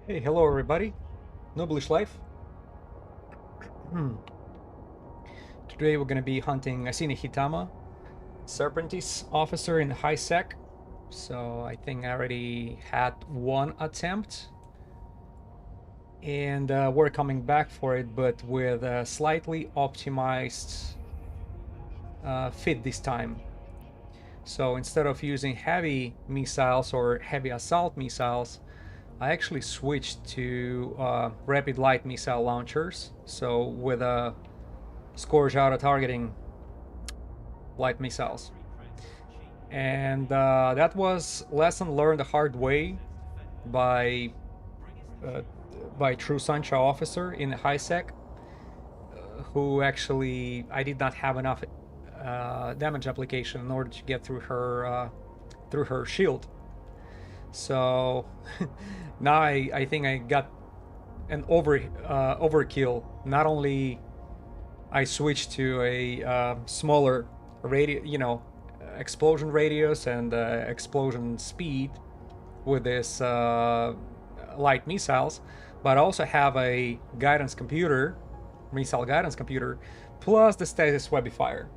Hey, hello everybody. Noblish Life. Today we're going to be hunting Asine Hitama, Serpentis officer in high sec. So I think I already had one attempt, and we're coming back for it, but with a slightly optimized fit this time. So instead of using heavy missiles or heavy assault missiles, I actually switched to rapid light missile launchers. So with a Scourge auto targeting light missiles. And that was lesson learned the hard way by uh, true Sancha officer in high sec, who actually I did not have enough damage application in order to get through her shield. So now I think I got an overkill. Not only I switched to a smaller radio, explosion radius and explosion speed with this light missiles, but I also have a guidance computer, missile guidance computer, plus the stasis webifier.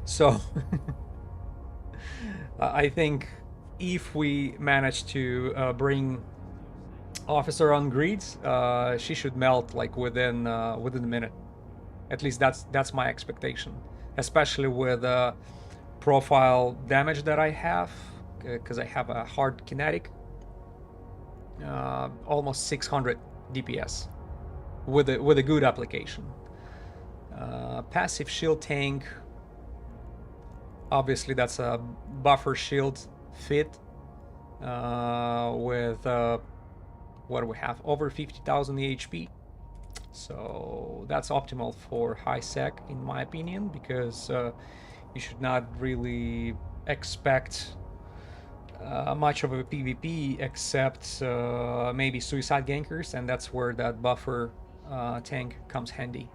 So I think if we manage to bring officer on grids, she should melt like within a minute. At least that's my expectation, especially with profile damage that I have, because I have a hard kinetic, almost 600 DPS with a good application. Passive shield tank, obviously that's a buffer shield fit with what do we have, over 50,000 HP. So that's optimal for high sec in my opinion, because you should not really expect much of a PvP except maybe suicide gankers, and that's where that buffer tank comes handy.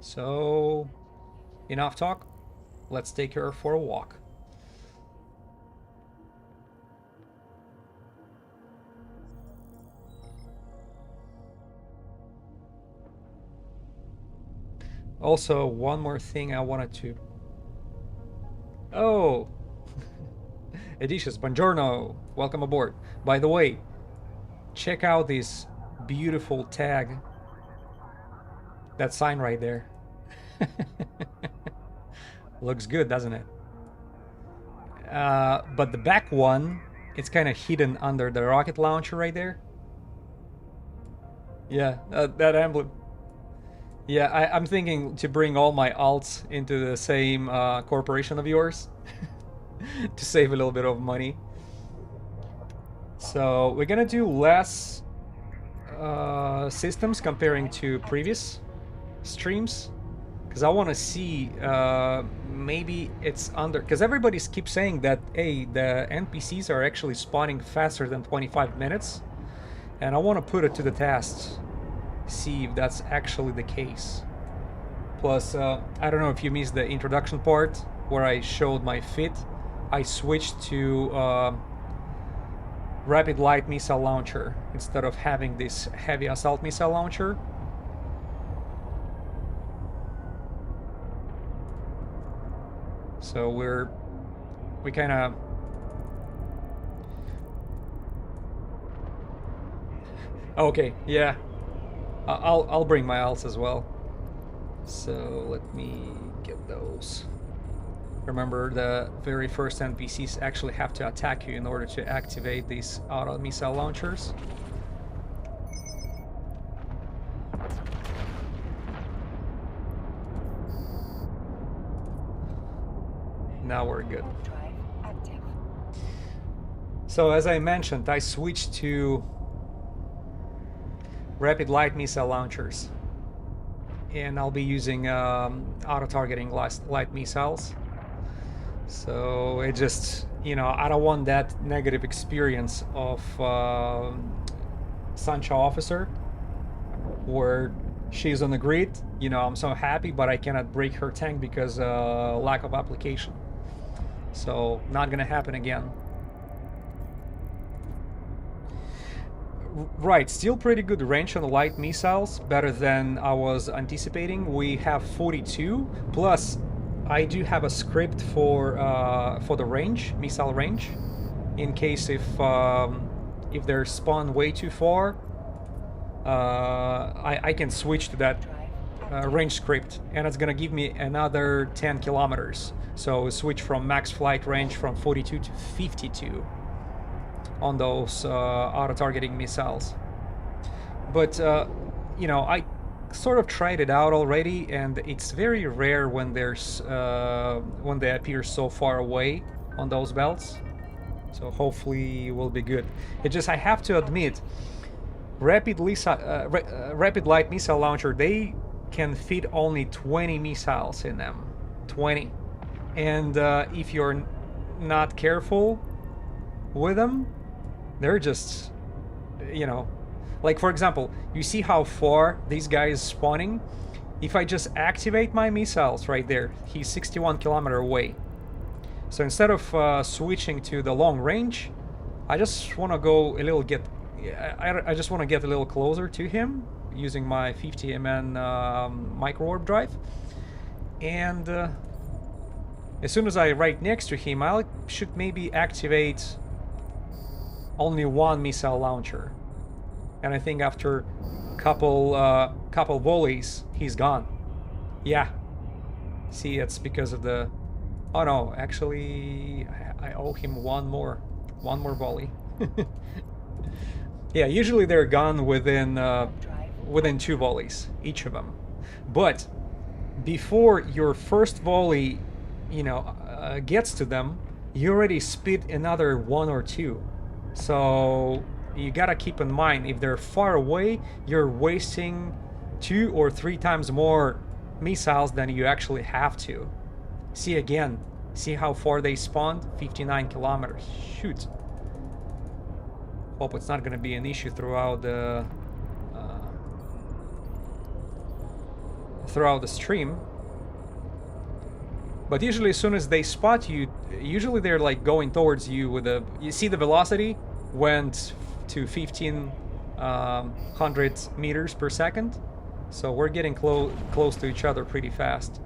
So enough talk, let's take her for a walk. Also, one more thing I wanted to... Oh! Edicious, buongiorno! Welcome aboard. By the way, check out this beautiful tag. That sign right there. Looks good, doesn't it? But the back one, it's kind of hidden under the rocket launcher right there. Yeah, that emblem. Yeah, I'm thinking to bring all my alts into the same corporation of yours to save a little bit of money. So we're gonna do less systems comparing to previous streams, because I want to see maybe it's under, because everybody keeps saying that, hey, the NPCs are actually spawning faster than 25 minutes, and I want to put it to the test, see if that's actually the case. Plus, I don't know if you missed the introduction part where I showed my fit. I switched to rapid light missile launcher instead of having this heavy assault missile launcher. So we kind of... Okay, yeah. I'll bring my alts as well. So let me get those. Remember, the very first NPCs actually have to attack you in order to activate these auto missile launchers. Now we're good. So as I mentioned, I switched to rapid light missile launchers, and I'll be using auto-targeting light missiles. So it just, I don't want that negative experience of Sancha officer, where she's on the grid, I'm so happy, but I cannot break her tank because lack of application. So not gonna happen again. Right, still pretty good range on the light missiles, better than I was anticipating. We have 42, plus I do have a script for the range, missile range, in case if they're spawned way too far, I can switch to that range script, and it's gonna give me another 10 kilometers. So switch from max flight range from 42 to 52 on those auto-targeting missiles. But you know, I sort of tried it out already, and it's very rare when when they appear so far away on those belts. So hopefully it will be good. It just, I have to admit, rapid light missile launcher, they can fit only 20 missiles in them. 20. And if you're not careful with them, they're just, you know, like for example, you see how far this guy is spawning? If I just activate my missiles right there, he's 61 kilometers away. So instead of switching to the long range, I just want to go a little I just want to get a little closer to him using my 50 MN micro warp drive, and as soon as I right next to him, I should maybe activate only one missile launcher, and I think after couple volleys, he's gone. Yeah. See, it's because of the. Oh no, actually, I owe him one more volley. Yeah, usually they're gone within 2 volleys, each of them. But before your first volley, you know, gets to them, you already spit another 1 or 2. So you gotta keep in mind, if they're far away, you're wasting 2 or 3 times more missiles than you actually have to. See again, see how far they spawned? 59 kilometers. Shoot. Hope it's not gonna be an issue throughout the stream. But usually as soon as they spot you, usually they're like going towards you with a, you see the velocity went to 1500 meters per second. So we're getting close to each other pretty fast.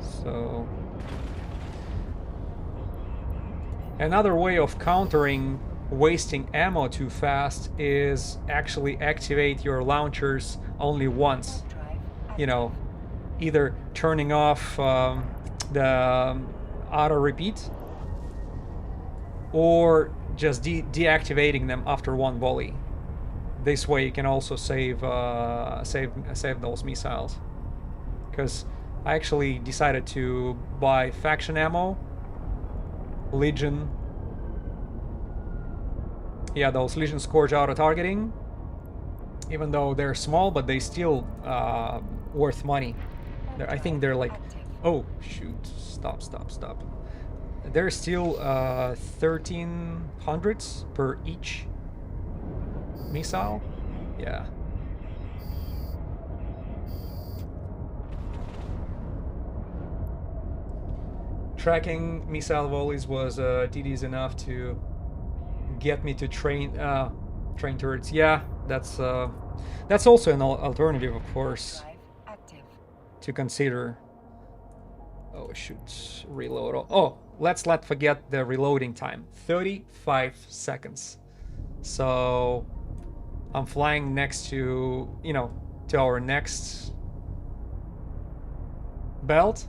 So another way of countering wasting ammo too fast is actually activate your launchers only once. You know, either turning off the auto repeat or just deactivating them after 1 volley. This way you can also save those missiles. Because I actually decided to buy faction ammo, Legion. Yeah, those Legion Scourge auto-targeting. Even though they're small, but they still worth money. I think they're like, oh shoot, stop. They're still 1300s per each missile. Yeah. Tracking missile volleys was tedious enough to get me to train turrets. Yeah, that's also an alternative, of course, to consider. Oh shoot, reload. Oh, let's not forget the reloading time. 35 seconds. So I'm flying next to, you know, to our next belt.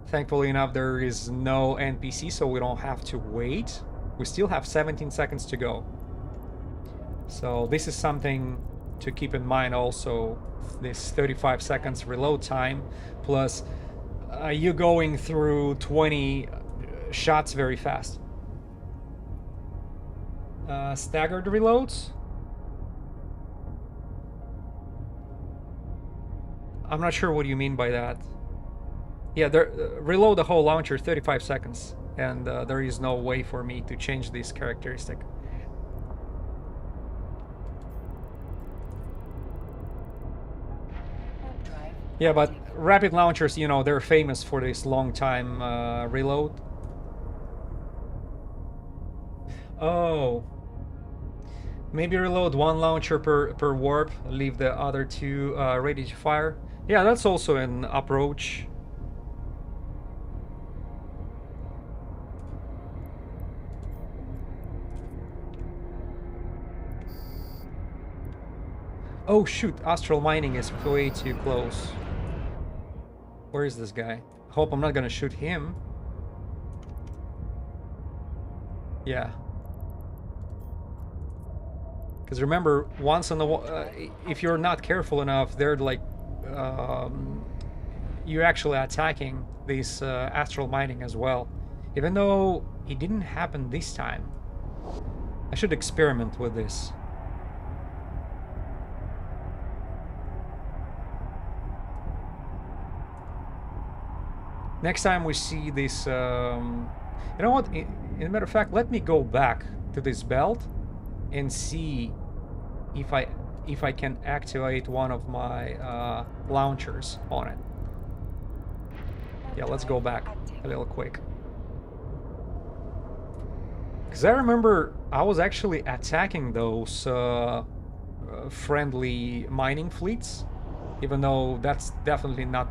Thankfully enough, there is no NPC, so we don't have to wait. We still have 17 seconds to go. So this is something to keep in mind also, this 35 seconds reload time, plus you going through 20 shots very fast. Staggered reloads? I'm not sure what you mean by that. Yeah, reload the whole launcher 35 seconds, and there is no way for me to change this characteristic. Yeah, but rapid launchers, you know, they're famous for this long time reload. Oh, maybe reload one launcher per warp, leave the other two ready to fire. Yeah, that's also an approach. Oh shoot, astral mining is way too close. Where is this guy? Hope I'm not gonna shoot him. Yeah. Because remember, once on the if you're not careful enough, they're like you're actually attacking this astral mining as well. Even though it didn't happen this time. I should experiment with this. Next time we see this, you know what? In a matter of fact, let me go back to this belt and see if I can activate one of my launchers on it. Yeah, let's go back a little quick. Because I remember I was actually attacking those friendly mining fleets, even though that's definitely not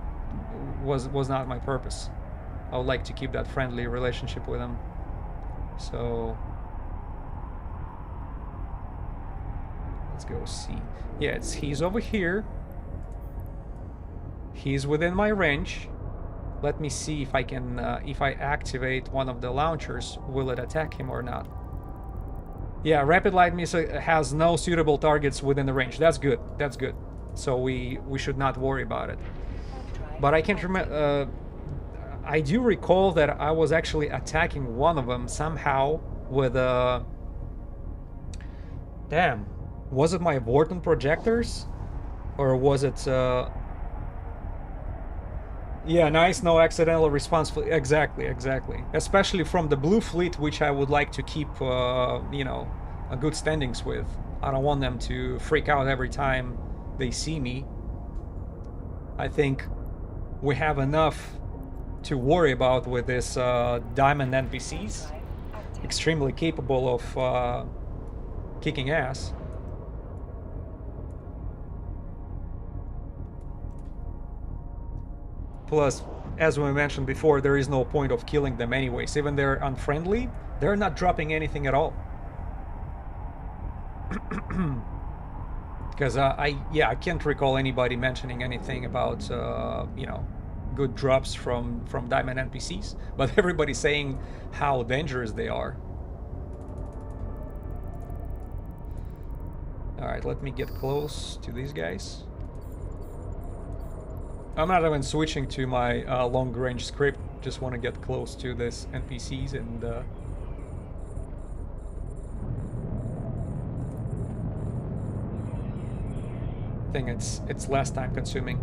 was not my purpose. I would like to keep that friendly relationship with him. So let's go see. Yeah, he's over here. He's within my range. Let me see if I can if I activate one of the launchers, will it attack him or not? Yeah, rapid light missile has no suitable targets within the range. That's good. That's good. So we should not worry about it. But I can't remember. I do recall that I was actually attacking one of them somehow with a. Damn, was it my Vorton projectors, or was it? Yeah, nice, no accidental response. Exactly, exactly. Especially from the blue fleet, which I would like to keep, you know, a good standings with. I don't want them to freak out every time they see me. I think we have enough to worry about with this diamond NPCs. Extremely capable of kicking ass. Plus, as we mentioned before, there is no point of killing them anyways. Even they're unfriendly, they're not dropping anything at all. Because I can't recall anybody mentioning anything about you know, good drops from diamond NPCs, but everybody's saying how dangerous they are. All right, let me get close to these guys. I'm not even switching to my long range script. Just want to get close to this NPCs and. I think it's less time consuming.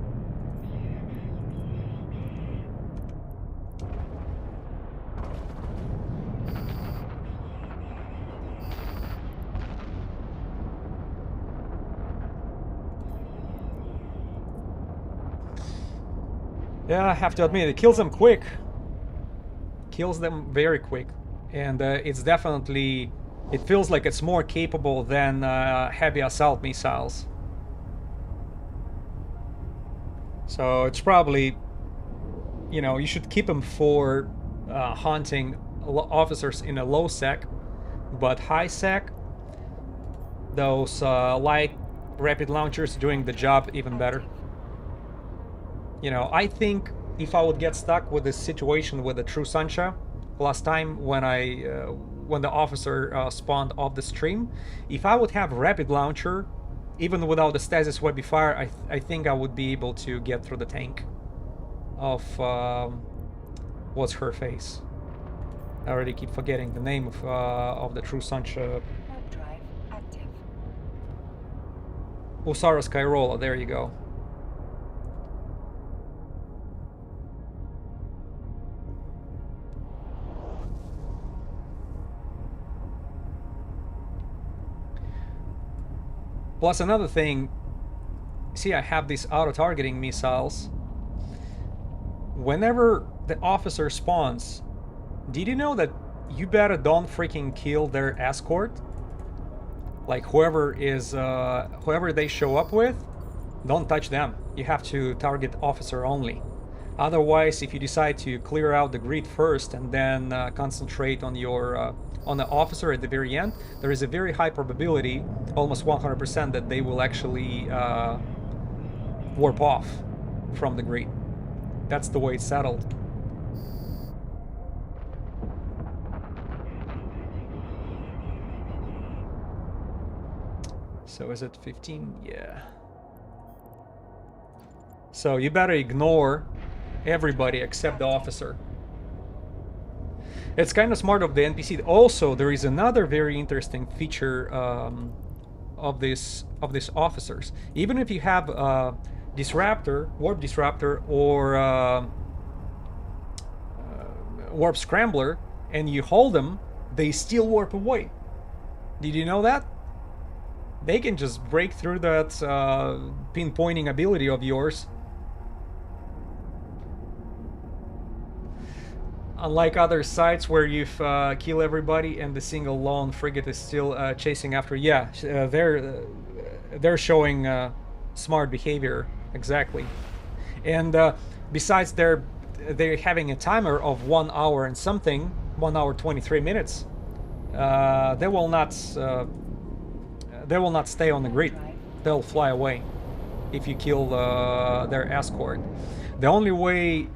Yeah, I have to admit, it kills them quick. Kills them very quick. And it's definitely... It feels like it's more capable than heavy assault missiles. So it's probably... You know, you should keep them for hunting officers in a low sec. But high sec, those light rapid launchers doing the job even better. You know, I think if I would get stuck with this situation with the True Sancha last time when when the officer spawned off the stream, if I would have rapid launcher, even without the stasis webby fire, I think I would be able to get through the tank of what's her face. I already keep forgetting the name of the True Sancha. Usara Skyrola, there you go. Plus another thing, see, I have these auto-targeting missiles. Whenever the officer spawns, did you know that you better don't freaking kill their escort. Like whoever they show up with, don't touch them. You have to target officer only. Otherwise, if you decide to clear out the grid first and then concentrate on your on the officer at the very end, there is a very high probability, almost 100%, that they will actually warp off from the grid. That's the way it's settled. So is it 15? Yeah. So you better ignore everybody except the officer. It's kind of smart of the NPC. Also, there is another very interesting feature of these officers. Even if you have disruptor, warp disruptor, or warp scrambler, and you hold them, they still warp away. Did you know that? They can just break through that pinpointing ability of yours. Unlike other sites where you've kill everybody and the single lone frigate is still chasing after. Yeah, they're showing smart behavior, exactly. And besides, they're having a timer of 1 hour and something, 1 hour 23 minutes. They will not stay on the grid. They'll fly away if you kill their escort. The only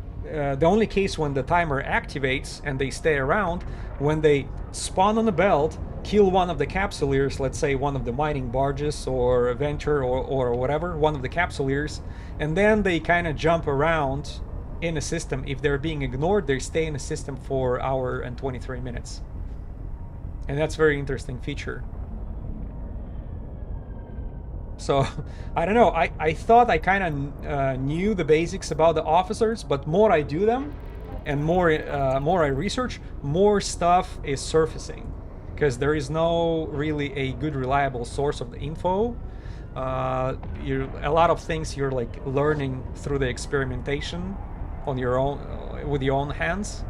case when the timer activates and they stay around, when they spawn on the belt, kill one of the capsuleers, let's say one of the mining barges or Venture or whatever, one of the capsuleers, and then they kind of jump around in a system. If they're being ignored, they stay in a system for 1 hour and 23 minutes. And that's a very interesting feature. So, I don't know, I thought I kind of knew the basics about the officers, but more I do them, and more I research, more stuff is surfacing. Because there is no really a good reliable source of the info. A lot of things you're like learning through the experimentation on your own, with your own hands.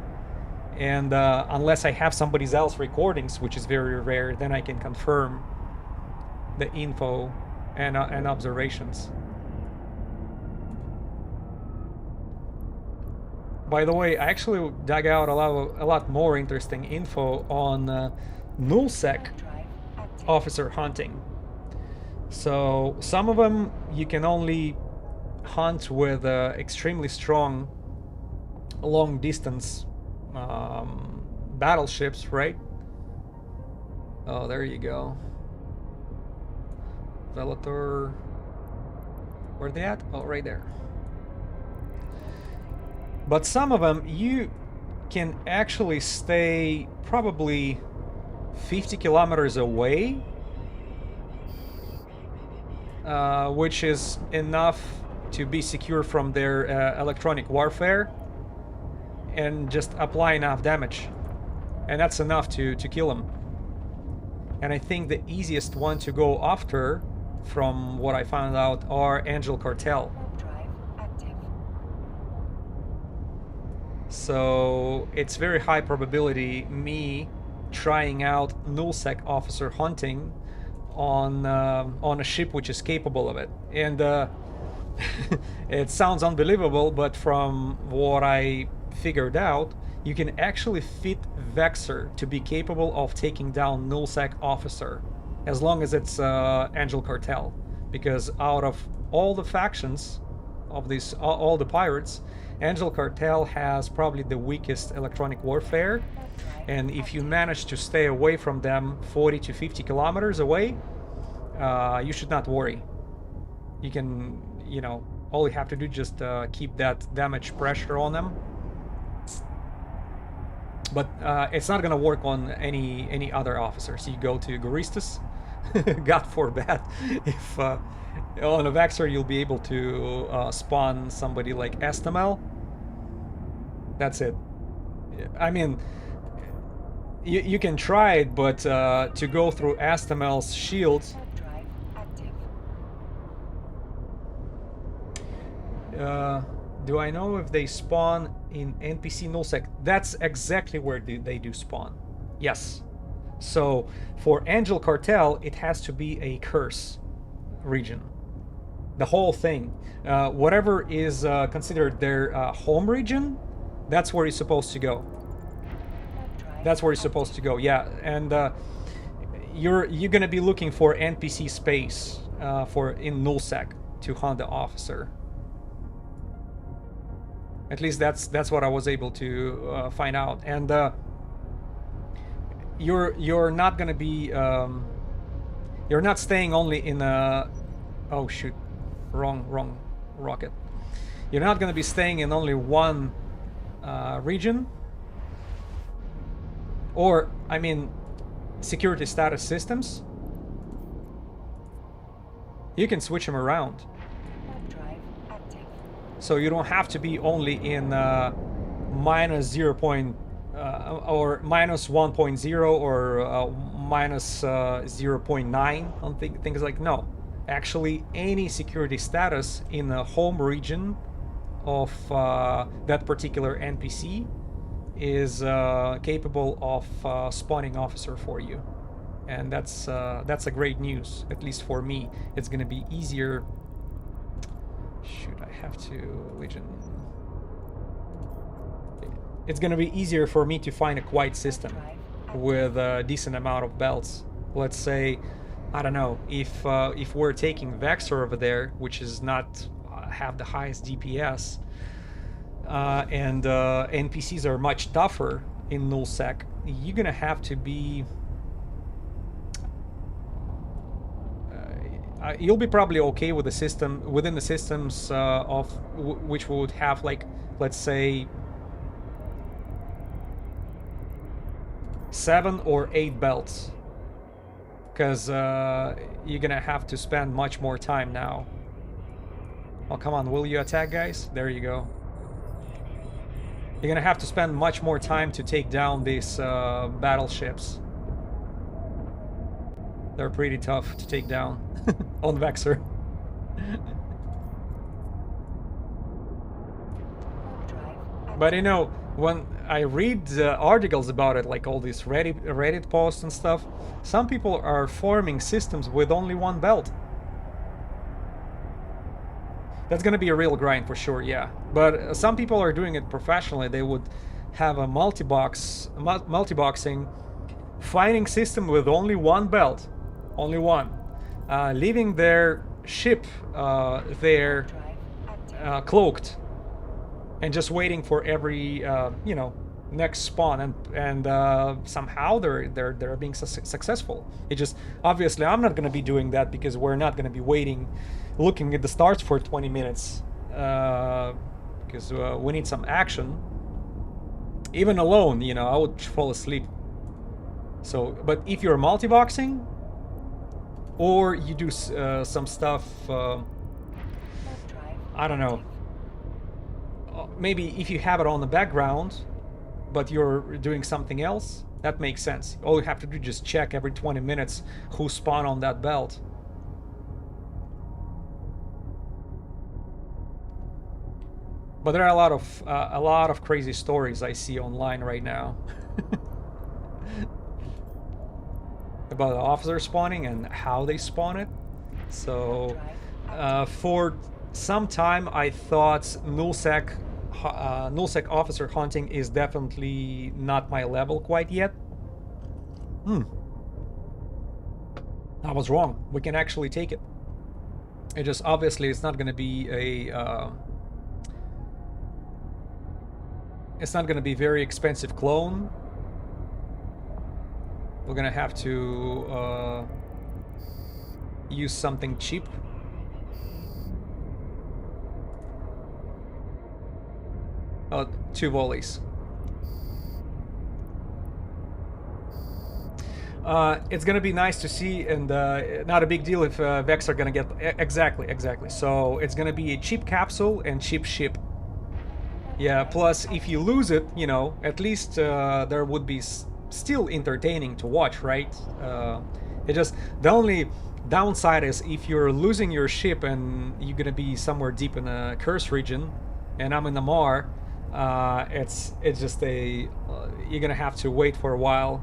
And unless I have somebody else's recordings, which is very rare, then I can confirm the info and observations. By the way, I actually dug out a lot more interesting info on nullsec officer hunting. So some of them you can only hunt with extremely strong long distance battleships, right? Oh, there you go. Velator. Where are they at? Oh, right there. But some of them you can actually stay probably 50 kilometers away, which is enough to be secure from their electronic warfare and just apply enough damage. And that's enough to kill them. And I think the easiest one to go after, from what I found out, are Angel Cartel. So it's very high probability me trying out nullsec officer hunting on a ship which is capable of it. And it sounds unbelievable, but from what I figured out, you can actually fit Vexor to be capable of taking down nullsec officer, as long as it's Angel Cartel, because out of all the factions of these, all the pirates, Angel Cartel has probably the weakest electronic warfare, and if you manage to stay away from them 40 to 50 kilometers away, you should not worry. You can, you know, all you have to do is just keep that damage pressure on them. But it's not gonna work on any other officers. You go to Goristas, God forbid, if on a Vexor you'll be able to spawn somebody like Estamel. That's it. I mean, you can try it, but to go through Estamel's shield, do I know if they spawn in NPC nullsec? That's exactly where they do spawn. Yes. So for Angel Cartel, it has to be a curse region. The whole thing. Whatever is considered their home region, that's where you're supposed to go. That's where you're supposed to go, yeah. And you're gonna be looking for NPC space for in Nullsec to hunt the officer. At least that's what I was able to find out. And you're not gonna be you're not staying only in a oh shoot, wrong rocket. You're not gonna be staying in only one region, or I mean security status systems. You can switch them around. So you don't have to be only in minus 0. Or minus 1.0 or minus 0.9 on things like no. Actually, any security status in the home region of that particular NPC is capable of spawning officer for you, and that's a great news. At least for me, it's gonna be easier. Shoot, I have to Legion. It's gonna be easier for me to find a quiet system with a decent amount of belts. Let's say, I don't know, if we're taking Vexor over there, which is not have the highest DPS, and NPCs are much tougher in Nullsec, you're gonna have to be. You'll be probably okay with the system within the systems of which would have, like, let's say 7 or 8 belts, because you're gonna have to spend much more time now. Oh, come on, will you attack, guys? There you go. You're gonna have to spend much more time to take down these battleships. They're pretty tough to take down on Vexor. But you know, when I read articles about it, like all these Reddit posts and stuff, some people are forming systems with only one belt. That's gonna be a real grind for sure, yeah. But some people are doing it professionally. They would have a multi-boxing fighting system with only one belt. Only one. Leaving their ship there cloaked, and just waiting for every you know, next spawn, and somehow they're being successful. It just, obviously I'm not gonna be doing that, because we're not gonna be waiting, looking at the stars for 20 minutes, because we need some action. Even alone, you know, I would fall asleep. So, but if you're multi-boxing, or you do some stuff, I don't know, maybe if you have it on the background, but you're doing something else, that makes sense. All you have to do is just check every 20 minutes who spawned on that belt. But there are a lot of crazy stories I see online right now. About the officer spawning and how they spawn it. So for some time I thought nullsec officer hunting is definitely not my level quite yet. I was wrong. We can actually take it. It just, obviously it's not going to be a it's not going to be very expensive clone. We're gonna have to use something cheap. Oh, 2 volleys. It's gonna be nice to see, and not a big deal if Vex are gonna get exactly. So it's gonna be a cheap capsule and cheap ship. Yeah. Plus, if you lose it, you know, at least there would be still entertaining to watch, right? It just, the only downside is if you're losing your ship and you're gonna be somewhere deep in a curse region, and I'm in the Mar, it's just a you're gonna have to wait for a while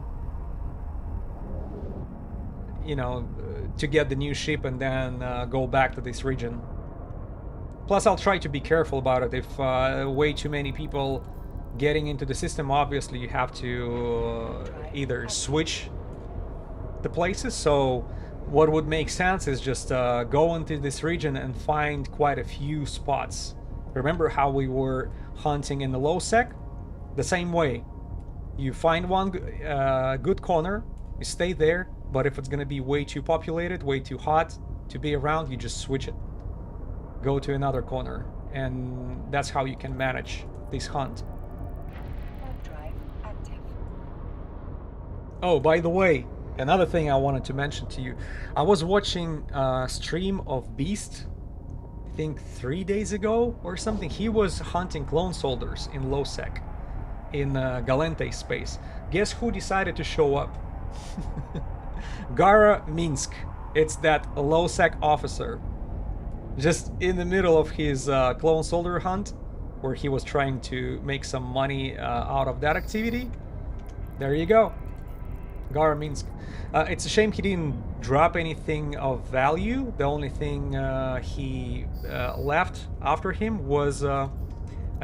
you know, to get the new ship and then go back to this region. Plus, I'll try to be careful about it. If way too many people getting into the system, obviously you have to either switch the places. So what would make sense is just go into this region and find quite a few spots. Remember how we were hunting in the low sec? The same way. You find one good corner, you stay there, but if it's gonna be way too populated, way too hot to be around, you just switch it. Go to another corner, and that's how you can manage this hunt. Oh, by the way, another thing I wanted to mention to you. I was watching a stream of Beast, I think 3 days ago or something. He was hunting clone soldiers in low sec in Galente space. Guess who decided to show up? Gara Minsk. It's that low sec officer. Just in the middle of his clone soldier hunt, where he was trying to make some money out of that activity. There you go. Gara Minsk. It's a shame he didn't drop anything of value. The only thing he left after him was, I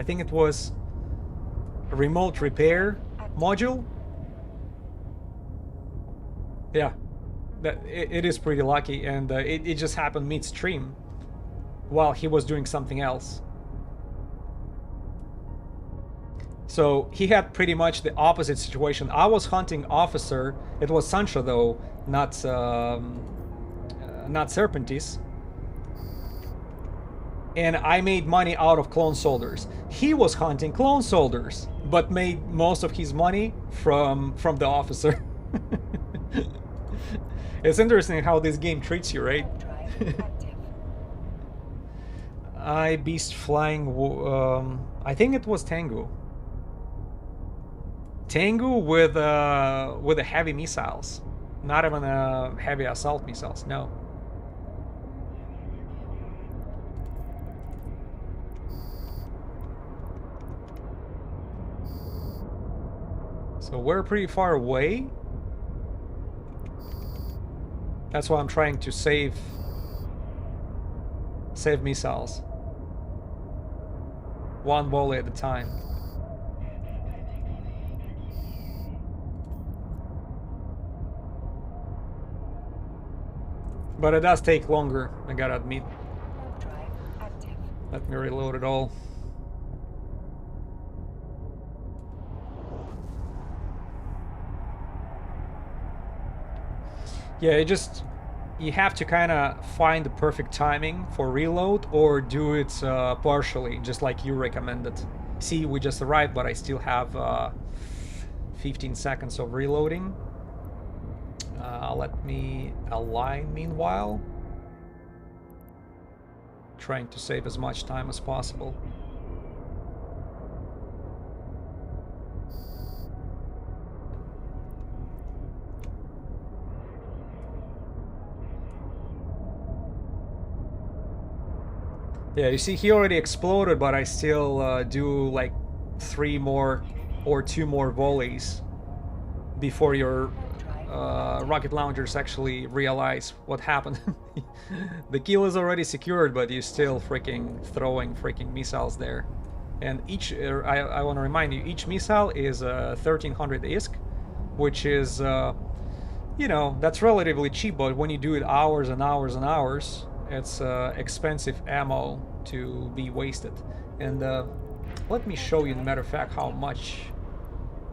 think it was a remote repair module. Yeah, it is pretty lucky, and it just happened mid-stream while he was doing something else. So he had pretty much the opposite situation. I was hunting officer. It was Sancho though, not Serpentis. And I made money out of clone soldiers. He was hunting clone soldiers, but made most of his money from the officer. It's interesting how this game treats you, right? I beast flying. I think it was Tengu. Tengu with the heavy missiles, not even heavy assault missiles. No. So we're pretty far away. That's why I'm trying to save missiles. One volley at a time. But it does take longer, I gotta admit. Let me reload it all. Yeah, you have to kind of find the perfect timing for reload, or do it partially, just like you recommended. See, we just arrived, but I still have 15 seconds of reloading. Let me align meanwhile. Trying to save as much time as possible. Yeah, you see, he already exploded, but I still do like 3 more or 2 more volleys before your rocket launchers actually realize what happened. The kill is already secured, but you're still freaking throwing freaking missiles there. And each, I want to remind you, each missile is 1300 ISK, which is, you know, that's relatively cheap, but when you do it hours and hours and hours, it's expensive ammo to be wasted. And let me show you, as a matter of fact, how much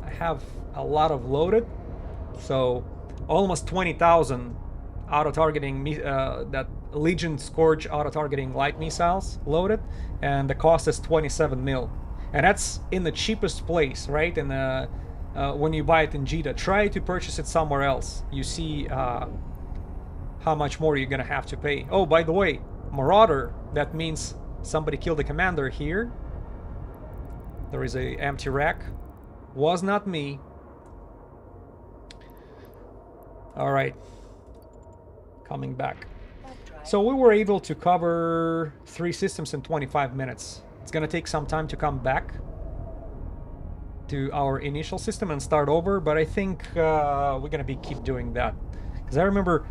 I have. A lot of loaded, so almost 20,000 auto-targeting that Legion Scourge auto-targeting light missiles loaded, and the cost is 27 mil, and that's in the cheapest place, right? And when you buy it in Jita, try to purchase it somewhere else. You see how much more you're gonna have to pay. Oh, by the way, Marauder, that means somebody killed the commander here. There is a empty rack. Was not me. All right, coming back. So we were able to cover 3 systems in 25 minutes. It's gonna take some time to come back to our initial system and start over, but I think we're gonna keep doing that. Because I remember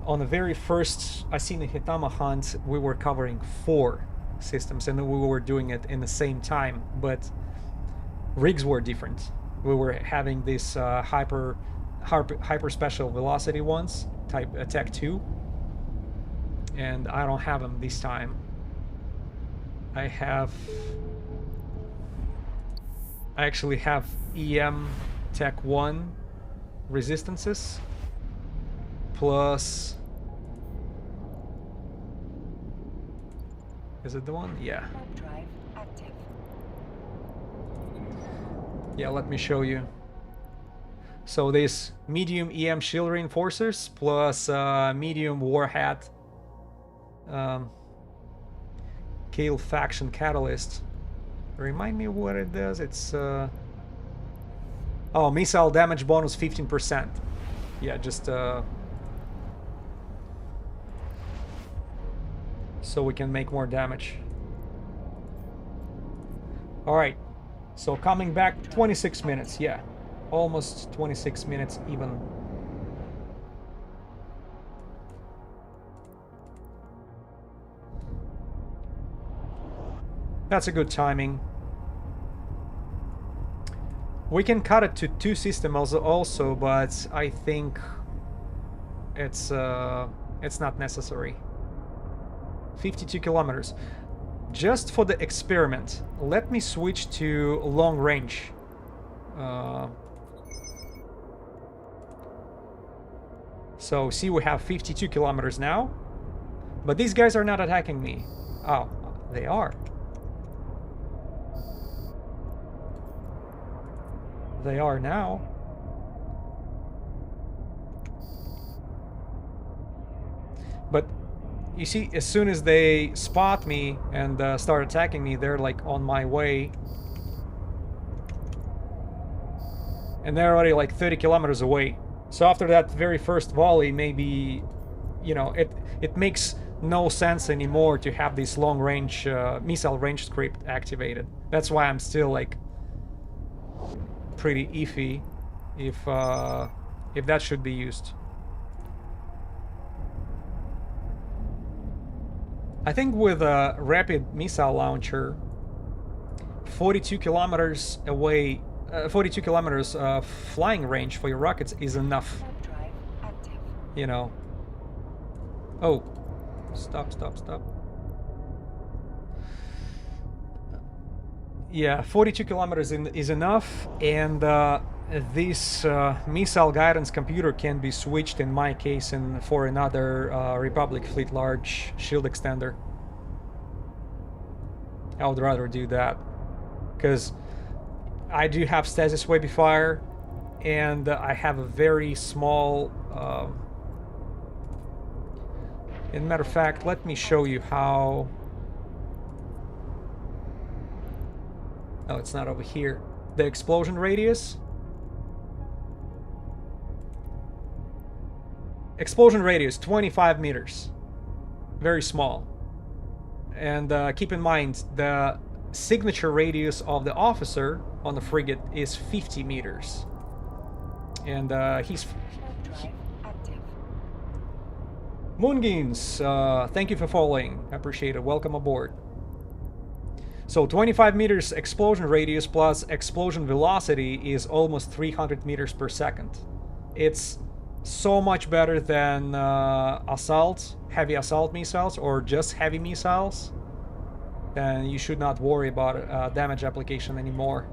on the very first Asine Hitama hunt, we were covering 4 systems, and we were doing it in the same time, but rigs were different. We were having this hyper special velocity ones, type Tech 2, and I don't have them this time. I actually have EM Tech 1 resistances plus, is it the one? Yeah. Drive active. Yeah, let me show you. So this medium EM shield reinforcers plus medium warhead Kale faction catalyst. Remind me what it does. It's oh, missile damage bonus 15%. Yeah, just so we can make more damage. All right, so coming back 26 minutes. Yeah, almost 26 minutes even. That's a good timing. We can cut it to 2 systems also, but I think it's not necessary. 52 kilometers. Just for the experiment, let me switch to long range. So see, we have 52 kilometers now, but these guys are not attacking me. Oh, they are. They are now. But you see, as soon as they spot me and start attacking me, they're like on my way. And they're already like 30 kilometers away. So after that very first volley, maybe, you know, it makes no sense anymore to have this long range missile range script activated. That's why I'm still like pretty iffy if that should be used. I think with a rapid missile launcher, 42 kilometers away, 42 kilometers flying range for your rockets is enough. You know. Oh, stop. Yeah, 42 kilometers is enough, and this missile guidance computer can be switched, in my case, for another Republic Fleet Large shield extender. I would rather do that, because I do have stasis wavy fire, and I have a very small... as a matter of fact, let me show you how... Oh, it's not over here. The explosion radius. Explosion radius, 25 meters. Very small. And keep in mind, the signature radius of the officer on the frigate is 50 meters. And Moongins, thank you for following. I appreciate it. Welcome aboard. So 25 meters explosion radius plus explosion velocity is almost 300 meters per second. It's so much better than heavy assault missiles, or just heavy missiles. Then you should not worry about damage application anymore.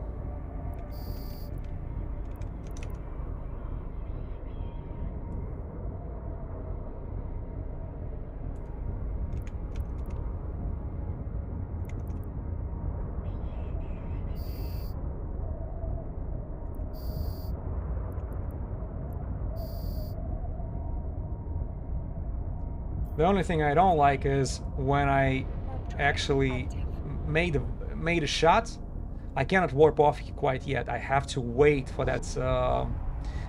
The only thing I don't like is when I actually made a shot, I cannot warp off quite yet. I have to wait for that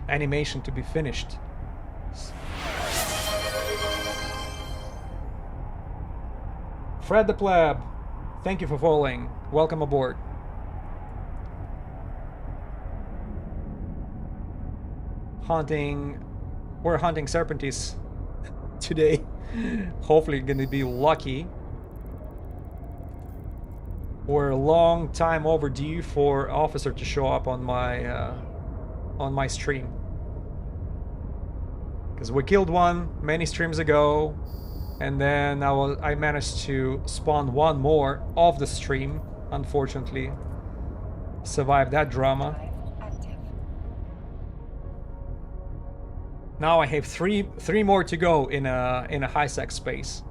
animation to be finished. Fred the Pleb, thank you for following. Welcome aboard. Hunting We're hunting Serpentis today. Hopefully gonna be lucky. We're a long time overdue for Officer to show up on my stream. Because we killed one many streams ago, and then I managed to spawn one more off the stream, unfortunately. Survived that drama. Now I have three more to go in a high sec space.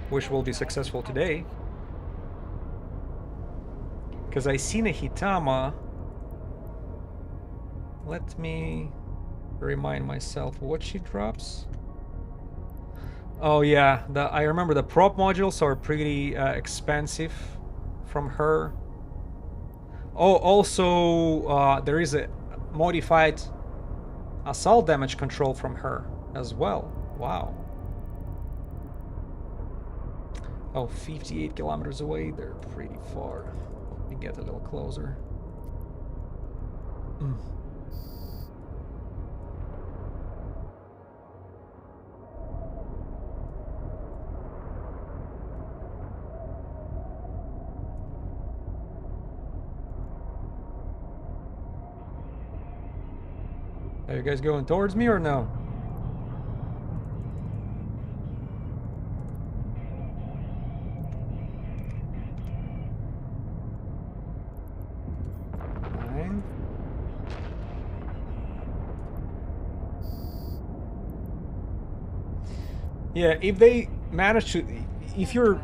Which will be successful today. Because Asine Hitama. Let me remind myself what she drops. Oh yeah, I remember the prop modules are pretty expensive from her. Oh, also there is a modified assault damage control from her as well. Wow. Oh, 58 kilometers away, they're pretty far. Let me get a little closer. Are you guys going towards me or no? Fine. Yeah, if they manage to, if you're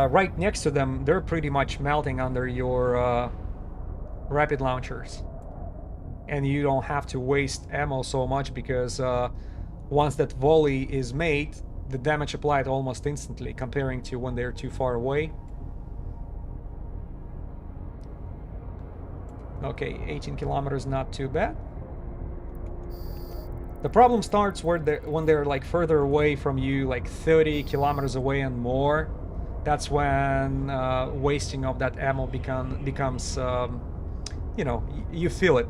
right next to them, they're pretty much melting under your rapid launchers. And you don't have to waste ammo so much because once that volley is made, the damage applied almost instantly, comparing to when they're too far away. Okay, 18 kilometers, not too bad. The problem starts when they're like further away from you, like 30 kilometers away and more. That's when wasting of that ammo becomes, you know, you feel it.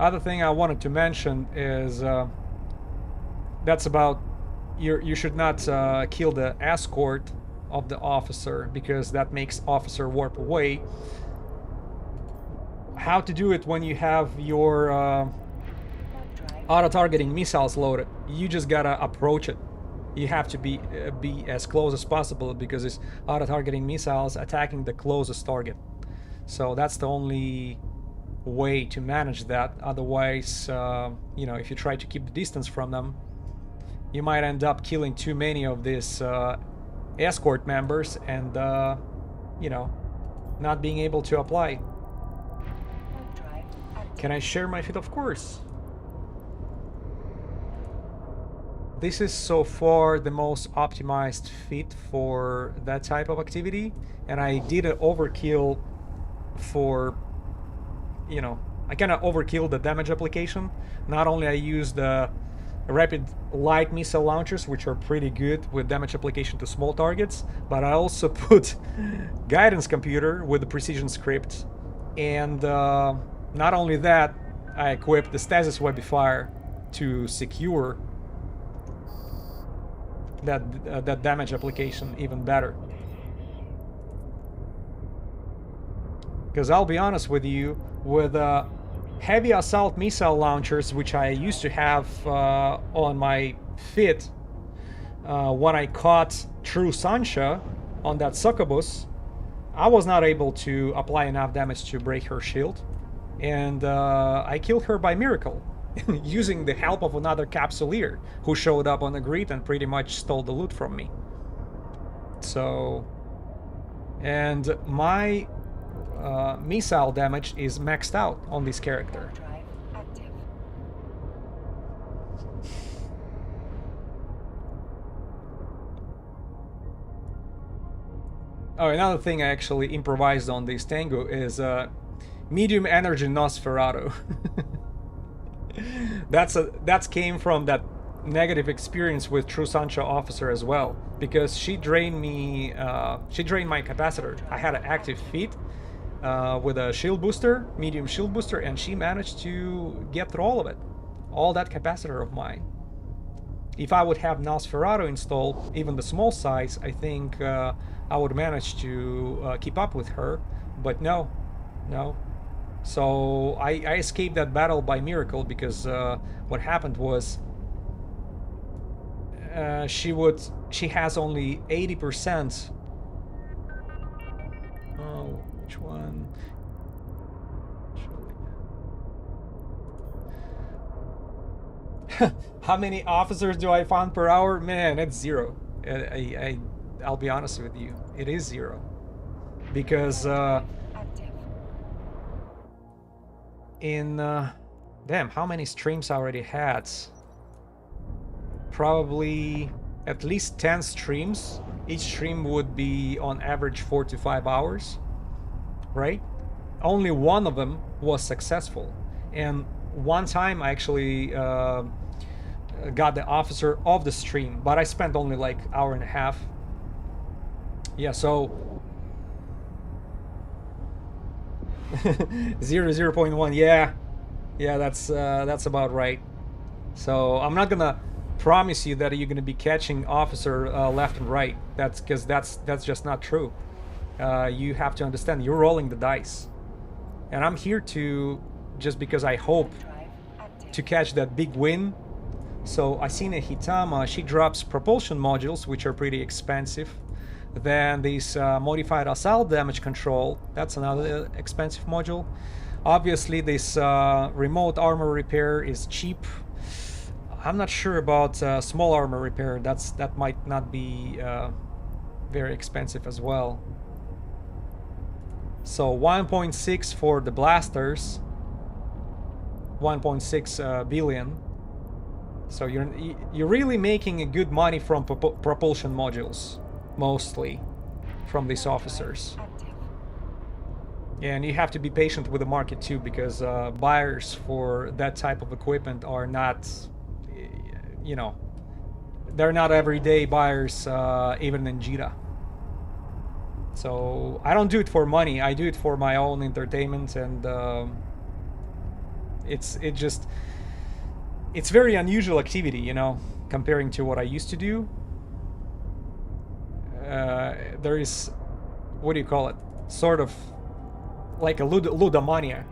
Other thing I wanted to mention is that's about you should not kill the escort of the officer because that makes officer warp away. How to do it when you have your auto-targeting missiles loaded? You just gotta approach it. You have to be as close as possible because it's auto-targeting missiles attacking the closest target. So that's the only way to manage that. Otherwise, you know, if you try to keep the distance from them, you might end up killing too many of these escort members and, you know, not being able to apply. Can I share my feed? Of course. This is so far the most optimized feed for that type of activity, and I did an overkill for, you know, I kind of overkill the damage application. Not only I use the rapid light missile launchers, which are pretty good with damage application to small targets, but I also put guidance computer with the precision script, and not only that, I equipped the stasis webifier to secure that damage application even better. Because I'll be honest with you, with heavy assault missile launchers, which I used to have on my fit when I caught True Sancha on that succubus, I was not able to apply enough damage to break her shield, and I killed her by miracle using the help of another capsuleer who showed up on the grid and pretty much stole the loot from me. So, and my missile damage is maxed out on this character. Oh, another thing I actually improvised on this tango is medium energy Nosferatu. That's came from that negative experience with True Sancha officer as well, because she drained me. She drained my capacitor. I had an active feat with a shield booster, medium shield booster, and she managed to get through all of it, all that capacitor of mine. If I would have Nosferatu installed, even the small size, I think I would manage to keep up with her, but no. So I escaped that battle by miracle, because what happened was she has only 80%. Oh, which one? How many officers do I find per hour? Man, it's zero. I'll be honest with you, it is zero, because damn, how many streams I already had? Probably at least 10 streams. Each stream would be on average 4 to 5 hours, right? Only one of them was successful, and one time I actually got the officer of the stream, but I spent only like hour and a half. Yeah, so 0.1. Yeah, that's about right. So I'm not gonna promise you that you're gonna be catching officer left and right. That's because that's just not true. You have to understand, you're rolling the dice, and I'm here to, just because I hope to catch that big win. So Asine Hitama, she drops propulsion modules, which are pretty expensive. Then this modified assault damage control, that's another expensive module. Obviously this remote armor repair is cheap. I'm not sure about small armor repair. That might not be very expensive as well. So 1.6 for the blasters, 1.6 billion. So you're really making a good money from propulsion modules, mostly from these officers. And you have to be patient with the market too, because buyers for that type of equipment are not, you know, they're not everyday buyers, even in Jita. So I don't do it for money. I do it for my own entertainment, and it's very unusual activity, you know, comparing to what I used to do. There is, what do you call it? Sort of like a ludomania.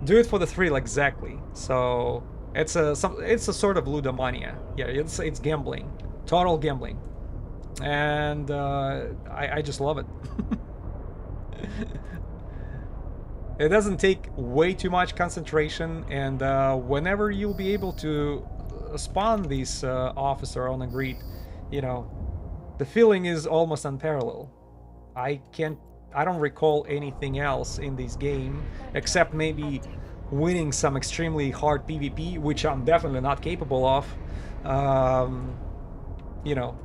Do it for the thrill, exactly. So it's a sort of ludomania. Yeah, it's gambling, total gambling, and I just love it. It doesn't take way too much concentration, and whenever you'll be able to spawn this officer on a grid, you know, the feeling is almost unparalleled. I don't recall anything else in this game except maybe winning some extremely hard PvP, which I'm definitely not capable of. You know,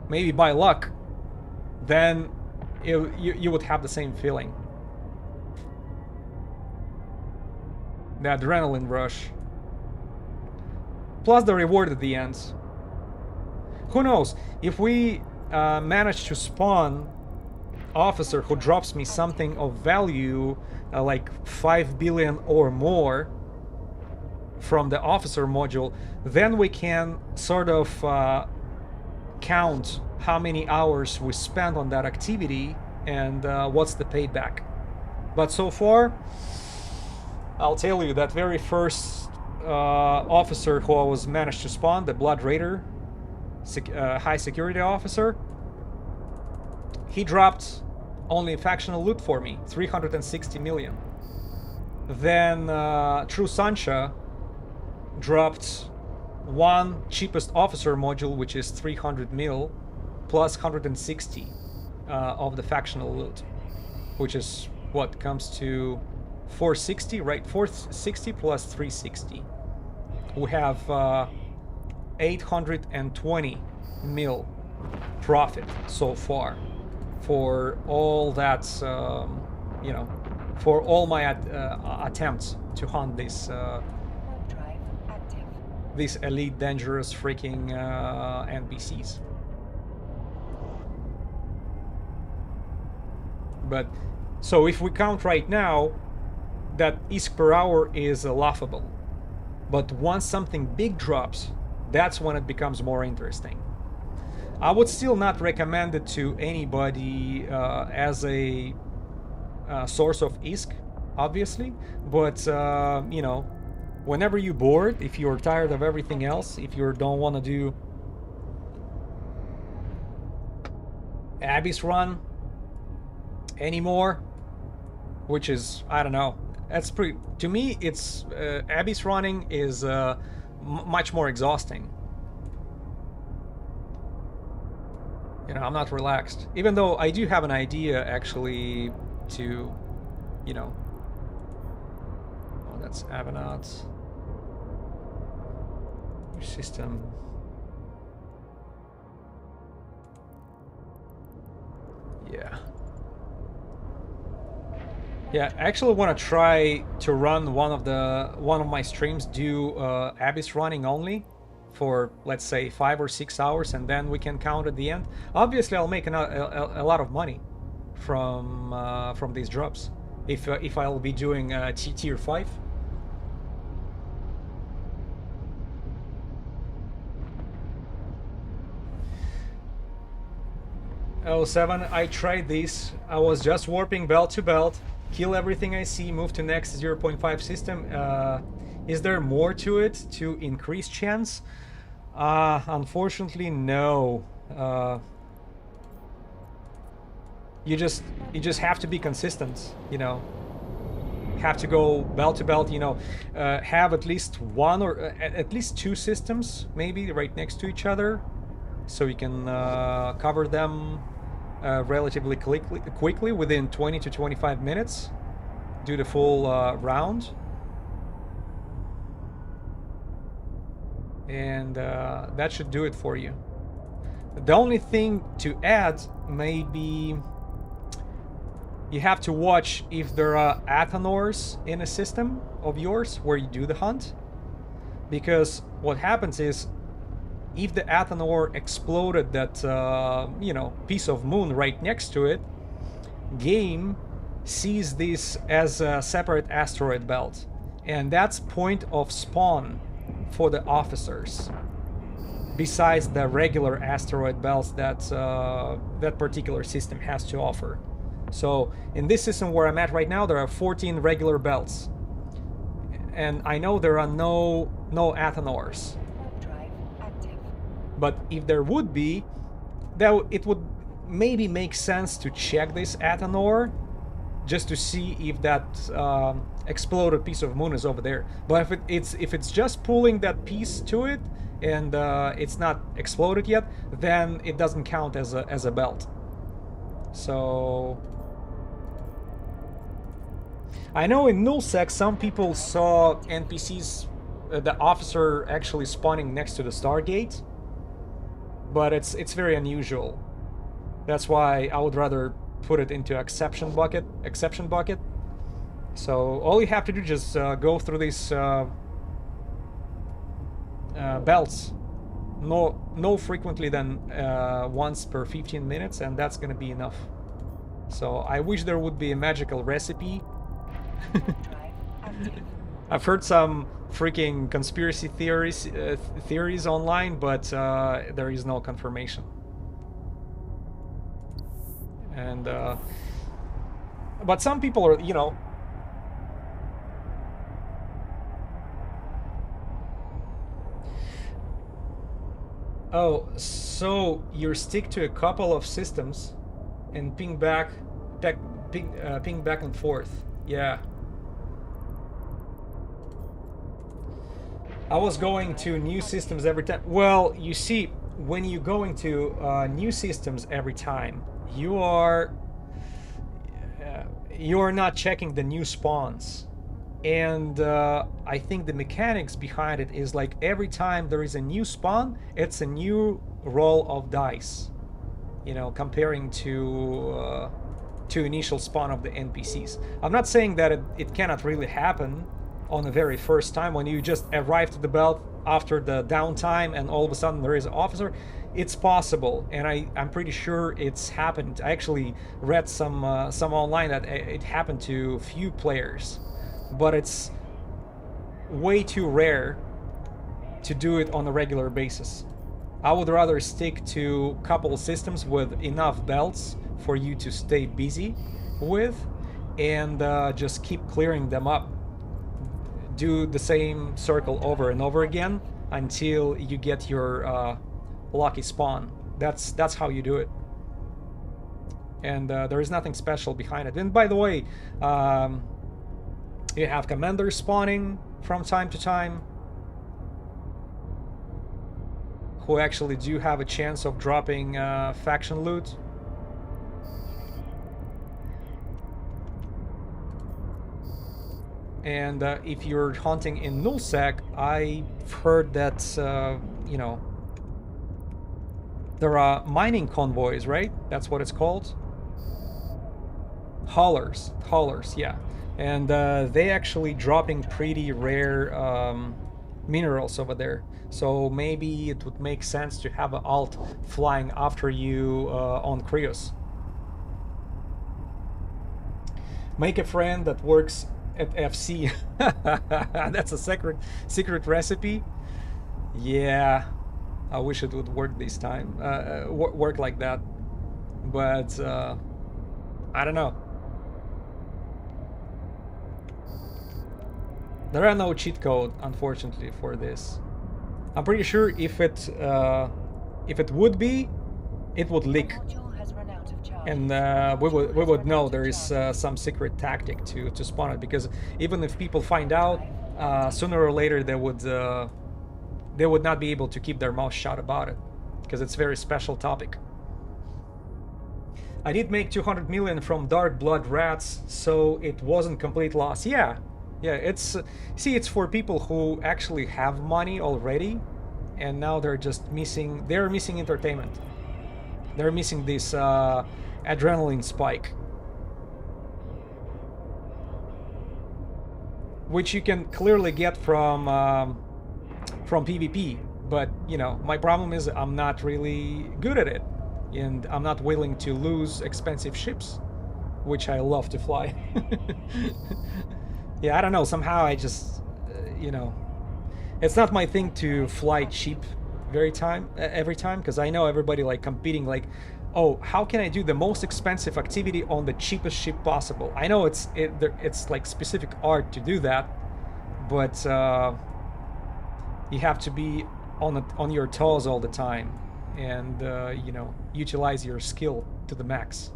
maybe by luck, then you would have the same feeling. The adrenaline rush. Plus the reward at the end. Who knows, if we manage to spawn officer who drops me something of value, like 5 billion or more from the officer module, then we can sort of count how many hours we spent on that activity and what's the payback. But so far, I'll tell you, that very first officer who I was managed to spawn, the Blood Raider, high security officer, he dropped only factional loot for me, 360 million. Then True Sancha dropped one cheapest officer module, which is 300 mil, plus 160 of the factional loot, which is what comes to 460, right? 460 plus 360. We have 820 mil profit so far. for all that, you know, for all my attempts to hunt these elite dangerous freaking NPCs. But so if we count right now, that ISK per hour is laughable. But once something big drops, that's when it becomes more interesting. I would still not recommend it to anybody as a source of ISK, obviously. But, you know, whenever you're bored, if you're tired of everything else, if you don't want to do Abyss Run anymore, which is, I don't know, that's pretty, to me it's Abyss running is much more exhausting. You know, I'm not relaxed, even though I do have an idea actually to, you know, oh, that's Avenat system. Yeah, I actually want to try to run one of my streams, do Abyss running only for, let's say, 5 or 6 hours, and then we can count at the end. Obviously, I'll make a lot of money from these drops if I'll be doing tier 5. Oh, 7, I tried this. I was just warping belt to belt. Kill everything I see, move to next 0.5 system. Is there more to it to increase chance? Unfortunately, no. You just have to be consistent, you know. Have to go belt to belt, you know. Have at least one or at least 2 systems, maybe right next to each other, so you can cover them relatively quickly within 20 to 25 minutes. Do the full round. And that should do it for you. The only thing to add may be you have to watch if there are Athanors in a system of yours where you do the hunt. Because what happens is, if the Athanor exploded that, you know, piece of moon right next to it, game sees this as a separate asteroid belt. And that's point of spawn for the officers, besides the regular asteroid belts that that particular system has to offer. So in this system where I'm at right now, there are 14 regular belts. And I know there are no Athanors. But if there would be, it would maybe make sense to check this Athanor just to see if that exploded piece of moon is over there. But if it's just pulling that piece to it and it's not exploded yet, then it doesn't count as a belt. So I know in nullsec some people saw NPCs, the officer actually spawning next to the Stargate. But it's very unusual. That's why I would rather put it into exception bucket. So all you have to do is just go through these belts no frequently than once per 15 minutes, and that's gonna be enough. So I wish there would be a magical recipe. I've heard some freaking conspiracy theories online, but there is no confirmation. And but some people are, you know, oh, so you stick to a couple of systems and ping back and forth. Yeah. I was going to new systems every time. Well, you see, when you go into new systems every time, you are not checking the new spawns. And I think the mechanics behind it is like every time there is a new spawn, it's a new roll of dice. you know, comparing to initial spawn of the NPCs. I'm not saying that it cannot really happen on the very first time when you just arrive to the belt after the downtime and all of a sudden there is an officer. It's possible, and I'm pretty sure it's happened. I actually read some online that it happened to few players, but it's way too rare to do it on a regular basis. I would rather stick to couple systems with enough belts for you to stay busy with, and just keep clearing them up. Do the same circle over and over again until you get your lucky spawn. That's how you do it. And there is nothing special behind it. And by the way, you have commanders spawning from time to time, who actually do have a chance of dropping faction loot. And if you're hunting in Nullsec, I've heard that, you know, there are mining convoys, right? That's what it's called. Haulers, yeah. And they actually dropping pretty rare minerals over there. So maybe it would make sense to have an alt flying after you on Krios. Make a friend that works at FC. That's a secret recipe. Yeah, I wish it would work this time. Work like that, but I don't know. There are no cheat code, unfortunately, for this. I'm pretty sure if it would be, it would leak, and we would know there is some secret tactic to spawn it. Because even if people find out, sooner or later they would not be able to keep their mouth shut about it, because it's a very special topic. I did make 200 million from Dark Blood Rats, so it wasn't complete loss. Yeah, it's it's for people who actually have money already, and now they're just missing. They're missing entertainment. They're missing this adrenaline spike, which you can clearly get from PvP. But you know, my problem is I'm not really good at it, and I'm not willing to lose expensive ships, which I love to fly. Yeah, I don't know, somehow I just, you know, it's not my thing to fly cheap every time, because I know everybody like competing like, oh, how can I do the most expensive activity on the cheapest ship possible? I know it's like specific art to do that, but you have to be on your toes all the time, and you know, utilize your skill to the max.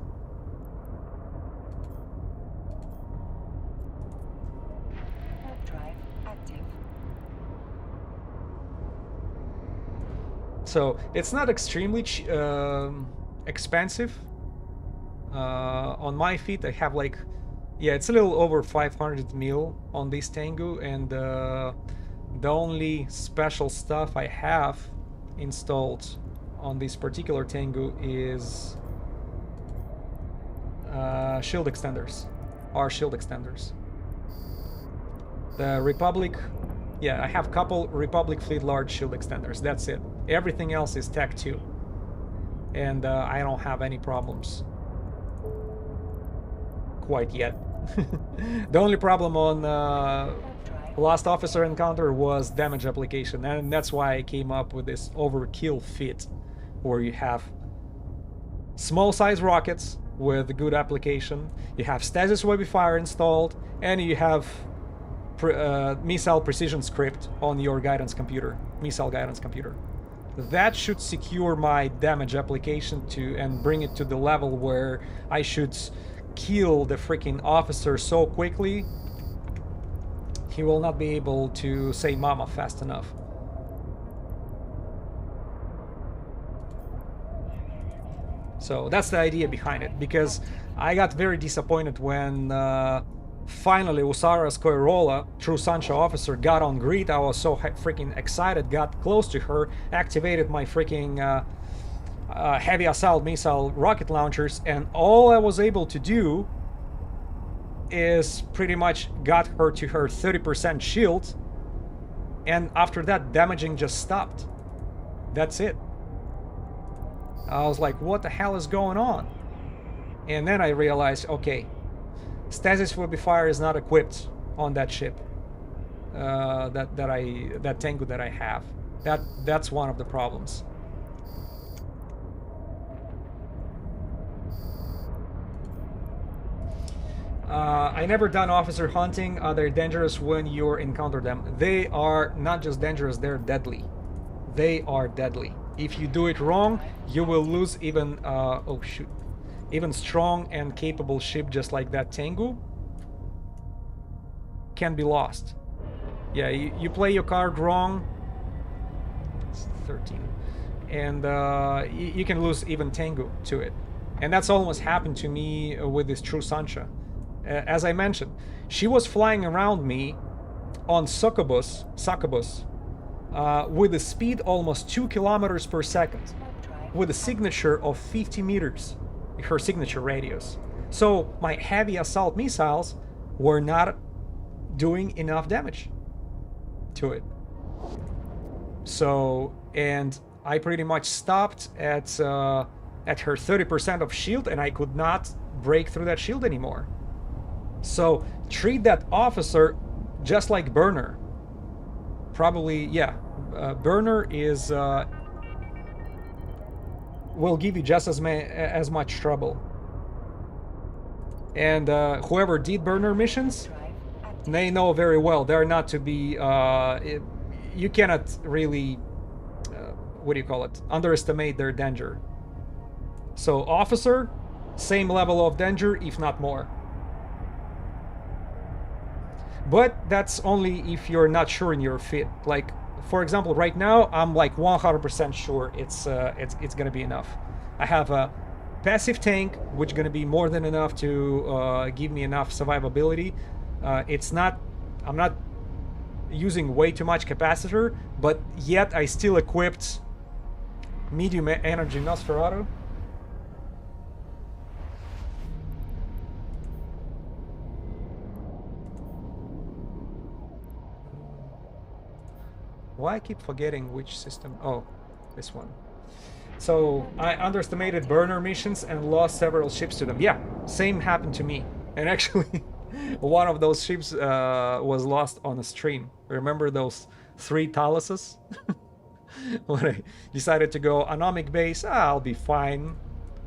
So it's not extremely expensive. On my feet I have like, yeah, it's a little over 500 mil on this Tengu, and the only special stuff I have installed on this particular Tengu is shield extenders, shield extenders. The Republic, yeah, I have a couple Republic Fleet large shield extenders, that's it. Everything else is Tech 2, and I don't have any problems quite yet. The only problem on Last Officer Encounter was damage application, and that's why I came up with this overkill fit, where you have small size rockets with good application, you have stasis webby fire installed, and you have missile precision script on your guidance computer, missile guidance computer. That should secure my damage application and bring it to the level where I should kill the freaking officer so quickly he will not be able to say mama fast enough. So that's the idea behind it, because I got very disappointed when finally Usara Skoirola, true Sancho officer, got on grid. I was so freaking excited, got close to her, activated my freaking heavy assault missile rocket launchers, and all I was able to do is pretty much got her to her 30% shield, and after that damaging just stopped. That's it. I was like, what the hell is going on? And then I realized, okay, stasis fire is not equipped on that ship. That Tengu that I have. That's one of the problems. I never done officer hunting. They're dangerous when you encounter them. They are not just dangerous, they're deadly. They are deadly. If you do it wrong, you will lose even oh shoot, even strong and capable ship just like that Tengu can be lost. Yeah, you play your card wrong. It's 13, and you can lose even Tengu to it, and that's almost happened to me with this True Sancha. As I mentioned, she was flying around me on succubus with a speed almost 2 kilometers per second, with a signature of 50 meters, her signature radius. So my heavy assault missiles were not doing enough damage to it. So, and I pretty much stopped at her 30% of shield, and I could not break through that shield anymore. So treat that officer just like Burner. Probably, yeah. Burner is will give you just as much trouble. And whoever did Burner missions, they know very well they're not to be. You cannot really, what do you call it? Underestimate their danger. So officer, same level of danger, if not more. But that's only if you're not sure in your fit. Like, for example, right now I'm like 100% sure it's gonna be enough. I have a passive tank, which is gonna be more than enough to give me enough survivability. I'm not using way too much capacitor, but yet I still equipped medium energy Nosferatu. Why I keep forgetting which system? Oh, this one. So I underestimated burner missions and lost several ships to them. Yeah, same happened to me. And actually, one of those ships was lost on a stream. Remember those 3 Taluses? When I decided to go anomic base, I'll be fine.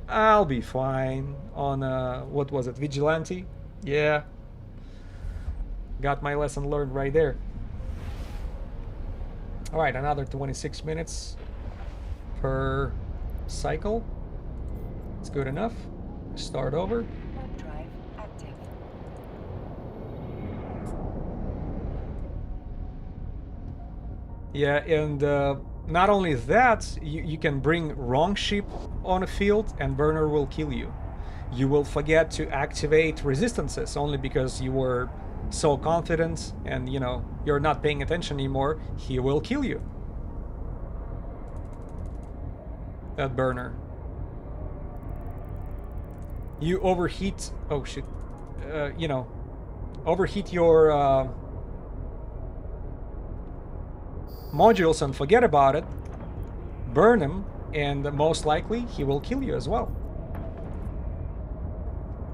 I'll be fine on, what was it, Vigilante? Yeah. Got my lesson learned right there. Alright, another 26 minutes per cycle. It's good enough. Start over. Drive active. Yeah, and not only that, you can bring wrong ship on a field and burner will kill you. You will forget to activate resistances only because you were so confident and, you know, you're not paying attention anymore. He will kill you. That burner. You overheat. Oh shit. You know, overheat your modules and forget about it. Burn him, and most likely he will kill you as well.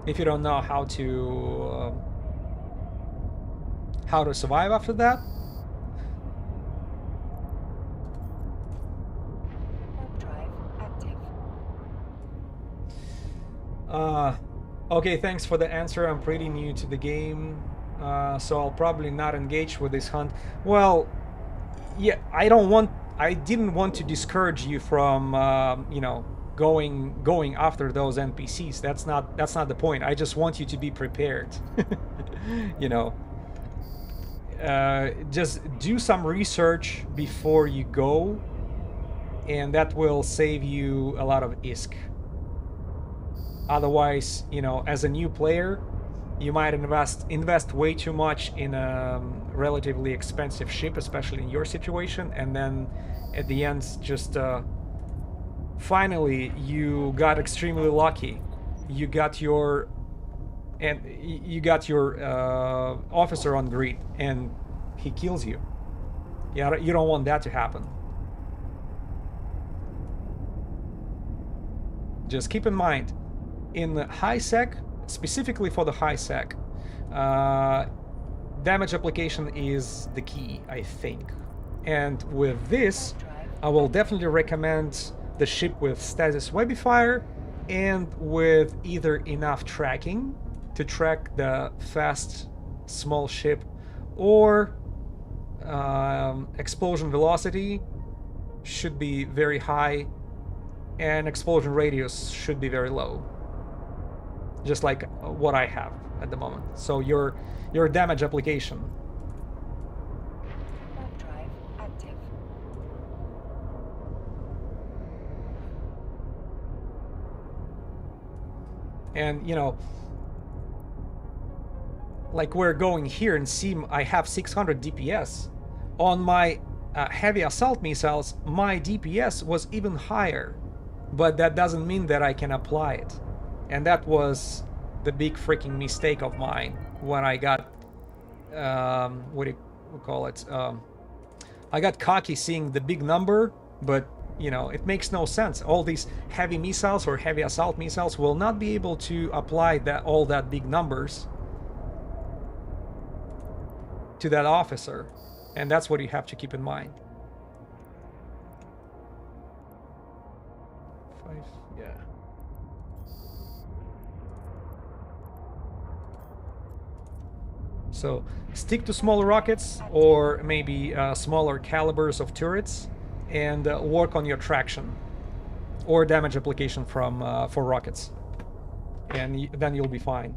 If you don't know how to survive after that. Drive active. Okay, thanks for the answer. I'm pretty new to the game, so I'll probably not engage with this hunt. Well, yeah, I didn't want to discourage you from, you know, going after those NPCs. That's not the point. I just want you to be prepared. You know. Just do some research before you go, and that will save you a lot of ISK. Otherwise, you know, as a new player, you might invest way too much in a relatively expensive ship, especially in your situation, and then at the end just finally you got extremely lucky. You got your officer on grid, and he kills you. Yeah, you don't want that to happen. Just keep in mind, in the high sec, specifically for the high sec, damage application is the key, I think. And with this, I will definitely recommend the ship with stasis webifier and with either enough tracking to track the fast small ship, or explosion velocity should be very high and explosion radius should be very low, just like what I have at the moment. So your damage application. Warp drive active. And you know, like we're going here and see I have 600 DPS. On my heavy assault missiles, my DPS was even higher, but that doesn't mean that I can apply it. And that was the big freaking mistake of mine when I got, what do you call it? I got cocky seeing the big number, but you know, it makes no sense. All these heavy missiles or heavy assault missiles will not be able to apply all that big numbers to that officer, and that's what you have to keep in mind. 5, yeah. So stick to smaller rockets, or maybe smaller calibers of turrets, and work on your traction or damage application from for rockets, and then you'll be fine.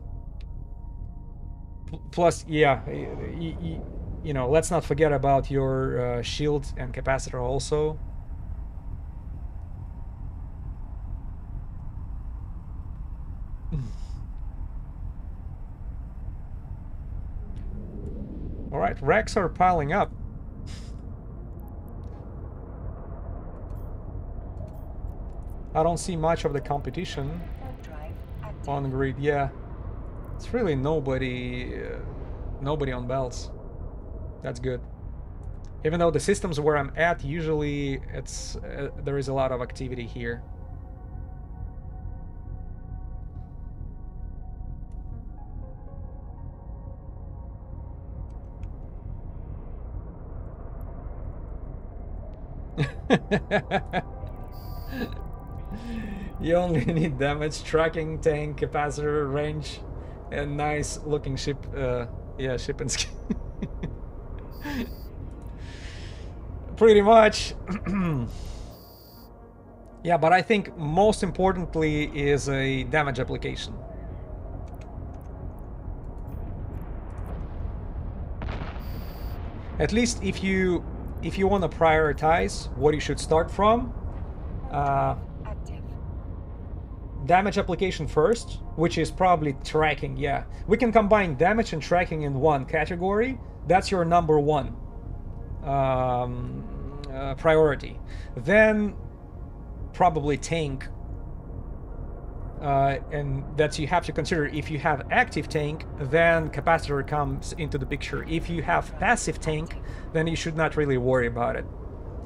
Plus, yeah, you know, let's not forget about your shield and capacitor also. All right, wrecks are piling up. I don't see much of the competition on grid. Yeah, it's really nobody on belts. That's good. Even though the systems where I'm at, usually it's there is a lot of activity here. You only need damage, tracking, tank, capacitor, range, and nice looking ship. Yeah, ship and skin. Pretty much. Yeah, but I think most importantly is a damage application. At least if you want to prioritize what you should start from, damage application first, which is probably tracking. Yeah, we can combine damage and tracking in one category. That's your number one priority. Then probably tank, and that you have to consider. If you have active tank, then capacitor comes into the picture. If you have passive tank, then you should not really worry about it,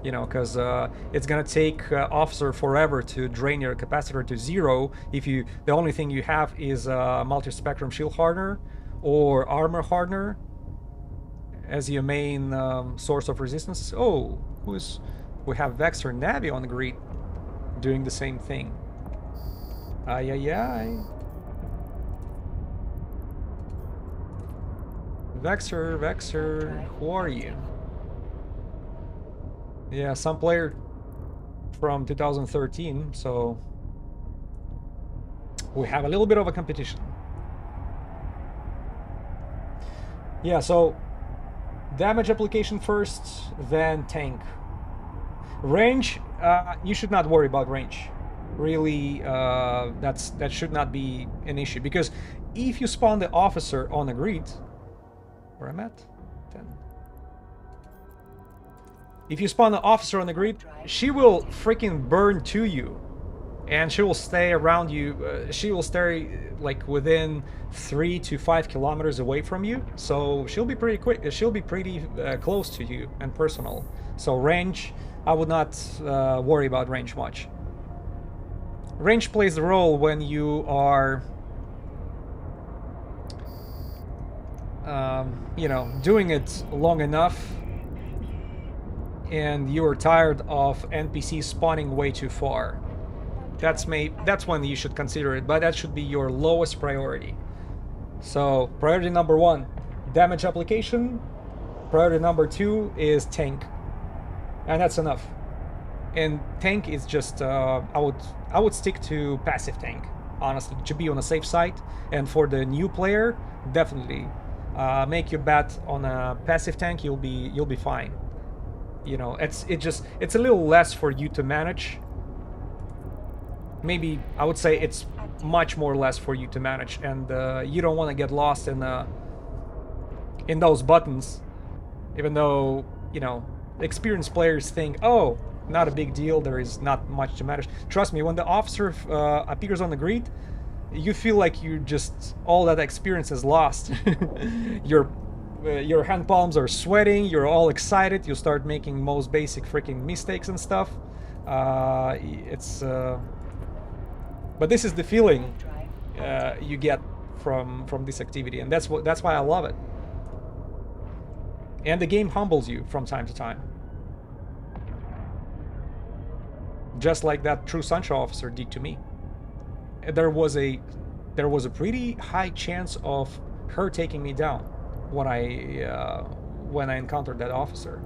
you know, because it's gonna take officer forever to drain your capacitor to zero if the only thing you have is multi-spectrum shield hardener or armor hardener as your main source of resistance. Oh, we have Vexor Navi on the grid doing the same thing. Ay ay ay. Vexor, who are you? Yeah, some player from 2013, so we have a little bit of a competition. Yeah, so damage application first, then tank. Range, you should not worry about range. Really, that should not be an issue, because if you spawn the officer on a grid, where I'm at, 10. If you spawn the officer on the grid, she will freaking burn to you and she will stay around you. She will stay like within 3 to 5 kilometers away from you, so she'll be pretty quick. She'll be pretty close to you and personal. So range, I would not worry about range much. Range plays a role when you are, you know, doing it long enough and you are tired of NPCs spawning way too far. That's when you should consider it, but that should be your lowest priority. So priority number 1, damage application. Priority number 2 is tank, and that's enough. And tank is just I would stick to passive tank, honestly, to be on the safe side. And for the new player, definitely make your bet on a passive tank. You'll be fine. You know, it's a little less for you to manage. Maybe I would say it's much more less for you to manage, and you don't want to get lost in those buttons. Even though, you know, experienced players think, oh, not a big deal, there is not much to manage. Trust me, when the officer appears on the grid, you feel like you just, all that experience is lost. Your hand palms are sweating, you're all excited, you start making most basic freaking mistakes and stuff. But this is the feeling you get from this activity, and that's why I love it. And the game humbles you from time to time, just like that True Sunshine officer did to me. There was a pretty high chance of her taking me down when I encountered that officer,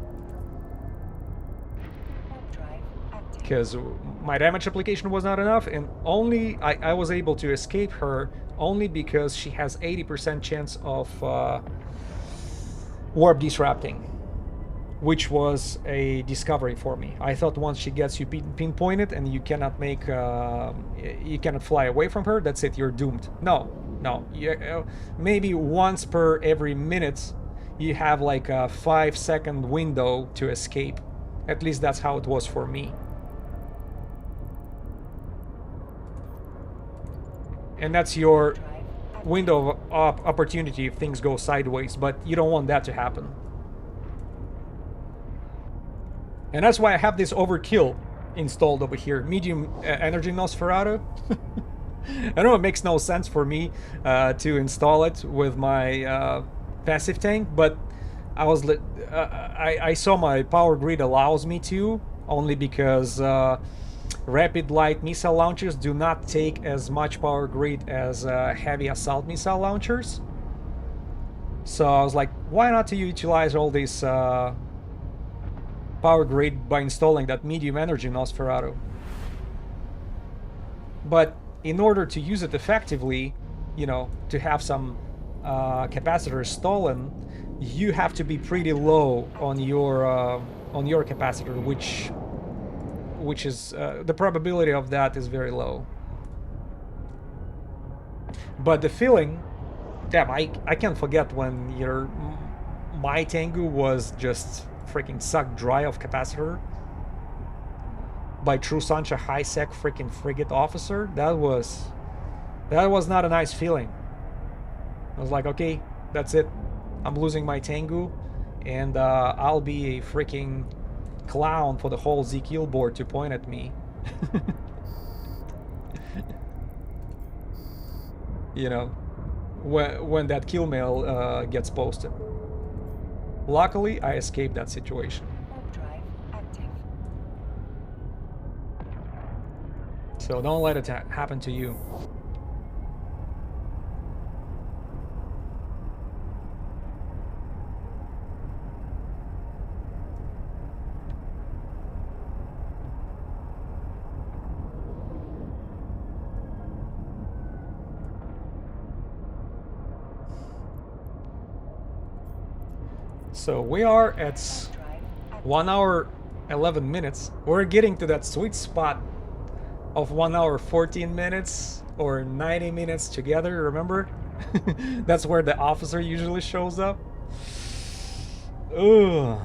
because my damage application was not enough, and only I was able to escape her only because she has 80% chance of warp disrupting, which was a discovery for me. I thought once she gets you pinpointed and you cannot fly away from her, that's it, you're doomed. No, maybe once per every minute you have like a 5-second window to escape. At least that's how it was for me. And that's your window of opportunity if things go sideways, but you don't want that to happen. And that's why I have this overkill installed over here, medium energy Nosferatu. I know it makes no sense for me to install it with my passive tank, but I saw my power grid allows me to, only because rapid light missile launchers do not take as much power grid as heavy assault missile launchers. So I was like, why not to utilize all this power grid by installing that medium energy Nosferatu? But in order to use it effectively, you know, to have some capacitors stolen, you have to be pretty low on your capacitor, which is the probability of that is very low. But the feeling, damn, I can't forget when my Tengu was just freaking sucked dry of capacitor by True Sancha high sec freaking frigate officer. That was not a nice feeling. I was like, okay, that's it, I'm losing my Tengu, and I'll be a freaking clown for the whole ZKill board to point at me. You know, when that kill mail gets posted. Luckily, I escaped that situation. So don't let it happen to you. So we are at 1 hour 11 minutes. We're getting to that sweet spot of 1 hour 14 minutes or 90 minutes together, remember? That's where the officer usually shows up. Ugh.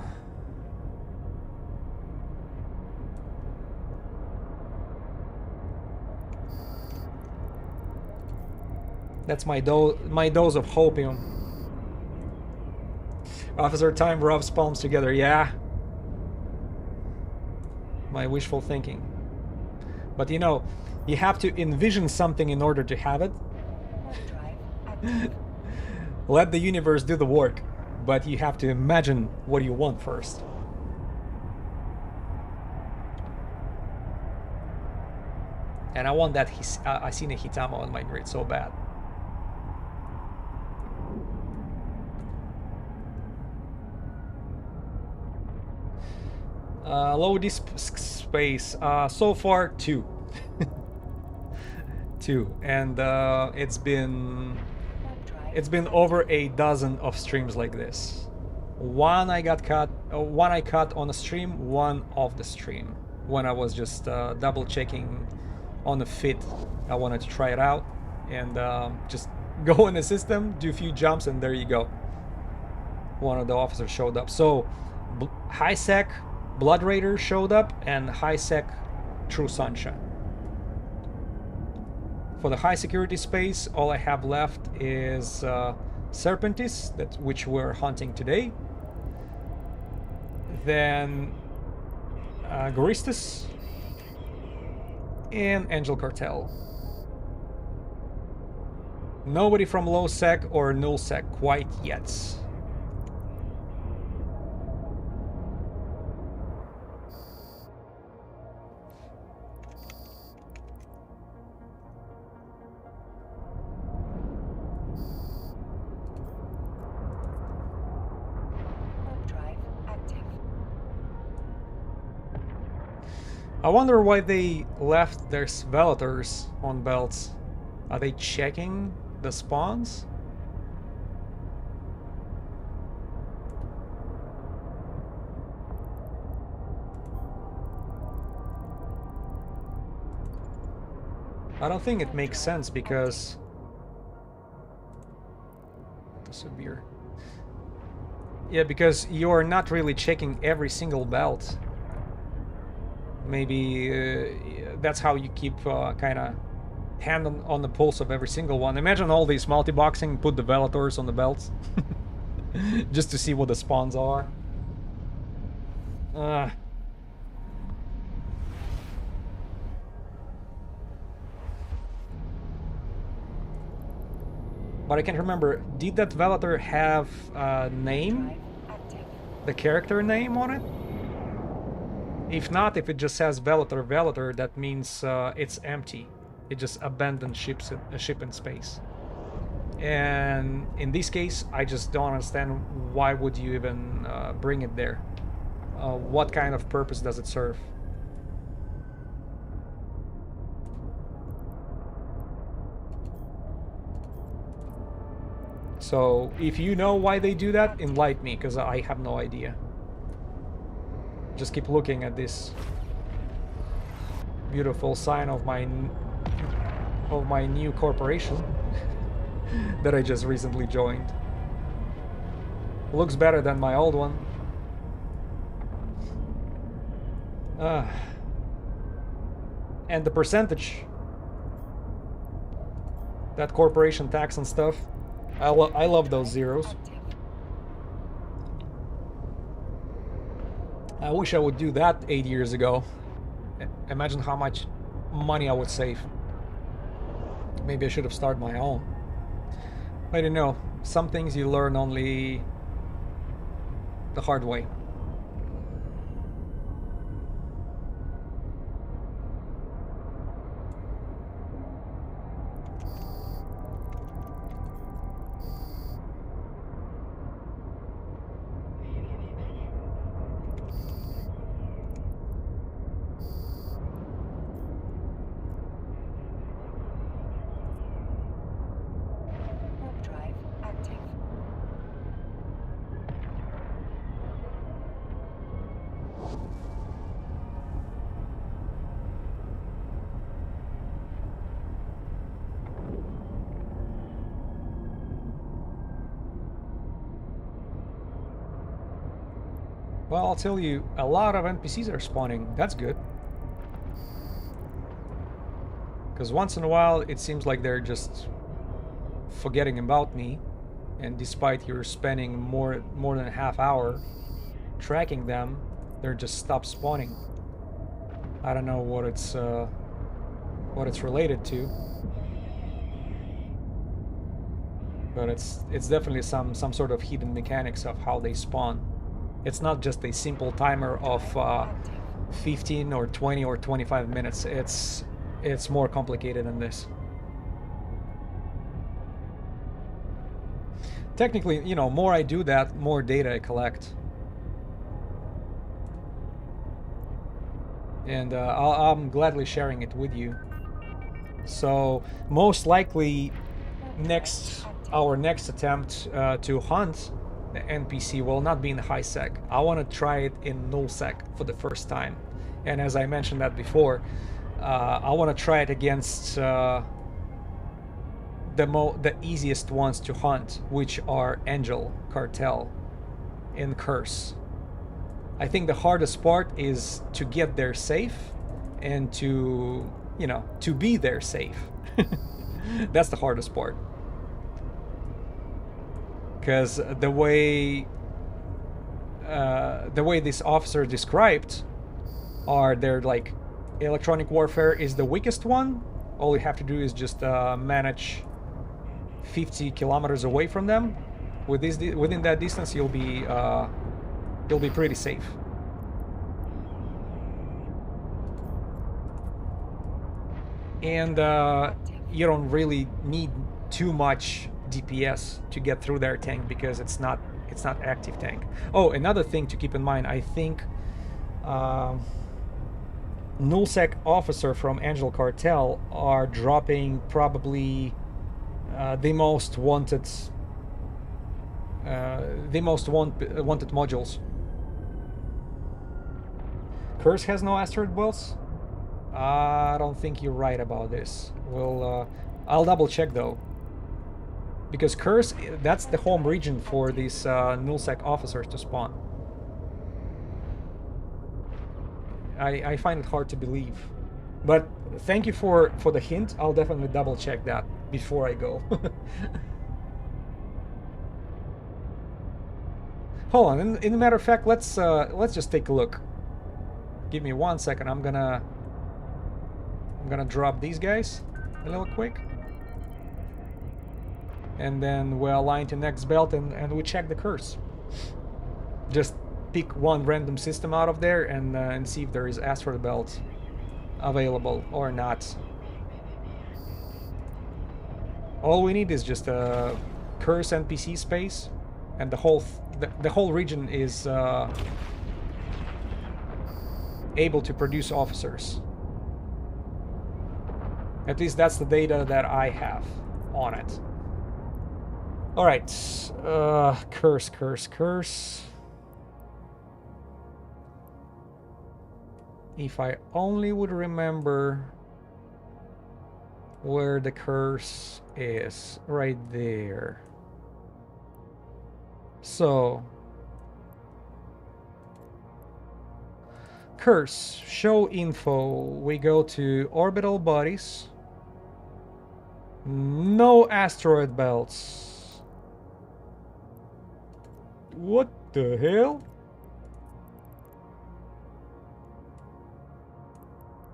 That's my dose of hopium. Officer time rubs palms together. Yeah. My wishful thinking. But you know, you have to envision something in order to have it. Let the universe do the work, but you have to imagine what you want first. And I want that Asine Hitama on my grid so bad. Low disk space. So far, 2. 2, and it's been over a dozen of streams like this. One I cut on a stream, one off the stream, when I was just double checking on the fit. I wanted to try it out and just go in the system, do a few jumps, and there you go. One of the officers showed up. So high sec Blood Raider showed up, and high sec True Sunshine. For the high security space, all I have left is Serpentis, which we're hunting today. Then Goristus and Angel Cartel. Nobody from low sec or null sec quite yet. I wonder why they left their Svelators on belts. Are they checking the spawns? I don't think it makes sense because... Severe. Yeah, because you're not really checking every single belt. Maybe that's how you keep kind of hand on the pulse of every single one. Imagine all these multi-boxing, put the Velators on the belts. Just to see what the spawns are. But I can't remember, did that Velator have a name? The character name on it? If not, if it just says Velator, that means it's empty. It just abandoned a ship in space. And in this case, I just don't understand why would you even bring it there. What kind of purpose does it serve? So, if you know why they do that, enlighten me, because I have no idea. Just keep looking at this beautiful sign of my new corporation that I just recently joined. Looks better than my old one. And the percentage, that corporation tax and stuff, I love those zeros. I wish I would do that 8 years ago. Imagine how much money I would save. Maybe I should have started my own. I don't know. Some things you learn only the hard way. Well, I'll tell you, a lot of NPCs are spawning. That's good. Because once in a while, it seems like they're just forgetting about me, and despite you're spending more than a half hour tracking them, they're just stop spawning. I don't know what it's related to, but it's definitely some sort of hidden mechanics of how they spawn. It's not just a simple timer of 15 or 20 or 25 minutes. It's more complicated than this. Technically, you know, more I do that, more data I collect. And I'm gladly sharing it with you. So most likely our next attempt to hunt the NPC will not be in high sec. I want to try it in null sec for the first time. And as I mentioned that before, I want to try it against the easiest ones to hunt, which are Angel, Cartel, and Curse. I think the hardest part is to get there safe and to, you know, to be there safe. That's the hardest part. Because the way this officer described are, they're like, electronic warfare is the weakest one. All you have to do is just manage 50 kilometers away from them. Within that distance, you'll be pretty safe. And you don't really need too much DPS to get through their tank because it's not active tank. Oh, another thing to keep in mind, I think nullsec officer from Angel Cartel are dropping probably the most wanted modules. Curse has no asteroid belts? I don't think you're right about this. Well, I'll double check though. Because Curse, that's the home region for these nullsec officers to spawn. I find it hard to believe. But thank you for the hint. I'll definitely double check that before I go. Hold on, in a matter of fact, let's just take a look. Give me 1 second. I'm gonna drop these guys a little quick. And then we align to next belt and we check the curse. Just pick one random system out of there and see if there is asteroid belt available or not. All we need is just a curse NPC space, and the whole region is able to produce officers. At least that's the data that I have on it. Alright, curse. If I only would remember where the curse is, right there. So, curse, show info, we go to orbital bodies, no asteroid belts. What the hell?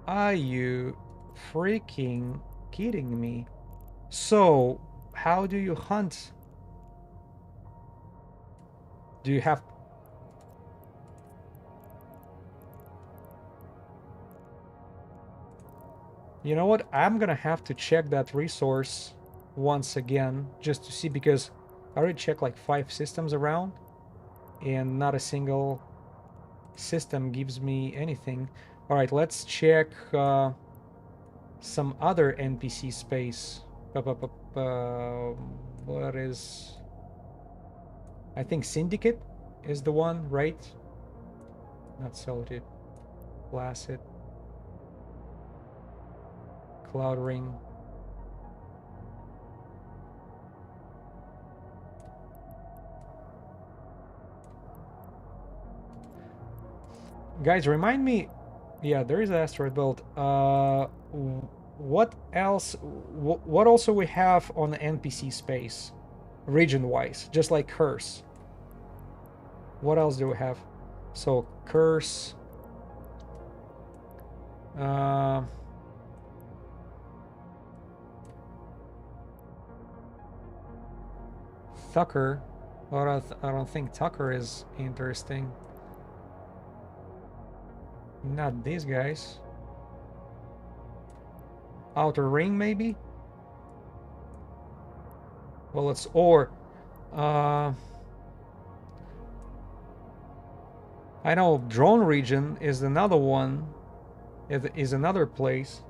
Are you freaking kidding me? So, how do you hunt? Do you have... You know what? I'm gonna have to check that resource once again, just to see, because I already checked like 5 systems around, and not a single system gives me anything. Alright, let's check some other NPC space. What is... I think Syndicate is the one, right? Not Solitude. Placid. Cloud Ring. Guys, remind me... Yeah, there is an asteroid belt. What else? What also we have on the NPC space, region-wise, just like Curse. What else do we have? So Curse. Tucker. Well, I don't think Tucker is interesting. Not these guys. Outer Ring, maybe? Well, it's or. I know Drone Region is another one. Is another place.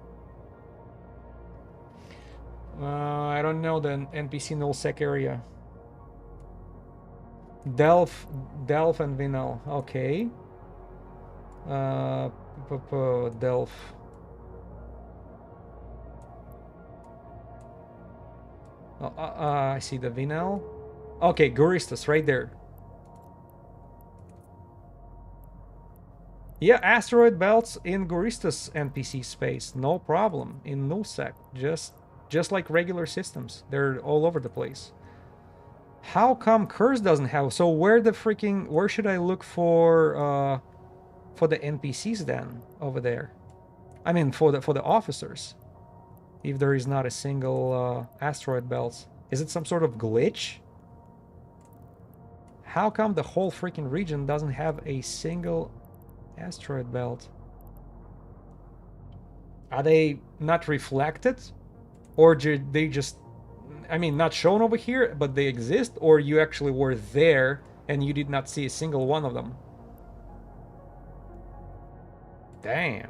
I don't know the NPC nullsec area. Delph and Vinel. Okay. Delph. I see the Vinel. Okay, Guristas right there. Yeah, asteroid belts in Guristas NPC space, no problem. In nullsec, just like regular systems, they're all over the place. How come Curse doesn't have? So where should I look for the NPCs then over there? I mean for the officers. If there is not a single asteroid belt, is it some sort of glitch? How come the whole freaking region doesn't have a single asteroid belt? Are they not reflected, or they just, I mean, not shown over here, but they exist, or you actually were there and you did not see a single one of them? Damn.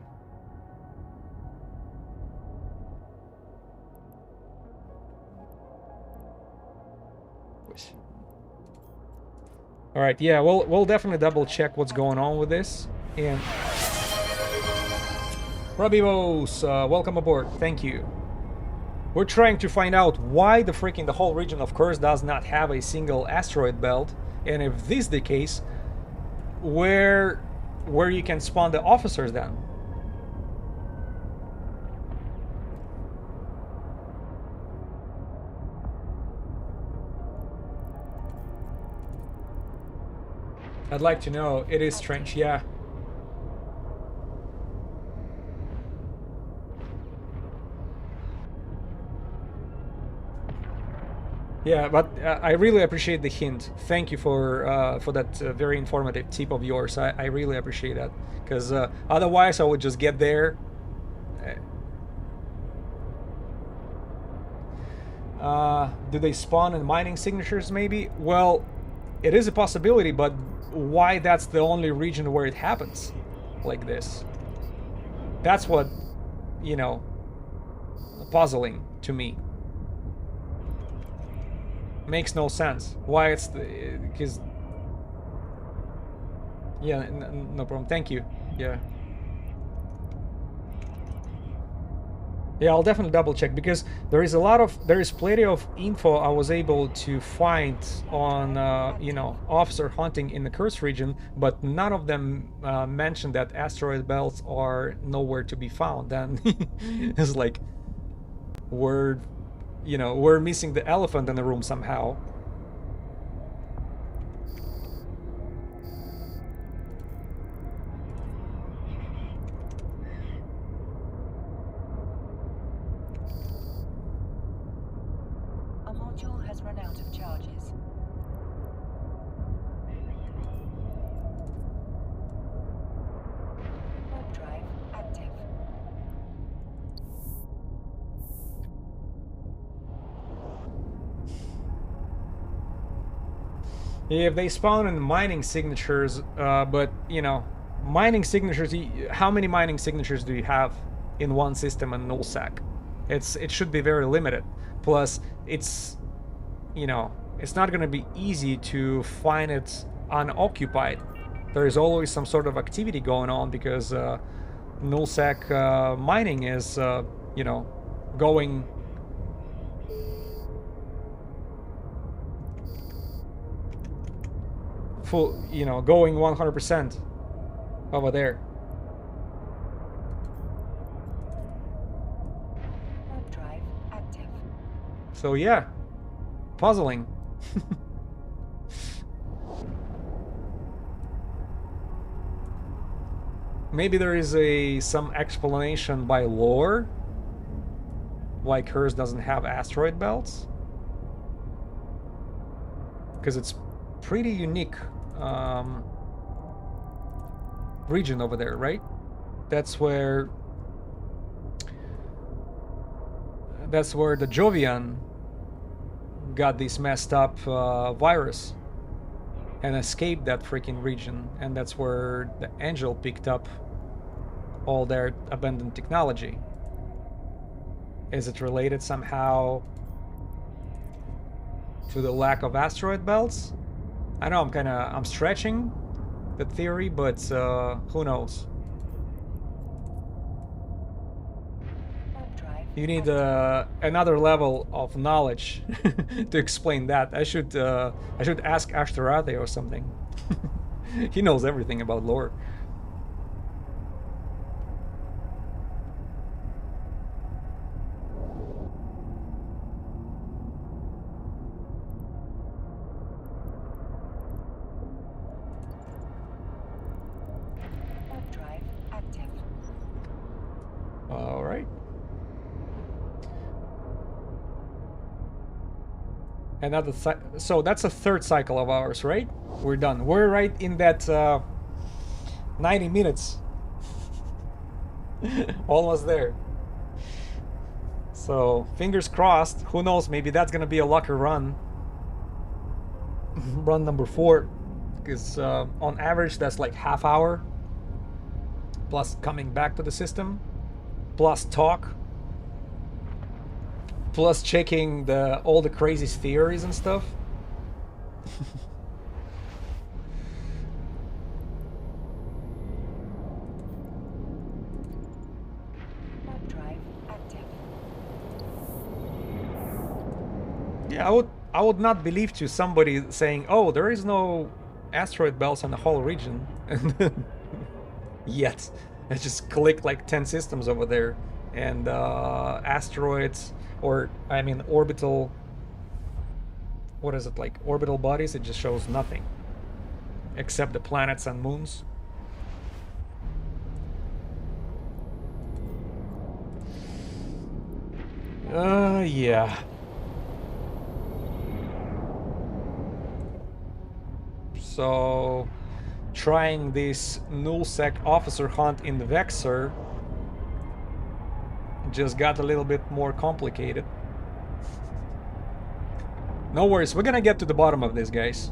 All right, yeah, we'll definitely double check what's going on with this. And Robibos, welcome aboard. Thank you. We're trying to find out why the whole region of Curse does not have a single asteroid belt, and if this is the case, where you can spawn the officers then. I'd like to know. It is strange, yeah. Yeah, but I really appreciate the hint. Thank you for that very informative tip of yours. I really appreciate that, because otherwise I would just get there. Do they spawn in mining signatures maybe? Well, it is a possibility, but why that's the only region where it happens like this? That's what, you know, puzzling to me. Makes no sense. Why it's because yeah, no problem. Thank you. Yeah. Yeah, I'll definitely double check, because there is plenty of info I was able to find on you know, officer hunting in the Curse region, but none of them mentioned that asteroid belts are nowhere to be found. And it's like we're missing the elephant in the room somehow. If they spawn in mining signatures, but you know, mining signatures. How many mining signatures do you have in one system in nullsec? It should be very limited. Plus, it's, you know, it's not going to be easy to find it unoccupied. There is always some sort of activity going on, because nullsec mining is, you know, going. Full, you know, going 100% over there. So yeah, puzzling. Maybe there is some explanation by lore why Curse doesn't have asteroid belts, because it's pretty unique region over there, right? That's where the Jovian got this messed up virus and escaped that freaking region, and that's where the Angel picked up all their abandoned technology. Is it related somehow to the lack of asteroid belts? I know I'm stretching the theory, but who knows? You need another level of knowledge to explain that. I should ask Ashtarate or something. He knows everything about lore. All right. Another so that's a third cycle of ours, right? We're done. We're right in that 90 minutes. Almost there. So fingers crossed. Who knows? Maybe that's gonna be a lucky run. Run number 4, because on average that's like half hour. Plus coming back to the system. Plus talk. Plus checking all the crazy theories and stuff. Yeah, I would not believe to somebody saying, "Oh, there is no asteroid belts in the whole region," yet. I just clicked like 10 systems over there, and asteroids, or I mean orbital. What is it, like orbital bodies? It just shows nothing, except the planets and moons. Yeah. So, trying this nullsec officer hunt in the Vexor just got a little bit more complicated. No worries, we're gonna get to the bottom of this, guys.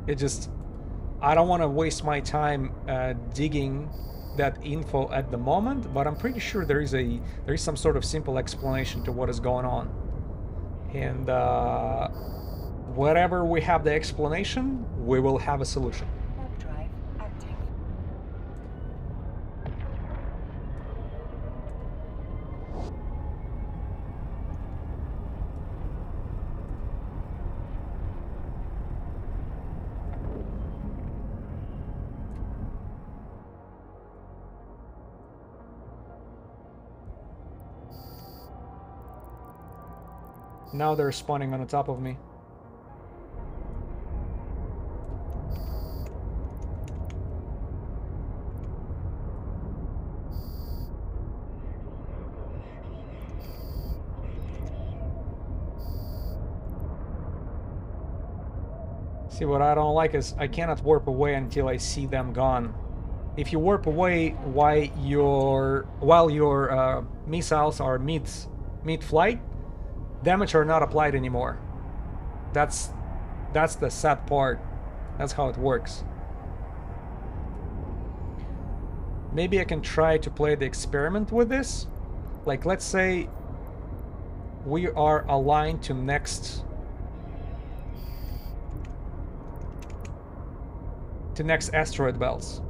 I don't want to waste my time digging that info at the moment, but I'm pretty sure there is some sort of simple explanation to what is going on. And wherever we have the explanation, we will have a solution. Drive active. Now they're spawning on the top of me. See, what I don't like is I cannot warp away until I see them gone. If you warp away while your missiles are mid-flight, damage are not applied anymore. That's the sad part. That's how it works. Maybe I can try to play the experiment with this. Like, let's say we are aligned to next asteroid belts.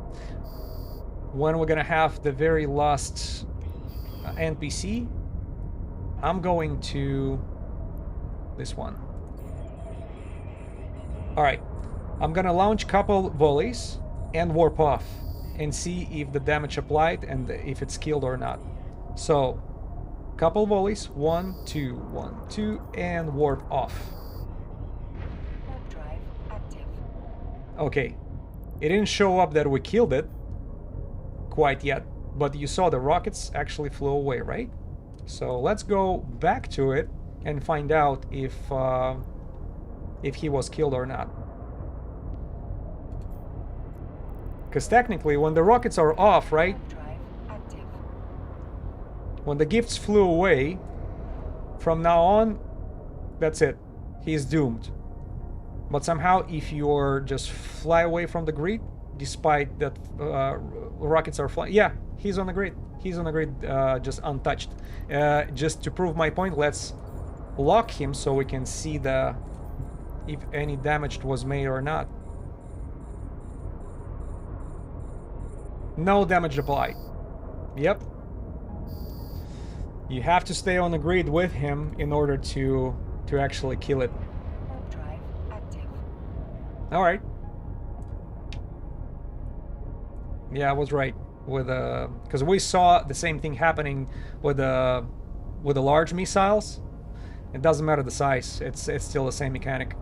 When we're gonna have the very last NPC, I'm going to this one. Alright, I'm gonna launch couple volleys and warp off and see if the damage applied and if it's killed or not. So Couple volleys. 1, 2, 1, 2, and warp off. Warp drive active. Okay. It didn't show up that we killed it quite yet, but you saw the rockets actually flew away, right? So let's go back to it and find out if he was killed or not. Because technically, when the rockets are off, right? Warp drive active. When the gifts flew away, from now on, that's it. He's doomed. But somehow, if you're just fly away from the grid, despite that rockets are flying, yeah, he's on the grid. He's on the grid, just untouched. Just to prove my point, let's lock him so we can see the if any damage was made or not. No damage applied. Yep. You have to stay on the grid with him in order to actually kill it. Warp drive active. All right. Yeah, I was right with because we saw the same thing happening with the large missiles. It doesn't matter the size; it's still the same mechanic.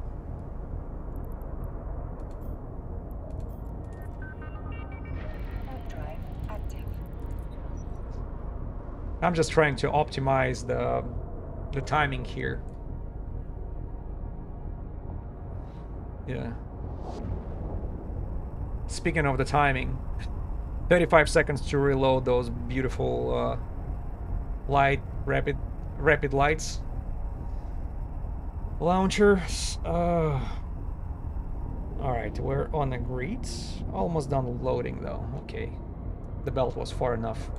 Warp drive active. I'm just trying to optimize the timing here. Yeah. Speaking of the timing, 35 seconds to reload those beautiful rapid lights. Launchers. Alright, we're on the grid. Almost done loading though. Okay. The belt was far enough.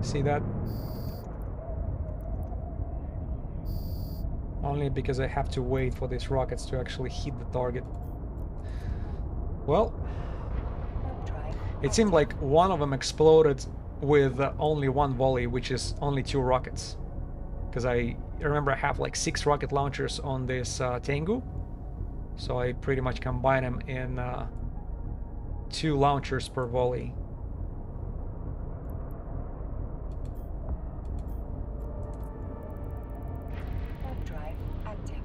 See that? Only because I have to wait for these rockets to actually hit the target. Well, Warp drive it seemed like one of them exploded with only one volley, which is only 2 rockets. Because I remember I have like 6 rocket launchers on this Tengu. So I pretty much combine them in 2 launchers per volley. warp drive active.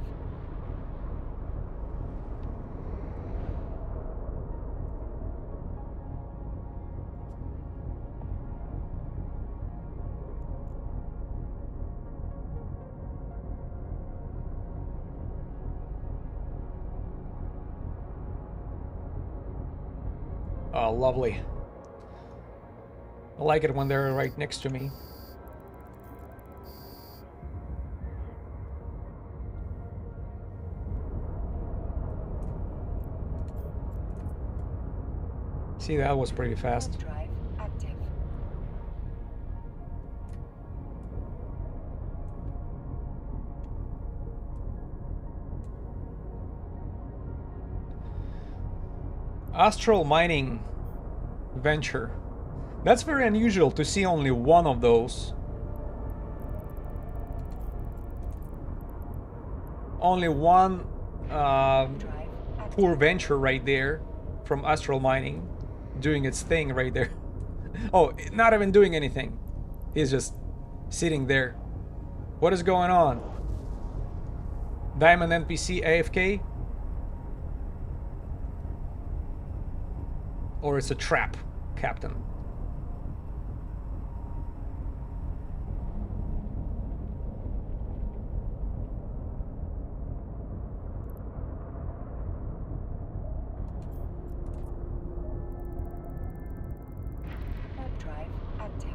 Oh, lovely. I like it when they're right next to me. See, that was pretty fast. Warp drive active. Astral mining venture. That's very unusual to see only one of those. Only one Drive active. poor venture right there from Astral Mining doing its thing right there. Oh, not even doing anything. He's just sitting there. What is going on? Diamond NPC AFK? Or it's a trap, Captain? Warp drive active.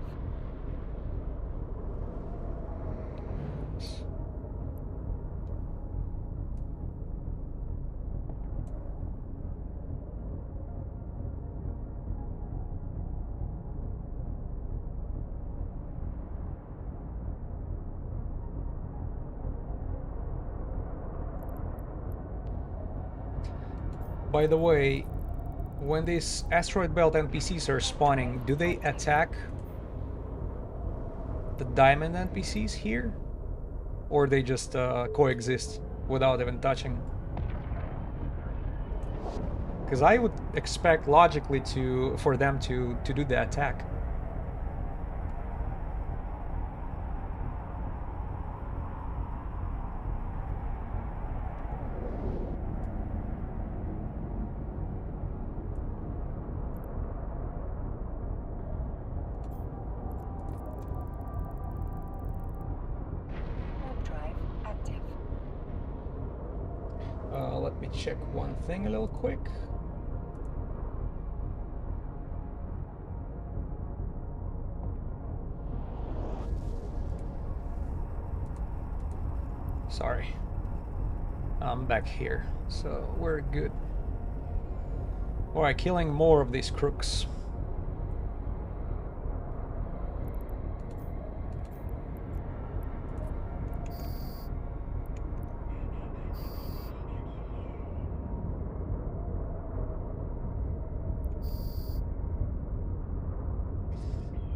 By the way, when these asteroid belt NPCs are spawning, do they attack the diamond NPCs here? Or they just coexist without even touching? Because I would expect logically for them to do the attack. Warp drive active. Let me check one thing a little quick. Sorry. I'm back here, so we're good. Alright, killing more of these crooks.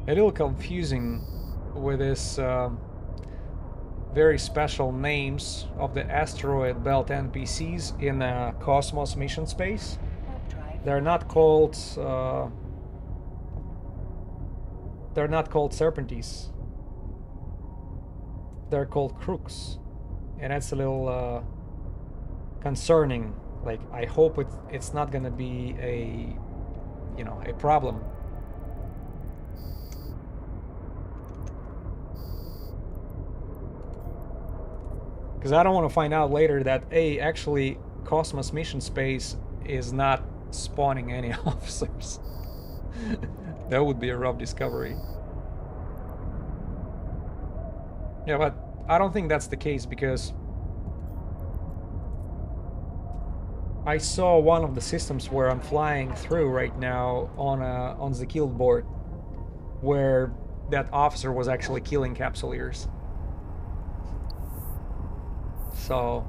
A little confusing with this very special names of the asteroid belt NPCs in Cosmos mission space. Warp drive. They're not called Serpentis. They're called crooks, and that's a little concerning. Like, I hope it's not gonna be a problem. Because I don't want to find out later that, actually, Cosmos mission space is not spawning any officers. That would be a rough discovery. Yeah, but I don't think that's the case, because I saw one of the systems where I'm flying through right now on the kill board, where that officer was actually killing capsuleers. So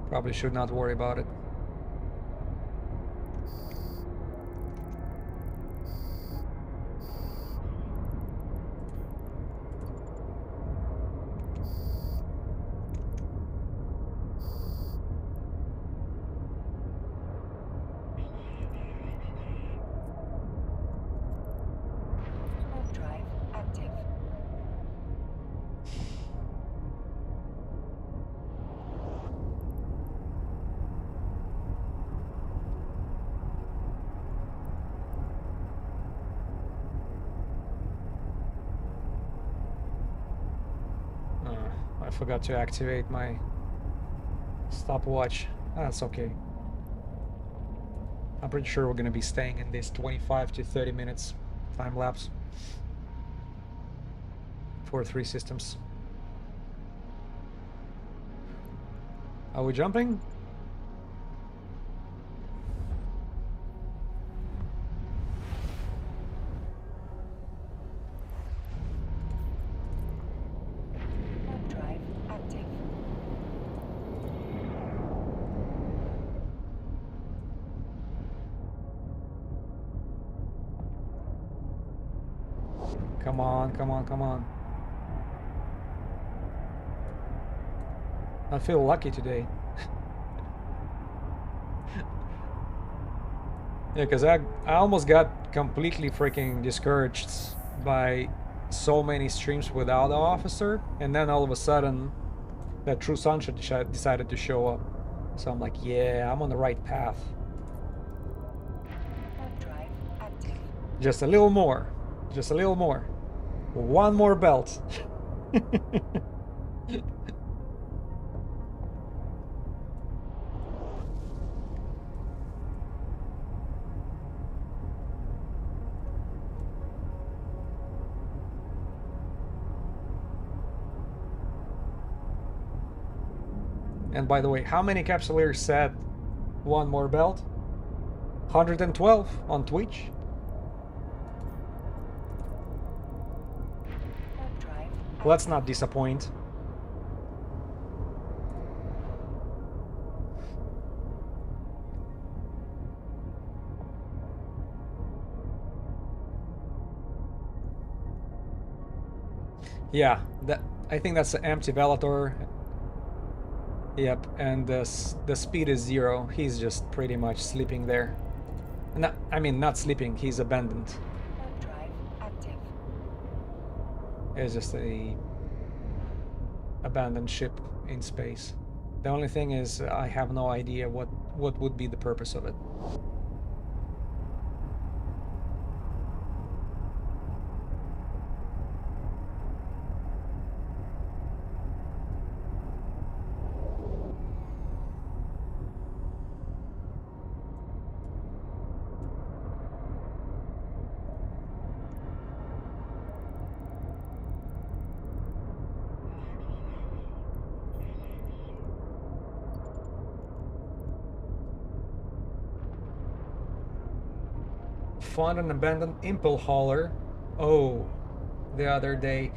probably should not worry about it. Warp drive active. I forgot to activate my stopwatch. That's okay. I'm pretty sure we're gonna be staying in this 25 to 30 minutes time lapse for 3 systems. Are we jumping? Warp drive active. Come on, come on, come on. I feel lucky today. Yeah, because I almost got completely freaking discouraged by so many streams without the officer, and then all of a sudden that True Sunshine decided to show up. So I'm like, yeah, I'm on the right path. Warp drive active. Just a little more. Just a little more. One more belt. And by the way, how many capsuleers said one more belt? 112 on Twitch. Warp drive Let's not disappoint. Yeah, I think that's an empty Vellator. Yep, and the speed is 0. He's just pretty much sleeping there. I mean, not sleeping, he's abandoned. Warp drive active. It's just a abandoned ship in space. The only thing is, I have no idea what would be the purpose of it. Found an abandoned impel hauler. Oh, the other day.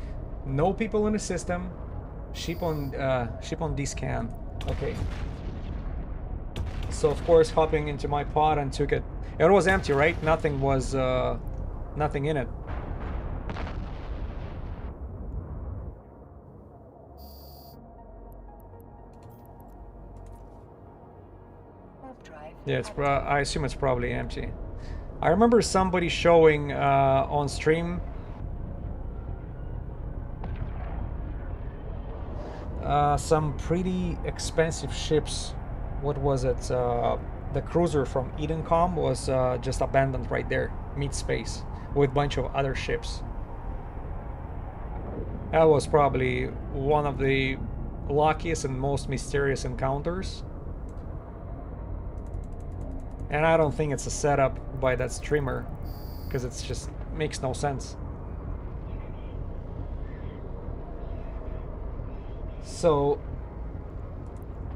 No people in the system. Ship on D-scan. Okay. So of course, hopping into my pod and took it. It was empty, right? Nothing was nothing in it. Warp drive. Yeah, it's active. I assume it's probably empty. I remember somebody showing on stream some pretty expensive ships. What was it? The cruiser from Edencom was just abandoned right there, mid-space, with a bunch of other ships. That was probably one of the luckiest and most mysterious encounters. And I don't think it's a setup by that streamer, because it's just makes no sense. So,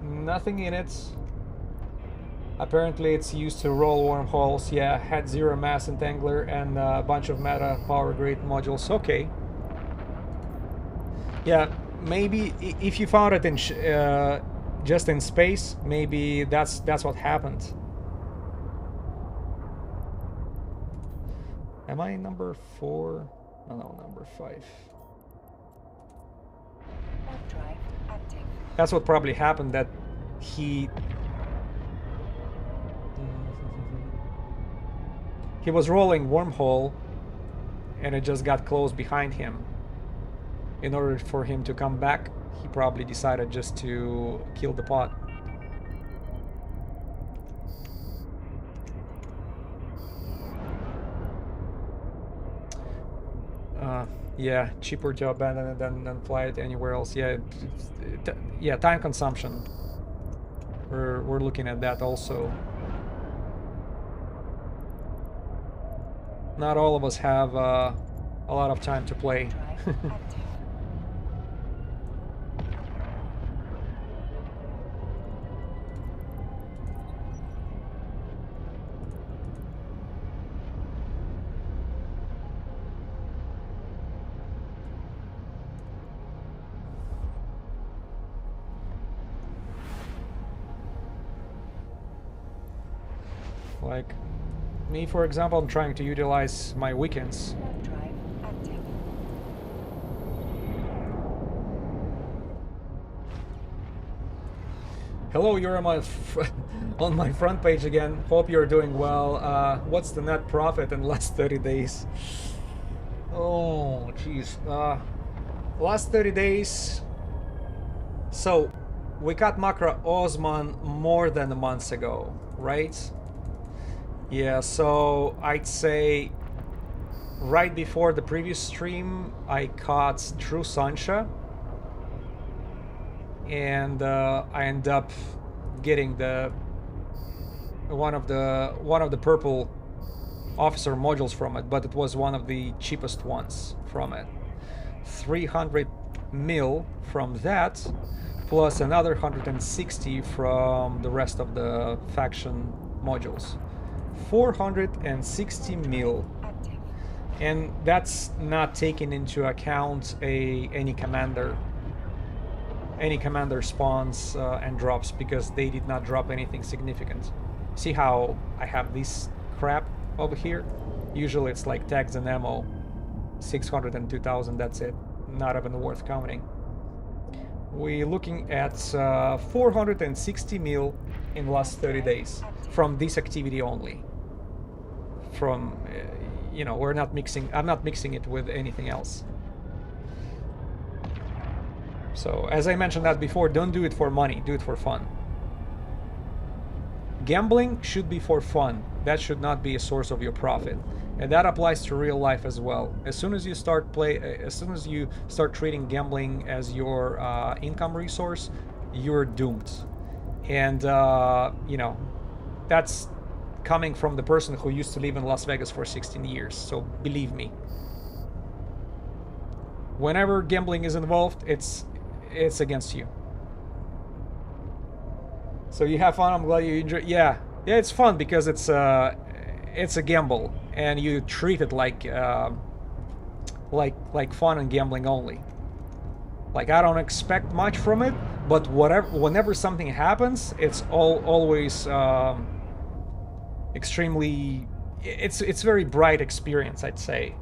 nothing in it. Apparently it's used to roll wormholes. Yeah, had 0 mass entangler and a bunch of meta power grid modules. Okay. Yeah, maybe if you found it in just in space, maybe that's what happened. Am I number 4? No, number 5. Warp drive active. That's what probably happened, that he was rolling wormhole and it just got closed behind him. In order for him to come back, he probably decided just to kill the pod. Yeah, cheaper to abandon it than fly it anywhere else. Yeah, yeah, time consumption. We're looking at that also. Not all of us have a lot of time to play. Drive active. Like me, for example, I'm trying to utilize my weekends. Warp drive active. Hello, you're on my on my front page again. Hope you're doing well. What's the net profit in last 30 days? Oh, jeez. Last 30 days. So, we got Makra Osman more than a month ago, right? Yeah, so I'd say right before the previous stream, I caught True Sancha, and I end up getting the one of the purple officer modules from it, but it was one of the cheapest ones from it. 300 mil from that, plus another 160 from the rest of the faction modules. 460 mil. Active. And that's not taking into account any commander spawns and drops, because they did not drop anything significant. See how I have this crap over here? Usually it's like tags and ammo, 600 and 2000, that's it. Not even worth counting. We're looking at 460 mil in the last 30 days from this activity only. From, you know, I'm not mixing it with anything else. So, as I mentioned that before, don't do it for money, do it for fun. Gambling should be for fun. That should not be a source of your profit. And that applies to real life as well. As soon as you start treating gambling as your income resource, you're doomed. And you know, that's coming from the person who used to live in Las Vegas for 16 years. So believe me, whenever gambling is involved, it's against you. So you have fun. I'm glad you enjoy. Yeah, it's fun because it's a gamble, and you treat it like fun and gambling only. Like, I don't expect much from it, but whenever something happens, it's always extremely. It's very bright experience, I'd say.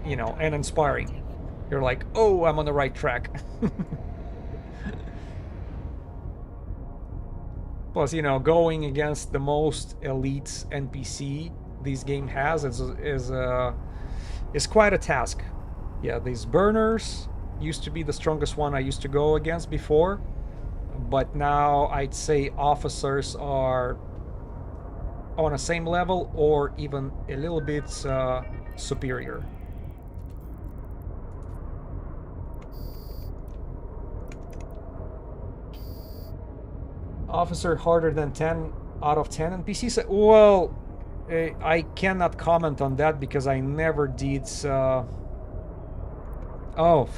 You know, and inspiring. You're like, oh, I'm on the right track. Plus, you know, going against the most elite NPC this game has is quite a task. Yeah, these burners used to be the strongest one I used to go against before, but now I'd say officers are on the same level or even a little bit superior. Officer harder than 10 out of 10 NPCs? Well, I cannot comment on that because I never did. Oh,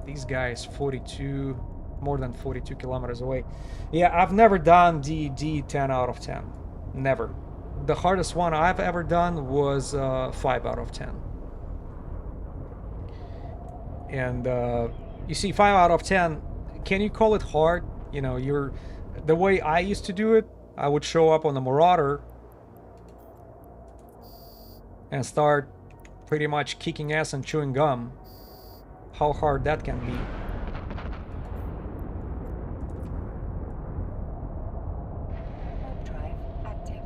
these guys 42, more than 42 kilometers away. Yeah, I've never done DD 10 out of 10. Never. The hardest one I've ever done was 5 out of 10. And you see, 5 out of 10, can you call it hard? You know, the way I used to do it, I would show up on the Marauder and start pretty much kicking ass and chewing gum. How hard that can be. Drive active.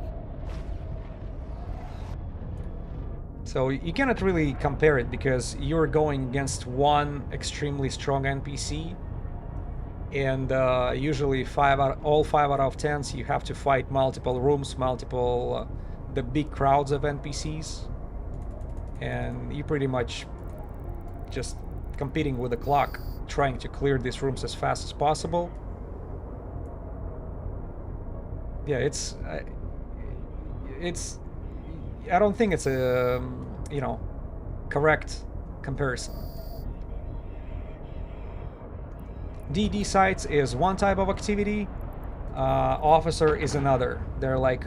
So you cannot really compare it because you're going against one extremely strong NPC, and usually all 5 out of 10s you have to fight multiple rooms, the big crowds of NPCs, and you pretty much just competing with the clock, trying to clear these rooms as fast as possible. Yeah, I don't think it's a you know, correct comparison. DD sites is one type of activity, officer is another. They're like,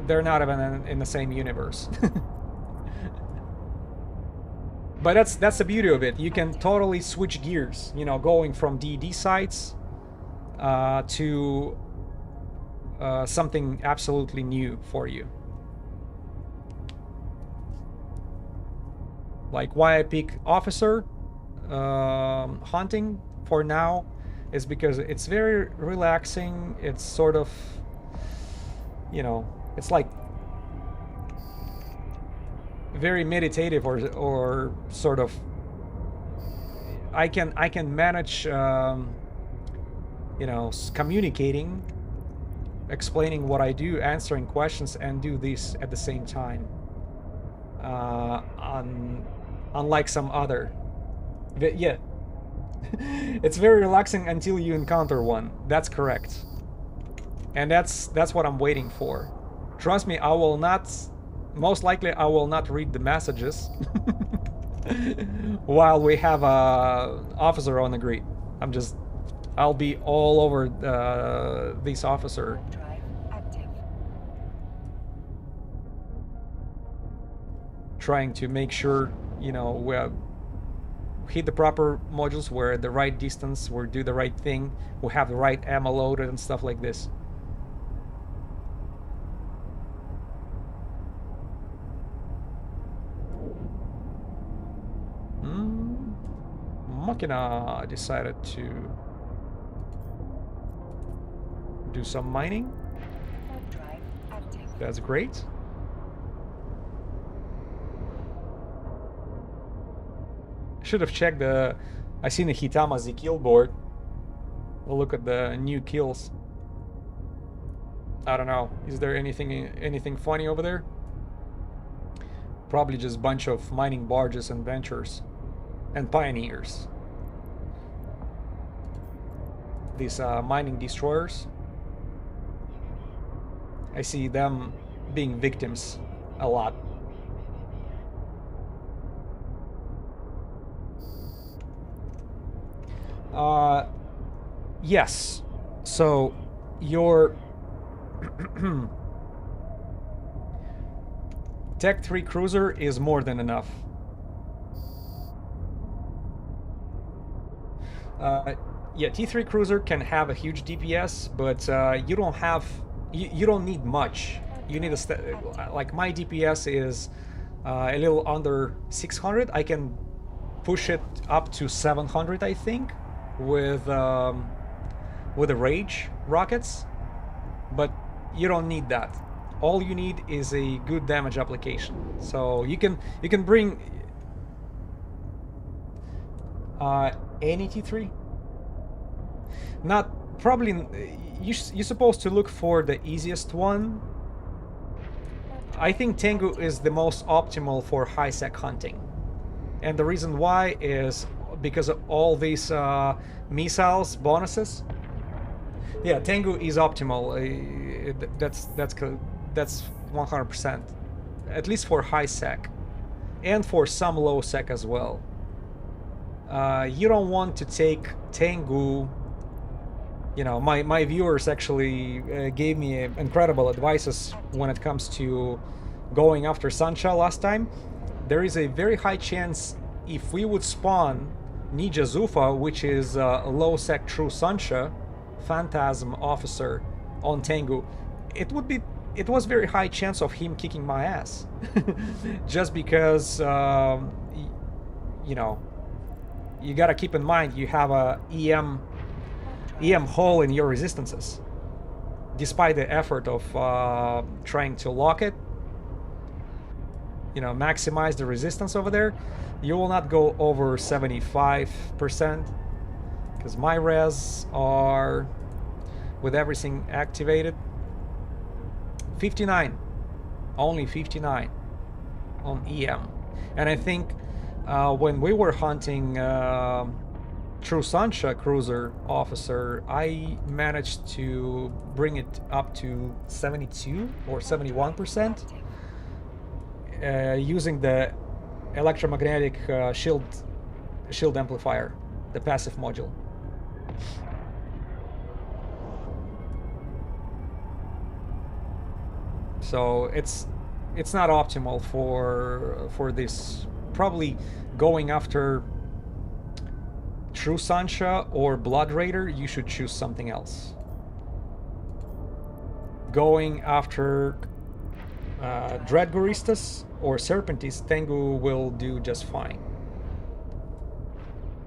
they're not even in the same universe. But that's the beauty of it. You can totally switch gears, you know, going from DD sites to something absolutely new for you. Like, why I pick officer hunting for now is because it's very relaxing. It's sort of, you know, it's like very meditative, or sort of, I can manage you know, communicating, explaining what I do, answering questions, and do this at the same time, unlike some other. Yeah. It's very relaxing until you encounter one. That's correct. And that's what I'm waiting for. Trust me, I will not, most likely I will not read the messages while we have a officer on the grid. I'll be all over this officer. Drive active. trying to make sure, you know, we hit the proper modules, we're at the right distance, we do the right thing, we have the right ammo loaded and stuff like this. Machina decided to do some mining. Warp drive active. That's great. Should have checked the... I seen the Hitama Z kill board. We'll look at the new kills. I don't know. Is there anything funny over there? Probably just a bunch of mining barges and ventures and pioneers. These mining destroyers. I see them being victims a lot. Yes. So your Tech 3 cruiser is more than enough. Yeah, T3 cruiser can have a huge DPS, but you don't have, you don't need much. You need a like my DPS is a little under 600. I can push it up to 700, I think, with the rage rockets, but you don't need that. All you need is a good damage application. So you can bring any T3. Not probably. You're supposed to look for the easiest one. I think Tengu is the most optimal for high sec hunting, and the reason why is because of all these missiles bonuses. Yeah, Tengu is optimal. That's 100%, at least for high sec, and for some low sec as well. You don't want to take Tengu. You know, my viewers actually gave me incredible advices when it comes to going after Sancha last time. There is a very high chance if we would spawn Ninja Zufa, which is a low sec true Sancha Phantasm officer on Tengu, it was very high chance of him kicking my ass. Just because you know, you gotta keep in mind you have a EM hole in your resistances. Despite the effort of trying to lock it, you know, maximize the resistance over there, you will not go over 75%, because my res are, with everything activated, 59, only 59 on EM. And I think when we were hunting True Sancha cruiser officer, I managed to bring it up to 72 or 71% using the electromagnetic shield amplifier, the passive module. So it's not optimal for this. Probably going after True Sancha or Blood Raider, you should choose something else. Going after Dreadguristas or Serpentis, Tengu will do just fine.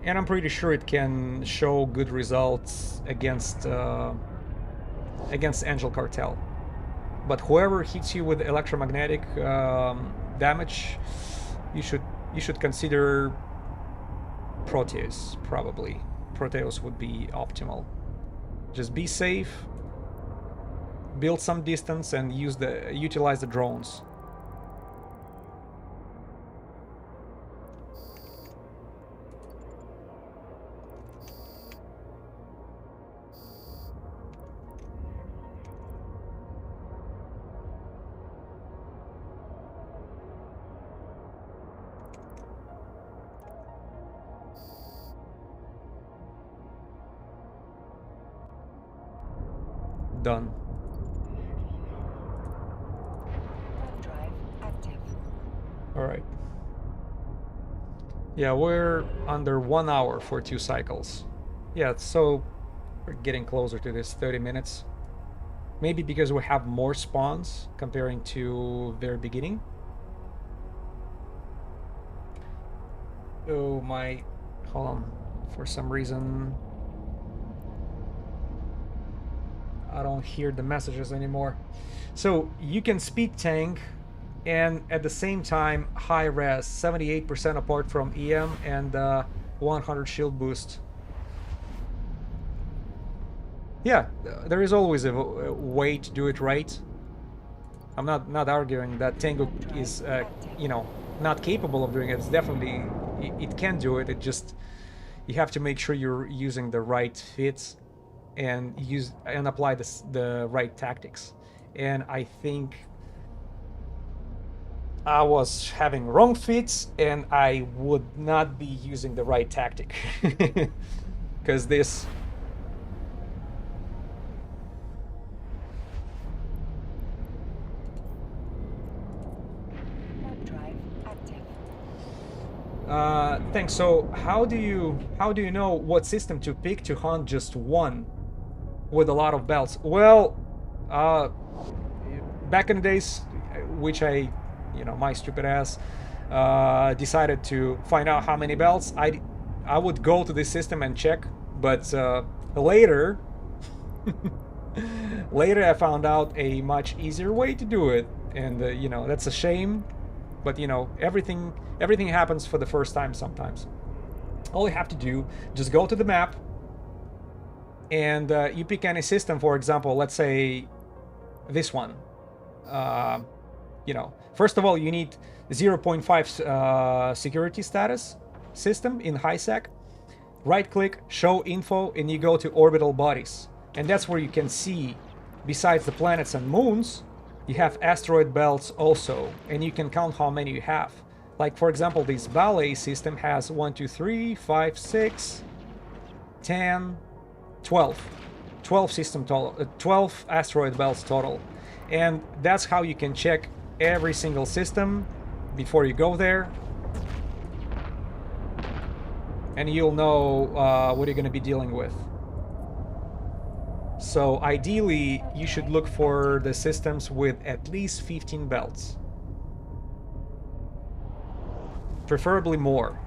And I'm pretty sure it can show good results against Angel Cartel. But whoever hits you with electromagnetic damage, you should consider Proteus, probably. Proteus would be optimal. Just be safe, build some distance, and utilize the drones. Done. Warp drive active. All right. Yeah, we're under 1 hour for 2 cycles. Yeah, so we're getting closer to this 30 minutes. Maybe because we have more spawns comparing to very beginning. Oh my, hold on. For some reason, I don't hear the messages anymore. So you can speed tank and at the same time high res, 78% apart from EM and 100 shield boost. Yeah, there is always a way to do it right. I'm not arguing that Tango is you know, not capable of doing it. It's definitely it can do it. It just you have to make sure you're using the right fits and apply the right tactics. And I think I was having wrong fits and I would not be using the right tactic because this. Warp drive active. Thanks. So how do you know what system to pick to hunt just one with a lot of belts? Well, uh, back in the days, which my stupid ass, decided to find out how many belts, I would go to this system and check, but later, later I found out a much easier way to do it, and that's a shame, but everything happens for the first time sometimes. All you have to do, just go to the map, and you pick any system. For example, let's say this one. First of all, you need 0.5 security status system in high sec. Right click, show info, and you go to orbital bodies. And that's where you can see, besides the planets and moons, you have asteroid belts also, and you can count how many you have. Like, for example, this ballet system has 1, 2, 3, 5, 6, 10, 12. 12 system total, 12 asteroid belts total. And that's how you can check every single system before you go there. And you'll know what you're going to be dealing with. So ideally, you should look for the systems with at least 15 belts. Preferably more.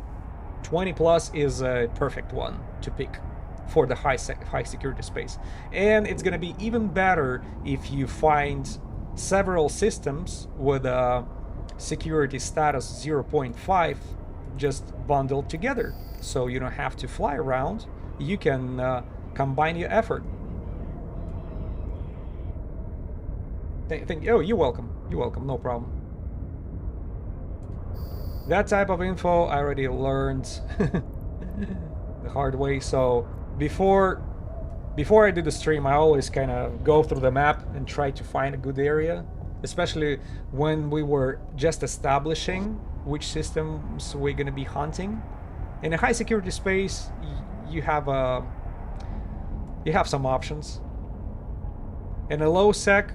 20 plus is a perfect one to pick for the high security space. And it's going to be even better if you find several systems with a security status 0.5 just bundled together. So you don't have to fly around. You can combine your effort. Oh, you're welcome. You're welcome. No problem. That type of info I already learned the hard way. So before I do the stream, I always kind of go through the map and try to find a good area, especially when we were just establishing which systems we're going to be hunting. In a high security space, you have some options. In a low sec,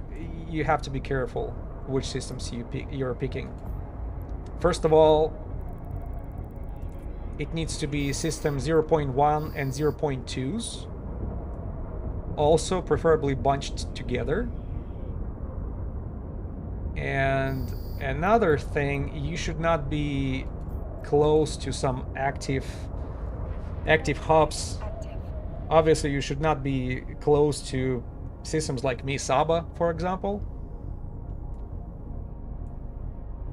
you have to be careful which systems you're picking. First of all, it needs to be system 0.1 and 0.2s. Also, preferably bunched together. And another thing, you should not be close to some active hubs. Obviously, you should not be close to systems like Misaba, for example,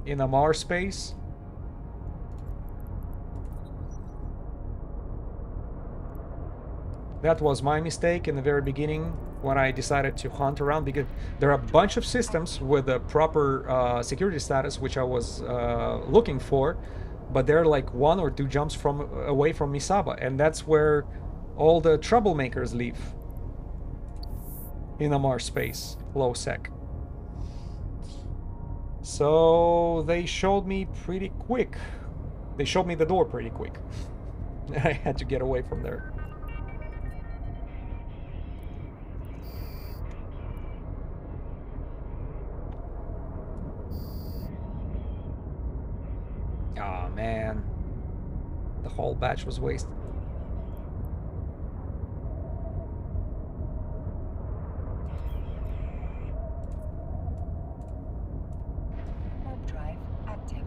in a Mars space. That was my mistake in the very beginning when I decided to hunt around, because there are a bunch of systems with a proper security status which I was looking for, but they're like 1 or 2 jumps away from Misaba, and that's where all the troublemakers live, in a Mars space, low sec. So they showed me pretty quick. They showed me the door pretty quick. I had to get away from there. man. The whole batch was wasted. Warp drive active.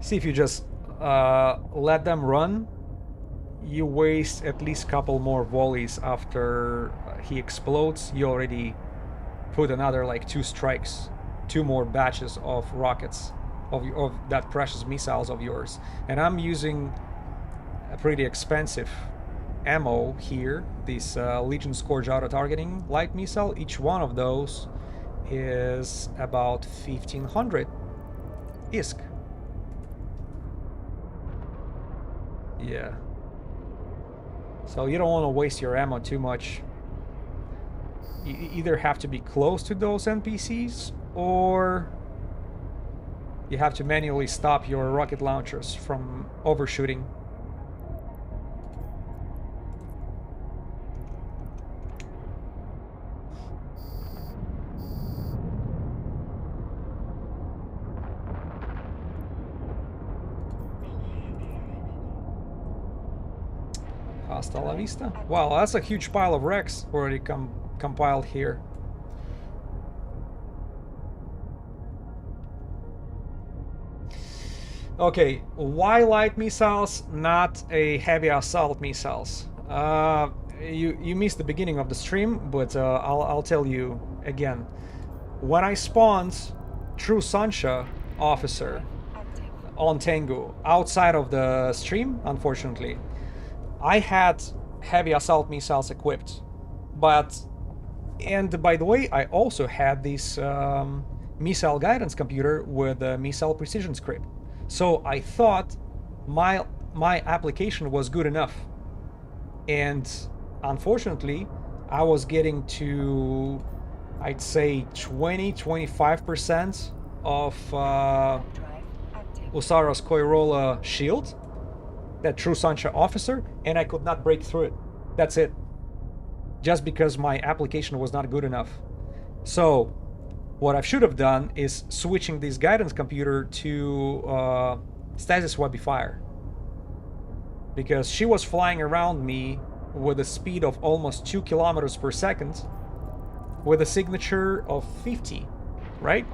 See, if you just let them run, you waste at least a couple more volleys after he explodes. You already put another like 2 strikes, 2 more batches of rockets of that precious missiles of yours. And I'm using a pretty expensive ammo here, this Legion Scourge auto-targeting light missile. Each one of those is about 1500 ISK. Yeah. So you don't want to waste your ammo too much. You either have to be close to those NPCs, or you have to manually stop your rocket launchers from overshooting. Hasta la vista. Wow, that's a huge pile of wrecks already compiled here. Okay, why light missiles, not a heavy assault missiles? You missed the beginning of the stream, but I'll tell you again. When I spawned True Sancha officer on Tengu outside of the stream, unfortunately, I had heavy assault missiles equipped, and by the way, I also had this missile guidance computer with a missile precision script. So I thought my application was good enough, and unfortunately, I was getting to, I'd say, 20-25% of Usaros Koirola shield, that True Sancha officer, and I could not break through it. That's it. Just because my application was not good enough. So what I should have done is switching this guidance computer to stasis webby fire, because she was flying around me with a speed of almost 2 kilometers per second with a signature of 50, right?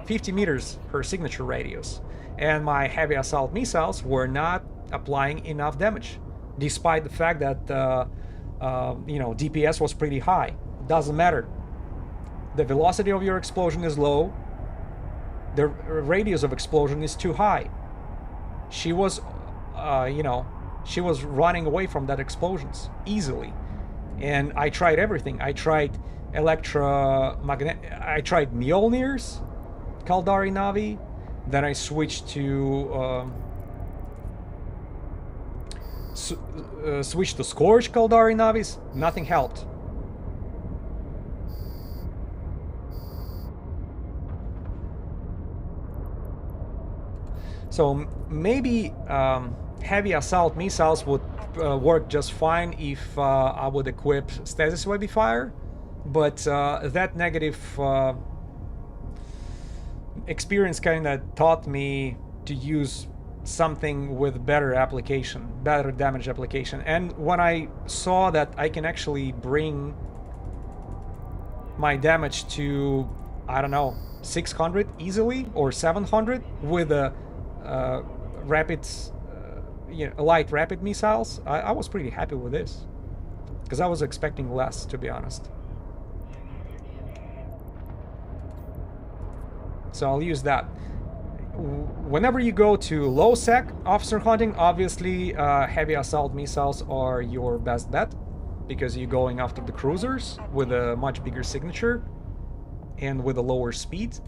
50 meters per signature radius. And my heavy assault missiles were not applying enough damage, despite the fact that DPS was pretty high. Doesn't matter. The velocity of your explosion is low. The radius of explosion is too high. She was, she was running away from that explosions easily. And I tried everything. I tried I tried Mjolnirs, Kaldari Navi. Then I switched to Scourge Kaldari Navis. Nothing helped. So maybe heavy assault missiles would work just fine if I would equip stasis webby fire, but that negative experience kind of taught me to use something with better application, better damage application. And when I saw that I can actually bring my damage to, I don't know, 600 easily, or 700 with a light rapid missiles, I was pretty happy with this, because I was expecting less, to be honest. So I'll use that. Whenever you go to low sec officer hunting, obviously heavy assault missiles are your best bet, because you're going after the cruisers with a much bigger signature and with a lower speed.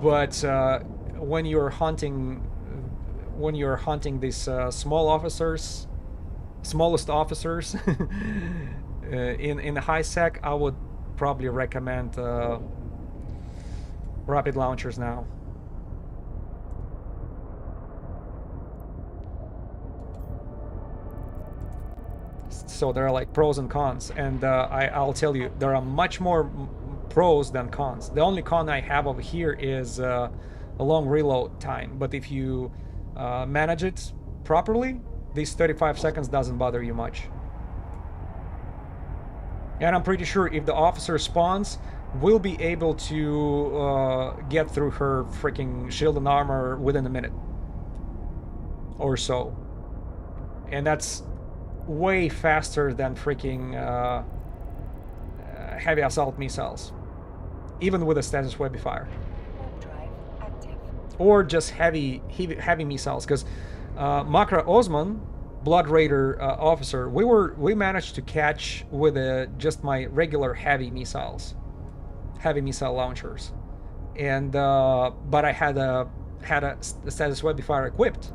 But when you're hunting these smallest officers in the high sec, I would probably recommend rapid launchers now. So there are like pros and cons, and I'll tell you, there are much more pros than cons. The only con I have over here is a long reload time, but if you manage it properly, these 35 seconds doesn't bother you much. And I'm pretty sure if the officer spawns, we'll be able to get through her freaking shield and armor within a minute or so. And that's way faster than freaking heavy assault missiles, even with a status webifier. Drive active. Or just heavy missiles, because Makra Osman, Blood Raider officer, we managed to catch with just my regular heavy missile launchers, and but I had a status webifier equipped.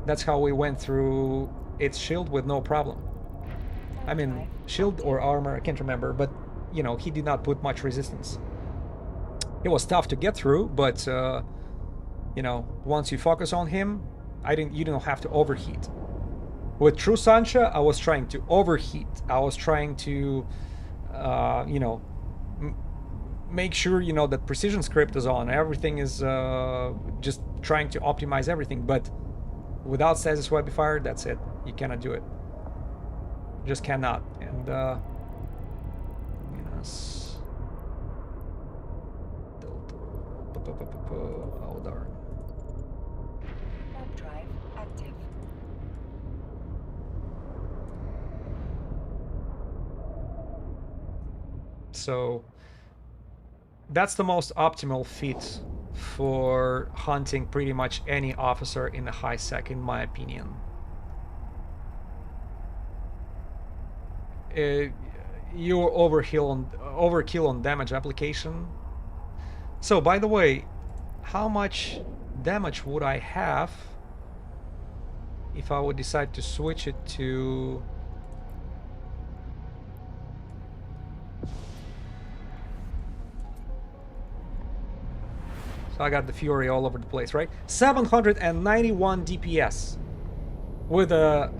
That's how we went through its shield with no problem. I mean, shield or armor, I can't remember, but you know, he did not put much resistance. It was tough to get through, but you know, once you focus on him, you don't have to overheat. With True Sancha, I was trying to overheat. I was trying to, you know, make sure, you know, that precision script is on. Everything is just trying to optimize everything. But without status webifier, that's it. You cannot do it. Just cannot. And yes. Oh darn. Warp drive active. So that's the most optimal fit for hunting pretty much any officer in the high sec, in my opinion. You're overkill on damage application. So, by the way, how much damage would I have if I would decide to switch it to... So I got the Fury all over the place, right? 791 DPS with a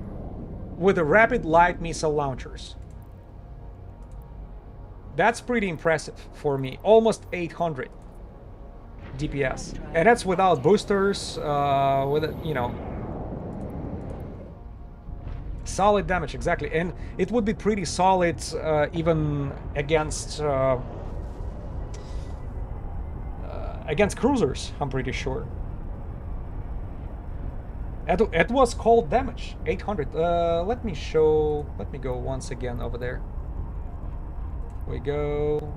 rapid light missile launchers. That's pretty impressive for me. Almost 800 DPS, and that's without boosters. With you know, solid damage, exactly, and it would be pretty solid even against cruisers, I'm pretty sure. It was cold damage, 800. Let me go once again over there. We go.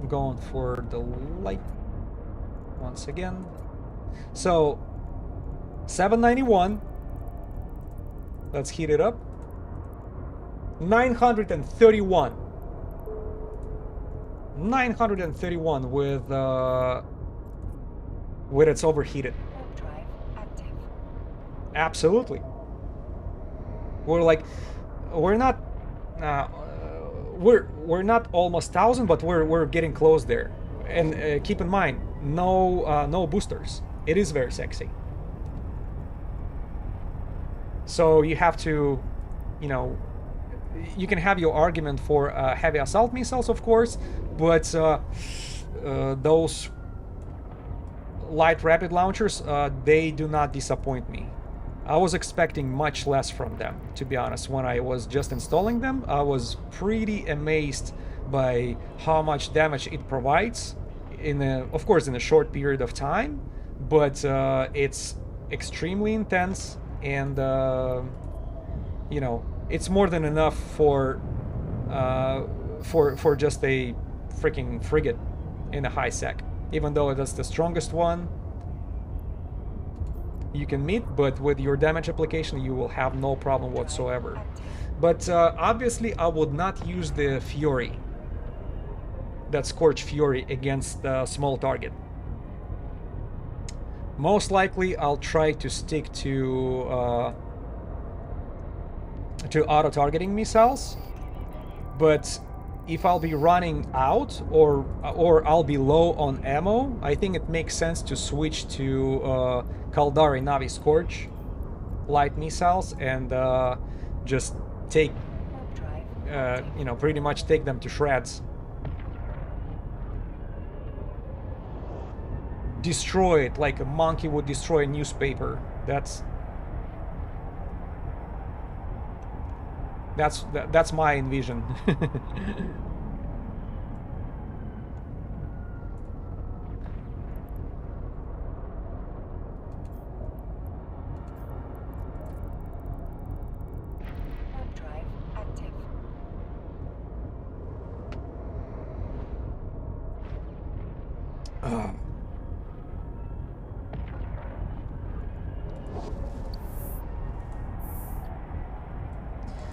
I'm going for the light once again. So 791. Let's heat it up. 931. 931 with its overheated. Drive active. Absolutely. We're not we're not almost 1,000, but we're getting close there. And keep in mind, no boosters. It is very sexy. So you have to, you know, you can have your argument for heavy assault missiles, of course, but those light rapid launchers, they do not disappoint me. I was expecting much less from them, to be honest. When I was just installing them, I was pretty amazed by how much damage it provides of course in a short period of time, but it's extremely intense, and you know, it's more than enough for just a freaking frigate in a high sec, even though that's the strongest one you can meet, but with your damage application you will have no problem whatsoever. But obviously I would not use the Fury, that Scorch Fury, against the small target. Most likely I'll try to stick to auto-targeting missiles, but if I'll be running out or I'll be low on ammo, I think it makes sense to switch to Caldari Navi Scorch light missiles and just take, you know, pretty much take them to shreds. destroy it like a monkey would destroy a newspaper. That's my envision. Warp drive active.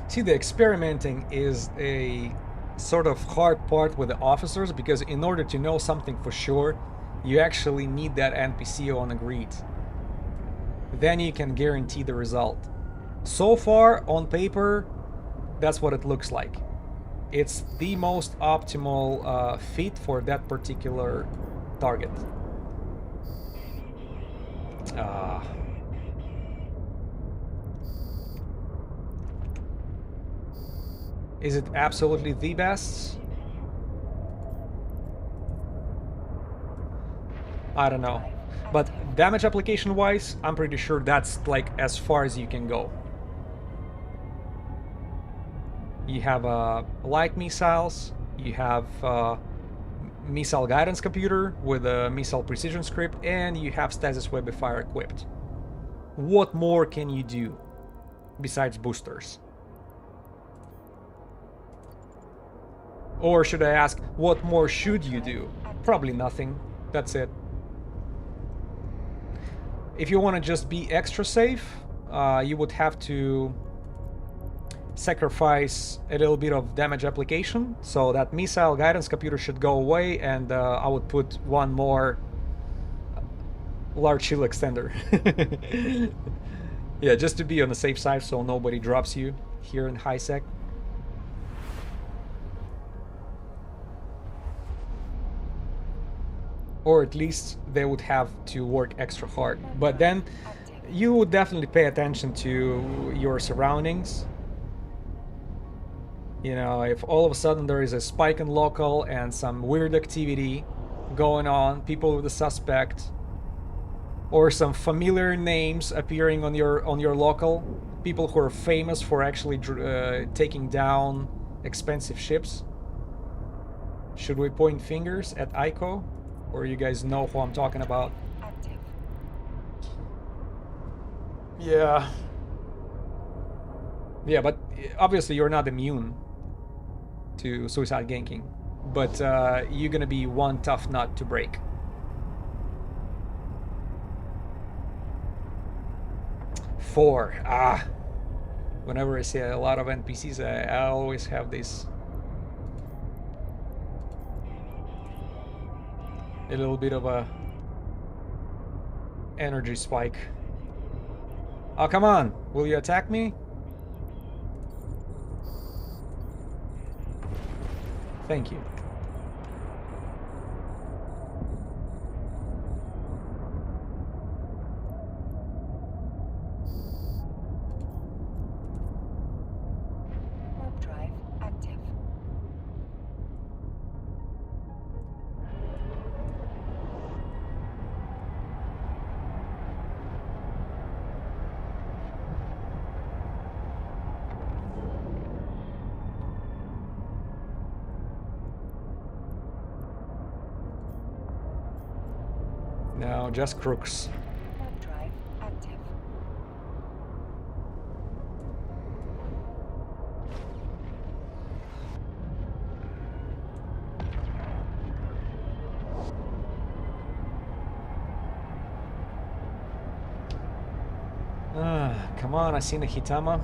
See, the experimenting is a sort of hard part with the officers, because in order to know something for sure, you actually need that NPC on a grid. Then you can guarantee the result. So far, on paper, that's what it looks like. It's the most optimal fit for that particular target. Is it absolutely the best? I don't know. But damage application wise, I'm pretty sure that's like as far as you can go. You have light missiles, you have missile guidance computer with a missile precision script, and you have stasis webifier equipped. What more can you do besides boosters? Or should I ask, what more should you do? Probably nothing. That's it. If you want to just be extra safe, you would have to sacrifice a little bit of damage application. So that missile guidance computer should go away, and I would put one more large shield extender. Yeah, just to be on the safe side so nobody drops you here in high sec. Or at least they would have to work extra hard. But then you would definitely pay attention to your surroundings. You know, if all of a sudden there is a spike in local and some weird activity going on, people with a suspect, or some familiar names appearing on your local, people who are famous for actually taking down expensive ships. Should we point fingers at Aiko? Or you guys know who I'm talking about? Active. Yeah. Yeah, but obviously you're not immune to suicide ganking. But you're gonna be one tough nut to break. Four. Whenever I see a lot of NPCs, I always have this a little bit of a energy spike. Oh, come on. Will you attack me? Thank you. Warp drive active. No, just crooks. Warp drive active. Come on, Asine Hitama.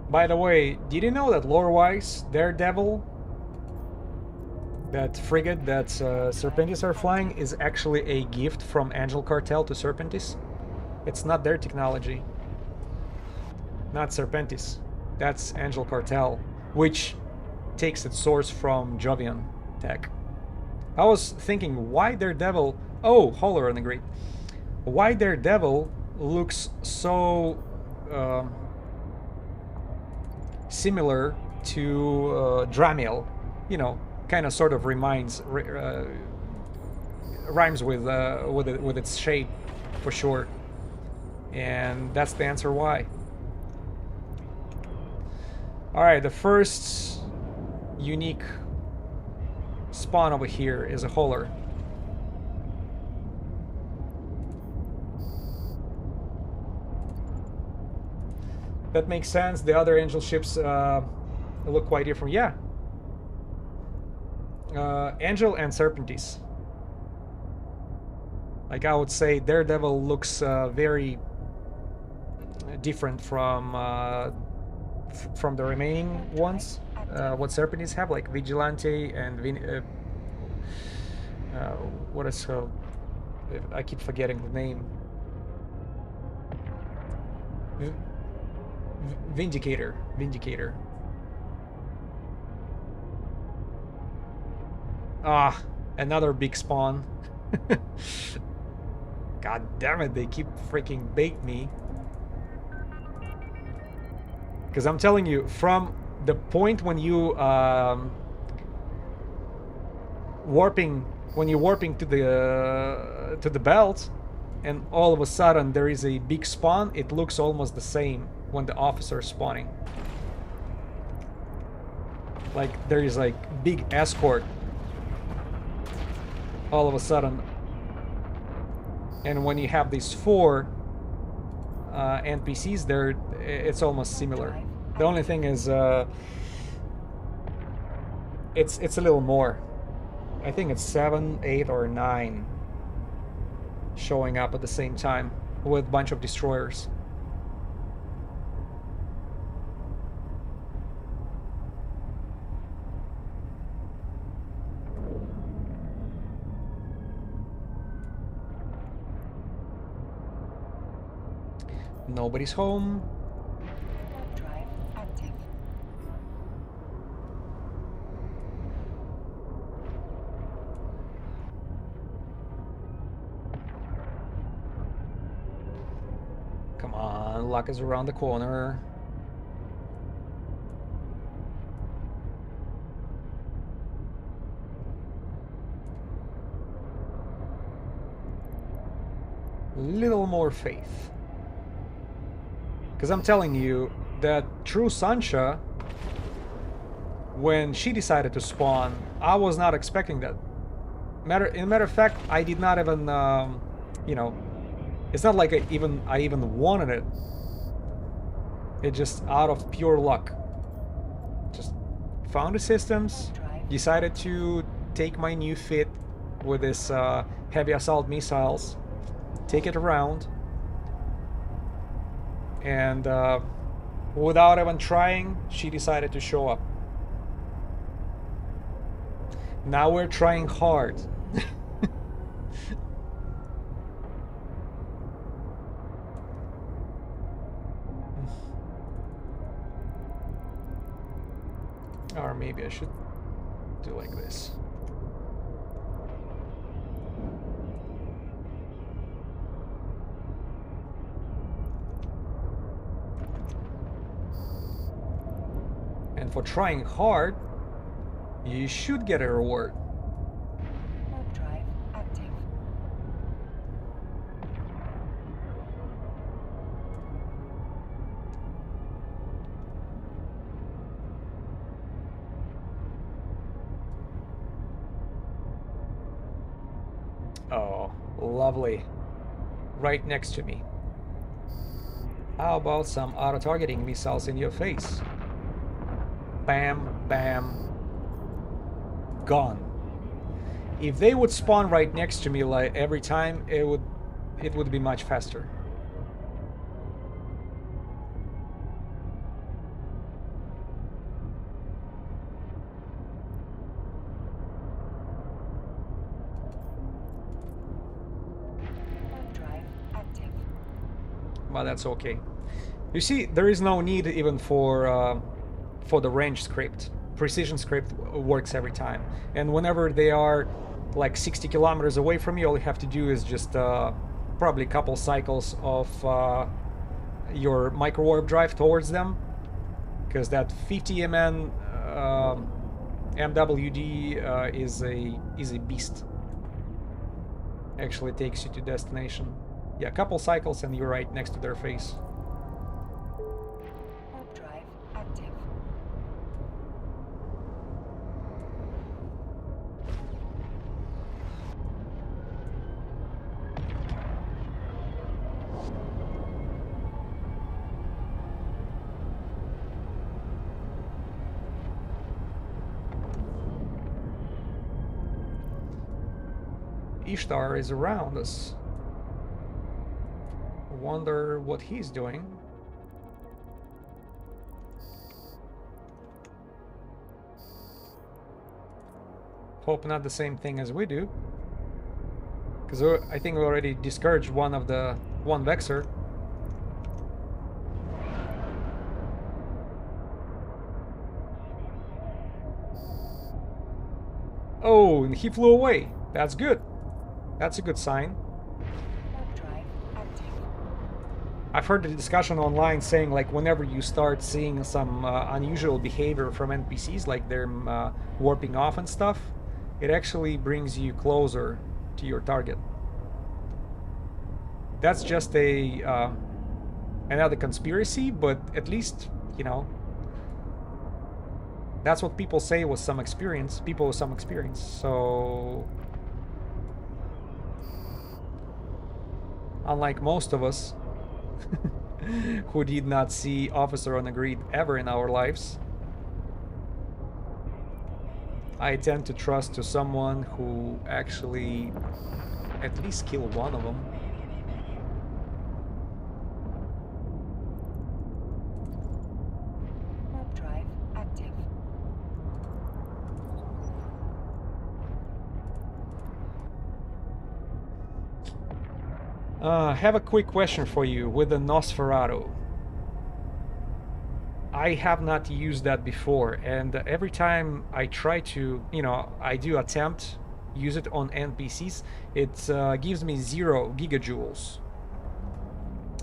By the way, did you know that lore-wise, Daredevil, that frigate that Serpentis are flying, is actually a gift from Angel Cartel to Serpentis? It's not their technology. Not Serpentis. That's Angel Cartel, which takes its source from Jovian tech. I was thinking, why Daredevil... Oh, Holler on the grid. Why Daredevil looks so similar to Dramiel? You know, kind of sort of rhymes with its shape, for sure. And that's the answer why. All right, the first unique spawn over here is a hauler. That makes sense. The other angel ships look quite different. Yeah. Angel and Serpentis. Like, I would say Daredevil looks very different from the remaining ones. What Serpentis have, like Vigilante and what is I keep forgetting the name. Vindicator. Ah, another big spawn. God damn it, they keep freaking bait me. Because I'm telling you, from the point when you warping to the belt, and all of a sudden there is a big spawn, it looks almost the same when the officer is spawning. Like, there is like big escort all of a sudden, and when you have these 4 NPCs there, it's almost similar. The only thing is it's a little more. I think it's 7, 8, or 9 showing up at the same time with a bunch of destroyers. Nobody's home. Warp drive active. Come on, luck is around the corner. Little more faith. Because I'm telling you that True Sancha, when she decided to spawn, I was not expecting that. Matter of fact, I did not even, you know, it's not like I even wanted it. It just out of pure luck. Just found the systems, decided to take my new fit with this heavy assault missiles, take it around, and without even trying, she decided to show up. Now we're trying hard. Or maybe I should do like this. And for trying hard, you should get a reward. Warp drive active. Oh, lovely. Right next to me. How about some auto-targeting missiles in your face? Bam, bam, gone. If they would spawn right next to me like every time, it would be much faster. Warp drive active. But that's okay. You see, there is no need even for the range script. Precision script works every time, and whenever they are like 60 kilometers away from you, all you have to do is just probably a couple cycles of your micro warp drive towards them, because that 50 mn MWD is a beast. Actually takes you to destination. Yeah, a couple cycles and you're right next to their face. Warp drive active. Ishtar is around us. Wonder what he's doing. Hope not the same thing as we do. Because I think we already discouraged one Vexer. Oh, and he flew away. That's good. That's a good sign. Warp drive active. I've heard the discussion online saying like whenever you start seeing some unusual behavior from NPCs, like they're warping off and stuff, it actually brings you closer to your target. That's just a another conspiracy, but at least, you know, that's what people say with some experience. People with some experience. So, unlike most of us who did not see Officer on the Grid ever in our lives, I tend to trust to someone who actually at least killed one of them. Warp drive active. I have a quick question for you with the Nosferatu. I have not used that before, and every time I try to, you know, I do attempt use it on NPCs, it gives me 0 gigajoules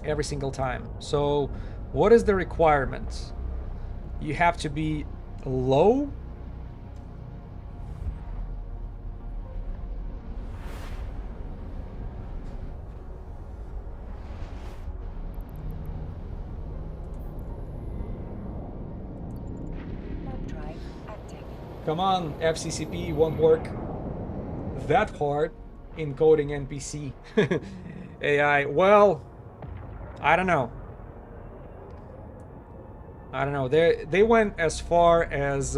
every single time. So what is the requirement? You have to be low? Warp drive active. Come on, FCCP won't work that hard encoding NPC AI. Well, I don't know. I don't know. They went as far as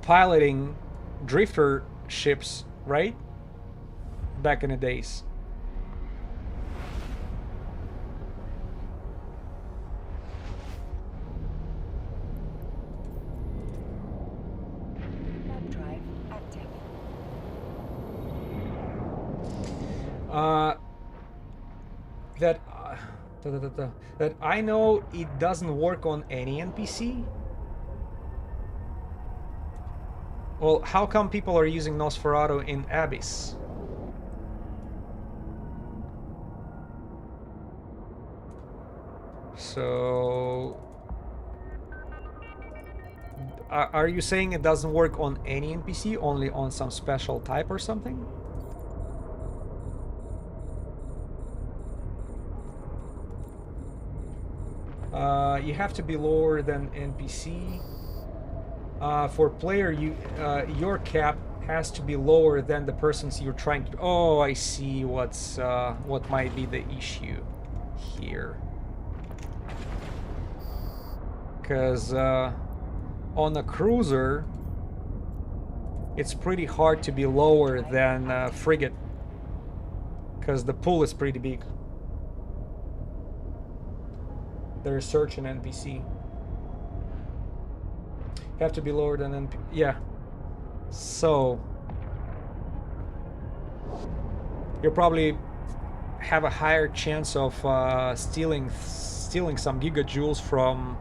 piloting drifter ships, right? Back in the days. Warp drive active. That I know it doesn't work on any NPC. Well, how come people are using Nosferatu in Abyss? So, are you saying it doesn't work on any NPC, only on some special type or something? You have to be lower than NPC. For player, your cap has to be lower than the person's you're trying to. Oh, I see what might be the issue here. Because on a cruiser, it's pretty hard to be lower than frigate, because the pool is pretty big. The research in NPC. You have to be lower than NPC. Yeah. So you'll probably have a higher chance of stealing some gigajoules from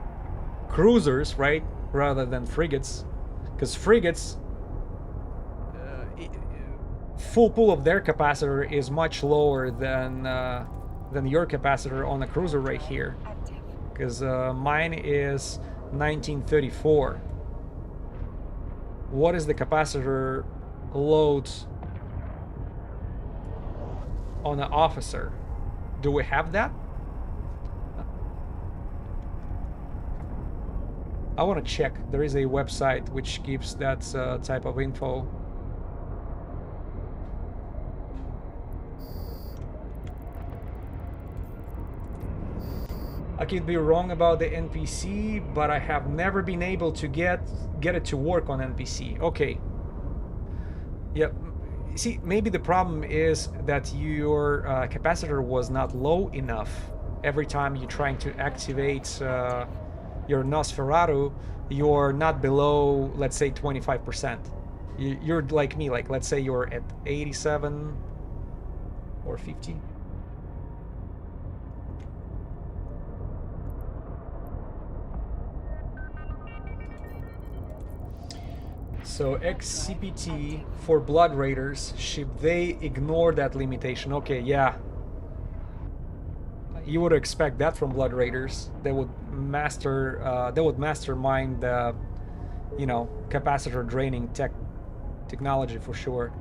cruisers, right, rather than frigates, because frigates, full pool of their capacitor is much lower than your capacitor on a cruiser right here, because mine is 1934. what is the capacitor load on an officer? Do we have that? I want to check. There is a website which gives that type of info. I could be wrong about the NPC, but I have never been able to get it to work on NPC. Okay. Yep. See, maybe the problem is that your capacitor was not low enough. Every time you're trying to activate your Nosferatu, you're not below, let's say, 25%. You're like me, like let's say you're at 87 or 50. So XCPT for Blood Raiders, should they ignore that limitation? Okay, yeah. You would expect that from Blood Raiders. They would mastermind the, you know, capacitor draining technology for sure.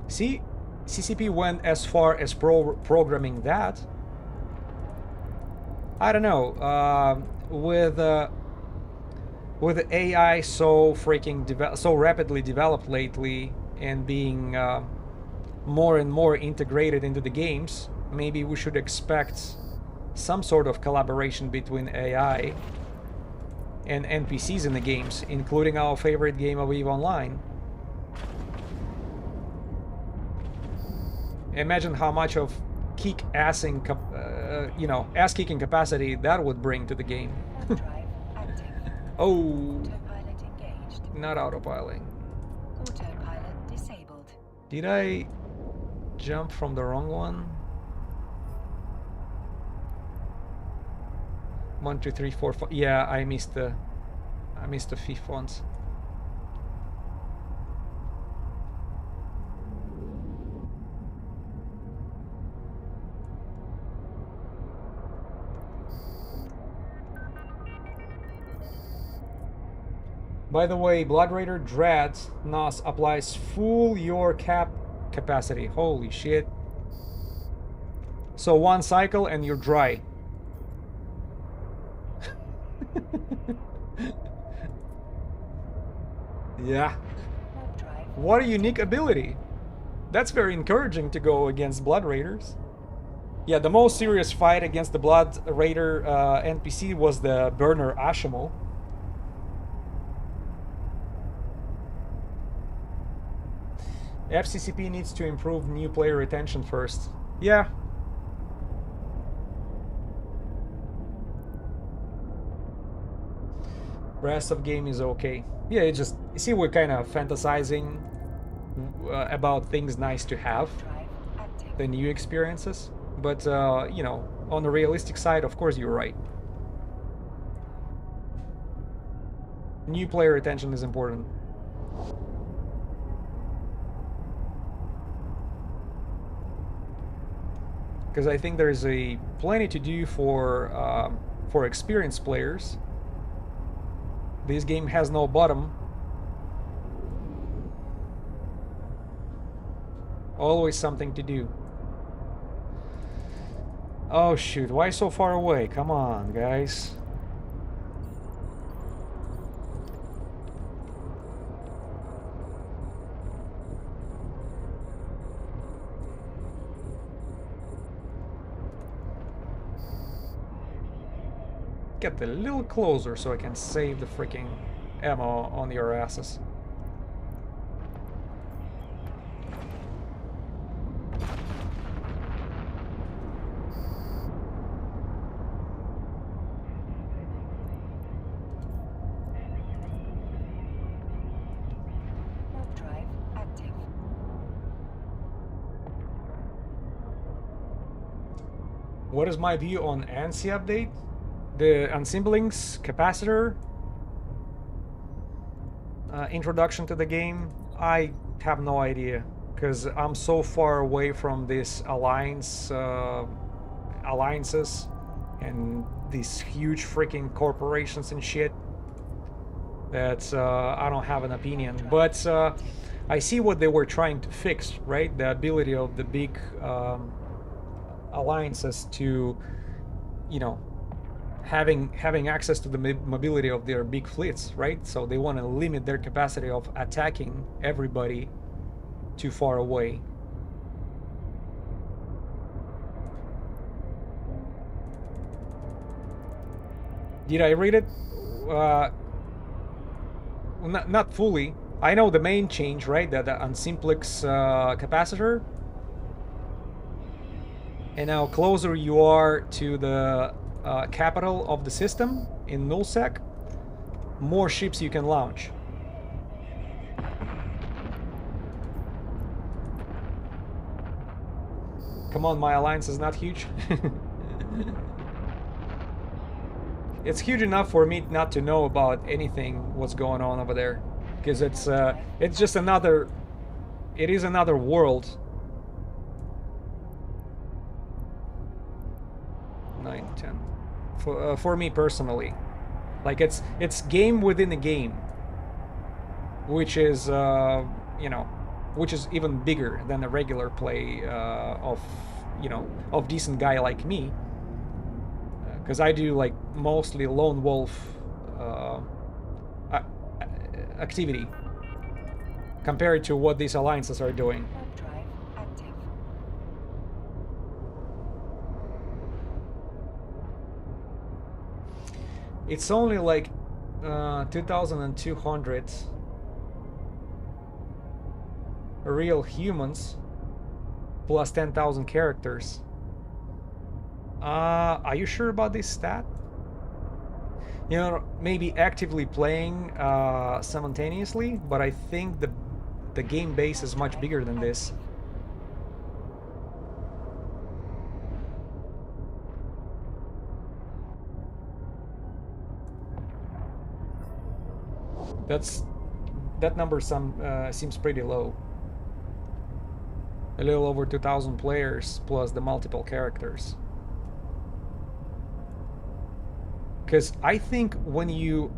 See, CCP went as far as programming that. I don't know. With AI so rapidly developed lately and being more and more integrated into the games, maybe we should expect some sort of collaboration between AI and NPCs in the games, including our favorite game of EVE Online. Imagine how much of kick-assing, ass-kicking capacity that would bring to the game. Oh, Autopilot engaged. not autopiloting. Autopilot disabled. Did I jump from the wrong one? 1, 2, 3, 4, 5. Yeah, I missed the fifth ones. By the way, Blood Raider Dread NOS applies full your capacity. Holy shit. So 1 cycle and you're dry. Yeah. What a unique ability. That's very encouraging to go against Blood Raiders. Yeah, the most serious fight against the Blood Raider NPC was the burner Ashimo. FCCP needs to improve new player retention first. Yeah. Rest of game is okay. Yeah, it just, you see, we're kind of fantasizing about things nice to have, the new experiences. But, you know, on the realistic side, of course, you're right. New player retention is important. Because I think there's plenty to do for experienced players. This game has no bottom. Always something to do. Oh shoot, why so far away? Come on, guys. Get a little closer so I can save the freaking ammo on your asses. Warp drive active. What is my view on ANSI update? The Unsimblings capacitor introduction to the game, I have no idea, because I'm so far away from this alliances and these huge freaking corporations and shit. That's I don't have an opinion, but I see what they were trying to fix, right? The ability of the big alliances to, you know, having access to the mobility of their big fleets, right? So they want to limit their capacity of attacking everybody too far away. Did I read it? Not fully. I know the main change, right? The unsimplex capacitor. And now closer you are to the capital of the system in nullsec, more ships you can launch. Come on, my alliance is not huge. It's huge enough for me not to know about anything what's going on over there, because it's just another. It is another world. 9, 10. For me personally, like it's game within a game, which is you know, which is even bigger than a regular play of, you know, of decent guy like me. Because I do like mostly lone wolf activity compared to what these alliances are doing. Warp drive active. It's only like 2,200 real humans plus 10,000 characters. Are you sure about this stat? You know, maybe actively playing simultaneously, but I think the game base is much bigger than this. That number seems pretty low. A little over 2,000 players plus the multiple characters. Because I think when you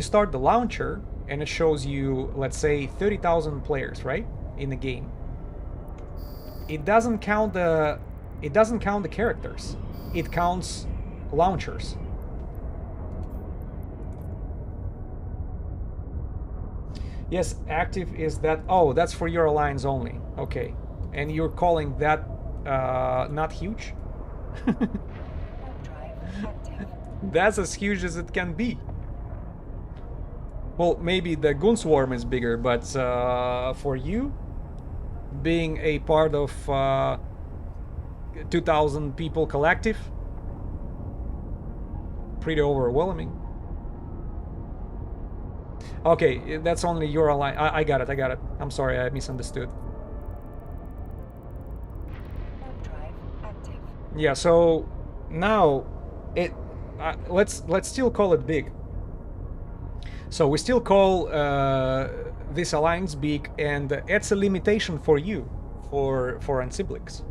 start the launcher and it shows you, let's say, 30,000 players, right, in the game, it doesn't count the characters. It counts launchers. Yes, active is that. Oh, that's for your alliance only. Okay, and you're calling that not huge? Warp drive active. That's as huge as it can be. Well, maybe the Goon Swarm is bigger, but for you, being a part of 2,000 people collective, pretty overwhelming. Okay, that's only your alliance. I got it, I got it. I'm sorry, I misunderstood. Warp drive active. Yeah, so now it let's still call it big. So we still call this alliance big, and it's a limitation for you, for Ansiblix.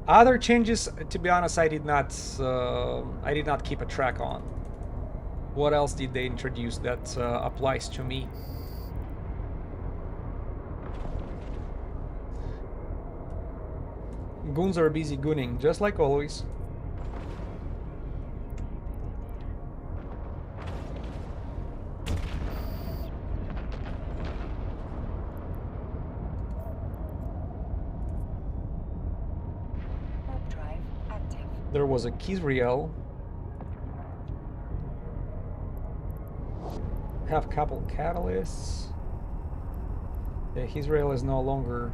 Other changes, to be honest, I did not keep a track on. What else did they introduce that applies to me? Goons are busy gooning, just like always. Warp drive active. There was a Kizriel. Have couple catalysts. Yeah, Israel is no longer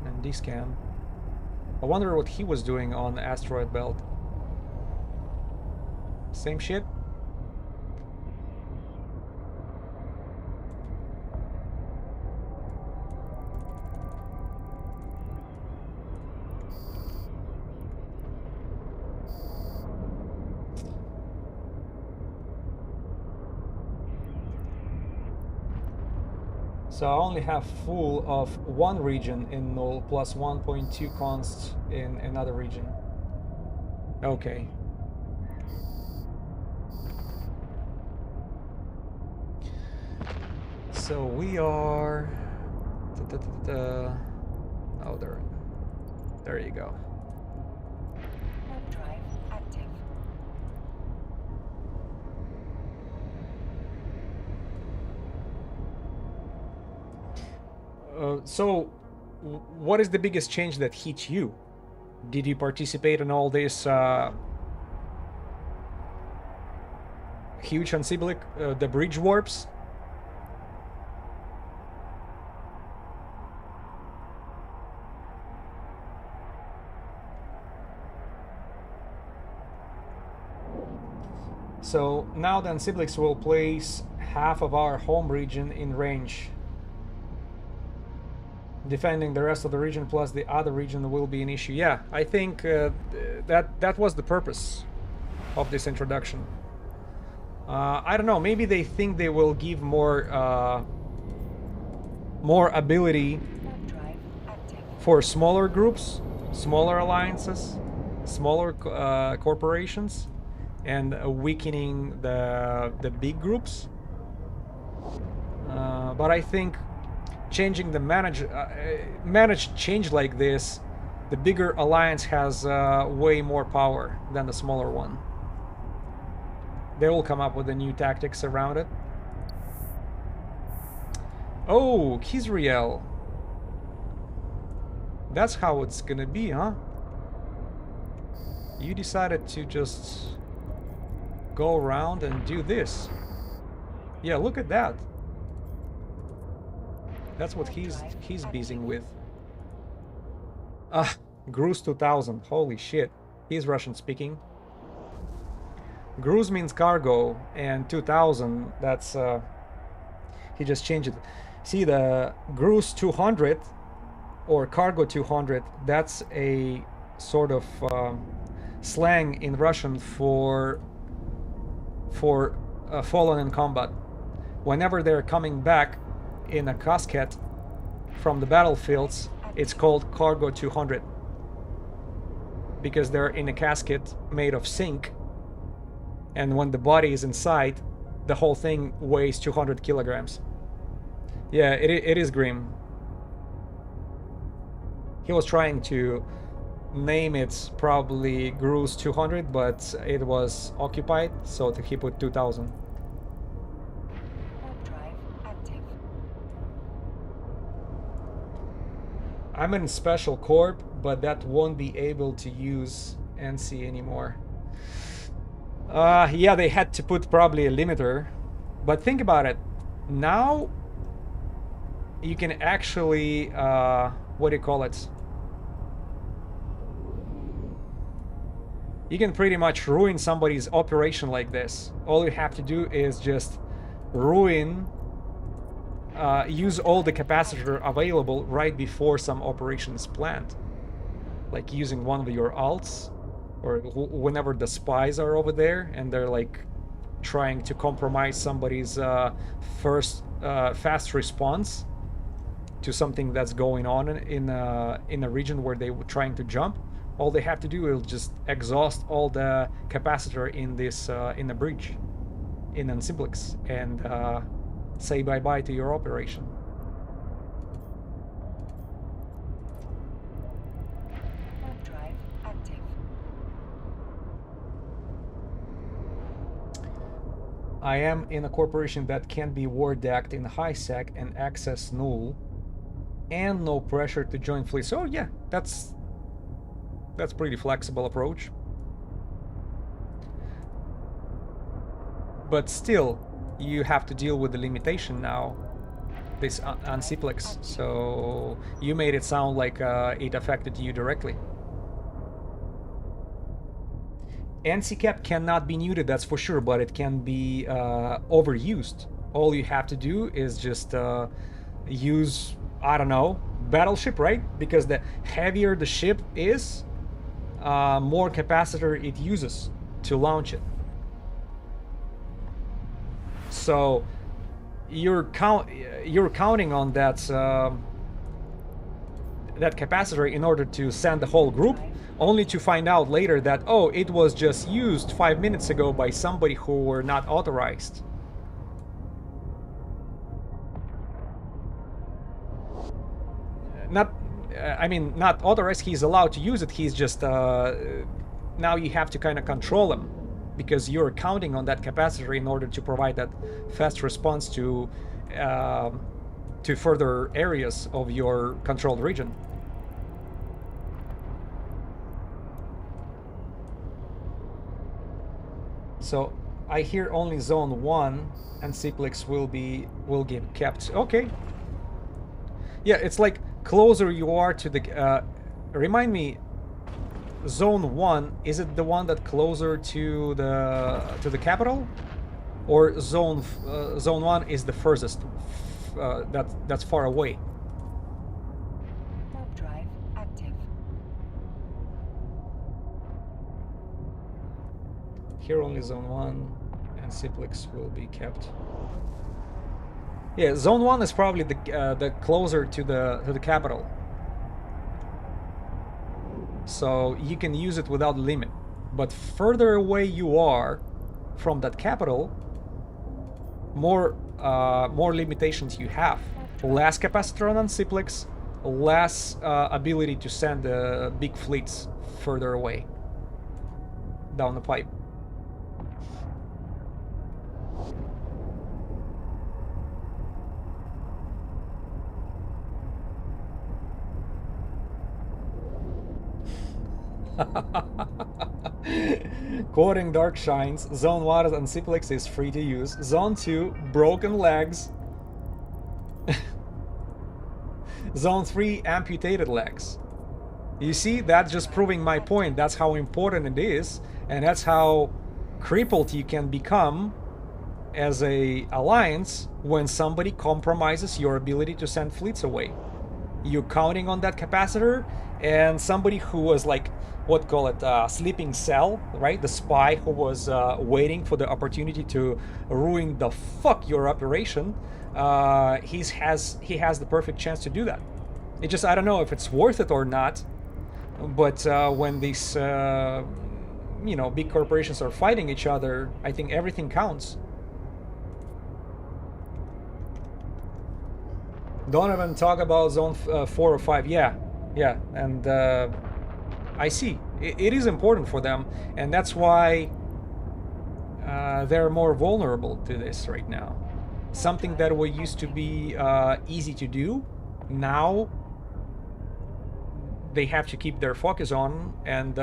in D-scan. I wonder what he was doing on the asteroid belt. Same shit? So I only have full of one region in null plus 1.2 const in another region. Okay. So we are. Oh, there you go. Warp drive active. So, what is the biggest change that hit you? Did you participate in all this huge Ansiblic, the bridge warps? So now the Ansiblics will place half of our home region in range. Defending the rest of the region plus the other region will be an issue. Yeah, I think that was the purpose of this introduction. I don't know, maybe they think they will give more ability Warp drive active. for smaller groups, smaller alliances, smaller corporations, and weakening the big groups. But I think changing the managed change like this, the bigger alliance has way more power than the smaller one. They will come up with the new tactics around it. Oh, Kizriel. That's how it's gonna be, huh? You decided to just go around and do this. Yeah, look at that. That's what he's busying with. Ah, Gruz 2000. Holy shit. He's Russian speaking. Gruz means cargo, and 2000, that's he just changed it. See, the Gruz 200 or cargo 200, that's a sort of slang in Russian for fallen in combat. Whenever they're coming back in a casket from the battlefields, it's called cargo 200 because they're in a casket made of zinc, and when the body is inside, the whole thing weighs 200 kilograms. Yeah, it is grim. He was trying to name it probably Gruz 200, but it was occupied, so he put 2000. Warp drive active. I'm in Special Corp, but that won't be able to use NC anymore. Yeah, they had to put probably a limiter, but think about it. Now you can actually, what do you call it? You can pretty much ruin somebody's operation like this. All you have to do is just ruin, use all the capacitor available right before some operation is planned. Like using one of your alts, or whenever the spies are over there and they're like trying to compromise somebody's first fast response to something that's going on in a region where they were trying to jump. All they have to do is just exhaust all the capacitor in this in the bridge, in Ansiblix, and say bye-bye to your operation. Warp drive active. I am in a corporation that can be war decked in high sec and access null, and no pressure to join fleet. So yeah, that's pretty flexible approach. But still, you have to deal with the limitation now, this Ansiblix. So you made it sound like it affected you directly. NCCap cannot be neutered, that's for sure, but it can be overused. All you have to do is just use, I don't know, battleship, right? Because the heavier the ship is, more capacitor it uses to launch it. So you're counting on that that capacitor in order to send the whole group, only to find out later that, oh, it was just used 5 minutes ago by somebody who were not authorized. not I mean, not authorized, he's allowed to use it, he's just now you have to kind of control him, because you're counting on that capacitor in order to provide that fast response to further areas of your controlled region. So I hear only zone 1 and Ciplex will get kept. Okay. Yeah, it's like closer you are to the remind me, zone 1, is it the one that closer to the capital, or zone 1 is the furthest that's far away? Warp drive active. Here only zone 1 and Ciplex will be kept. Yeah, zone 1 is probably the closer to the capital. So you can use it without limit. But further away you are from that capital, more limitations you have. Less capacitor on Ciplex, less ability to send big fleets further away down the pipe. Quoting Dark Shines, Zone 1 and Ciplex is free to use. Zone 2, broken legs. Zone 3, amputated legs. You see, that's just proving my point. That's how important it is, and that's how crippled you can become as a alliance when somebody compromises your ability to send fleets away. You're counting on that capacitor, and somebody who was like, what call it, sleeping cell, right? The spy who was waiting for the opportunity to ruin the fuck your operation. He has the perfect chance to do that. It just, I don't know if it's worth it or not. But when these, big corporations are fighting each other, I think everything counts. Don't even talk about zone 4 or 5. Yeah, and I see. It is important for them, and that's why they're more vulnerable to this right now. Something that used to be easy to do, now they have to keep their focus on and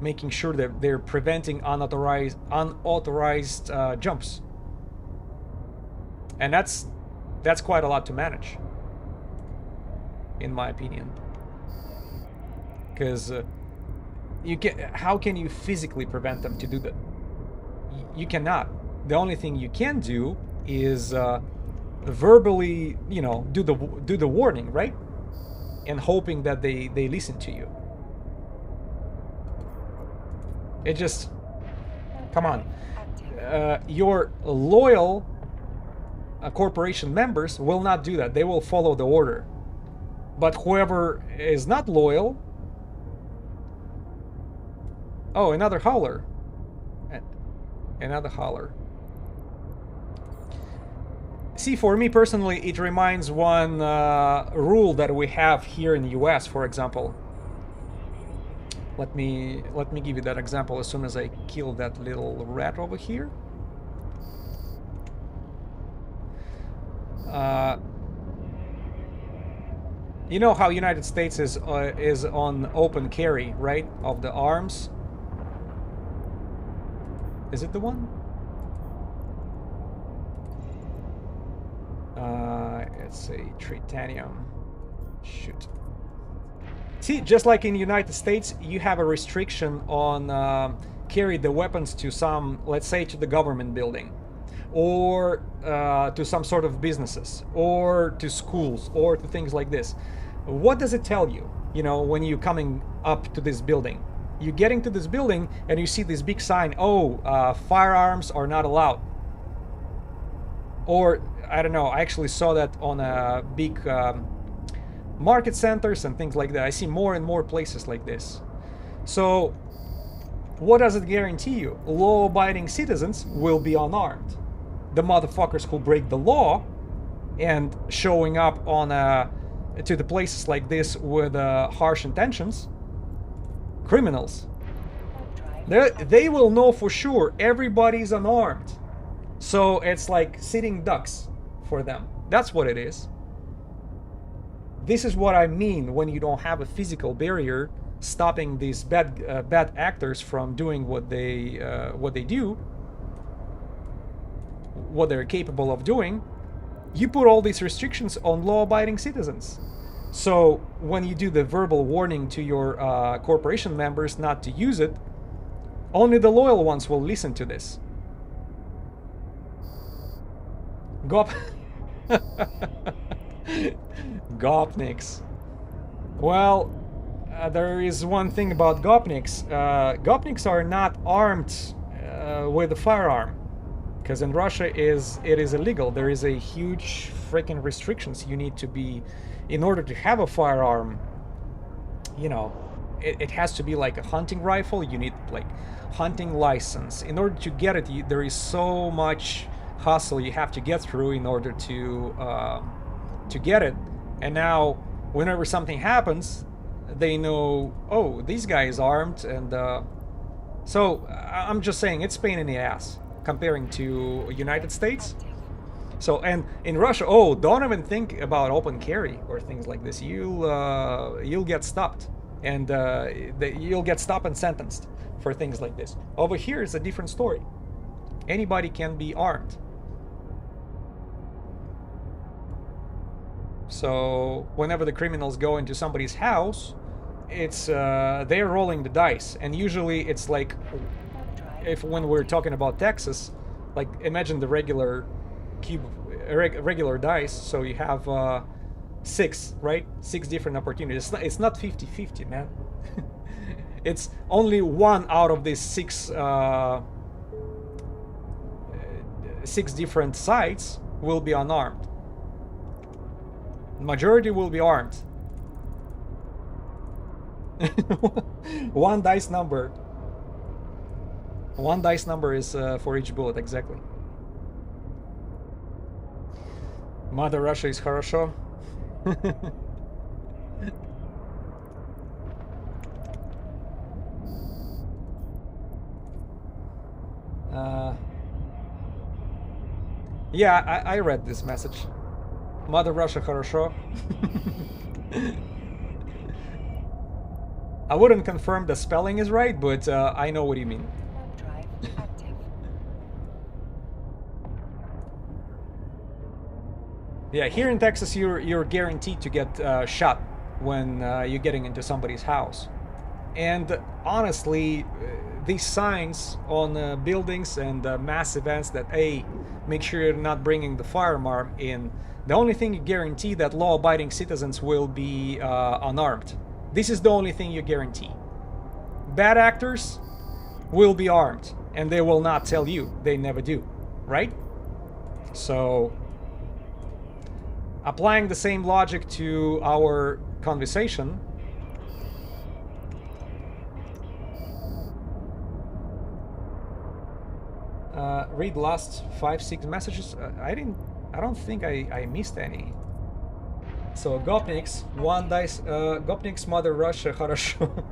making sure that they're preventing unauthorized jumps. And that's quite a lot to manage, in my opinion. Because how can you physically prevent them to do that? You cannot. The only thing you can do is verbally, do the warning, right? And hoping that they listen to you. It just, come on. Your loyal corporation members will not do that. They will follow the order. But whoever is not loyal... Oh, another howler. Another howler. See, for me personally, it reminds one rule that we have here in the US, for example. Let me give you that example as soon as I kill that little rat over here. You know how United States is on open carry, right, of the arms? Is it the one? It's a tritanium. Shoot. See, just like in the United States, you have a restriction on carry the weapons to some, let's say, to the government building, or to some sort of businesses, or to schools, or to things like this. What does it tell you, when you're coming up to this building? You're getting to this building and you see this big sign, firearms are not allowed. Or, I don't know, I actually saw that on a big market centers and things like that. I see more and more places like this. So, what does it guarantee you? Law-abiding citizens will be unarmed. The motherfuckers who break the law and showing up on a to the places like this with harsh intentions, criminals, they will know for sure everybody's unarmed. So it's like sitting ducks for them. That's what it is. This is what I mean when you don't have a physical barrier stopping these bad actors from doing what they do, what they're capable of doing. You put all these restrictions on law-abiding citizens. So when you do the verbal warning to your corporation members not to use it, only the loyal ones will listen to this. Gopniks. Well, there is one thing about Gopniks. Gopniks are not armed with a firearm, because in Russia it is illegal. There is a huge freaking restrictions. You need to be, in order to have a firearm, you know, it has to be like a hunting rifle. You need like hunting license. In order to get it, there is so much hustle you have to get through in order to get it. And now whenever something happens, they know, oh, this guy is armed. And so I'm just saying it's pain in the ass comparing to United States. So, and in Russia, oh, don't even think about open carry or things like this. You'll get stopped, and you'll get stopped and sentenced for things like this. Over here is a different story. Anybody can be armed. So whenever the criminals go into somebody's house, it's they're rolling the dice, and usually it's like, if when we're talking about Texas, like imagine the regular regular dice. So you have 6, right? 6 different opportunities. It's not 50-50, man. It's only one out of these 6 different sides will be unarmed. Majority will be armed. One dice number is for each bullet, exactly. Mother Russia is хорошо. Yeah, I read this message. Mother Russia хорошо. I wouldn't confirm the spelling is right, but I know what you mean. Yeah, here in Texas, you're guaranteed to get shot when you're getting into somebody's house. And honestly, these signs on buildings and mass events that, hey, make sure you're not bringing the firearm in, the only thing you guarantee that law-abiding citizens will be unarmed. This is the only thing you guarantee. Bad actors will be armed, and they will not tell you. They never do, right? So, applying the same logic to our conversation, read last 5-6 messages. I don't think I missed any. So Gopniks, one dice. Gopniks, Mother Russia, хорошо.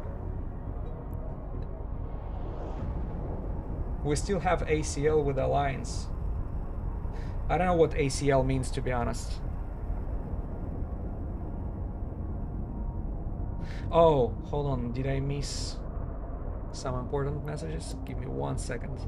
We still have ACL with Alliance. I don't know what ACL means, to be honest. Oh, hold on. Did I miss some important messages? Give me 1 second.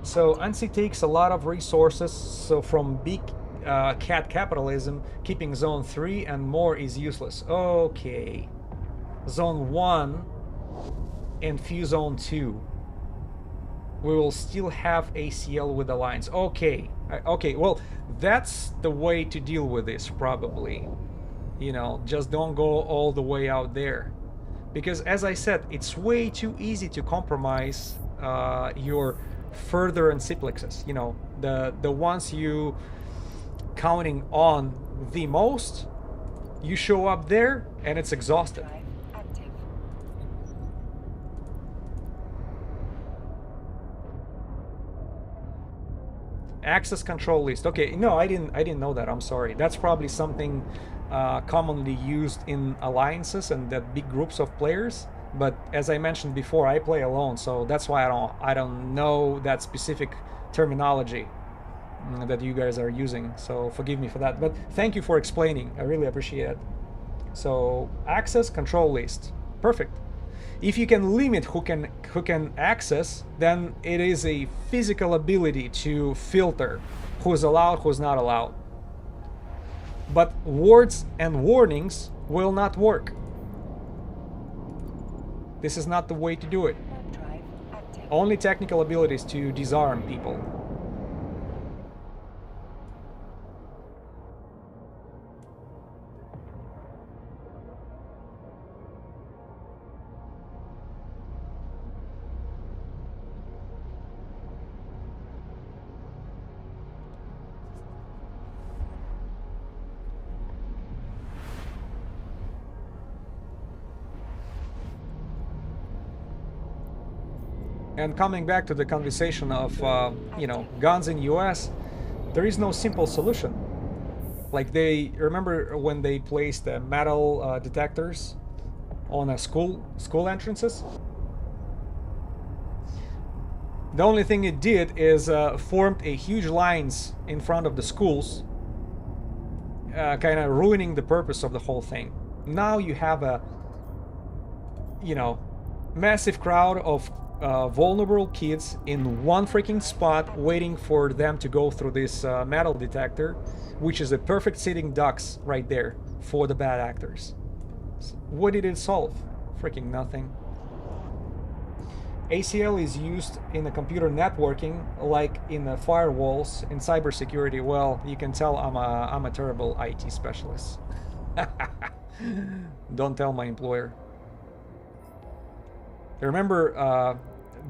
So ANSI takes a lot of resources. So from big cat capitalism, keeping zone 3 and more is useless. Okay. Zone 1 and few zone 2. We will still have ACL with Alliance. Okay. Okay, well, that's the way to deal with this, probably. You know, just don't go all the way out there. Because, as I said, it's way too easy to compromise your further encyclics. You know, the ones you counting on the most, you show up there and it's exhausted. Access control list. Okay, no, I didn't know that. I'm sorry. That's probably something commonly used in alliances and that big groups of players. But as I mentioned before, I play alone, so that's why I don't know that specific terminology that you guys are using. So forgive me for that. But thank you for explaining. I really appreciate it. So access control list. Perfect. If you can limit who can access, then it is a physical ability to filter who's allowed, who's not allowed. But words and warnings will not work. This is not the way to do it. Only technical abilities to disarm people. And coming back to the conversation of, you know, guns in US, there is no simple solution. Like they, remember when they placed metal detectors on a school entrances? The only thing it did is formed a huge lines in front of the schools, kind of ruining the purpose of the whole thing. Now you have a, you know, massive crowd of vulnerable kids in one freaking spot waiting for them to go through this metal detector, which is a perfect sitting ducks right there for the bad actors. What did it solve? Freaking nothing. ACL is used in the computer networking like in the firewalls in cybersecurity. Well, you can tell I'm a terrible IT specialist. Don't tell my employer. Remember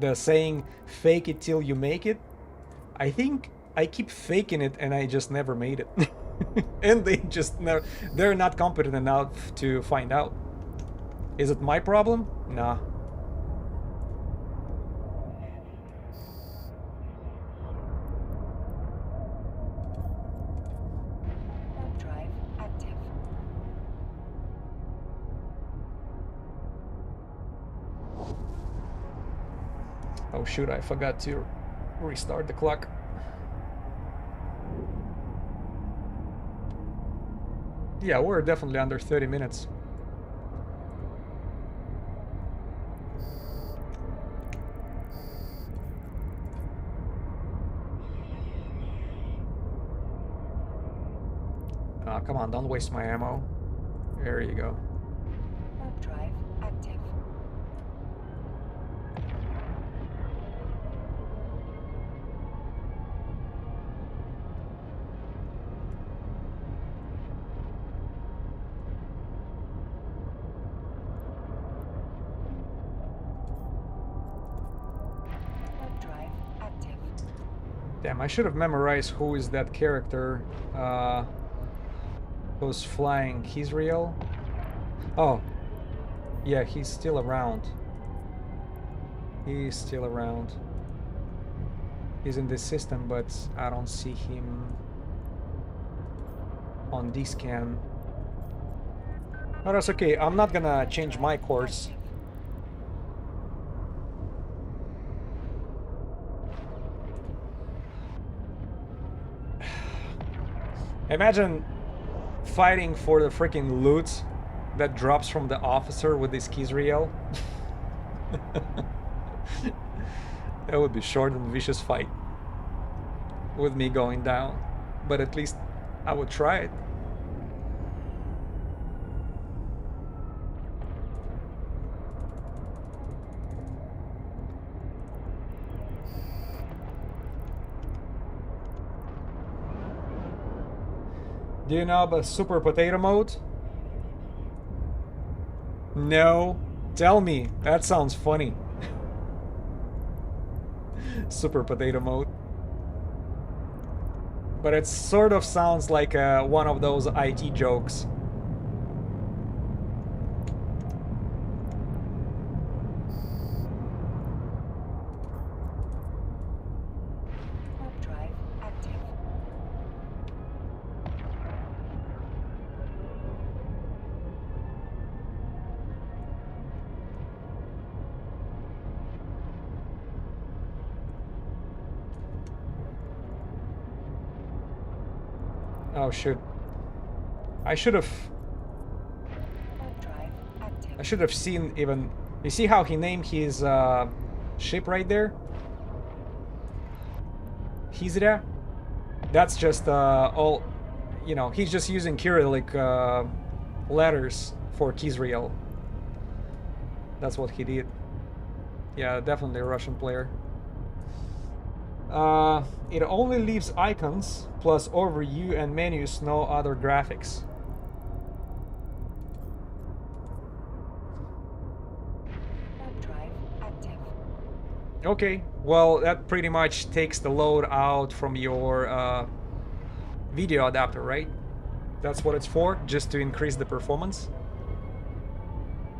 the saying, fake it till you make it? I think I keep faking it and I just never made it. And they just never, they're not competent enough to find out. Is it my problem? Nah. Drive active. Oh shoot, I forgot to restart the clock. Yeah, we're definitely under 30 minutes. Come on, don't waste my ammo. There you go. Drive active. Drive active. Damn, I should have memorized who is that character who's flying. He's real? Oh, yeah, he's still around. He's still around. He's in this system, but I don't see him on this scan. Oh, that's okay. I'm not gonna change my course. Imagine fighting for the freaking loot that drops from the officer with this Kizriel. That would be short and vicious fight with me going down, but at least I would try it. Do you know about Super Potato Mode? No. Tell me. That sounds funny. Super Potato Mode. But it sort of sounds like one of those IT jokes. Drive active. Oh shoot. I should have Warp drive active. I should have seen even. You see how he named his ship right there? Hizra? That's just all, you know, he's just using Cyrillic letters for Kizriel. That's what he did. Yeah, definitely a Russian player. It only leaves icons plus overview and menus, no other graphics. Warp drive active. Okay, well, that pretty much takes the load out from your video adapter, right? That's what it's for, just to increase the performance.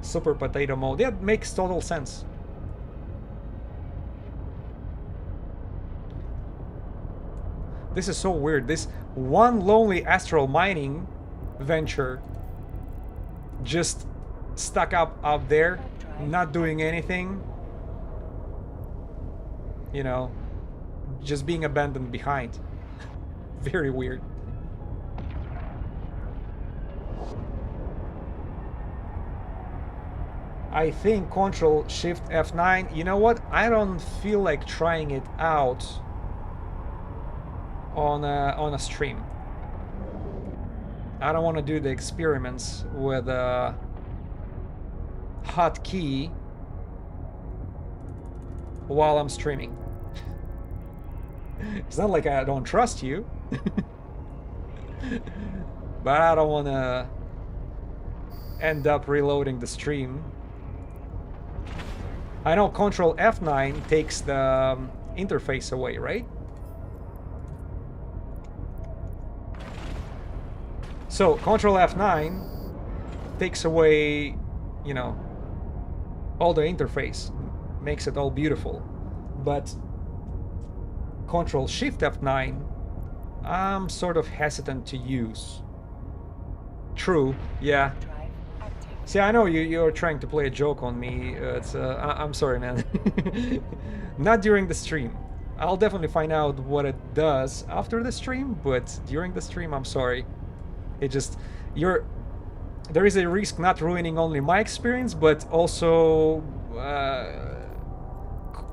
Super potato mode. That makes total sense. This is so weird. This one lonely astral mining venture just stuck up there, not doing anything. You know, just being abandoned behind. Very weird. I think Control Shift F9. You know what? I don't feel like trying it out on a stream. I don't want to do the experiments with a hotkey while I'm streaming. It's not like I don't trust you, but I don't want to end up reloading the stream. I know Control F9 takes the interface away, right? So Control F9 takes away, you know, all the interface, makes it all beautiful. But Control Shift F9, I'm sort of hesitant to use. True, yeah. Drive active. See, I know you're trying to play a joke on me. I'm sorry, man. Not during the stream. I'll definitely find out what it does after the stream, but during the stream, I'm sorry. It just, there is a risk not ruining only my experience, but also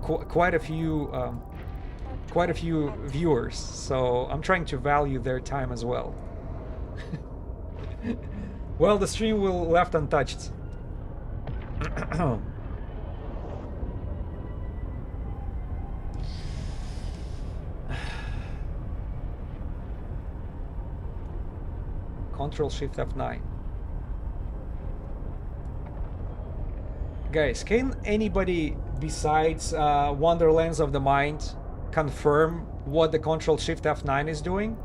quite a few viewers. So I'm trying to value their time as well. Well, the stream will left untouched. Control Shift F9. Guys, can anybody besides Wonderlands of the Mind confirm what the Control Shift F9 is doing?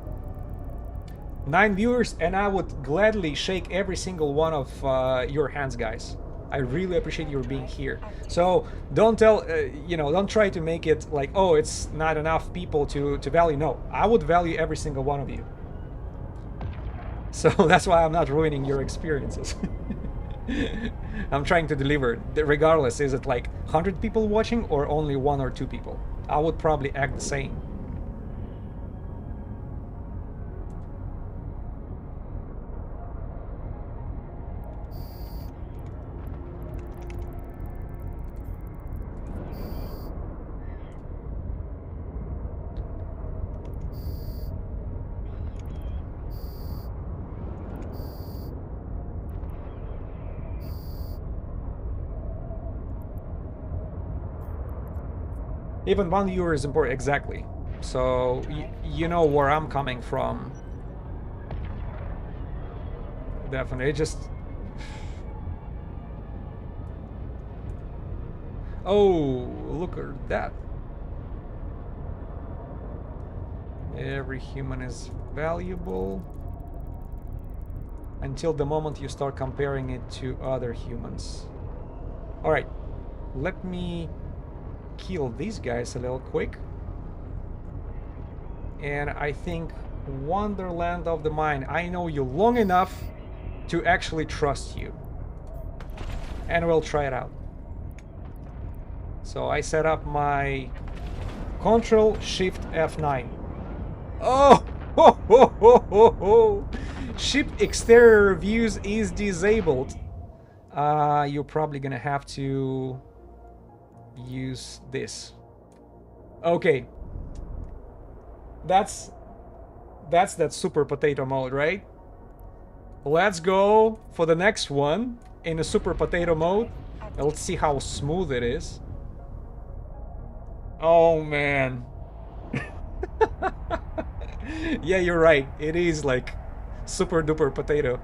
9 viewers, and I would gladly shake every single one of your hands, guys. I really appreciate your being here. So don't tell, you know, don't try to make it like, oh, it's not enough people to value. No, I would value every single one of you. So that's why I'm not ruining your experiences. I'm trying to deliver, regardless, is it like 100 people watching or only 1 or 2 people? I would probably act the same. Even 1 viewer is important, exactly. So you know where I'm coming from. Definitely, just... Oh, look at that. Every human is valuable until the moment you start comparing it to other humans. Alright, let me kill these guys a little quick. And I think Wonderland of the Mind, I know you long enough to actually trust you. And we'll try it out. So I set up my Control Shift F9. Oh! Ho, ho, ho, ho, ho. Ship exterior reviews is disabled. You're probably gonna have to use this. Okay. That's that super potato mode, right? Let's go for the next one in a super potato mode. Let's see how smooth it is. Oh man. Yeah, you're right. It is like super duper potato.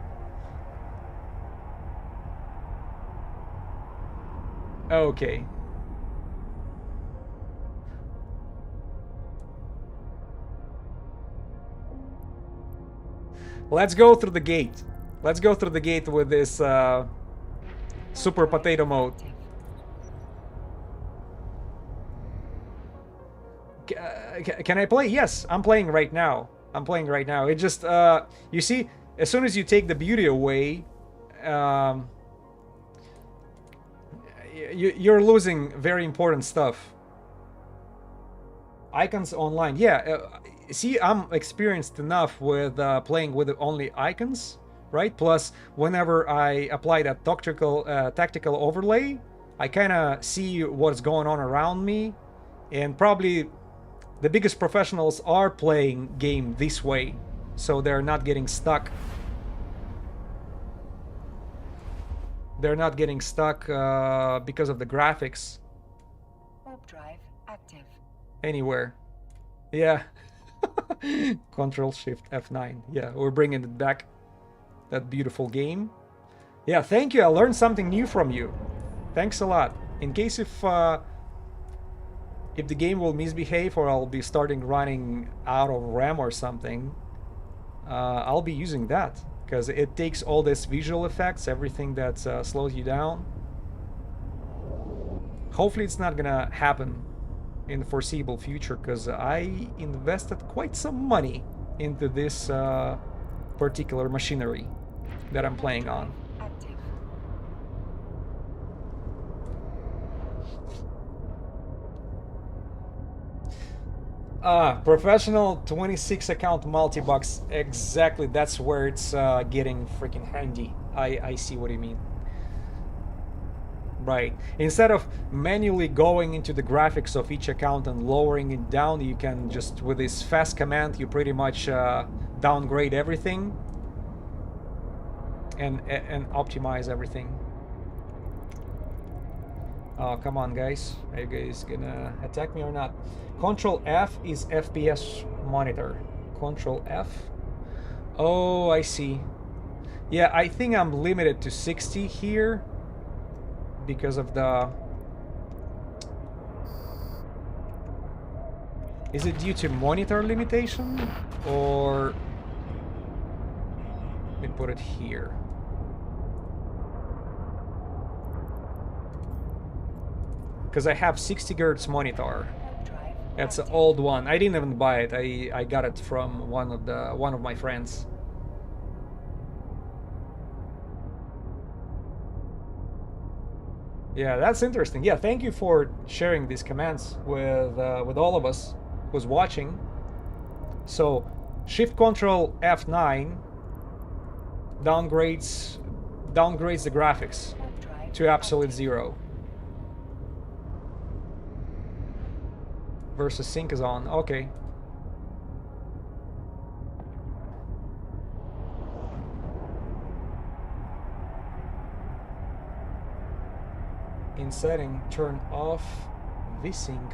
Okay. Let's go through the gate. Let's go through the gate with this super potato mode. Can I play? Yes, I'm playing right now. I'm playing right now. It just, you see, as soon as you take the beauty away, you're losing very important stuff. Icons online. Yeah, see, I'm experienced enough with playing with only icons, right? Plus, whenever I apply that tactical overlay, I kind of see what's going on around me, and probably the biggest professionals are playing game this way, so they're not getting stuck. They're not getting stuck because of the graphics. Warp drive active. Anywhere. Yeah. Control Shift F9. Yeah, we're bringing it back. That beautiful game. Yeah, thank you. I learned something new from you. Thanks a lot. In case if the game will misbehave or I'll be starting running out of RAM or something, I'll be using that, because it takes all this visual effects, everything that slows you down. Hopefully it's not gonna happen in the foreseeable future, because I invested quite some money into this particular machinery that I'm playing on. Active. Professional 26 account multi-box. Exactly, that's where it's getting freaking handy. I see what you mean. Right. Instead of manually going into the graphics of each account and lowering it down, you can just, with this fast command, you pretty much downgrade everything and optimize everything. Oh, come on, guys. Are you guys gonna attack me or not? Control F is FPS monitor. Control F. Oh, I see. Yeah, I think I'm limited to 60 here because of the... Is it due to monitor limitation? Or... Let me put it here. Because I have 60 Hz monitor. That's an old one. I didn't even buy it. I got it from one of my friends. Yeah, that's interesting. Yeah, thank you for sharing these commands with all of us who's watching. So, Shift Control F9 downgrades the graphics to absolute 0. Versus sync is on. Okay. In setting, turn off VSync.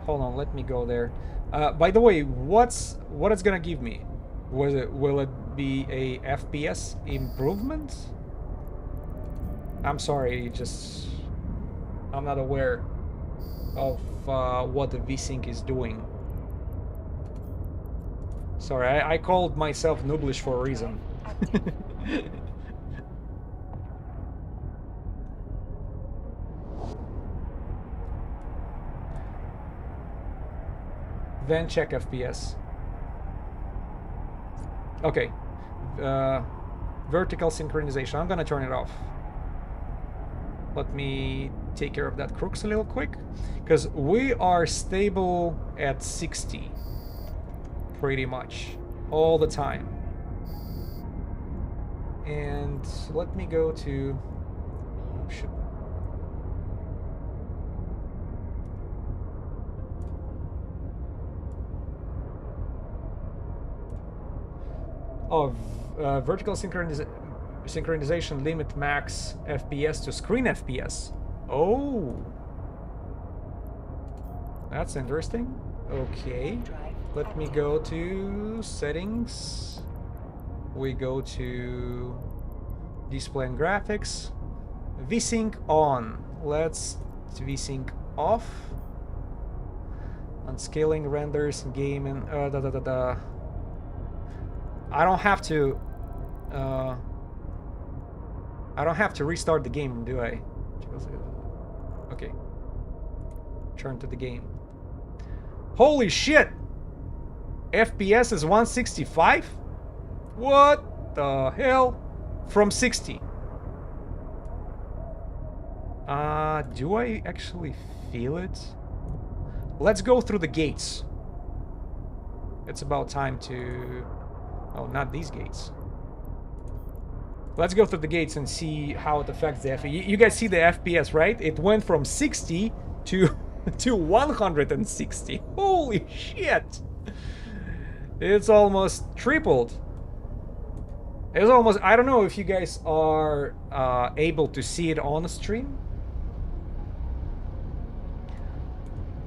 Hold on, let me go there. By the way, what it's gonna give me? Will it be a FPS improvement? I'm sorry, I'm not aware of what the VSync is doing. Sorry, I called myself nooblish for a reason. Then check FPS. Okay. Vertical synchronization. I'm gonna turn it off. Let me take care of that crooks a little quick, because we are stable at 60 pretty much all the time. And let me go to, oh shit. Oh, vertical synchronization limit max FPS to screen FPS. Oh, that's interesting. Okay, let me go to settings. We go to display and graphics. VSync on. Let's VSync off. Unscaling renders game and I don't have to restart the game, do I? Okay. Turn to the game. Holy shit! FPS is 165? What the hell? From 60. Do I actually feel it? Let's go through the gates. It's about time to... Oh, not these gates. Let's go through the gates and see how it affects the FPS. You guys see the FPS, right? It went from 60 to 160. Holy shit! It's almost tripled. It's almost... I don't know if you guys are able to see it on the stream.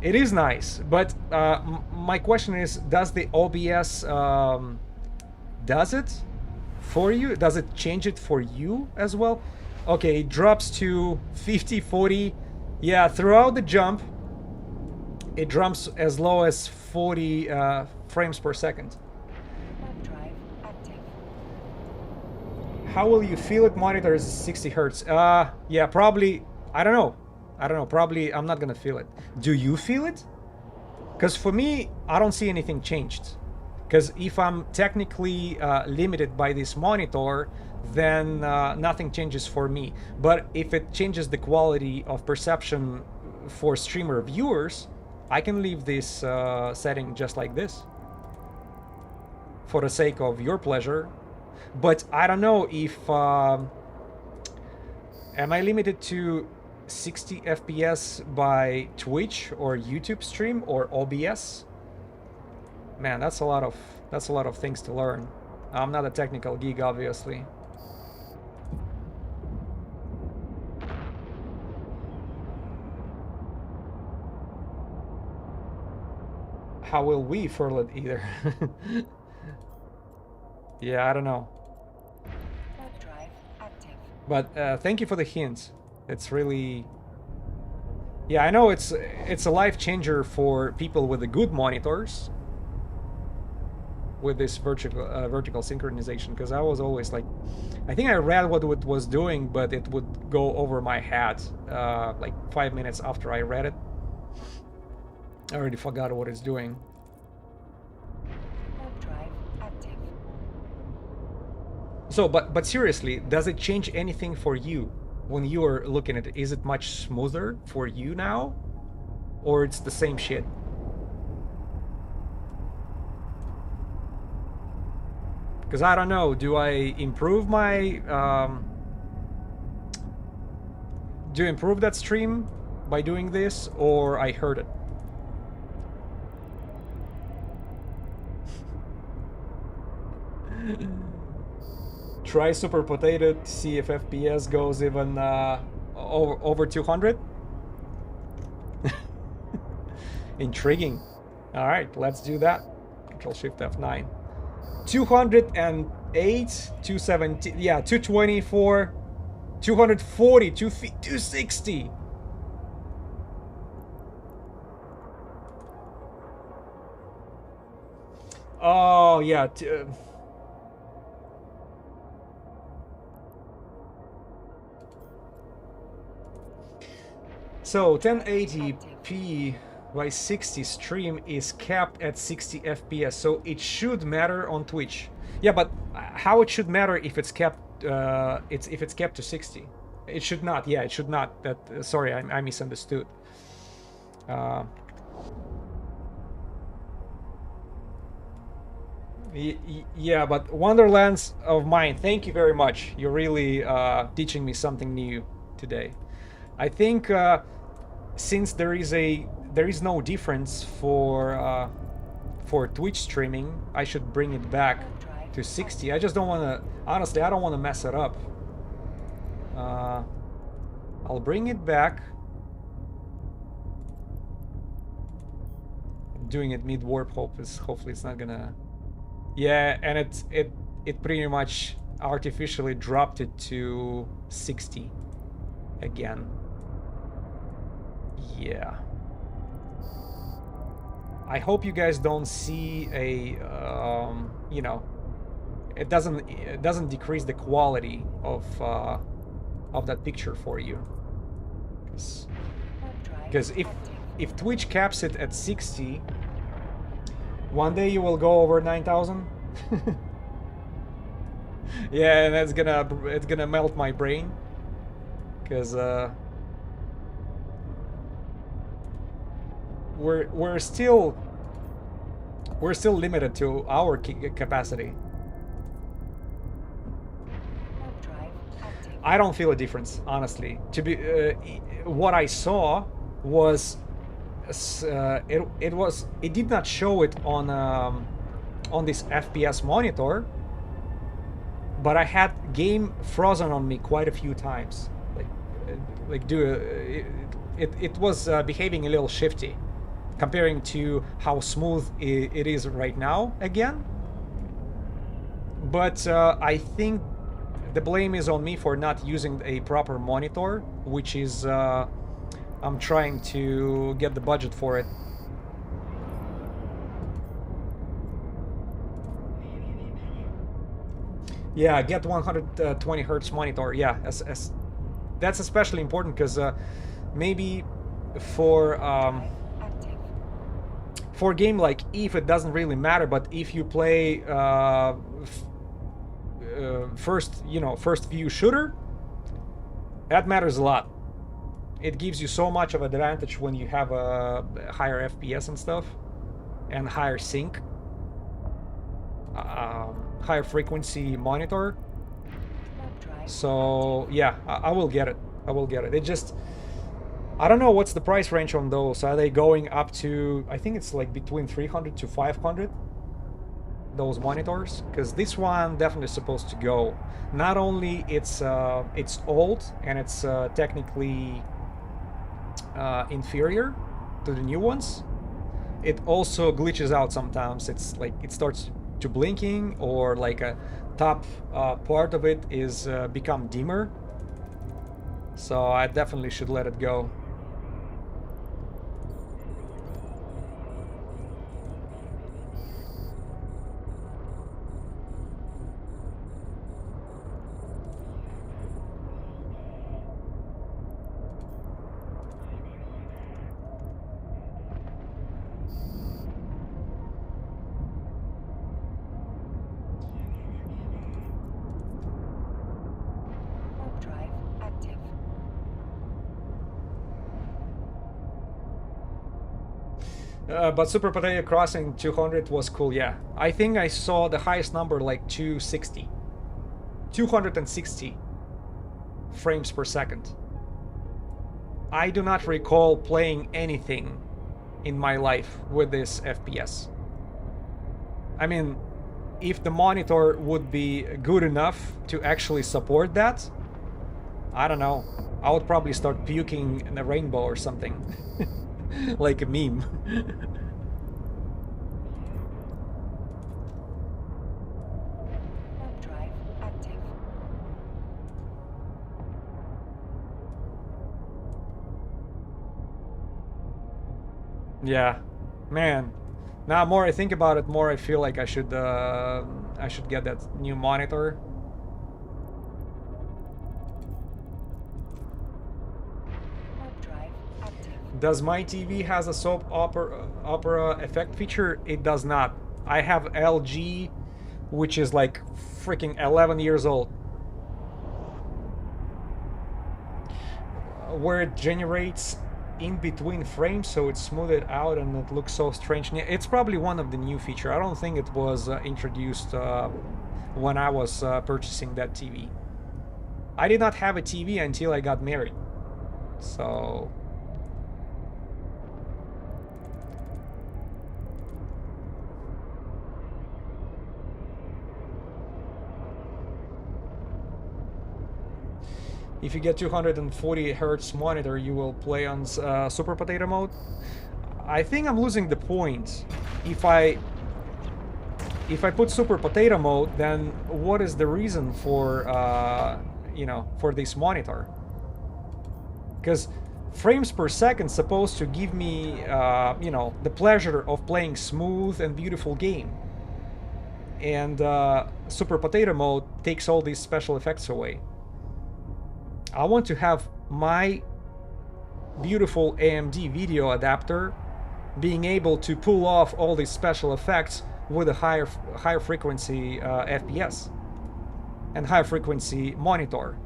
It is nice, but my question is, does the OBS... does it for you? Does it change it for you as well? Okay, it drops to 50, 40. Yeah, throughout the jump, it jumps as low as 40 frames per second. Drive active. How will you feel it? Monitor is 60 hertz. Yeah, probably. I don't know. Probably I'm not gonna feel it. Do you feel it? Because for me, I don't see anything changed. Because if I'm technically limited by this monitor, then nothing changes for me. But if it changes the quality of perception for streamer viewers, I can leave this setting just like this for the sake of your pleasure. But I don't know if... am I limited to 60 FPS by Twitch or YouTube stream or OBS? Man, that's a lot of things to learn. I'm not a technical geek, obviously. How will we furl it either? Yeah, I don't know. Drive active. But thank you for the hints. It's really... Yeah, I know it's a life changer for people with the good monitors with this vertical synchronization, because I was always like, I think I read what it was doing, but it would go over my head like 5 minutes after I read it. I already forgot what it's doing. Drive active. So, but seriously, does it change anything for you when you are looking at it? Is it much smoother for you now, or it's the same shit? Because I don't know, do I improve my... do you improve that stream by doing this, or I hurt it? Try Super Potato to see if FPS goes even over 200. Intriguing. All right, let's do that. Control Shift F9. 208, 270, yeah, 224, 240, 260. Oh, yeah. So 1080p by 60 stream is capped at 60 FPS, so it should matter on Twitch. Yeah, but how it should matter if it's capped? If it's capped to 60? It should not. Yeah, it should not. That sorry, I misunderstood. Uh, yeah, but Wonderlands of mine. Thank you very much. You're really teaching me something new today. I think since there is no difference for Twitch streaming, I should bring it back to 60. I just don't want to. Honestly, I don't want to mess it up. I'll bring it back. I'm doing it mid warp. Hopefully it's not gonna. Yeah, and it pretty much artificially dropped it to 60 again. Yeah. I hope you guys don't see a you know, it doesn't decrease the quality of that picture for you. Because if Twitch caps it at 60, one day you will go over 9,000. Yeah, and it's gonna melt my brain. Because we're still limited to our capacity. I don't feel a difference, honestly. To be what I saw was it did not show it on this FPS monitor, but I had game frozen on me quite a few times. It was behaving a little shifty comparing to how smooth it is right now again. But I think the blame is on me for not using a proper monitor, which is I'm trying to get the budget for it. Yeah, get 120 hertz monitor. Yeah, that's especially important because maybe for a game like Eve, it doesn't really matter. But if you play first view shooter, that matters a lot. It gives you so much of an advantage when you have a higher FPS and stuff, and higher sync, higher frequency monitor. So yeah, I will get it. I will get it. It just, I don't know what's the price range on those. Are they going up to? I think it's like between 300 to 500. Those monitors, because this one definitely supposed to go. Not only it's old and it's technically inferior to the new ones, it also glitches out sometimes. It's like it starts to blinking, or like a top part of it is become dimmer. So I definitely should let it go. But Super Potato Crossing 200 was cool, yeah. I think I saw the highest number like 260. 260 frames per second. I do not recall playing anything in my life with this FPS. I mean, if the monitor would be good enough to actually support that, I don't know. I would probably start puking in a rainbow or something. Like a meme. Yeah, man. Now, more I think about it, more I feel like I should get that new monitor. Does my TV has a soap opera effect feature? It does not. I have LG, which is like freaking 11 years old. where it generates in between frames, so it's smoothed out and it looks so strange. It's probably one of the new feature. I don't think it was introduced when I was purchasing that TV. I did not have a TV until I got married, so if you get 240 hertz monitor, you will play on Super Potato mode. I think I'm losing the point. If I put Super Potato mode, then what is the reason for you know, for this monitor? Because frames per second supposed to give me you know, the pleasure of playing smooth and beautiful game, and Super Potato mode takes all these special effects away. I want to have my beautiful AMD video adapter being able to pull off all these special effects with a higher frequency FPS and higher frequency monitor.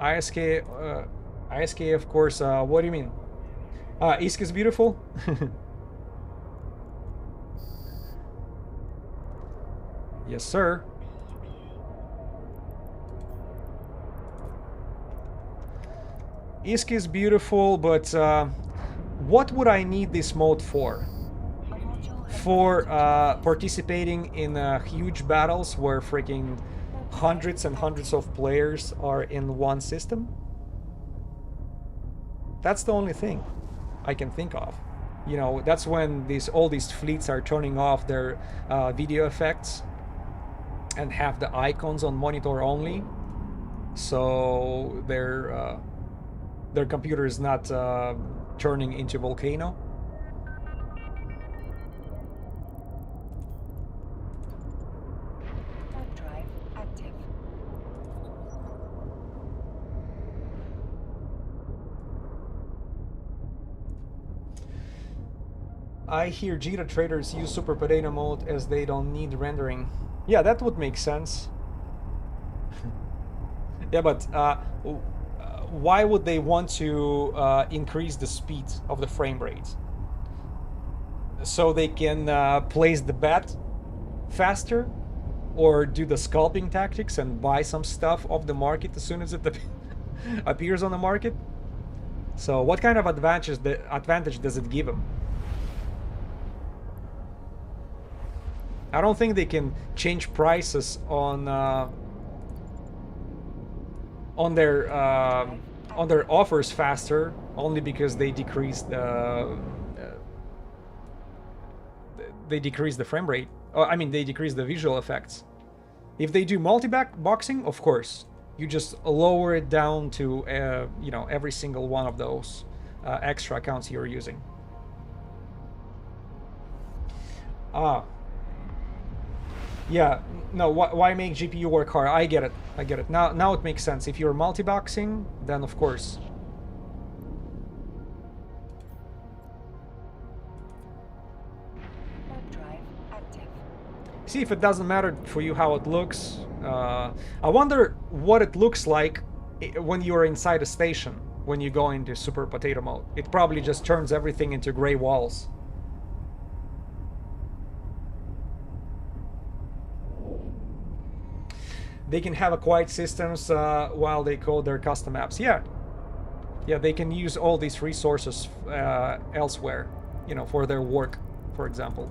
ISK, of course. What do you mean? ISK is beautiful. Yes, sir. ISK is beautiful, but what would I need this mode for? For participating in huge battles where freaking hundreds and hundreds of players are in one system? That's the only thing I can think of. You know, that's when all these fleets are turning off their video effects and have the icons on monitor only, so their computer is not turning into volcano. Drive active. I hear Jita traders use Super Potato mode as they don't need rendering. Yeah, that would make sense. Yeah, but why would they want to increase the speed of the frame rate? So they can place the bet faster, or do the scalping tactics and buy some stuff off the market as soon as it appears on the market? So what kind of advantage does it give them? I don't think they can change prices on their offers faster only because they decrease the frame rate. I mean, they decrease the visual effects. If they do multi-boxing, of course, you just lower it down to you know, every single one of those extra accounts you're using. Yeah, no, why make GPU work hard? I get it. I get it. Now it makes sense. If you're multi-boxing, then of course. Drive active. See, if it doesn't matter for you how it looks. I wonder what it looks like when you're inside a station, when you go into Super Potato mode. It probably just turns everything into gray walls. They can have a quiet systems while they code their custom apps. Yeah, they can use all these resources elsewhere, you know, for their work, for example.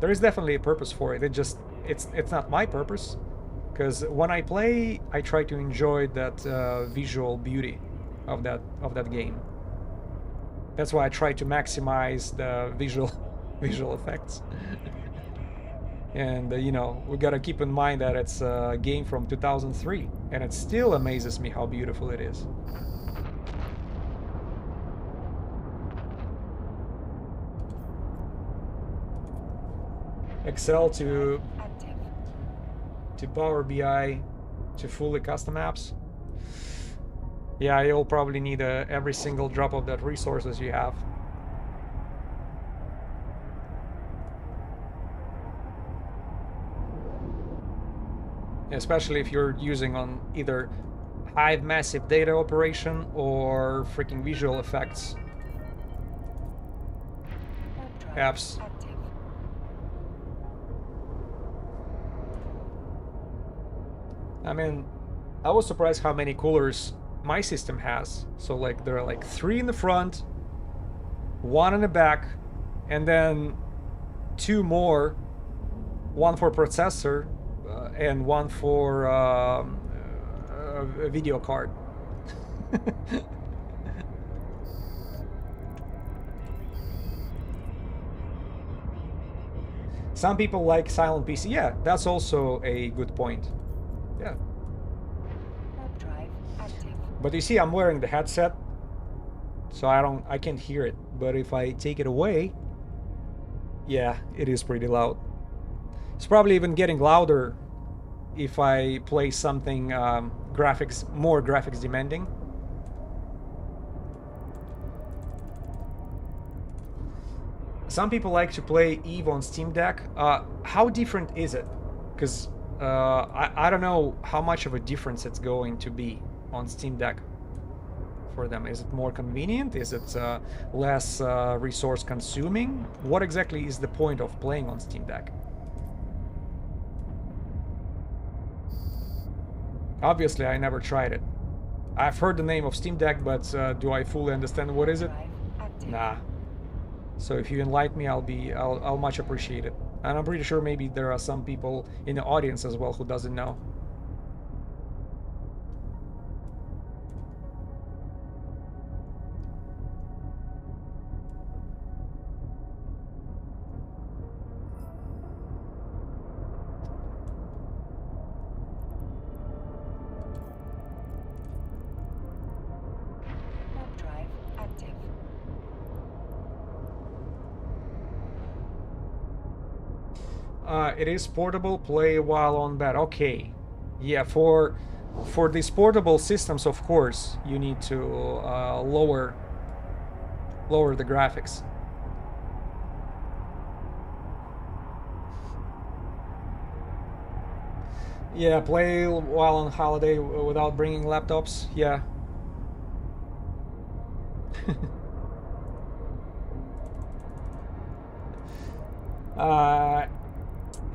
There is definitely a purpose for it. It's not my purpose, because when I play, I try to enjoy that visual beauty of that game. That's why I try to maximize the visual effects. And you know, we gotta keep in mind that it's a game from 2003, and it still amazes me how beautiful it is. Excel to Power BI to fully custom apps. Yeah, you'll probably need every single drop of that resources you have. especially if you're using on either Hive massive data operation or freaking visual effects Warp drive apps. active. I mean, I was surprised how many coolers my system has. So like there are like 3 in the front, 1 in the back, and then 2 more, 1 for processor and 1 for a video card. Some people like silent PC. Yeah, that's also a good point. Yeah. Warp drive active. But you see, I'm wearing the headset, so I can't hear it. But if I take it away, yeah, it is pretty loud. It's probably even getting louder if I play something more graphics demanding. Some people like to play Eve on Steam Deck. How different is it? Because I don't know how much of a difference it's going to be on Steam Deck for them. Is it more convenient? Is it less resource consuming? What exactly is the point of playing on Steam Deck? Obviously, I never tried it. I've heard the name of Steam Deck, but do I fully understand what is it? Drive active. Nah. So if you enlighten me, I'll much appreciate it. And I'm pretty sure maybe there are some people in the audience as well who doesn't know. Warp drive active. It is portable, play while on bed. Okay. Yeah, for these portable systems, of course, you need to lower the graphics. Yeah, play while on holiday without bringing laptops. Yeah.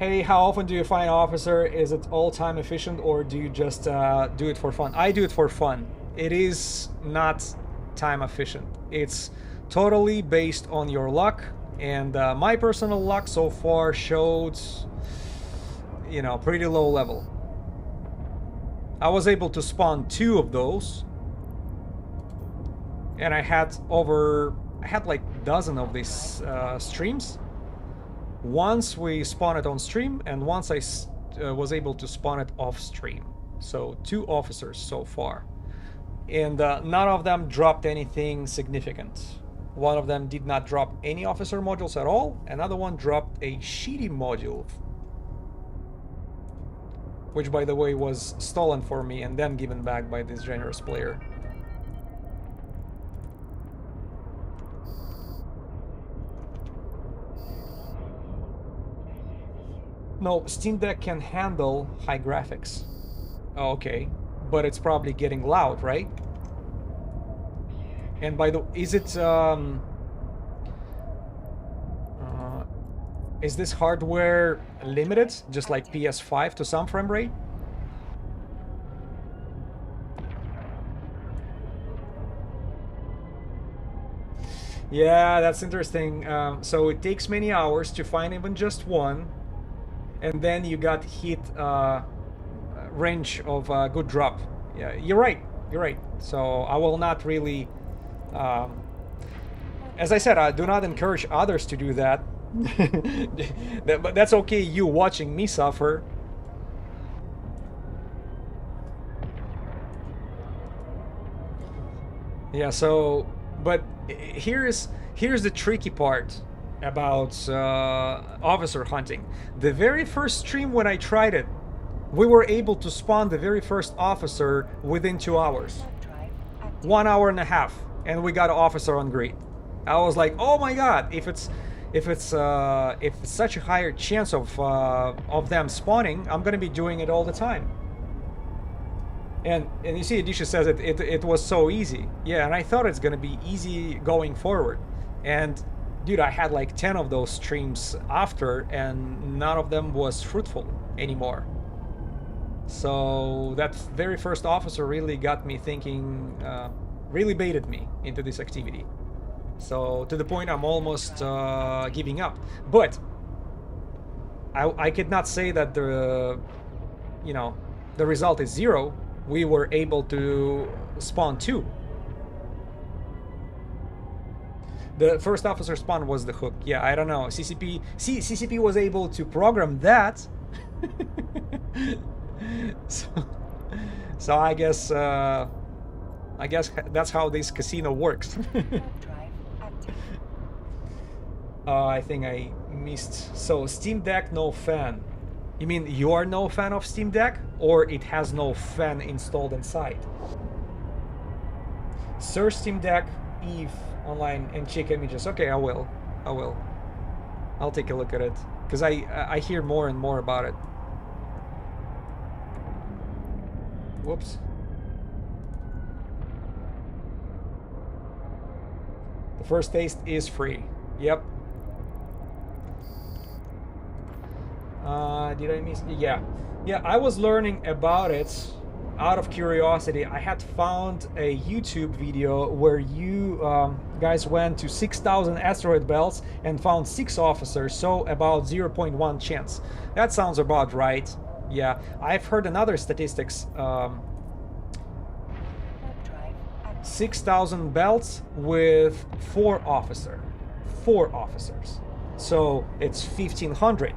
Hey, how often do you find officer? Is it all time efficient or do you just do it for fun? I do it for fun. It is not time efficient. It's totally based on your luck, and my personal luck so far showed, you know, pretty low level. I was able to spawn 2 of those, and I had like a dozen of these streams. Once we spawned it on stream, and once I was able to spawn it off stream. So 2 officers so far. And none of them dropped anything significant. One of them did not drop any officer modules at all. Another one dropped a shitty module, which by the way was stolen for me and then given back by this generous player. No, Steam Deck can handle high graphics. Oh, okay, but it's probably getting loud, right? And by the is this hardware limited, just like PS5, to some frame rate? Yeah, that's interesting. So it takes many hours to find even just one, and then you got hit range of good drop. Yeah, you're right. You're right. So I will not really. As I said, I do not encourage others to do that. But that's okay. You watching me suffer. Yeah. So, but here's the tricky part about officer hunting. The very first stream when I tried it, we were able to spawn the very first officer within 2 hours. 1 hour and a half, and we got an officer on grid. I was like, oh my god, if it's if it's such a higher chance of them spawning, I'm gonna be doing it all the time. And you see, Adisha says it was so easy. Yeah, and I thought it's gonna be easy going forward. And dude, I had like 10 of those streams after, and none of them was fruitful anymore. So that very first officer really got me thinking, really baited me into this activity. So to the point I'm almost giving up. But I could not say that the result is 0. We were able to spawn 2. The first officer spawn was the hook. Yeah, I don't know. CCP was able to program that. so I guess that's how this casino works. I think I missed. So Steam Deck, no fan. You mean you are no fan of Steam Deck, or it has no fan installed inside? Search Steam Deck Eve online and check images. Okay, I will. I'll take a look at it, because I hear more and more about it. Whoops. The first taste is free. Yep. Did I miss? Yeah, I was learning about it out of curiosity. I had found a YouTube video where you guys went to 6,000 asteroid belts and found 6 officers, so about 0.1 chance. That sounds about right. Yeah, I've heard another statistics. 6,000 belts with 4 officers. So it's 1,500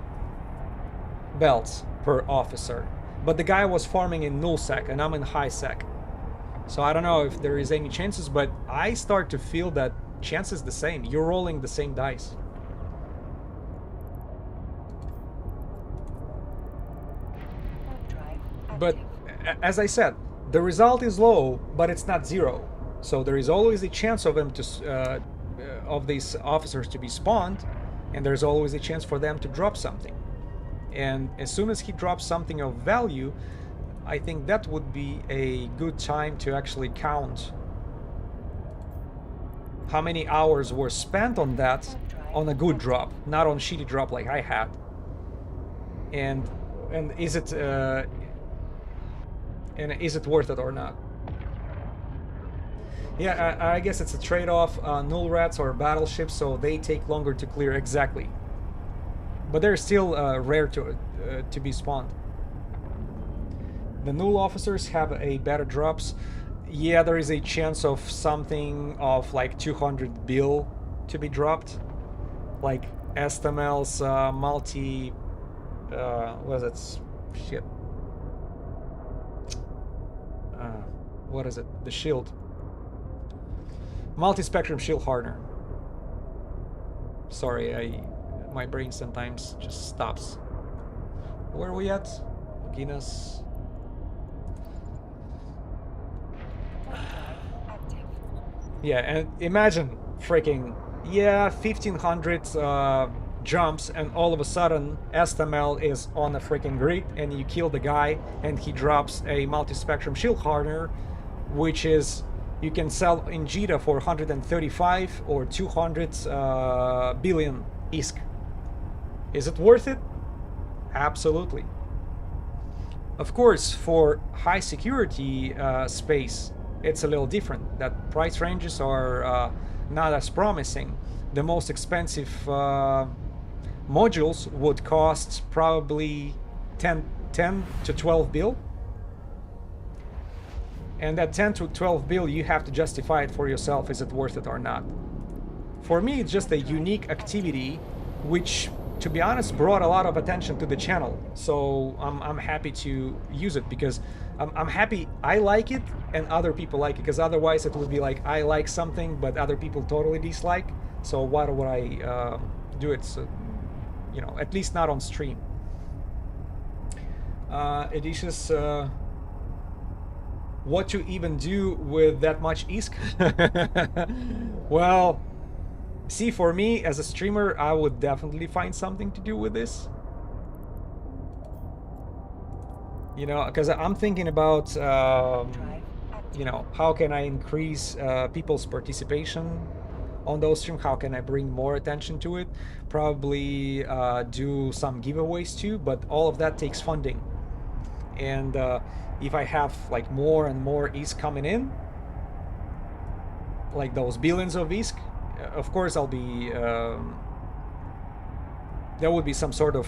belts per officer. But the guy was farming in null sec and I'm in high sec. So I don't know if there is any chances, but I start to feel that chance is the same. You're rolling the same dice. But as I said, the result is low, but it's not 0. So there is always a chance of them to of these officers to be spawned, and there's always a chance for them to drop something. And as soon as he drops something of value, I think that would be a good time to actually count how many hours were spent on that on a good drop, not on shitty drop like I had. And is it worth it or not? Yeah, I guess it's a trade-off. Null rats or battleships, so they take longer to clear. Exactly. But they're still rare to be spawned. The null officers have a better drops. Yeah, there is a chance of something of like 200 bill to be dropped, like STML's multi. What is it? Shit. What is it? The shield. Multi-spectrum shield hardener. Sorry, my brain sometimes just stops. Where are we at? Guinness. Yeah, and imagine freaking 1,500 jumps, and all of a sudden STML is on a freaking grid, and you kill the guy, and he drops a multi-spectrum shield hardener, which is you can sell in JITA for 135 or 200 billion ISK. Is it worth it? Absolutely. Of course, for high security space, it's a little different. That price ranges are not as promising. The most expensive modules would cost probably 10 to 12 bill. And that 10 to 12 bill, you have to justify it for yourself. Is it worth it or not? For me, it's just a unique activity, which, to be honest, brought a lot of attention to the channel. So I'm happy to use it, because I'm happy I like it and other people like it, because otherwise it would be like I like something but other people totally dislike. So why would I do it? So, you know, at least not on stream. Edicious, what to even do with that much ISK? Well, See, for me as a streamer, I would definitely find something to do with this. You know, because I'm thinking about, Drive you active. know, how can I increase people's participation on those streams? How can I bring more attention to it? Probably do some giveaways too, but all of that takes funding. And if I have like more and more ISK coming in, like those billions of ISK, of course I'll be there would be some sort of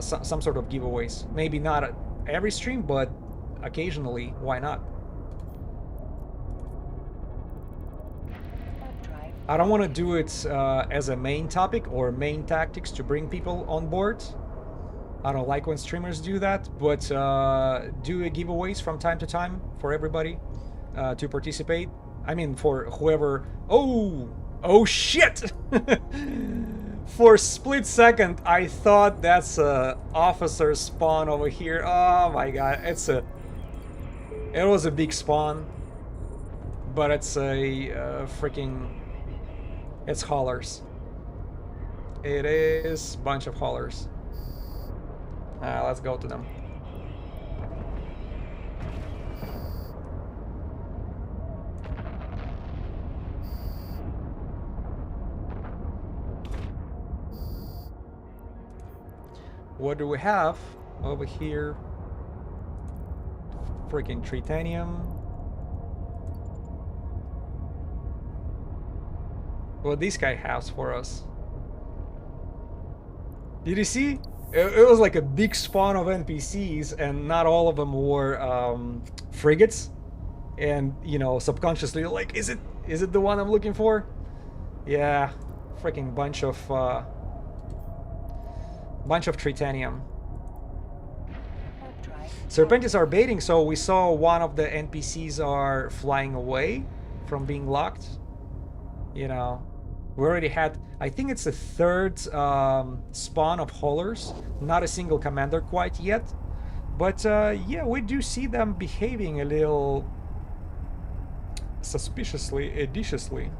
some sort of giveaways. Maybe not at every stream, but occasionally. Why not? Warp drive. I don't want to do it as a main topic or main tactics to bring people on board. I don't like when streamers do that, but do giveaways from time to time for everybody to participate. I mean, for whoever. Oh shit! For a split second, I thought that's a officer spawn over here. Oh my god, it was a big spawn, but it's a freaking, it's haulers. It is a bunch of haulers. Let's go to them. What do we have over here? Freaking tritanium. What this guy has for us? Did you see? It was like a big spawn of NPCs, and not all of them were frigates. And you know, subconsciously, like, is it the one I'm looking for? Yeah, freaking bunch of tritanium. Warp drive. Serpentis are baiting, so we saw one of the NPCs are flying away from being locked. You know, we already had, I think it's the third spawn of haulers. Not a single commander quite yet. But yeah, we do see them behaving a little suspiciously, editiously.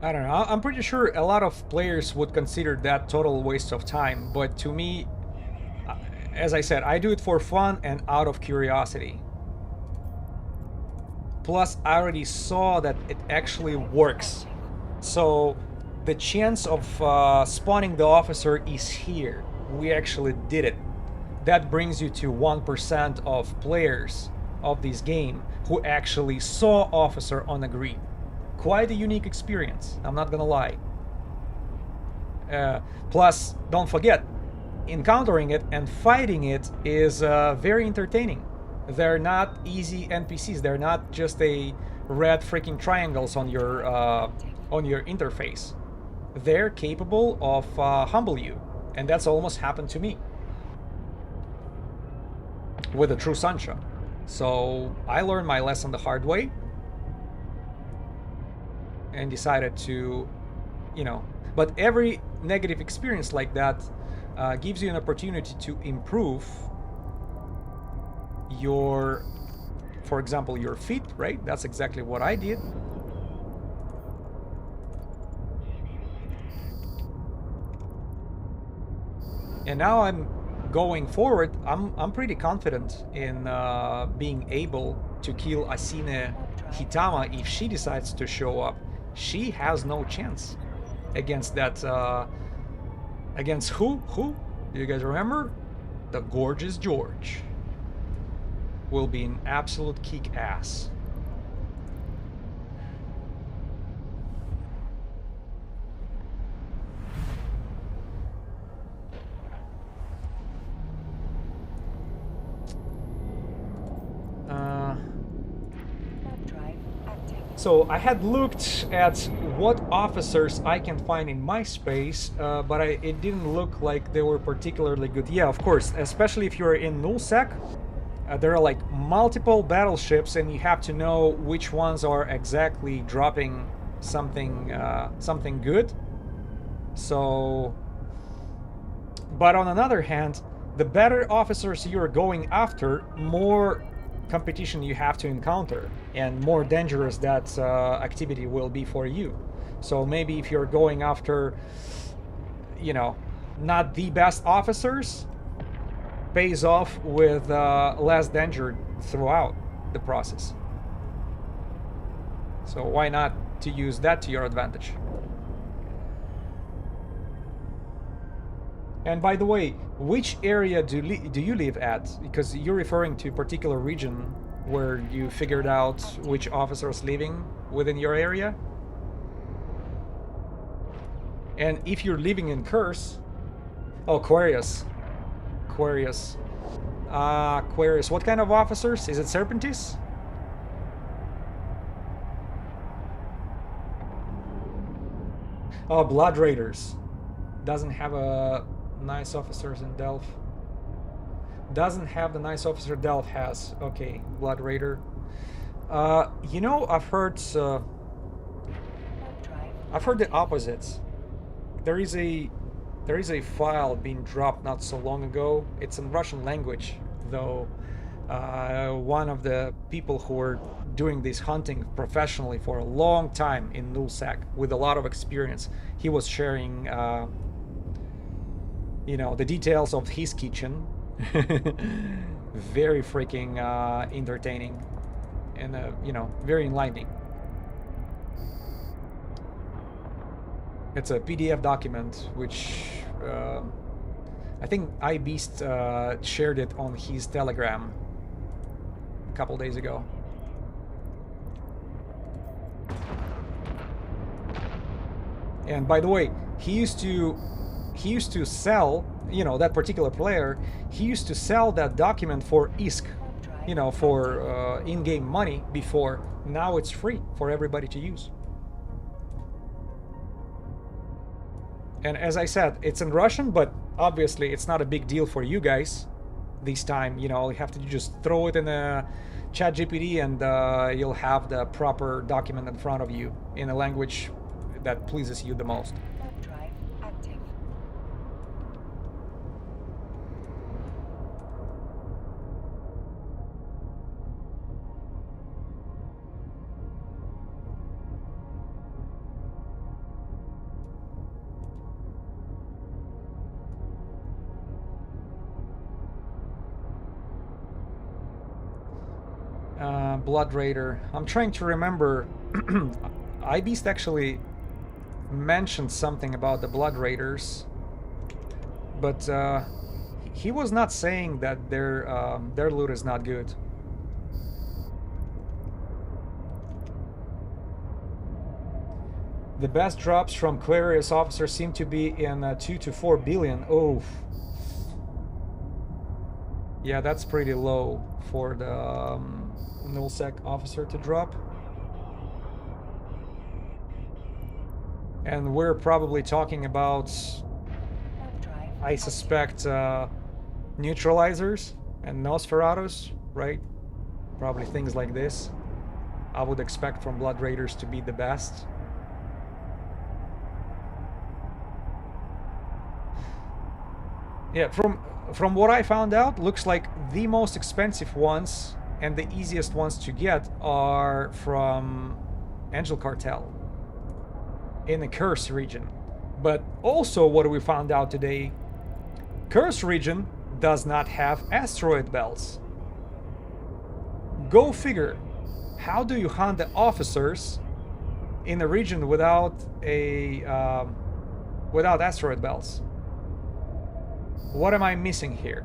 I don't know. I'm pretty sure a lot of players would consider that total waste of time, but to me, as I said, I do it for fun and out of curiosity. Plus, I already saw that it actually works. So, the chance of spawning the officer is here. We actually did it. That brings you to 1% of players of this game who actually saw officer on a grid. Quite a unique experience, I'm not gonna lie. Plus, don't forget, encountering it and fighting it is very entertaining. They're not easy NPCs. They're not just a red freaking triangles on your interface. They're capable of humble you, and that's almost happened to me with a true Sancha. So I learned my lesson the hard way and decided to, you know, but every negative experience like that gives you an opportunity to improve your, for example, your feet, right? That's exactly what I did. And now I'm going forward, I'm pretty confident in being able to kill Asine Hitama if she decides to show up. She has no chance against that. Against who? Who? Do you guys remember? The Gorgeous George. Will be an absolute kick ass. So I had looked at what officers I can find in my space, but it didn't look like they were particularly good. Yeah, of course, especially if you're in nullsec, there are like multiple battleships, and you have to know which ones are exactly dropping something something good. So, but on another hand, the better officers you're going after, more competition you have to encounter, and more dangerous that activity will be for you. So maybe if you're going after, you know, not the best officers, pays off with less danger throughout the process. So why not to use that to your advantage? And by the way, which area do you live at? Because you're referring to a particular region where you figured out which officers living within your area. And if you're living in Curse, oh, Aquarius. Aquarius. Aquarius. What kind of officers? Is it Serpentis? Oh, Blood Raiders. Doesn't have a nice officers in Delph. Doesn't have the nice officer Delph has. Okay, Blood Raider. You know, I've heard the opposites. There is a file being dropped not so long ago. It's in Russian language, though. One of the people who were doing this hunting professionally for a long time in nullsec with a lot of experience, he was sharing you know, the details of his kitchen. Very freaking entertaining and you know, very enlightening. It's a PDF document which I think iBeast shared it on his Telegram a couple days ago. And by the way, he used to sell, you know, that particular player, he used to sell that document for ISK, you know, for in-game money before. Now it's free for everybody to use. And as I said, it's in Russian, but obviously it's not a big deal for you guys this time. You know, you have to just throw it in a chat GPT and you'll have the proper document in front of you in a language that pleases you the most. Blood Raider. I'm trying to remember. iBeast actually mentioned something about the Blood Raiders, but he was not saying that their loot is not good. The best drops from Aquarius officers seem to be in 2 to 4 billion. Oh, yeah, that's pretty low for the nullsec officer to drop. And we're probably talking about, I suspect, neutralizers and Nosferatus, right? Probably things like this. I would expect from Blood Raiders to be the best. Yeah, from what I found out, looks like the most expensive ones and the easiest ones to get are from Angel Cartel in the Curse region. But also what we found out today, Curse region does not have asteroid belts. Go figure. How do you hunt the officers in a region without without asteroid belts? What am I missing here?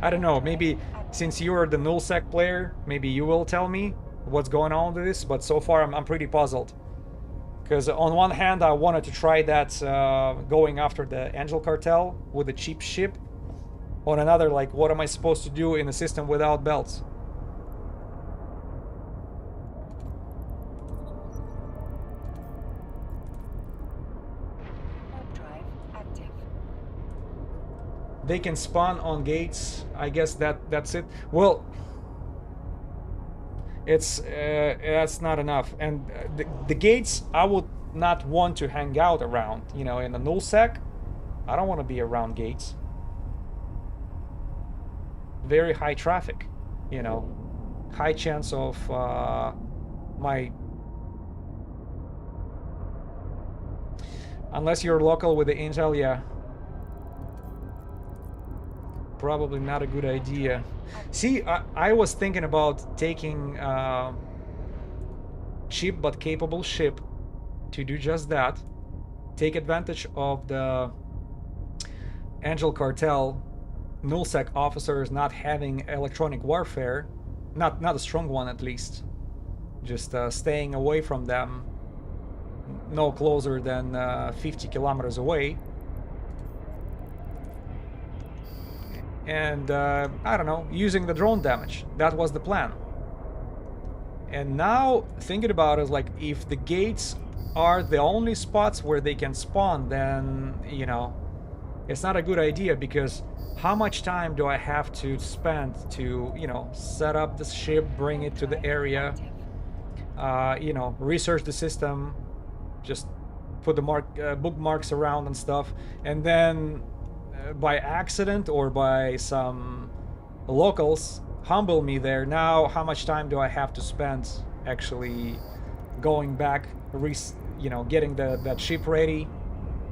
I don't know, maybe since you're the nullsec player, maybe you will tell me what's going on with this, but so far I'm pretty puzzled. Because on one hand I wanted to try that going after the Angel Cartel with a cheap ship. On another, like, what am I supposed to do in a system without belts? They can spawn on gates. I guess that's it. Well, it's that's not enough. And the gates, I would not want to hang out around. You know, in a nullsec, I don't want to be around gates. Very high traffic. You know, high chance of my. Unless you're local with the intel, yeah. Probably not a good idea. See, I was thinking about taking cheap but capable ship to do just that. Take advantage of the Angel Cartel nullsec officers not having electronic warfare, not a strong one at least. Just staying away from them, no closer than 50 kilometers away. And I don't know, using the drone damage. That was the plan. And now thinking about it, like if the gates are the only spots where they can spawn, then you know it's not a good idea, because how much time do I have to spend to, you know, set up the ship, bring it to the area, you know, research the system, just put the bookmarks around and stuff, and then by accident or by some locals humble me there. Now how much time do I have to spend actually going back, you know, getting that ship ready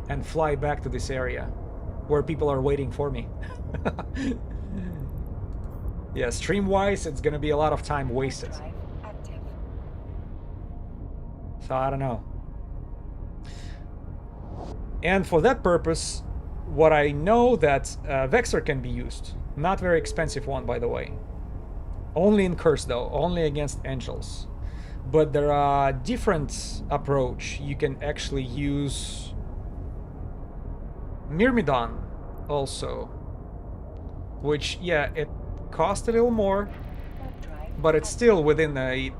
and fly back to this area where people are waiting for me? Yeah, stream wise it's gonna be a lot of time wasted. So I don't know. And for that purpose, what I know that Vexor can be used. Not very expensive one, by the way. Only in Curse though, only against angels. But there are different approach. You can actually use Myrmidon also, which, yeah, it costs a little more, but it's still within a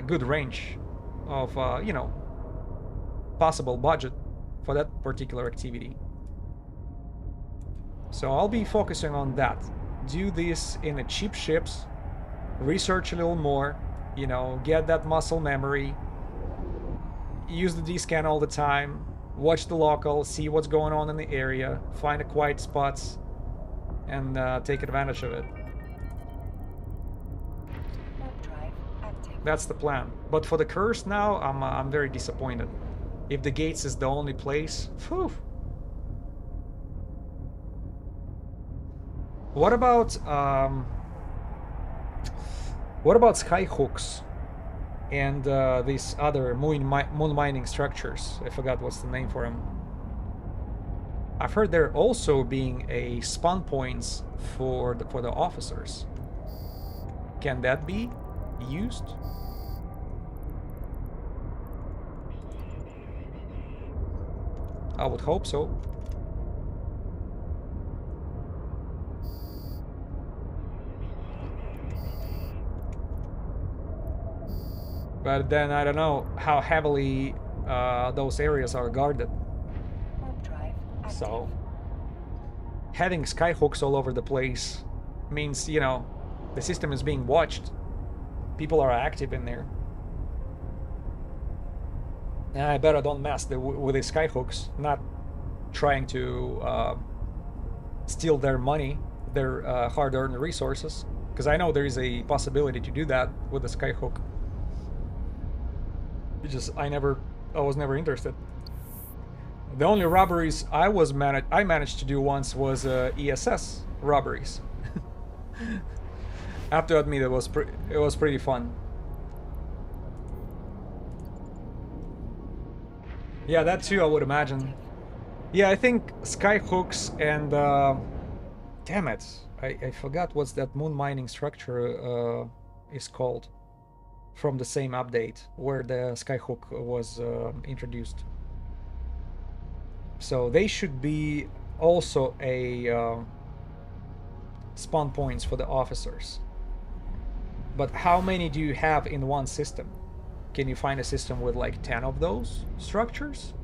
good range of you know, possible budget for that particular activity. So I'll be focusing on that. Do this in a cheap ships, research a little more, you know, get that muscle memory, use the D-scan all the time, watch the local, see what's going on in the area, find the quiet spots, and take advantage of it. That's the plan. But for the curse now, I'm very disappointed. If the gates is the only place, phew. What about skyhooks and these other moon mining structures? I forgot what's the name for them. I've heard they're also being a spawn points for the officers. Can that be used? I would hope so. But then I don't know how heavily those areas are guarded. So having skyhooks all over the place means, you know, the system is being watched. People are active in there. And I better don't mess with the skyhooks, not trying to steal their money, their hard-earned resources, because I know there is a possibility to do that with a skyhook. I was never interested. The only robberies I managed to do once was ESS robberies. I have to admit, it was pretty fun. Yeah, that too, I would imagine. Yeah, I think skyhooks and damn it, I forgot what's that moon mining structure is called from the same update where the skyhook was introduced. So they should be also a spawn points for the officers. But how many do you have in one system? Can you find a system with like 10 of those structures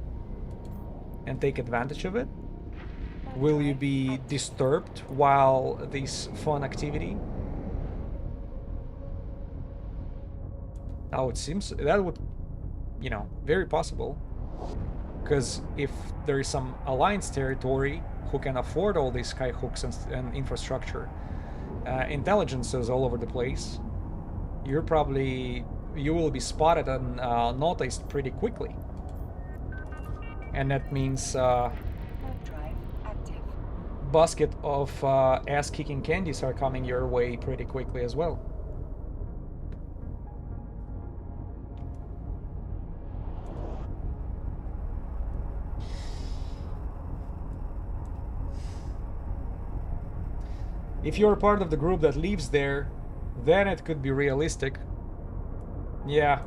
and take advantage of it? Will you be disturbed while this fun activity? Now it seems that would, you know, very possible. Because if there is some alliance territory who can afford all these skyhooks and infrastructure, intelligences all over the place, you will be spotted and noticed pretty quickly. And that means Drive active. basket of ass-kicking candies are coming your way pretty quickly as well. If you're part of the group that lives there, then it could be realistic. Yeah,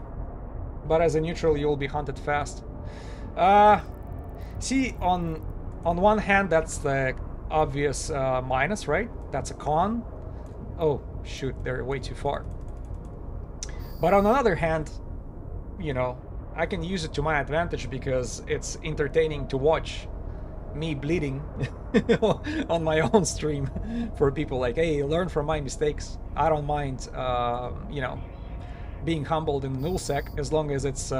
but as a neutral, you'll be hunted fast. See, on one hand, that's the obvious minus, right? That's a con. Oh, shoot, they're way too far. But on the other hand, you know, I can use it to my advantage because it's entertaining to watch me bleeding on my own stream for people like, hey, learn from my mistakes. I don't mind, you know, being humbled in nullsec as long as it's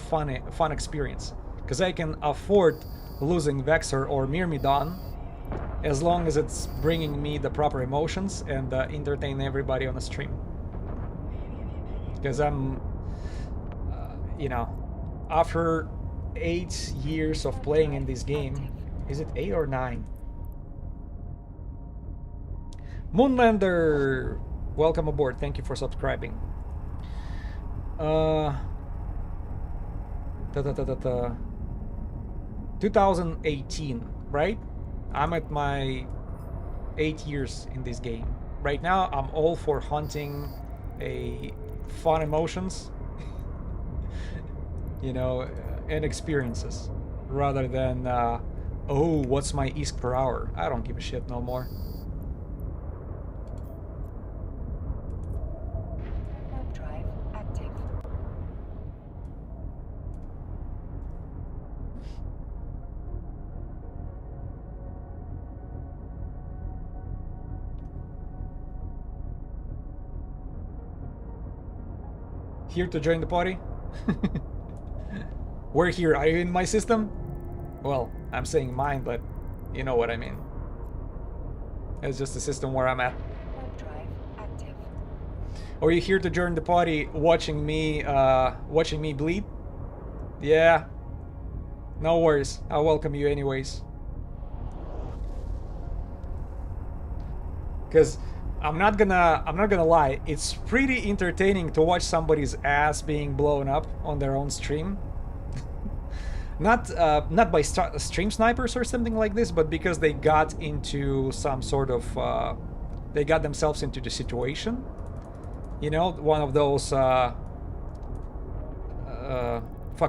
fun experience, because I can afford losing Vexor or Myrmidon as long as it's bringing me the proper emotions and entertain everybody on the stream. Because I'm, you know, after 8 years of playing in this game, is it 8 or 9? Moonlander, welcome aboard. Thank you for subscribing. 2018, right? I'm at my 8 years in this game. Right now, I'm all for hunting a fun emotions, you know, and experiences, rather than, oh, what's my ISK per hour? I don't give a shit no more. Drive active. Here to join the party? We're here. Are you in my system? Well, I'm saying mine, but you know what I mean. It's just the system where I'm at. Drive active. Are you here to join the party, watching me bleed? Yeah. No worries. I'll welcome you anyways. Because I'm not gonna lie, it's pretty entertaining to watch somebody's ass being blown up on their own stream. Not by stream snipers or something like this, but because they got into some sort of they got themselves into the situation. You know, one of those fuck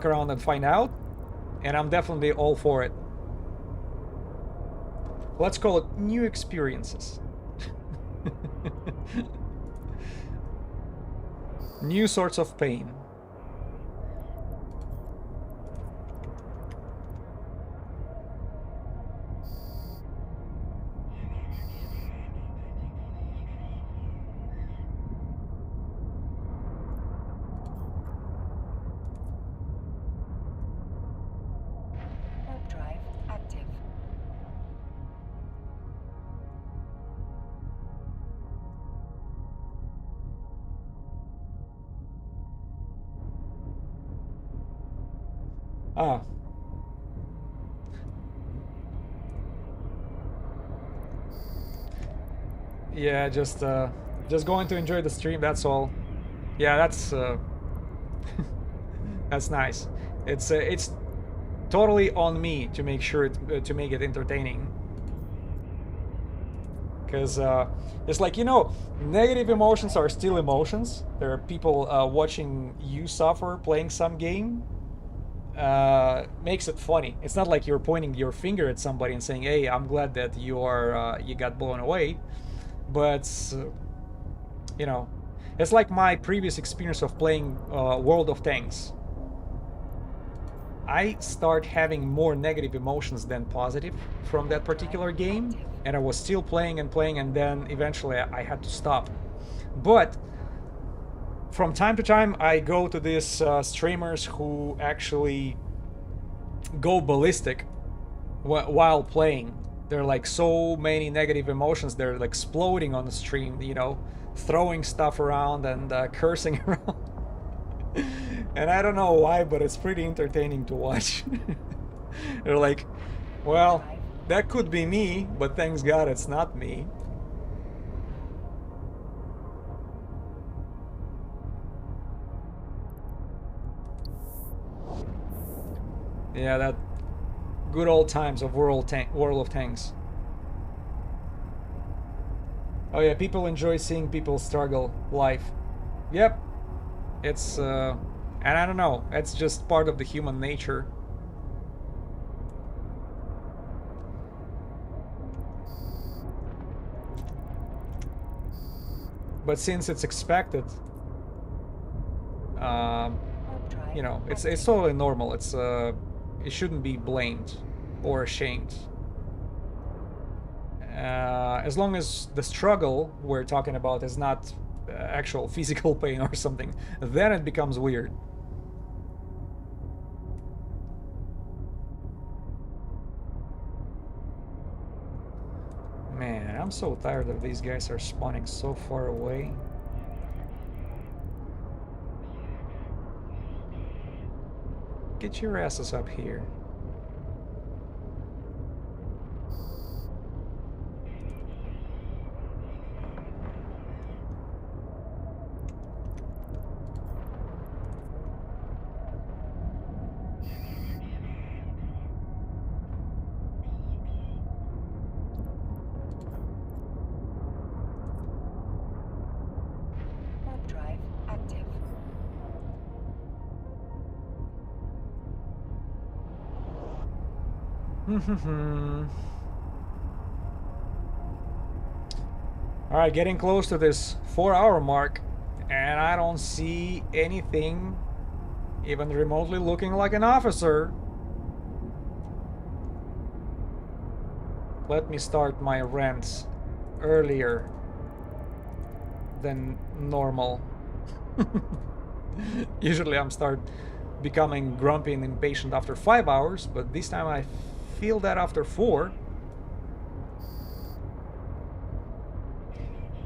around and find out, and I'm definitely all for it. Let's call it new experiences. New sorts of pain. Drive active. Ah. Yeah, just going to enjoy the stream, that's all. Yeah, that's that's nice. It's totally on me to make sure to make it entertaining. Because it's like, you know, negative emotions are still emotions. There are people watching you suffer playing some game. Makes it funny. It's not like you're pointing your finger at somebody and saying, "Hey, I'm glad that you got blown away," but you know, it's like my previous experience of playing World of Tanks. I start having more negative emotions than positive from that particular game, and I was still playing and playing, and then eventually I had to stop. But from time to time, I go to these streamers who actually go ballistic while playing. There are like so many negative emotions. They're like exploding on the stream, you know, throwing stuff around and cursing around. And I don't know why, but it's pretty entertaining to watch. They're like, well, that could be me, but thanks God it's not me. Yeah, that good old times of World of Tanks. Oh yeah, people enjoy seeing people struggle live. Yep, it's and I don't know, it's just part of the human nature. But since it's expected, you know, it's totally normal. It's it shouldn't be blamed or ashamed. As long as the struggle we're talking about is not actual physical pain or something, then it becomes weird. Man, I'm so tired of these guys are spawning so far away. Get your asses up here. Warp drive active. Alright, getting close to this 4-hour mark, and I don't see anything even remotely looking like an officer. Let me start my rants earlier than normal. Usually I'm start becoming grumpy and impatient after 5 hours, but this time I feel that after 4.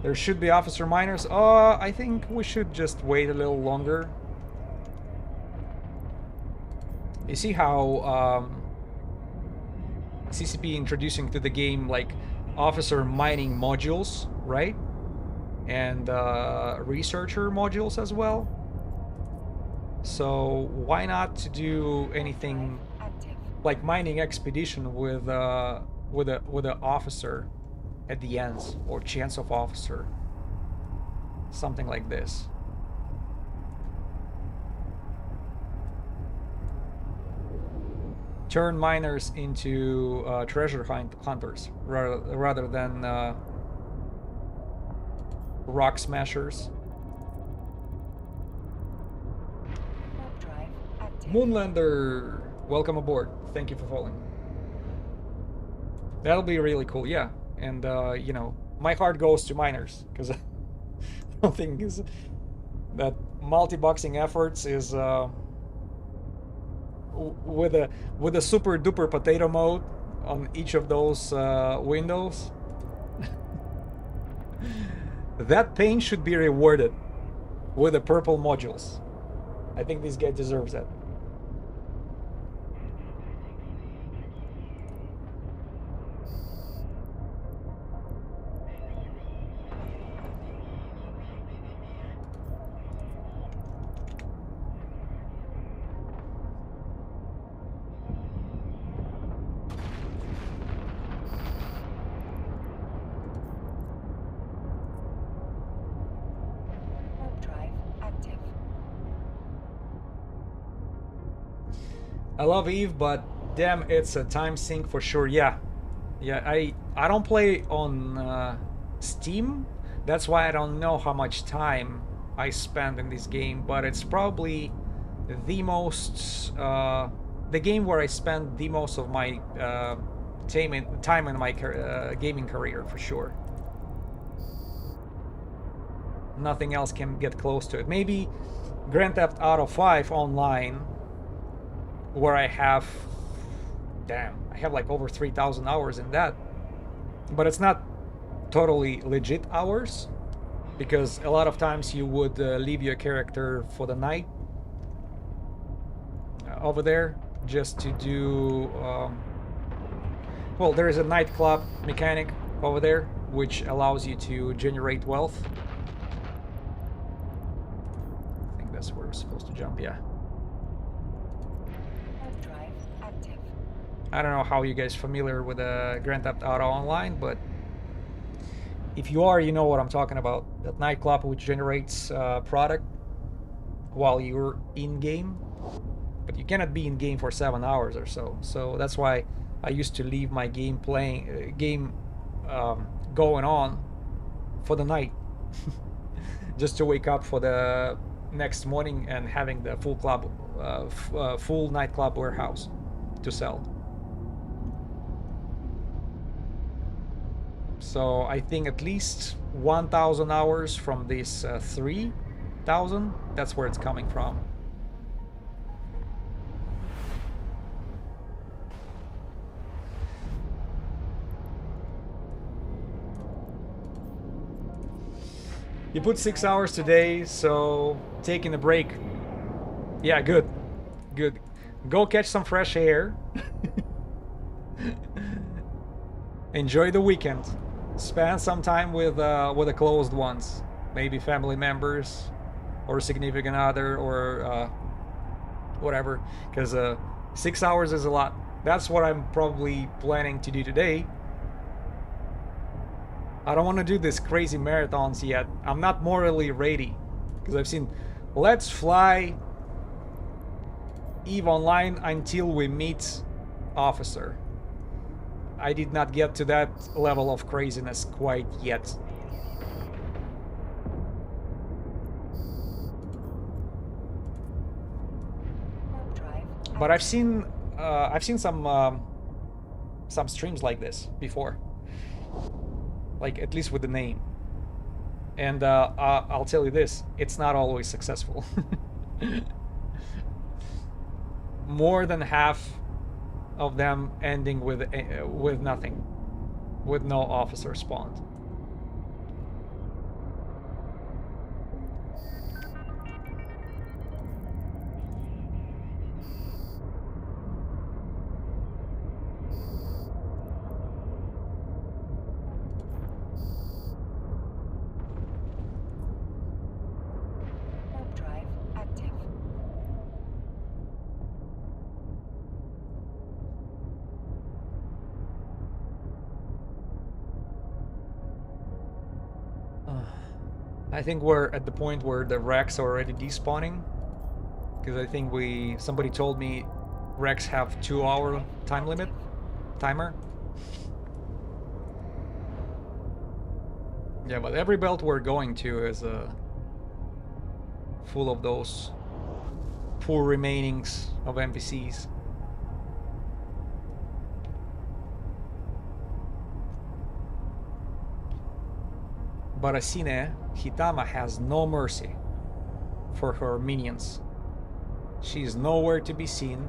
There should be officer miners. I think we should just wait a little longer. You see how CCP introducing to the game like officer mining modules, right? And researcher modules as well. So why not to do anything like mining expedition with a officer at the ends, or chance of officer, something like this. Turn miners into treasure hunters rather than rock smashers. Moonlander, welcome aboard. Thank you for following. That'll be really cool, yeah. And you know, my heart goes to miners because I don't think is that multi-boxing efforts is with a super duper potato mode on each of those windows. That pain should be rewarded with the purple modules. I think this guy deserves that. I love Eve, but damn, it's a time sink for sure. Yeah, I don't play on Steam. That's why I don't know how much time I spend in this game. But it's probably the most the game where I spend the most of my time in my gaming career, for sure. Nothing else can get close to it. Maybe Grand Theft Auto 5 online, where I have, I have like over 3,000 hours in that. But it's not totally legit hours, because a lot of times you would leave your character for the night over there just to do well, there is a nightclub mechanic over there which allows you to generate wealth. I think that's where we're supposed to jump. Yeah, Warp drive active. I don't know how you guys familiar with Grand Theft Auto Online, but if you are, you know what I'm talking about. That nightclub which generates product while you're in game, but you cannot be in game for 7 hours or so. So that's why I used to leave my game going on for the night, just to wake up for the next morning and having the full club, full nightclub warehouse to sell. So I think at least 1,000 hours from this 3,000. That's where it's coming from. You put 6 hours today, so taking a break. Yeah, good. Good. Go catch some fresh air. Enjoy the weekend. Spend some time with the closed ones. Maybe family members or significant other or whatever. Because 6 hours is a lot. That's what I'm probably planning to do today. I don't want to do these crazy marathons yet. I'm not morally ready, because I've seen Let's Fly EVE Online until we meet Officer. I did not get to that level of craziness quite yet. Warp drive. But I've seen some streams like this before. Like, at least with the name. And I'll tell you this, it's not always successful. More than half of them ending with nothing, with no officer spawned. Warp drive active. I think we're at the point where the wrecks are already despawning, because I think somebody told me wrecks have 2-hour time limit timer. Yeah, but every belt we're going to is full of those poor remainings of NPCs. But Asine, Hitama, has no mercy for her minions. She is nowhere to be seen.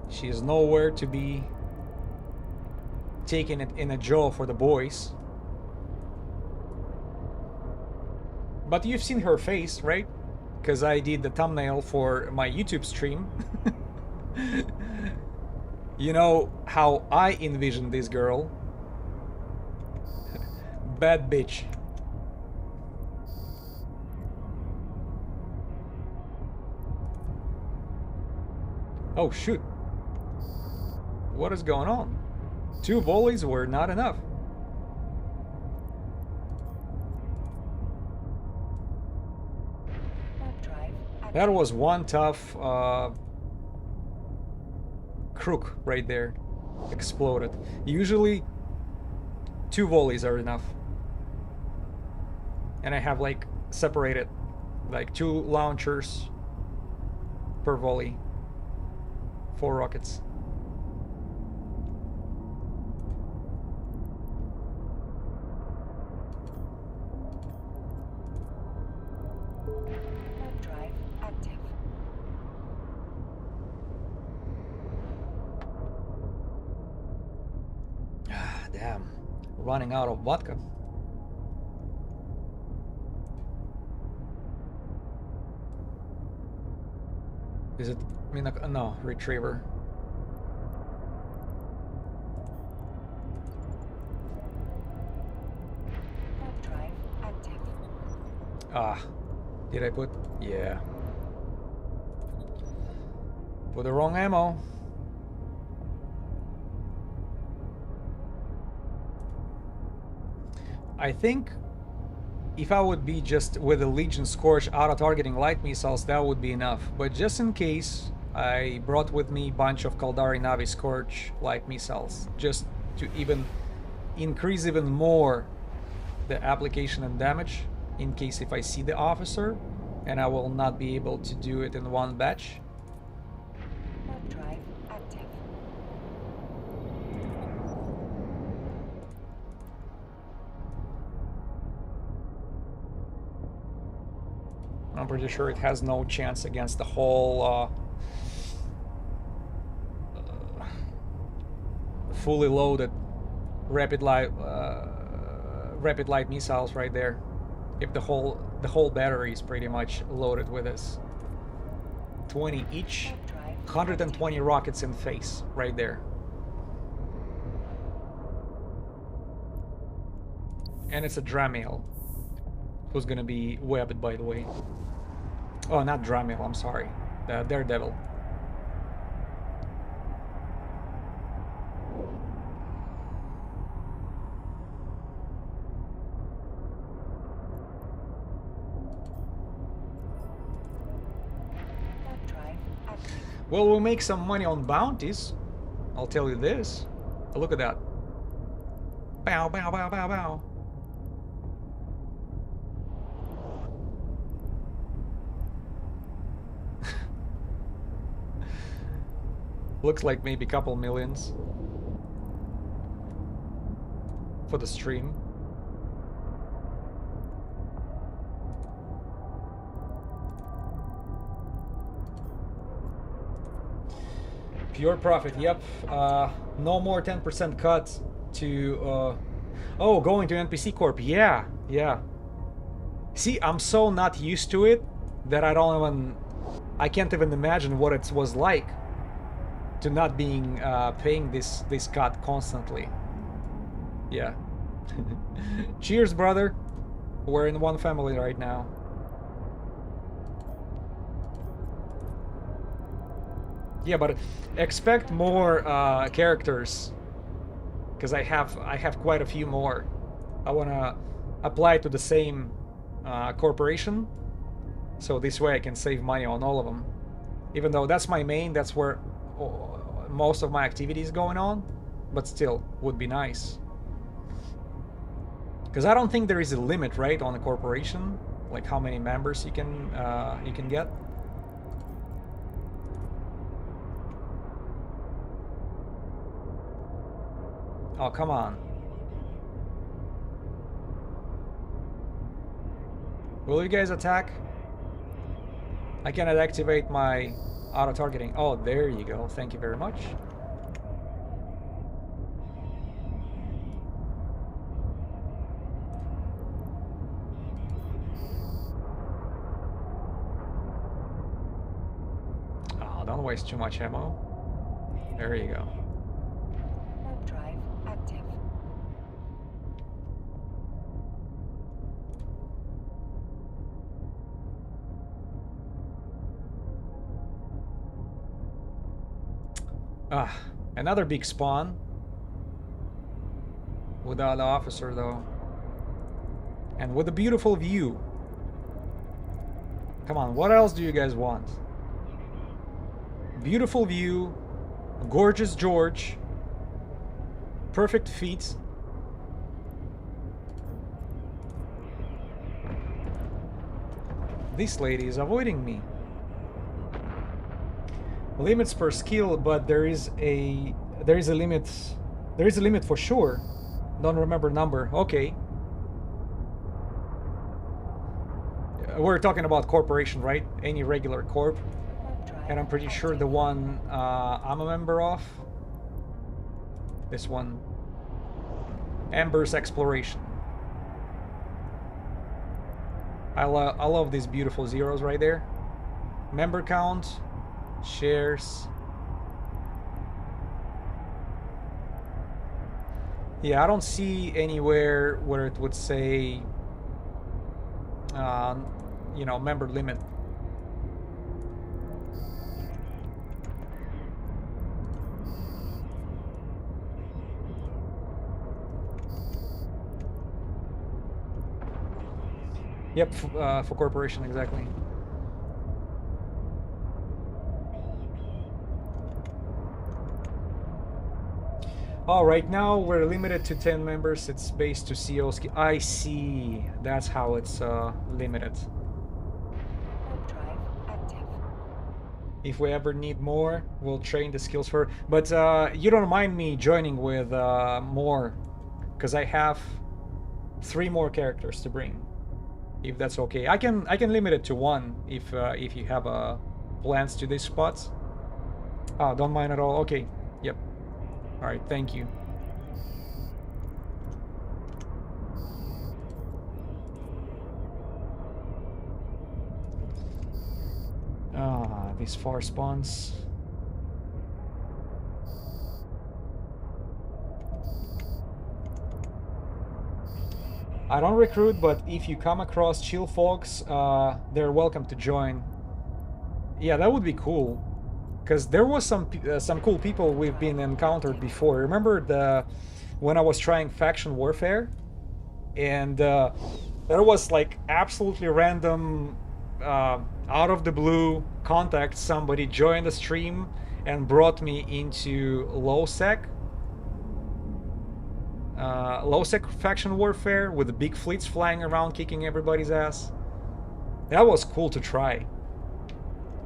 She is nowhere to be taking it in a jaw for the boys. But you've seen her face, right? Because I did the thumbnail for my YouTube stream. You know how I envision this girl. Bad bitch. Oh shoot. What is going on? 2 volleys were not enough. Warp drive active. That was one tough crook right there. Exploded. Usually 2 volleys are enough. And I have like separated like 2 launchers per volley. 4 rockets. Warp drive active. Ah, damn. Running out of vodka. Is it? I mean, no, retriever. Warp drive active. Ah, did I put? Yeah. Put the wrong ammo. I think if I would be just with a Legion Scorch auto-targeting light missiles, that would be enough. But just in case, I brought with me a bunch of Kaldari Navi Scorch light missiles, just to even increase even more the application and damage, in case if I see the officer, and I will not be able to do it in one batch. Warp drive active. I'm pretty sure it has no chance against the whole fully loaded rapid light missiles right there. If the whole battery is pretty much loaded with this. 20 each, Warp drive 120 rockets in face right there. And it's a Dramiel, who's gonna be webbed, by the way. Oh, not Dramiel, I'm sorry. The Daredevil. Warp drive active. Well, we'll make some money on bounties. I'll tell you this. Look at that. Bow, bow, bow, bow, bow. Looks like maybe a couple millions for the stream. Pure profit, yep. No more 10% cut to... oh, going to NPC Corp. Yeah, yeah. See, I'm so not used to it that I don't even... I can't even imagine what it was like to not being paying this cut constantly. Yeah. Cheers, brother. We're in one family right now. Yeah, but expect more characters, because I have quite a few more. I wanna apply to the same corporation, so this way I can save money on all of them. Even though that's my main, that's where most of my activity is going on, but still would be nice. Because I don't think there is a limit, right, on a corporation, like how many members you can get. Oh, come on. Will you guys attack? I cannot activate my auto-targeting. Oh, there you go. Thank you very much. Oh, don't waste too much ammo. There you go. Warp drive active. Ah, another big spawn. Without the officer, though. And with a beautiful view. Come on, what else do you guys want? Beautiful view. Gorgeous George. Perfect feet. This lady is avoiding me. limits per skill, but there is a limit. There is a limit for sure. Don't remember number. Okay. We're talking about corporation, right? Any regular corp. And I'm pretty sure the one I'm a member of, this one, Ember's Exploration. I love these beautiful zeros right there. Member count, shares. Yeah, I don't see anywhere where it would say, you know, member limit. Yep, for corporation, exactly. Oh, right now we're limited to 10 members. It's based to CO skill. I see. That's how it's limited. Drive active. If we ever need more, we'll train the skills for. But you don't mind me joining with more, because I have 3 more characters to bring. If that's okay, I can limit it to 1 if you have plans to these spots. Oh, don't mind at all. Okay. Yep. All right. Thank you. Ah, these far spawns. I don't recruit, but if you come across chill folks, they're welcome to join. Yeah, that would be cool, because there was some cool people we've been encountered before. Remember when I was trying faction warfare, and there was like absolutely random, out of the blue contact. Somebody joined the stream and brought me into low sec faction warfare with the big fleets flying around kicking everybody's ass. That was cool to try.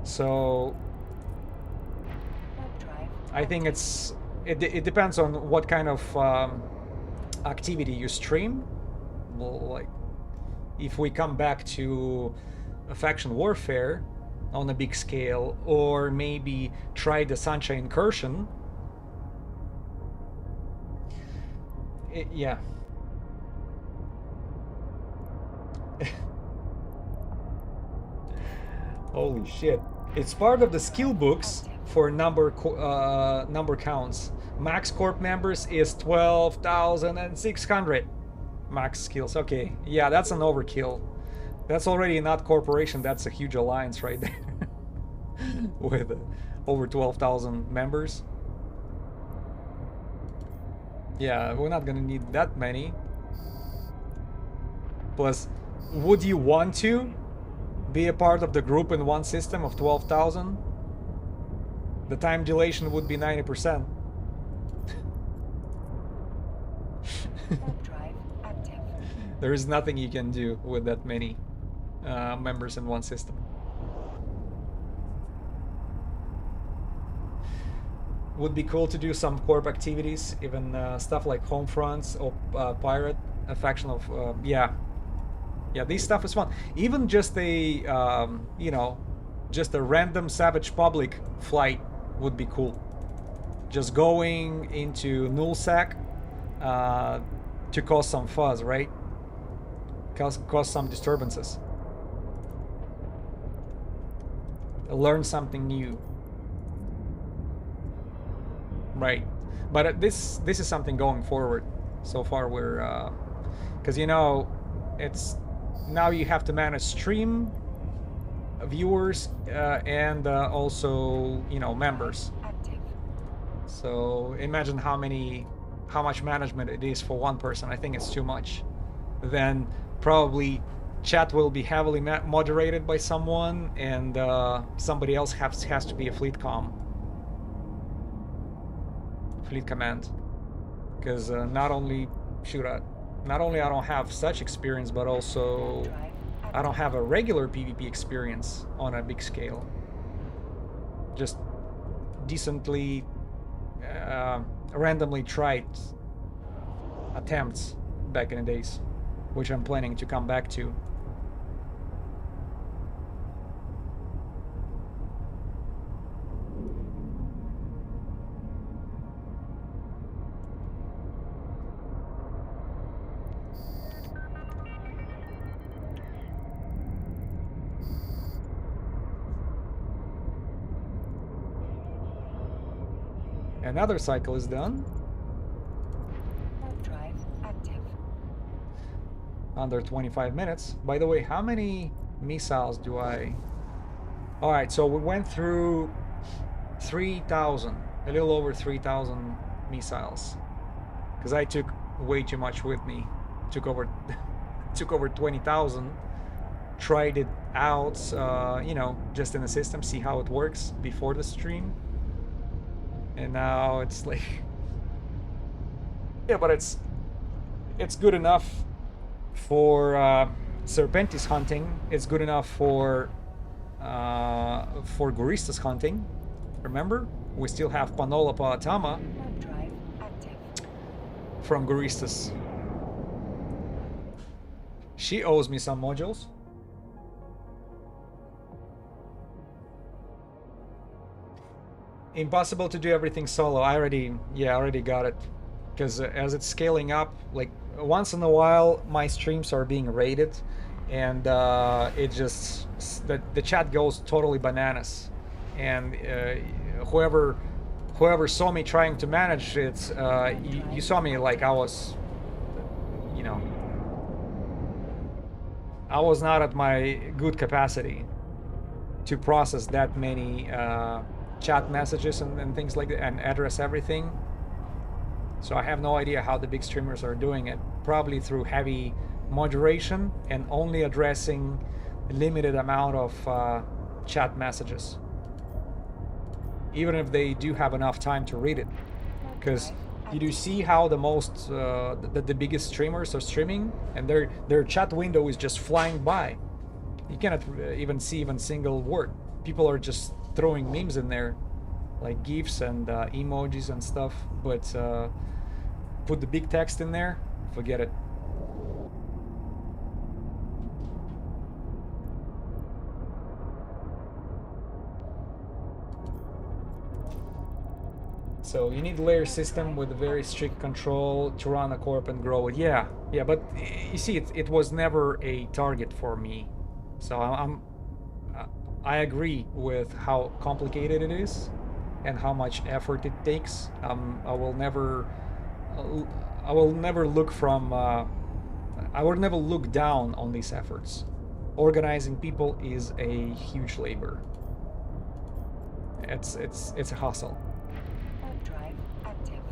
So I think it depends on what kind of activity you stream. Well, like if we come back to a faction warfare on a big scale, or maybe try the Sunshine Incursion. Yeah. Holy shit. It's part of the skill books for number counts. Max corp members is 12,600 max skills. Okay, yeah, that's an overkill. That's already not corporation, that's a huge alliance right there. With over 12,000 members. Yeah, we're not gonna need that many. Plus, would you want to be a part of the group in one system of 12,000? The time dilation would be 90%. There is nothing you can do with that many members in one system. Would be cool to do some corp activities, even stuff like home fronts or pirate, a faction of yeah, this stuff is fun. Even just a you know, just a random savage public flight would be cool. Just going into nullsec to cause some fuzz, right? Cause some disturbances. Learn something new. Right, but this is something going forward. So far we're because you know, it's now you have to manage stream viewers and also, you know, members. So imagine how much management it is for one person. I think it's too much. Then probably chat will be heavily moderated by someone, and somebody else has to be a fleet command, because not only I don't have such experience, but also I don't have a regular PvP experience on a big scale. Just decently randomly tried attempts back in the days, which I'm planning to come back to. Another cycle is done. Warp drive active. Under 25 minutes. By the way, how many missiles do I... Alright, so we went through 3,000, a little over 3,000 missiles. Because I took way too much with me. Took over 20,000. Tried it out, you know, just in the system, see how it works before the stream. And now it's like... Yeah, but it's good enough for Serpentis hunting. It's good enough for Guristas hunting. Remember, we still have Panola Paatama Warp drive active. from Guristas. She owes me some modules. Impossible to do everything solo. I already got it. Because as it's scaling up, like once in a while, my streams are being rated, and it just the chat goes totally bananas, and whoever saw me trying to manage it, you saw me like I was, you know, I was not at my good capacity to process that many chat messages and things like that, and address everything. So I have no idea how the big streamers are doing it. Probably through heavy moderation and only addressing a limited amount of chat messages. Even if they do have enough time to read it. Because you do see how the most, the biggest streamers are streaming, and their chat window is just flying by. You cannot even see even single word. People are just throwing memes in there, like GIFs and emojis and stuff, but put the big text in there, forget it. So you need a layer system with a very strict control to run a corp and grow it. Yeah, but you see, it was never a target for me. So I agree with how complicated it is and how much effort it takes. I will never look from. I will never look down on these efforts. Organizing people is a huge labor. It's a hustle. Warp drive active.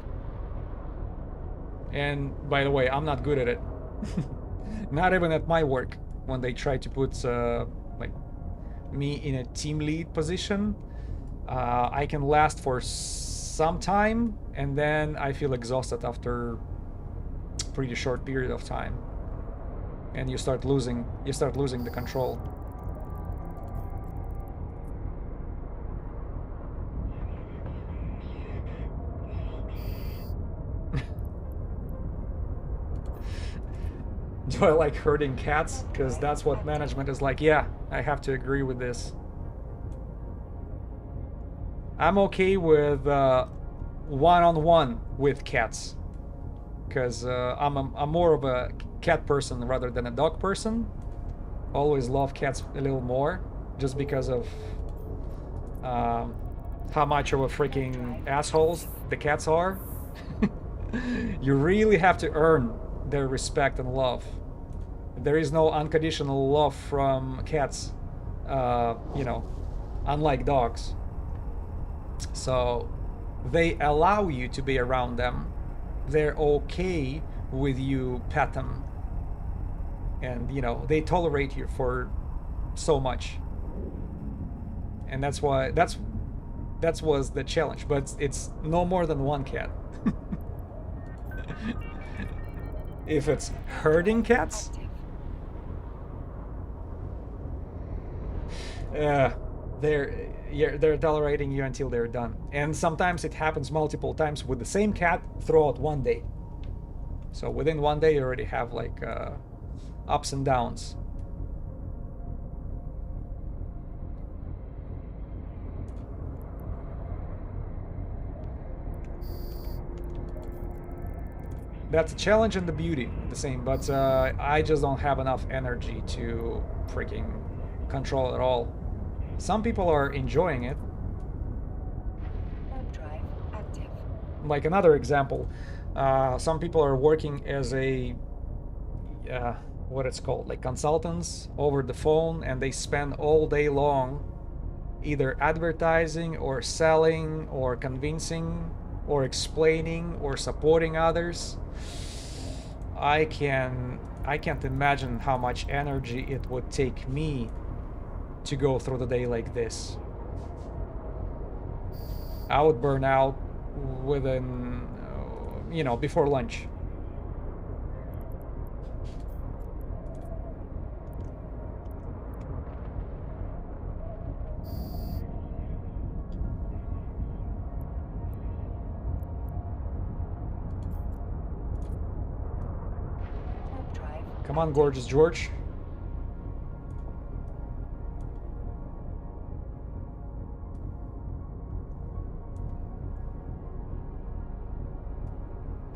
And by the way, I'm not good at it. Not even at my work. When they try to put like me in a team lead position, I can last for some time, and then I feel exhausted after a pretty short period of time, and you start losing the control. Do I like herding cats? Because that's what management is like. Yeah, I have to agree with this. I'm okay with one-on-one with cats, because I'm more of a cat person rather than a dog person. Always love cats a little more, just because of how much of a freaking assholes the cats are. You really have to earn their respect and love. There is no unconditional love from cats, you know, unlike dogs. So they allow you to be around them. They're okay with you pet them, and you know, they tolerate you for so much. And that's why that was the challenge. But it's no more than one cat. If it's herding cats, they're tolerating you until they're done. And sometimes it happens multiple times with the same cat throughout one day. So within one day you already have like ups and downs. That's a challenge and the beauty at the same, but I just don't have enough energy to freaking control it all. Some people are enjoying it. Warp drive active. Like another example, some people are working as a what it's called, like consultants over the phone, and they spend all day long either advertising or selling or convincing or explaining or supporting others. I can't imagine how much energy it would take me to go through the day like this. I would burn out within, before lunch. Warp drive. Come on, gorgeous George.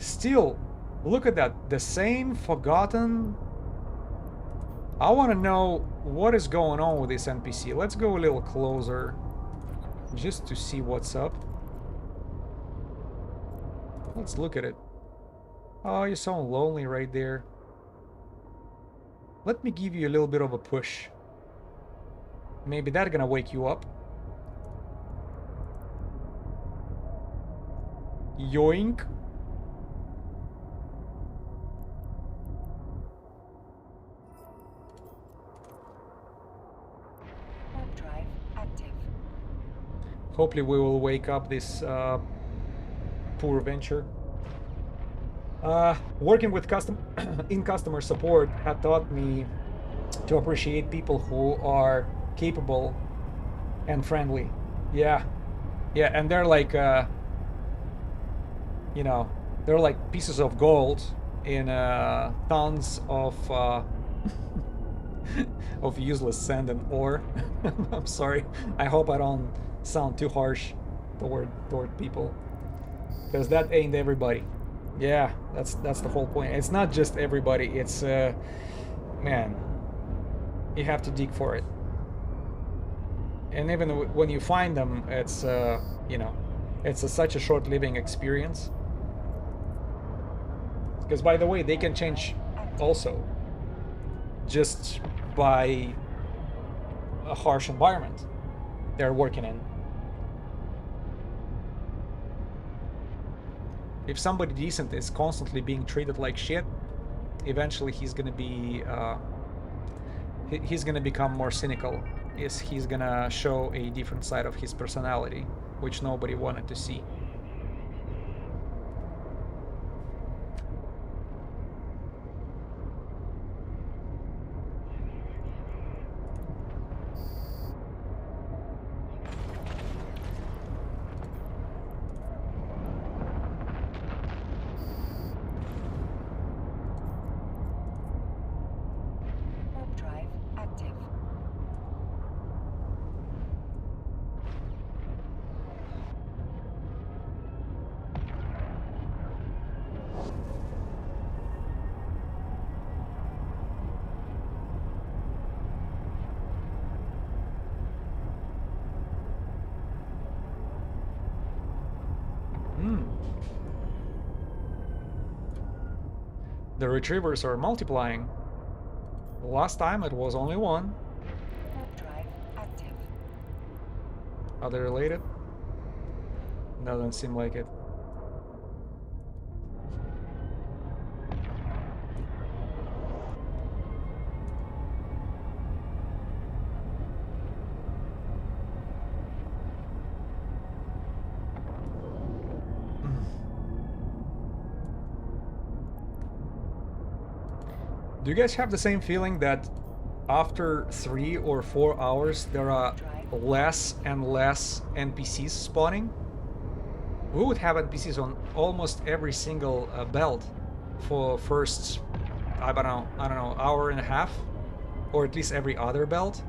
Still, look at that. The same forgotten. I want to know what is going on with this NPC. Let's go a little closer just to see what's up. Let's look at it. Oh, you're so lonely right there. Let me give you a little bit of a push. Maybe that's gonna wake you up. Yoink. Warp drive active. Hopefully we will wake up this poor venture. Working with in customer support had taught me to appreciate people who are capable and friendly. Yeah, and they're like, they're like pieces of gold in tons of of useless sand and ore. I'm sorry. I hope I don't sound too harsh toward people, because that ain't everybody. Yeah, that's the whole point. It's not just everybody. It's man, you have to dig for it. And even when you find them, it's it's such a short-living experience. Because by the way, they can change also, just by a harsh environment they're working in. If somebody decent is constantly being treated like shit, eventually he's gonna be he's gonna become more cynical. He's gonna show a different side of his personality, which nobody wanted to see. Warp drive active. The retrievers are multiplying. Last time it was only one. Warp drive active. Are they related? Doesn't seem like it. Do you guys have the same feeling that after 3 or 4 hours there are Drive less and less NPCs spawning, we would have NPCs on almost every single belt for first, I don't know, hour and a half, or at least every other belt.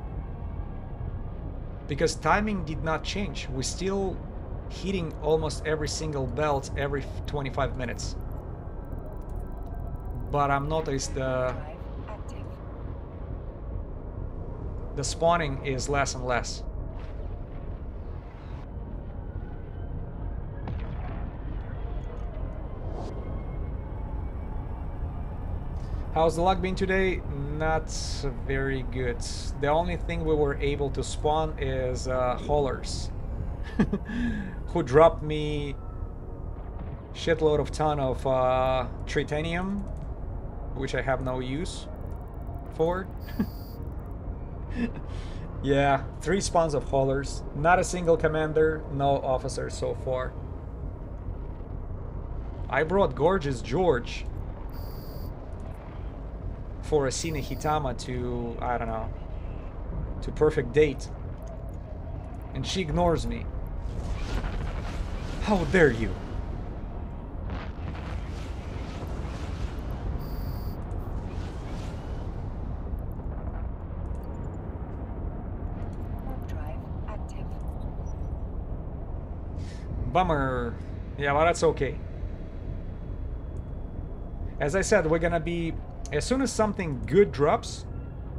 Because timing did not change. We're still hitting almost every single belt every 25 minutes. But I've noticed the spawning is less and less. How's the luck been today? Not very good. The only thing we were able to spawn is haulers who dropped me shitload of ton of tritanium, which I have no use for. Yeah, 3 spawns of haulers, not a single commander, no officers so far. I brought Gorgeous George for Asine Hitama to, I don't know, to perfect date. And she ignores me. How dare you? Bummer. Yeah, but that's okay. As I said, we're gonna be, as soon as something good drops,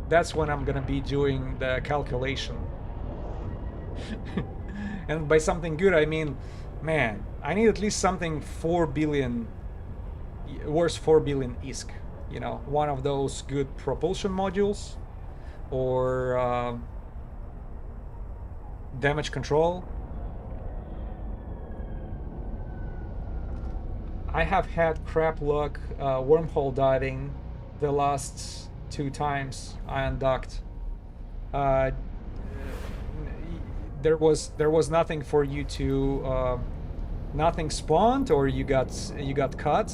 that's when I'm gonna be doing the calculation. And by something good, I mean, man, I need at least something 4 billion, worth 4 billion ISK. You know, one of those good propulsion modules, or damage control. I have had crap luck wormhole diving the last 2 times I undocked. There was nothing for you to nothing spawned, or you got cut.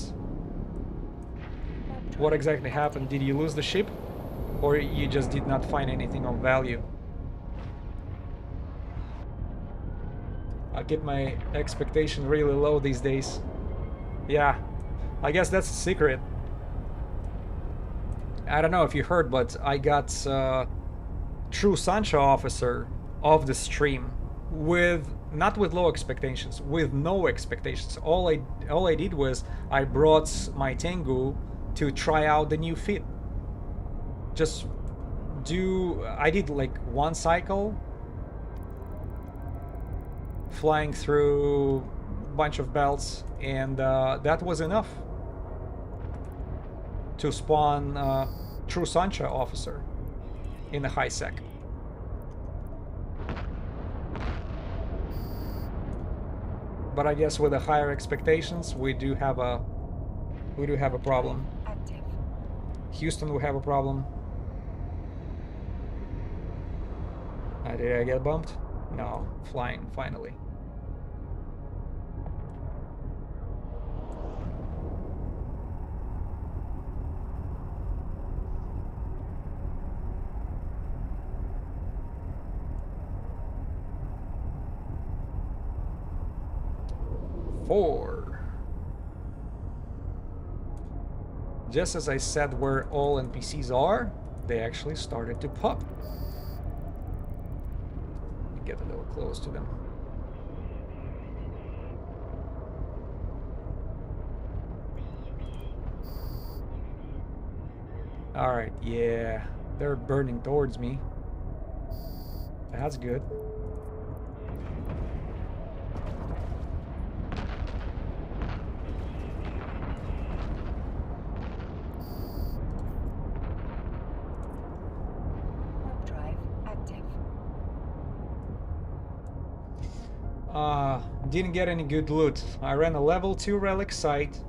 What exactly happened? Did you lose the ship, or you just did not find anything of value? I keep my expectation really low these days. Yeah, I guess that's the secret. I don't know if you heard, but I got True Sancho Officer of the stream with, not with low expectations, with no expectations. All I did was I brought my Tengu to try out the new fit. I did like 1 cycle, flying through a bunch of belts, and that was enough to spawn True Sancha Officer in the high sec. But I guess with the higher expectations, we do have a problem. Houston will have a problem. Did I get bumped? No, flying finally. Four. Just as I said where all NPCs are, they actually started to pop. Get a little close to them. Alright, yeah. They're burning towards me. That's good. Didn't get any good loot. I ran a level 2 relic site,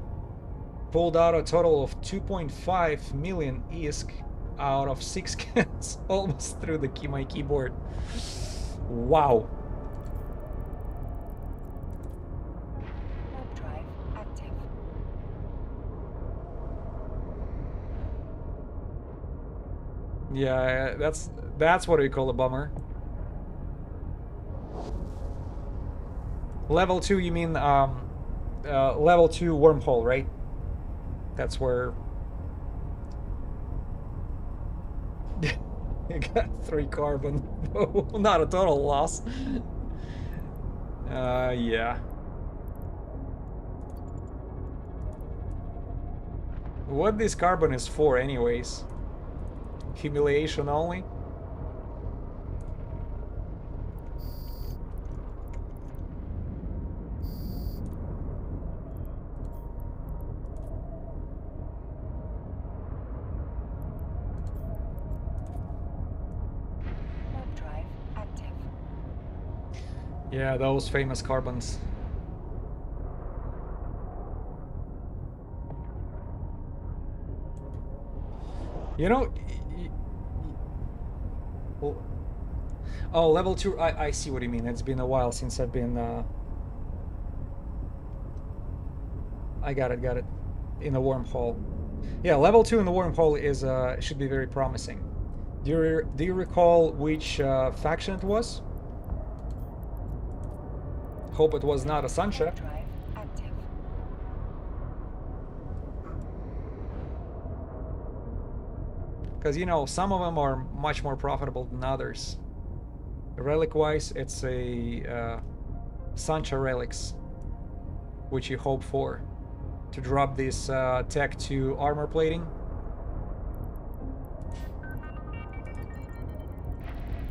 pulled out a total of 2.5 million ISK out of 6 cans, almost through my keyboard. Wow. Drive active. Yeah, that's what we call a bummer. Level 2, you mean level 2 wormhole, right? That's where you got 3 carbon. Not a total loss. Yeah. What this carbon is for, anyways? Humiliation only? Warp drive active. Yeah, those famous carbons. You know, oh, level 2, I see what you mean. It's been a while since I've been, I got it. In the wormhole. Yeah, level 2 in the wormhole is, should be very promising. Do you recall which, faction it was? Hope it was not a Sunshine. Warp drive active. Because, you know, some of them are much more profitable than others. Relic-wise, it's a Sancha relics, which you hope for to drop this tech to armor plating.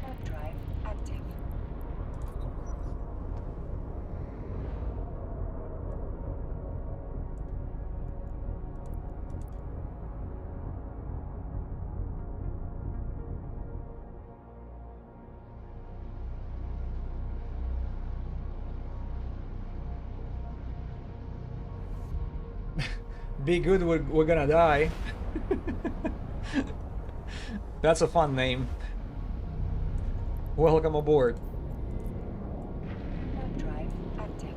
Warp drive active. Be good, we're gonna die. That's a fun name. Welcome aboard. Warp drive active.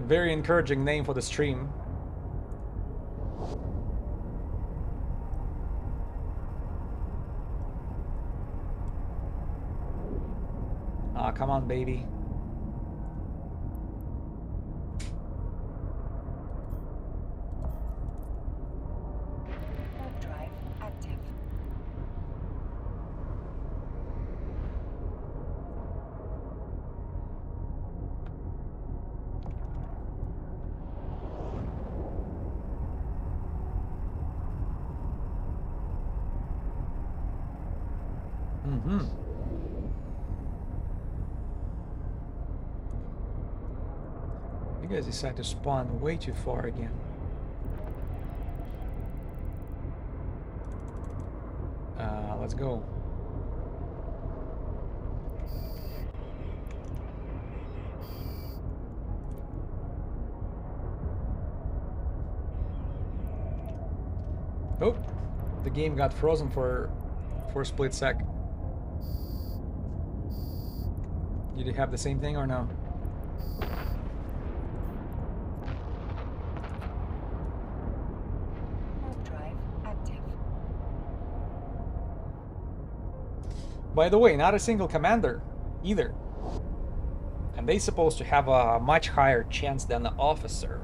Very encouraging name for the stream. Ah, come on, baby. Warp drive active. Mm-hmm. You guys decide to spawn way too far again. Let's go. Oh, the game got frozen for a split sec. Did you have the same thing or no? Warp drive active. By the way, not a single commander either. And they supposed to have a much higher chance than the officer.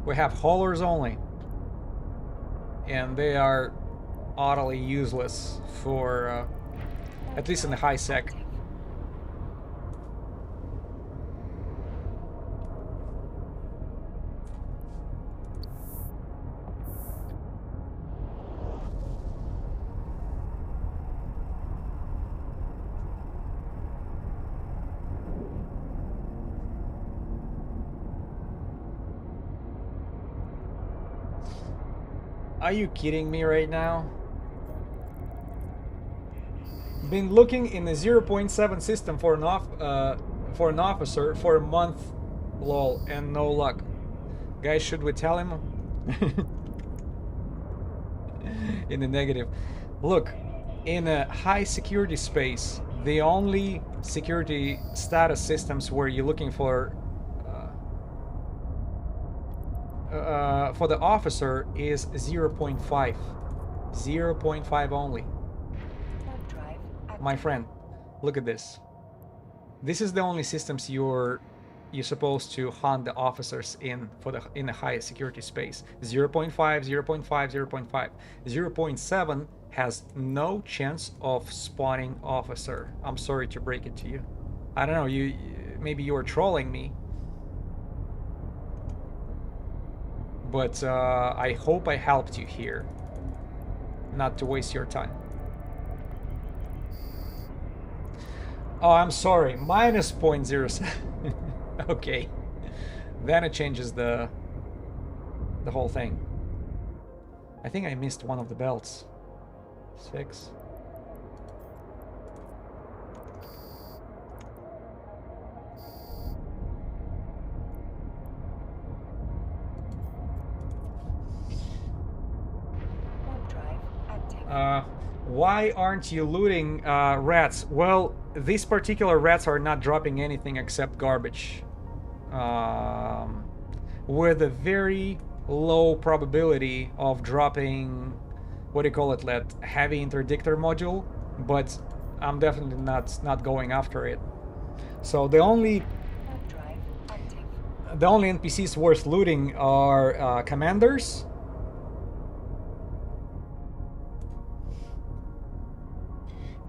We have haulers only. And they are utterly useless for, at least in the high sec. Active. Are you kidding me right now? Been looking in the 0.7 system for an officer for a month, lol, and no luck. Guys, should we tell him? In the negative. Look, in a high security space, the only security status systems where you're looking for for the officer is 0.5. 0.5 only. Warp drive active. My friend, look at this. This is the only systems you're supposed to hunt the officers in in the highest security space. 0.5, 0.5, 0.5. 0.7 has no chance of spawning officer. I'm sorry to break it to you. I don't know, maybe you were trolling me. But I hope I helped you here. Not to waste your time. Oh, I'm sorry. Minus 0.07. Okay. Then it changes the whole thing. I think I missed one of the belts. 6. Warp drive active. Why aren't you looting rats? Well, these particular rats are not dropping anything except garbage. With a very low probability of dropping, what do you call it, that heavy interdictor module, but I'm definitely not going after it. So the only Warp drive active. NPCs worth looting are commanders.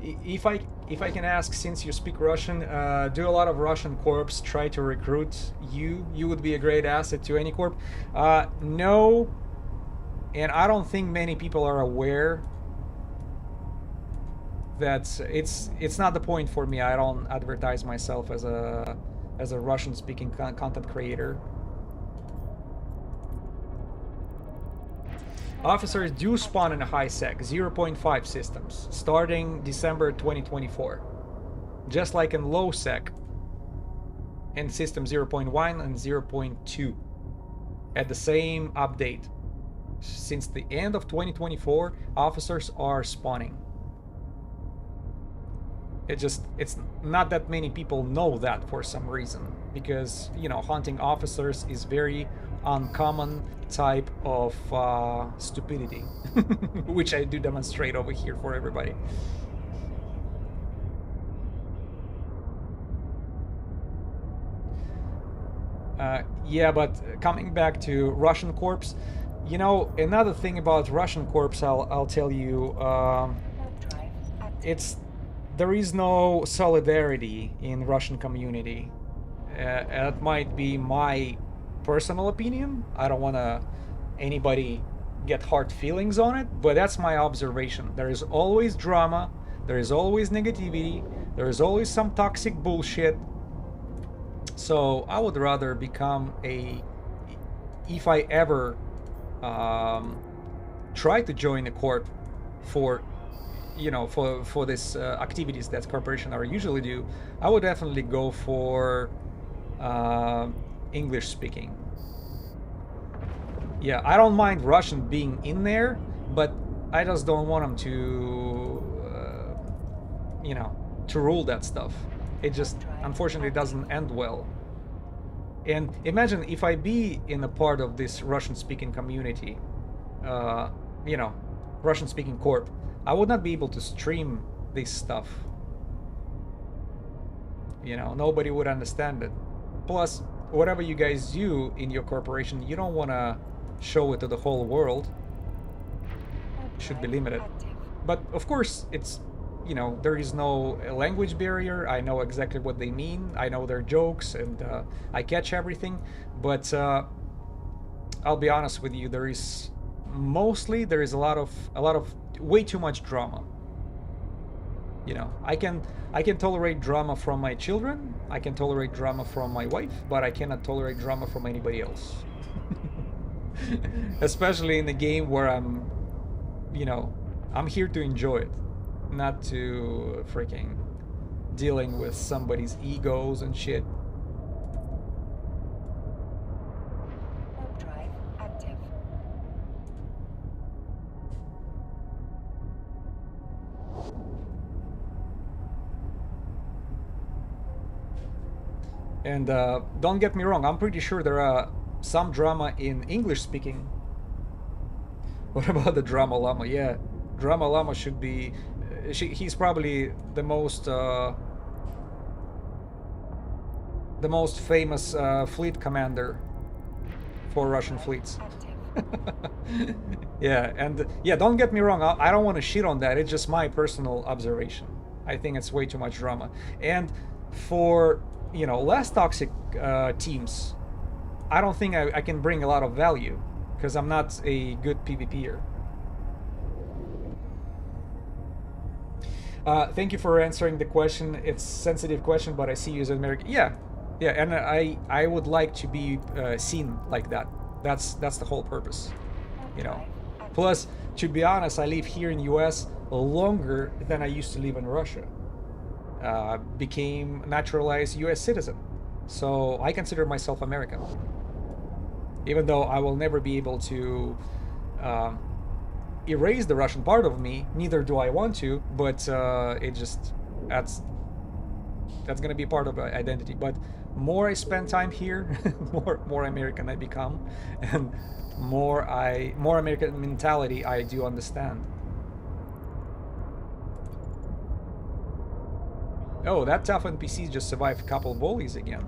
If I can ask, since you speak Russian, do a lot of Russian corps try to recruit you? You would be a great asset to any corp. No, and I don't think many people are aware that it's not the point for me. I don't advertise myself as a Russian-speaking content creator. Officers do spawn in a high sec, 0.5 systems, starting December 2024. Just like in low sec, in system 0.1 and 0.2. At the same update. Since the end of 2024, officers are spawning. It's not that many people know that for some reason. Because, you know, hunting officers is very uncommon type of stupidity, which I do demonstrate over here for everybody. Yeah, but coming back to Russian corps, you know, another thing about Russian corps, I'll tell you, there is no solidarity in Russian community. That might be my personal opinion. I don't want to anybody get hard feelings on it, but that's my observation. There is always drama, there is always negativity, there is always some toxic bullshit. So I would rather become if I ever try to join a corp for, you know, for this activities that corporations are usually do, I would definitely go for English speaking. Yeah, I don't mind Russian being in there, but I just don't want them to, you know, to rule that stuff. It just, unfortunately, doesn't end well. And imagine if I be in a part of this Russian-speaking community, you know, Russian-speaking corp, I would not be able to stream this stuff. You know, nobody would understand it. Plus, whatever you guys do in your corporation, you don't want to show it to the whole world. It should be limited. But of course, it's, you know, there is no language barrier. I know exactly what they mean. I know their jokes, and I catch everything. But I'll be honest with you, there is a lot of way too much drama. You know, I can tolerate drama from my children, I can tolerate drama from my wife, but I cannot tolerate drama from anybody else. Especially in a game where I'm, you know, I'm here to enjoy it, not to freaking dealing with somebody's egos and shit. Warp drive active. And don't get me wrong, I'm pretty sure there are some drama in English speaking. What about the drama llama? Yeah, drama llama should be. He's probably the most famous fleet commander for Russian fleets. Yeah, and yeah, don't get me wrong. I don't want to shit on that. It's just my personal observation. I think it's way too much drama. And for less toxic teams, I don't think I can bring a lot of value because I'm not a good PvPer. Thank you for answering the question. It's a sensitive question, but I see you as an American. Yeah, yeah, and I would like to be seen like that. That's the whole purpose, you know. Plus, to be honest, I live here in the U.S. longer than I used to live in Russia. Became naturalized U.S. citizen, so I consider myself American. Even though I will never be able to erase the Russian part of me, neither do I want to. But it just that's gonna be part of my identity. But more I spend time here, more American I become, and more American mentality I do understand. Oh, that tough NPC just survived a couple volleys again.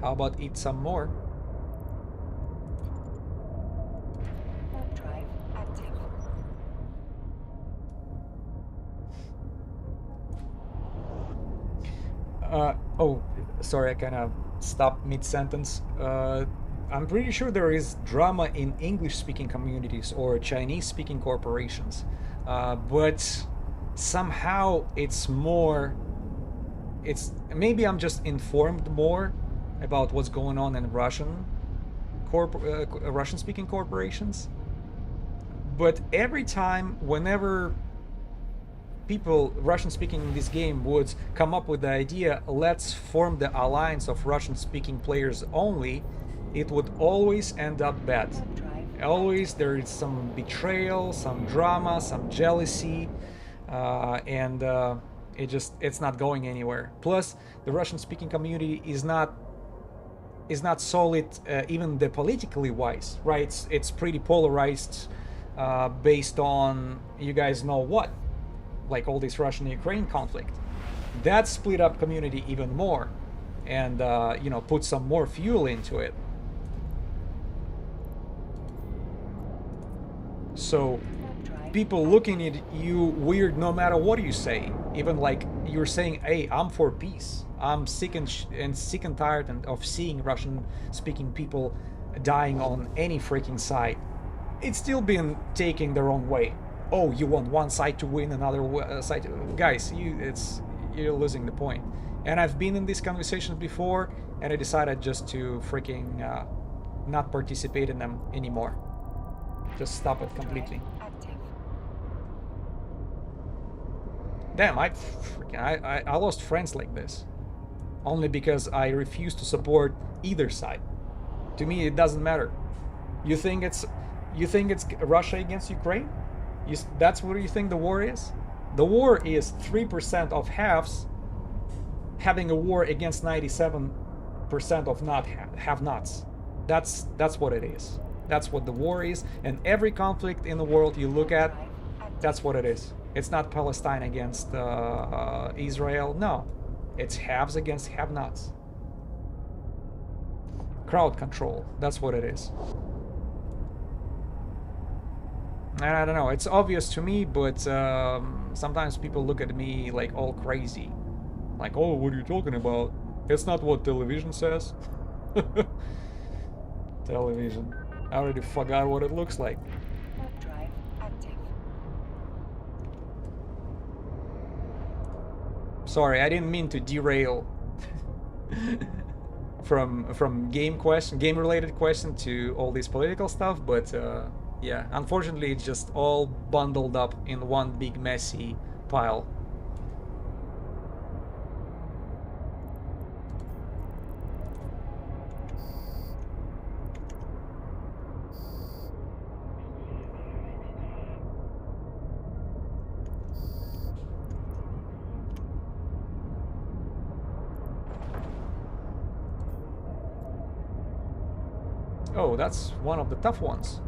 How about eat some more? Warp drive active. Oh, sorry, I kind of stopped mid-sentence. I'm pretty sure there is drama in English-speaking communities or Chinese-speaking corporations, but somehow it's maybe I'm just informed more about what's going on in Russian-speaking corporations. But every time, whenever people Russian-speaking in this game would come up with the idea, let's form the alliance of Russian-speaking players only, it would always end up bad. Always there is some betrayal, some drama, some jealousy, and it's not going anywhere. Plus, the Russian-speaking community is not solid, even the politically wise, right? It's pretty polarized, based on you guys know what, like all this Russian-Ukraine conflict. That split up community even more, and put some more fuel into it. So people looking at you weird no matter what you say, even like you're saying, hey, I'm for peace, I'm sick and tired of seeing Russian-speaking people dying on any freaking side. It's still been taken the wrong way. Oh, you want one side to win, another side. Guys, you're losing the point. And I've been in these conversations before, and I decided just to freaking not participate in them anymore. Just stop it completely. Damn, I lost friends like this, only because I refuse to support either side. To me, it doesn't matter. You think it's Russia against Ukraine? That's what you think the war is? The war is 3% of halves having a war against 97% of have-nots. That's what it is. That's what the war is. And every conflict in the world you look at, that's what it is. It's not Palestine against Israel. No, it's haves against have-nots. Crowd control. That's what it is. And I don't know, it's obvious to me, but sometimes people look at me like all crazy. Like, oh, what are you talking about? It's not what television says. Television. I already forgot what it looks like. Drive active. Sorry, I didn't mean to derail from game-related question to all this political stuff, but yeah, unfortunately it's just all bundled up in one big messy pile. Oh, that's one of the tough ones.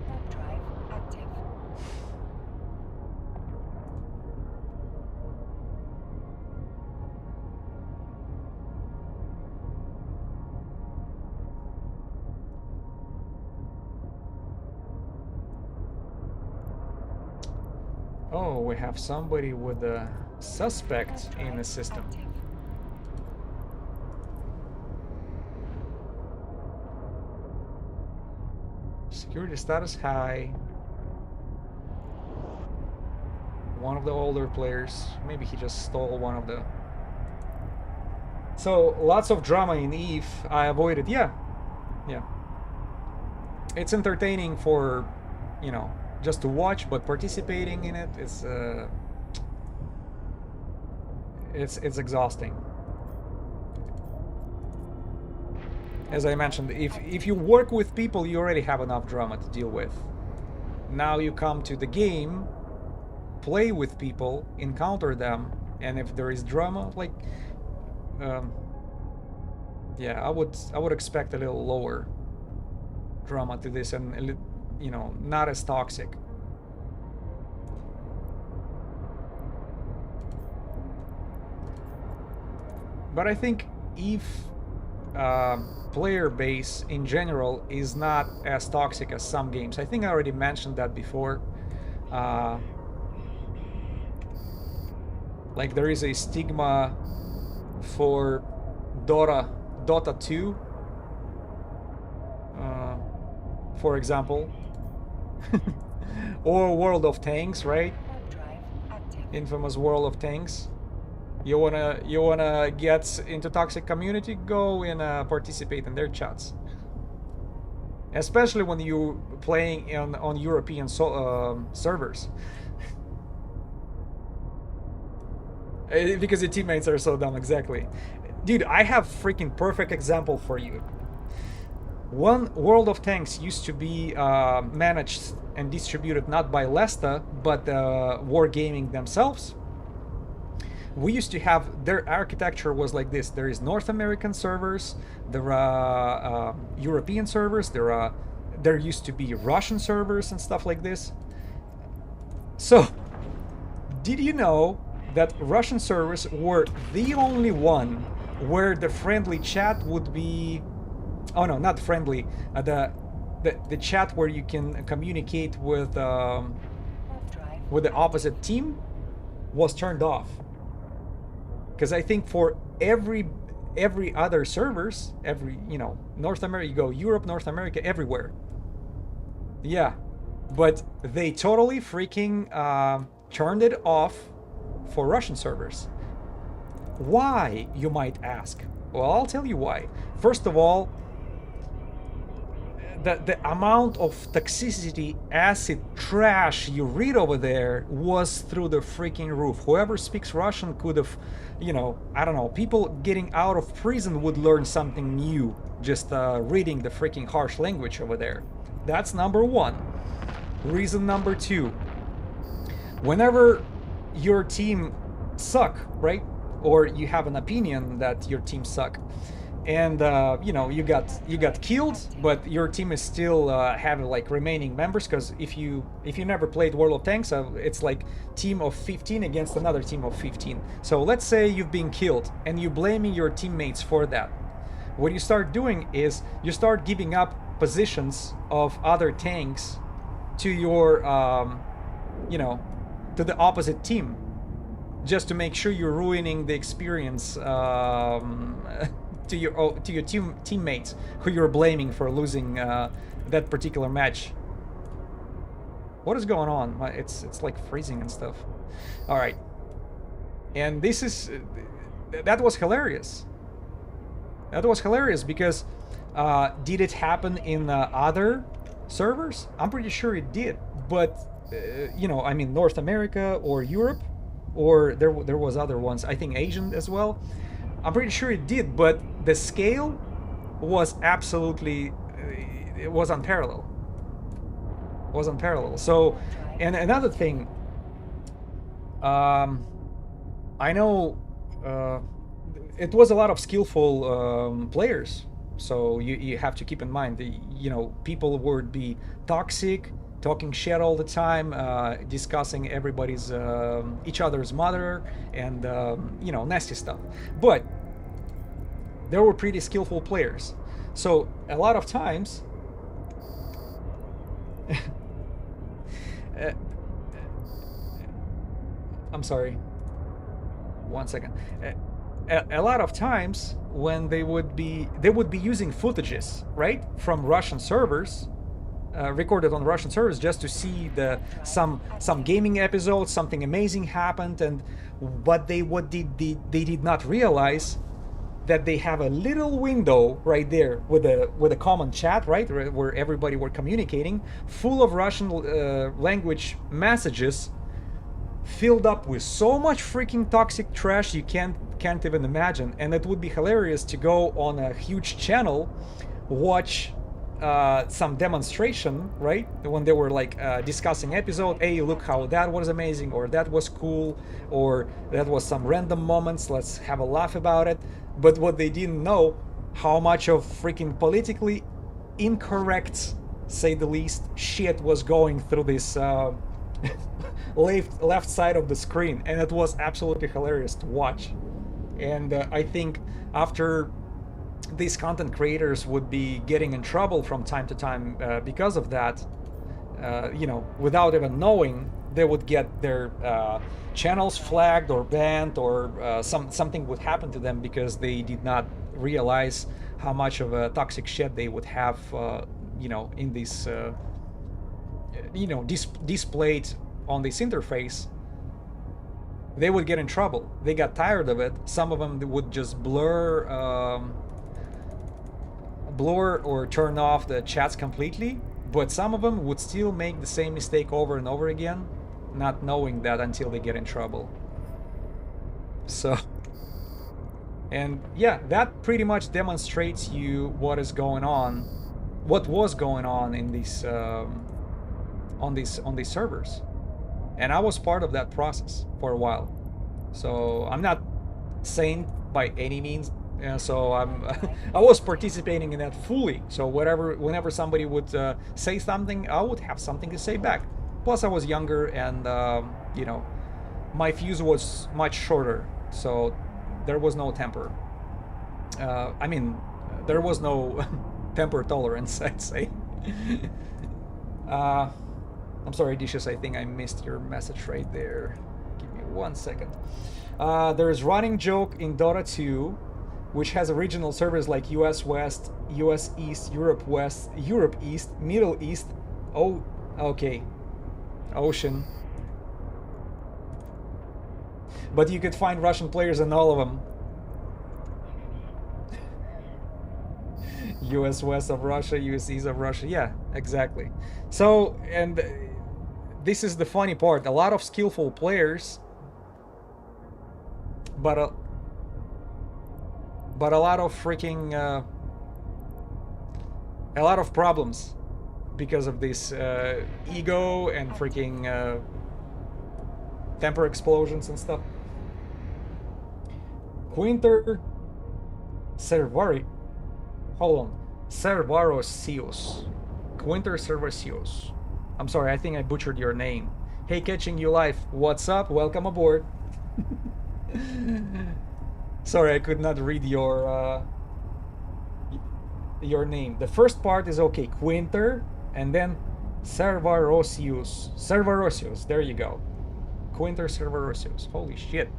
Warp drive active. Oh, we have somebody with a suspect in the system. Active. Security status high. One of the older players. Maybe he just stole one of the... So, lots of drama in Eve. I avoided. Yeah. Yeah. It's entertaining for, you know, just to watch, but participating in it is... it's exhausting. As I mentioned, if you work with people, you already have enough drama to deal with. Now you come to the game, play with people, encounter them, and if there is drama, like, yeah, I would expect a little lower drama to this, and you know, not as toxic. But I think if player base in general is not as toxic as some games. I think I already mentioned that before. Like there is a stigma for Dota 2, for example, or World of Tanks, right? Infamous World of Tanks. You wanna get into toxic community? Go and participate in their chats. Especially when you're playing on European servers, because your teammates are so dumb. Exactly, dude. I have freaking perfect example for you. One World of Tanks used to be managed and distributed not by Lesta, but Wargaming themselves. We used to have, their architecture was like this. There is North American servers, there are European servers, there used to be Russian servers and stuff like this. So, did you know that Russian servers were the only one where the friendly chat would be, oh no, not friendly, the chat where you can communicate with the opposite team was turned off? Because I think for every other servers, you know, North America, you go Europe, North America, everywhere. Yeah, but they totally freaking turned it off for Russian servers. Why, you might ask? Well, I'll tell you why. First of all, the amount of toxicity, acid, trash you read over there was through the freaking roof. Whoever speaks Russian could have, you know, I don't know, people getting out of prison would learn something new just reading the freaking harsh language over there. That's number one. Reason number two, whenever your team suck, right? Or you have an opinion that your team suck, and you know, you got killed, but your team is still having like remaining members, because if you never played World of Tanks, it's like team of 15 against another team of 15. So let's say you've been killed and you're blaming your teammates for that. What you start doing is you start giving up positions of other tanks to your you know, to the opposite team, just to make sure you're ruining the experience to your teammates who you're blaming for losing that particular match. What is going on? It's like freezing and stuff. All right, and this is that was hilarious. That was hilarious because did it happen in other servers? I'm pretty sure it did, but you know, I mean, North America or Europe, or there was other ones. I think Asian as well. I'm pretty sure it did, but the scale was absolutely, it was unparalleled. It was unparalleled. So, and another thing, I know uh, it was a lot of skillful players, so you have to keep in mind that, you know, people would be toxic, talking shit all the time, discussing everybody's each other's mother, and you know, nasty stuff. But there were pretty skillful players, so a lot of times uh, I'm sorry, 1 second. A lot of times when they would be using footages, right, from Russian servers, recorded on Russian servers, just to see the some gaming episodes, something amazing happened, and what they did not realize that they have a little window right there with a common chat, right, where everybody were communicating, full of Russian language messages, filled up with so much freaking toxic trash you can't even imagine. And it would be hilarious to go on a huge channel, watch some demonstration, right, when they were like discussing episode, hey, look how that was amazing, or that was cool, or that was some random moments, let's have a laugh about it. But what they didn't know, how much of freaking politically incorrect, say the least, shit was going through this left side of the screen, and it was absolutely hilarious to watch. And I think after these content creators would be getting in trouble from time to time because of that, you know, without even knowing, they would get their channels flagged or banned, or something would happen to them because they did not realize how much of a toxic shit they would have, you know, in this, you know, displayed on this interface. They would get in trouble. They got tired of it. Some of them would just blur or turn off the chats completely, but some of them would still make the same mistake over and over again, not knowing that until they get in trouble. So, and yeah, that pretty much demonstrates you what is going on, what was going on in these on these servers. And I was part of that process for a while, so I'm not sane by any means. So I was participating in that fully. So whenever somebody would say something, I would have something to say back. Plus, I was younger, and you know, my fuse was much shorter, so there was no temper. I mean, there was no temper tolerance, I'd say. I'm sorry, Dishes, I think I missed your message right there. Give me 1 second. There's running joke in Dota 2, which has original servers like US West, US East, Europe West, Europe East, Middle East. Oh, okay. Ocean. But you could find Russian players in all of them. US West of Russia, US East of Russia. Yeah, exactly. So, and this is the funny part. A lot of skillful players, but a lot of freaking a lot of problems because of this ego and freaking temper explosions and stuff. Quinter Servari. Hold on. Servarosios. Quinter Servarosios. I'm sorry, I think I butchered your name. Hey, catching you live. What's up? Welcome aboard. Sorry, I could not read your name. The first part is okay, Quinter, and then Servarosios. Servarosios, there you go. Quinter Servarosios. Holy shit.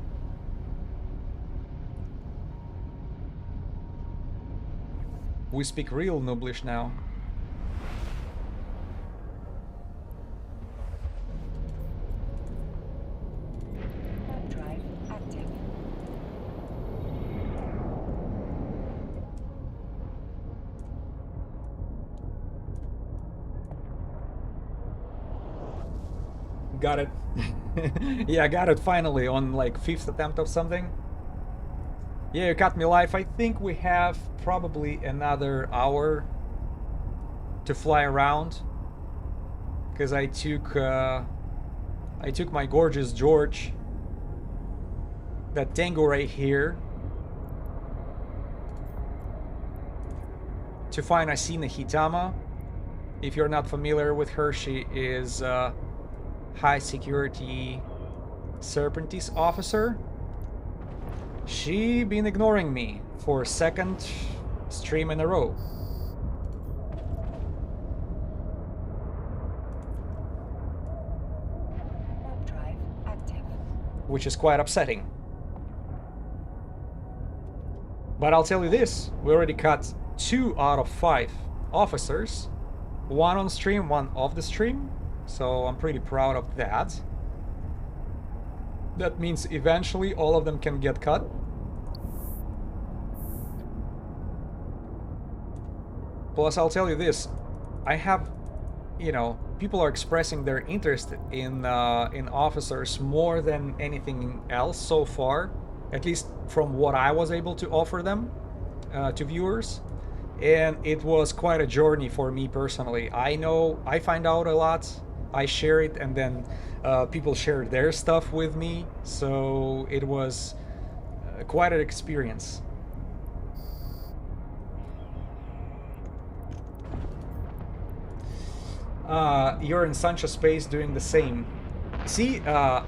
We speak real Nooblish now. Hard drive active. Got it. Yeah, I got it finally on like 5th attempt of something. Yeah, you cut me live. I think we have probably another hour to fly around, because I took my gorgeous George that tango right here to find Asine Hitama. If you're not familiar with her, she is a high security Serpentis officer. She been ignoring me for a second stream in a row. Warp drive active. Which is quite upsetting. But I'll tell you this, we already cut 2 out of 5 officers. 1 on stream, 1 off the stream. So I'm pretty proud of that. That means eventually all of them can get cut. Plus, I'll tell you this, I have, you know, people are expressing their interest in officers more than anything else so far, at least from what I was able to offer them to viewers. And it was quite a journey for me personally. I know I find out a lot, I share it, and then people share their stuff with me, so it was quite an experience. You're in Sancho space doing the same. See,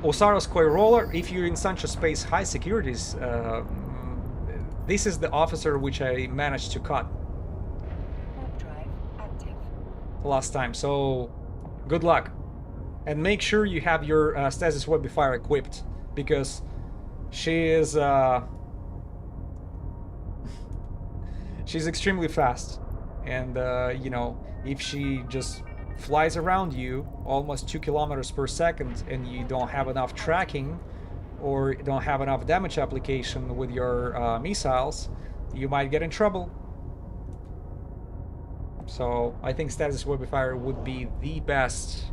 Osaro's Koi Roller, if you're in Sancho space high securities, this is the officer which I managed to cut Warp drive active. last time, so good luck. And make sure you have your stasis webifier equipped, because she is she's extremely fast, and you know, if she just flies around you almost 2 kilometers per second and you don't have enough tracking or don't have enough damage application with your missiles, you might get in trouble. So I think stasis webifier would be the best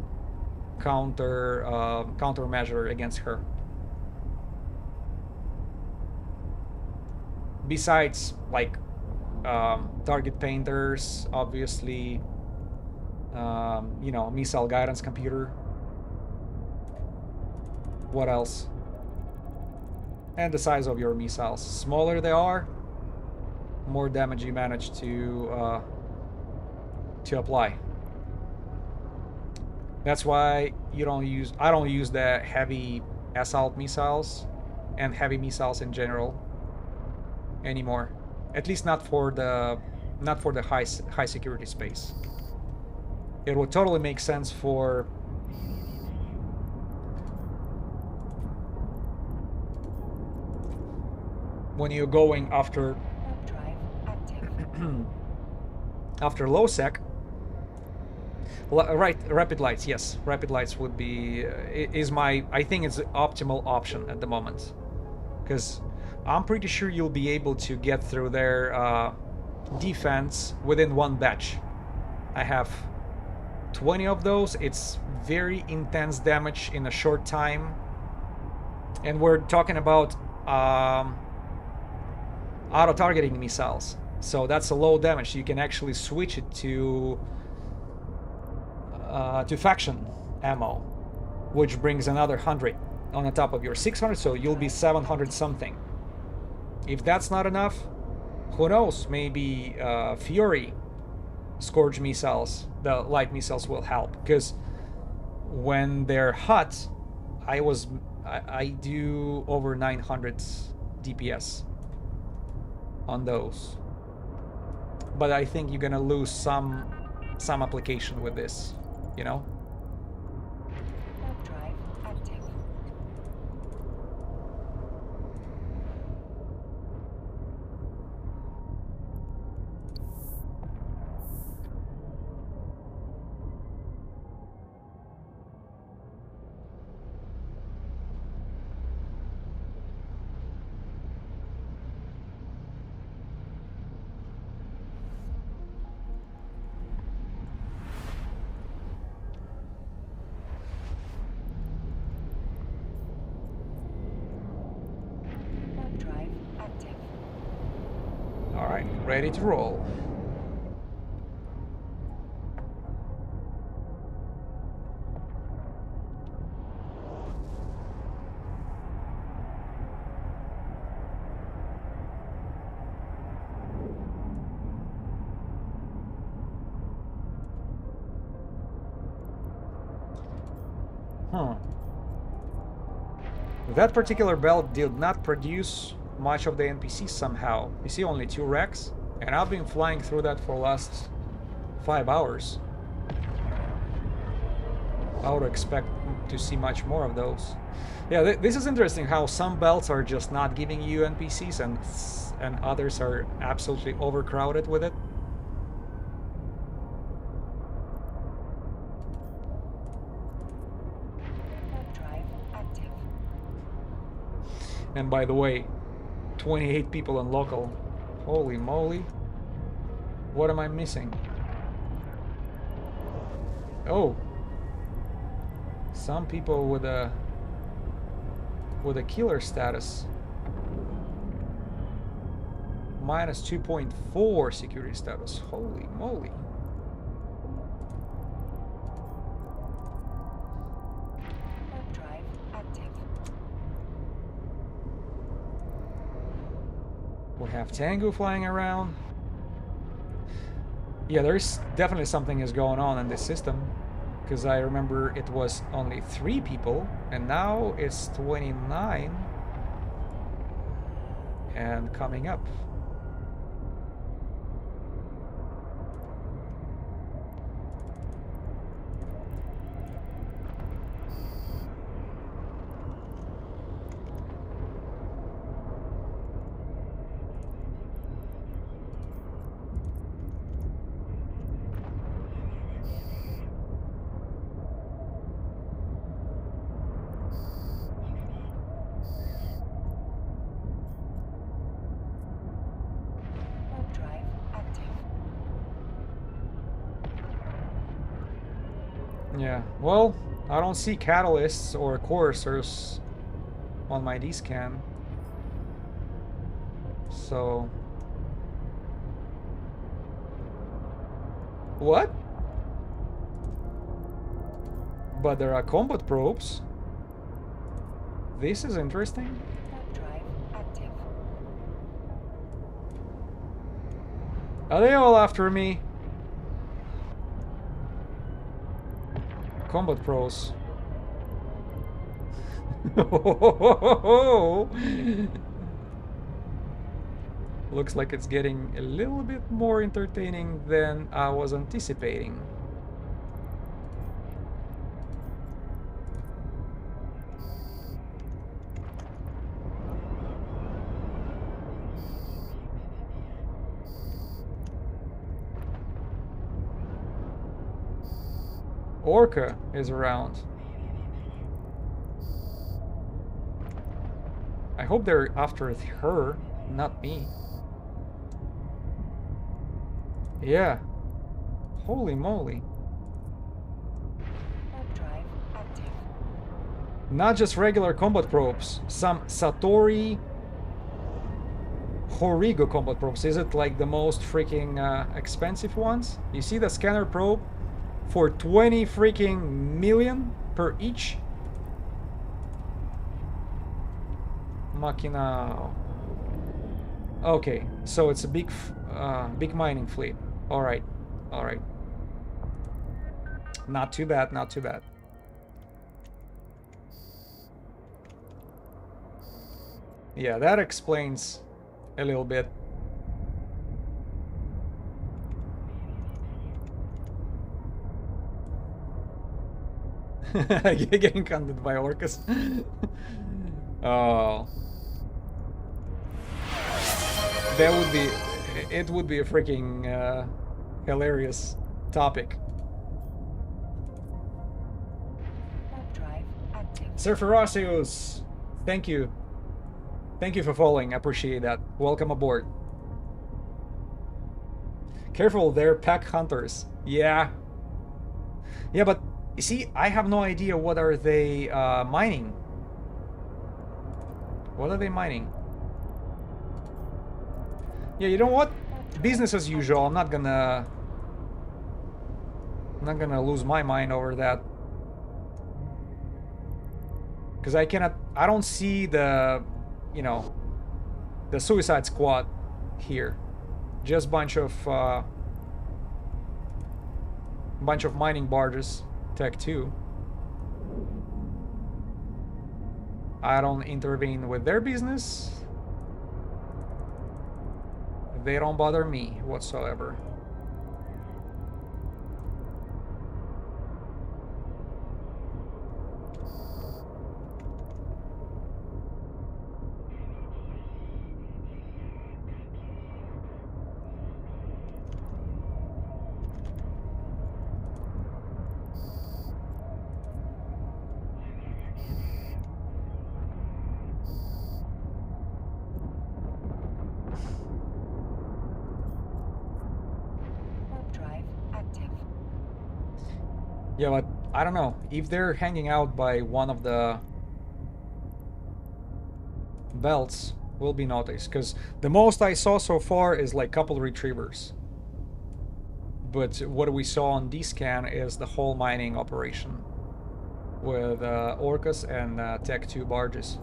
countermeasure against her. Besides, like, target painters, obviously, you know, missile guidance computer. What else? And the size of your missiles. Smaller they are, more damage you manage to apply. That's why you don't use. I don't use the heavy assault missiles and heavy missiles in general anymore. At least not for the high security space. It would totally make sense for when you're going after Warp drive active. after low sec. Right, rapid lights. Yes, rapid lights would be is my. I think it's the optimal option at the moment, because I'm pretty sure you'll be able to get through their defense within 1 batch. I have 20 of those. It's very intense damage in a short time, and we're talking about auto-targeting missiles, so that's a low damage. You can actually switch it to faction ammo, which brings another 100 on the top of your 600, so you'll be 700 something. If that's not enough, who knows, maybe Fury Scourge missiles, the light missiles, will help, because when they're hot, I do over 900 DPS on those, but I think you're gonna lose some application with this, you know. Warp drive active. Warp drive active. All right, ready to roll. Huh. That particular belt did not produce much of the NPCs somehow. You see only 2 wrecks, and I've been flying through that for the last 5 hours. I would expect to see much more of those. Yeah, this is interesting how some belts are just not giving you NPCs and others are absolutely overcrowded with it. Warp drive active. And by the way, 28 people on local. Holy moly. What am I missing? Oh. Some people with a killer status. Minus 2.4 security status. Holy moly. Warp drive active. We have Tengu flying around. Yeah, there's definitely something is going on in this system. Because I remember it was only 3 people, and now it's 29 and coming up. Warp drive active. Yeah, well, I don't see catalysts or coursers on my D-scan. So... What? But there are combat probes. This is interesting. Warp drive active. Are they all after me? Combat pros. Looks like it's getting a little bit more entertaining than I was anticipating. Orca is around. I hope they're after her, not me. Yeah. Holy moly. Warp drive active. Not just regular combat probes. Some Satori Horigo combat probes. Is it like the most freaking expensive ones? You see the scanner probe? For 20 freaking million per each? Machina. Okay, so it's a big mining fleet. Alright, alright. Not too bad, not too bad. Yeah, that explains a little bit. Getting hunted by orcas. Oh. That would be... It would be a freaking hilarious topic. Warp drive active. Serpentis, thank you. Thank you for following. I appreciate that. Welcome aboard. Careful, they're pack hunters. Yeah. Yeah, but you see, I have no idea what are they mining. What are they mining? Yeah, you know what? Business as usual. I'm not gonna lose my mind over that. Because I don't see the, you know, the Suicide Squad here. Just bunch of mining barges. Tech 2. I don't intervene with their business. They don't bother me whatsoever. Warp drive active. Yeah, but I don't know. If they're hanging out by one of the belts, will be noticed. Because the most I saw so far is like couple retrievers. But what we saw on D-scan is the whole mining operation. With Orcas and Tech 2 barges.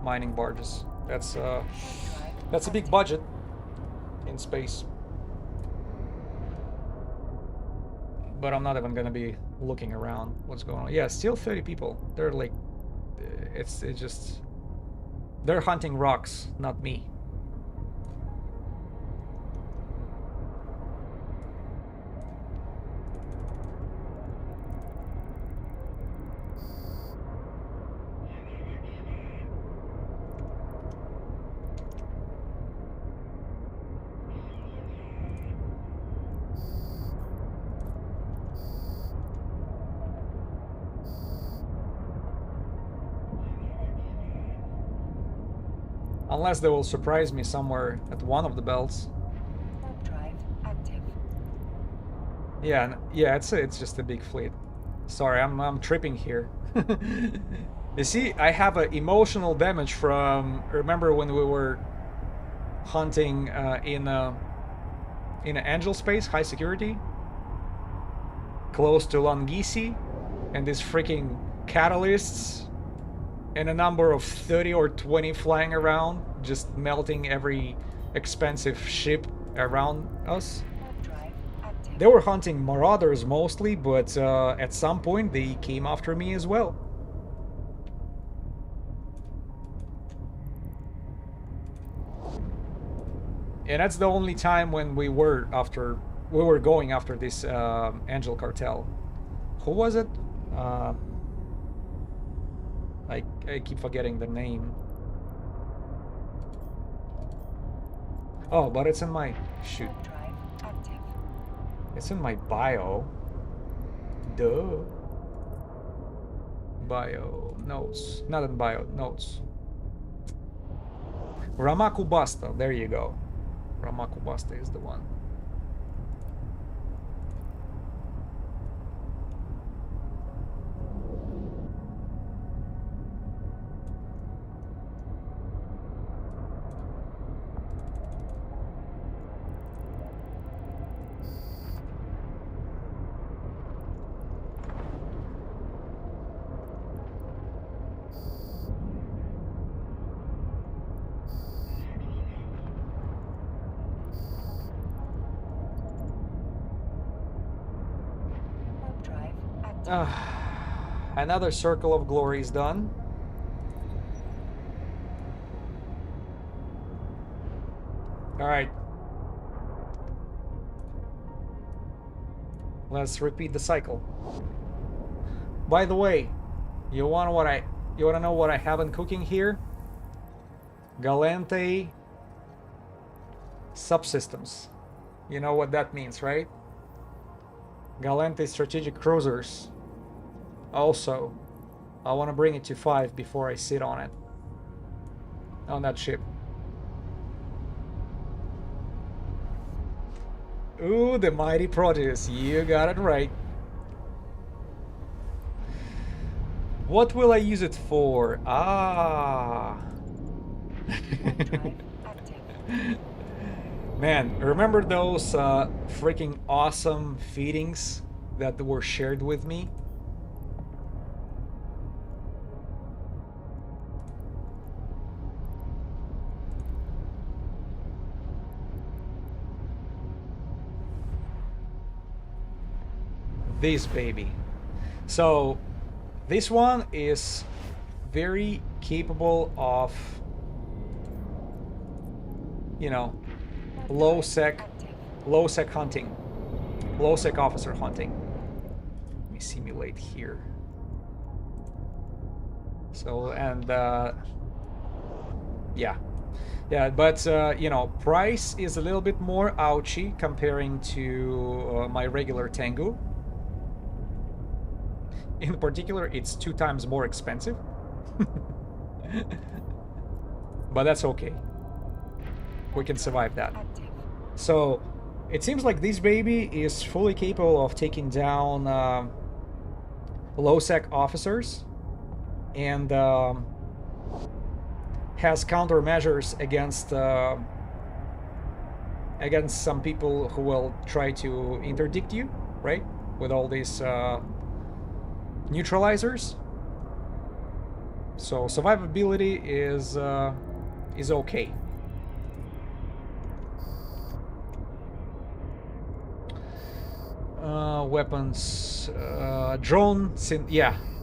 Mining barges. That's a big budget in space. But I'm not even gonna be looking around what's going on. Yeah, still 30 people. They're like, it's just, they're hunting rocks, not me. Unless they will surprise me somewhere at one of the belts. Warp drive active. Yeah, yeah, it's just a big fleet. Sorry, I'm tripping here. You see, I have a emotional damage from. Remember when we were hunting in an angel space, high security, close to Longisi, and these freaking catalysts, and a number of 30 or 20 flying around, just melting every expensive ship around us. Warp drive active. They were hunting marauders mostly, but at some point they came after me as well. And that's the only time when we were going after this Angel cartel. Who was it? I keep forgetting the name. Oh, but it's in my shoot. Warp drive active. It's in my bio. Duh. Bio notes. Not in bio notes. Ramakubasta. There you go. Ramakubasta is the one. Warp drive active. Another circle of glory is done. All right. Let's repeat the cycle. By the way, you wanna know what I have in cooking here? Galente subsystems. You know what that means, right? Galente strategic cruisers. Also, I want to bring it to 5 before I sit on it. On that ship. Ooh, the mighty Proteus. You got it right. What will I use it for? Ah. Warp drive active. Man, remember those freaking awesome feedings that were shared with me? This baby. So, this one is very capable of, you know, low sec hunting, low sec officer hunting. Let me simulate here. So, and yeah, but you know, price is a little bit more ouchy comparing to my regular Tengu. In particular, it's 2 times more expensive. But that's okay. We can survive that. So it seems like this baby is fully capable of taking down low sec officers, and has countermeasures against some people who will try to interdict you, right? With all these neutralizers. So survivability is okay. Weapons, drone synthesis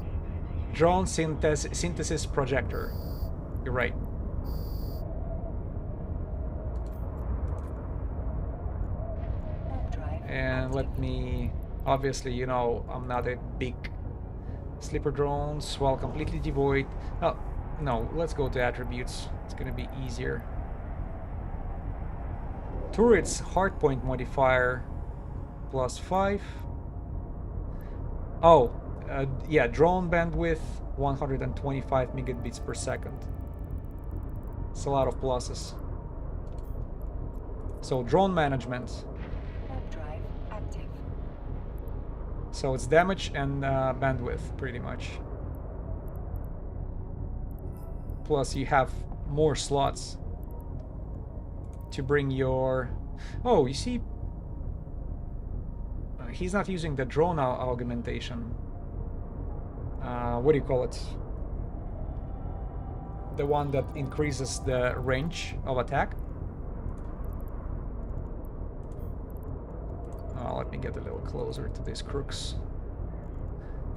projector. You're right. And let me, obviously, you know, I'm not a big sleeper drones while completely devoid. Oh, no, let's go to attributes. It's gonna be easier. Turret's hardpoint modifier +5. Oh, yeah, drone bandwidth 125 megabits per second. It's a lot of pluses. So drone management. So it's damage and bandwidth, pretty much. Plus you have more slots to bring your... Oh, you see, he's not using the drone augmentation. What do you call it? The one that increases the range of attack. Let me get a little closer to these crooks.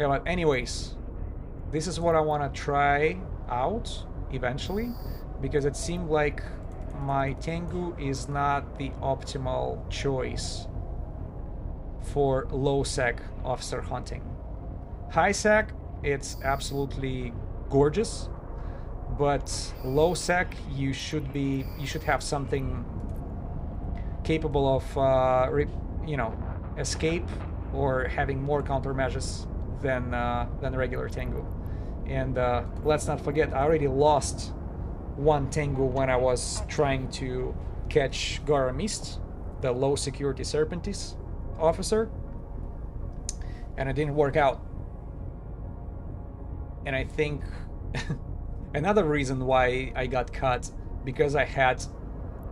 Yeah, but anyways, this is what I want to try out eventually, because it seemed like my Tengu is not the optimal choice for low sec officer hunting. High sec, it's absolutely gorgeous, but low sec, you should have something capable of you know, escape or having more countermeasures than regular Tengu. And let's not forget, I already lost one Tengu when I was trying to catch Gara Mist, the low security Serpentis officer, and it didn't work out. And I think another reason why I got cut, because I had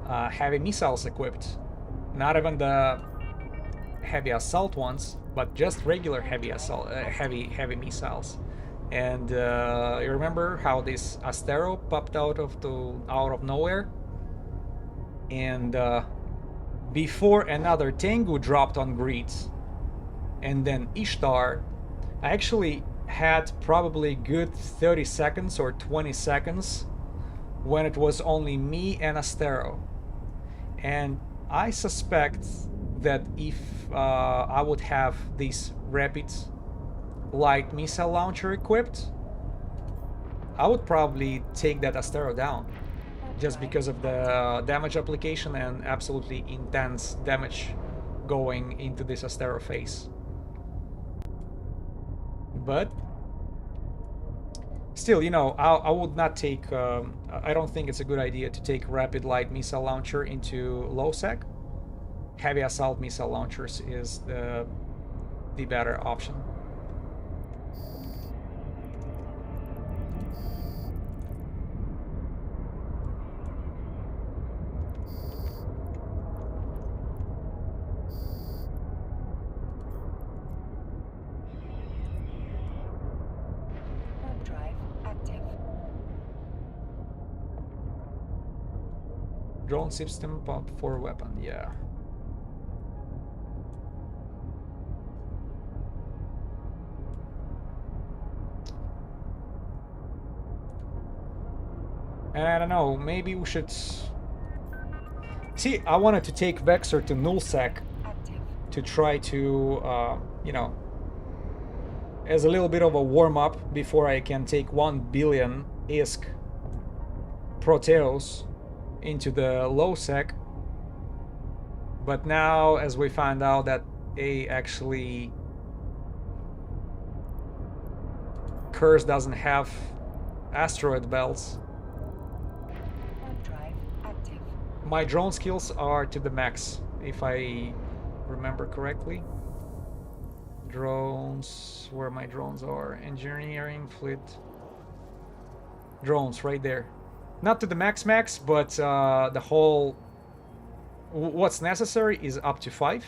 heavy missiles equipped, not even the heavy assault ones, but just regular heavy assault, heavy missiles. And you remember how this Astero popped out of nowhere, and before another Tengu dropped on grid, and then Ishtar, I actually had probably good 30 seconds or 20 seconds when it was only me and Astero. And I suspect that if I would have this rapid light missile launcher equipped, I would probably take that Astero down, just because of the damage application and absolutely intense damage going into this Astero phase. But still, you know, I would not take, I don't think it's a good idea to take rapid light missile launcher into low sec. Heavy assault missile launchers is the better option. Drone system pop for weapon, yeah. I don't know, maybe we should... See, I wanted to take Vexor to Nullsec Active. to try to, you know, as a little bit of a warm-up before I can take 1 billion ISK Proteus into the low sec. But now, as we find out that actually Curse doesn't have asteroid belts, Warp drive active. my drone skills are to the max, if I remember correctly. Drones, where my drones are, engineering, fleet, drones right there. Not to the max, but the whole, what's necessary is up to 5,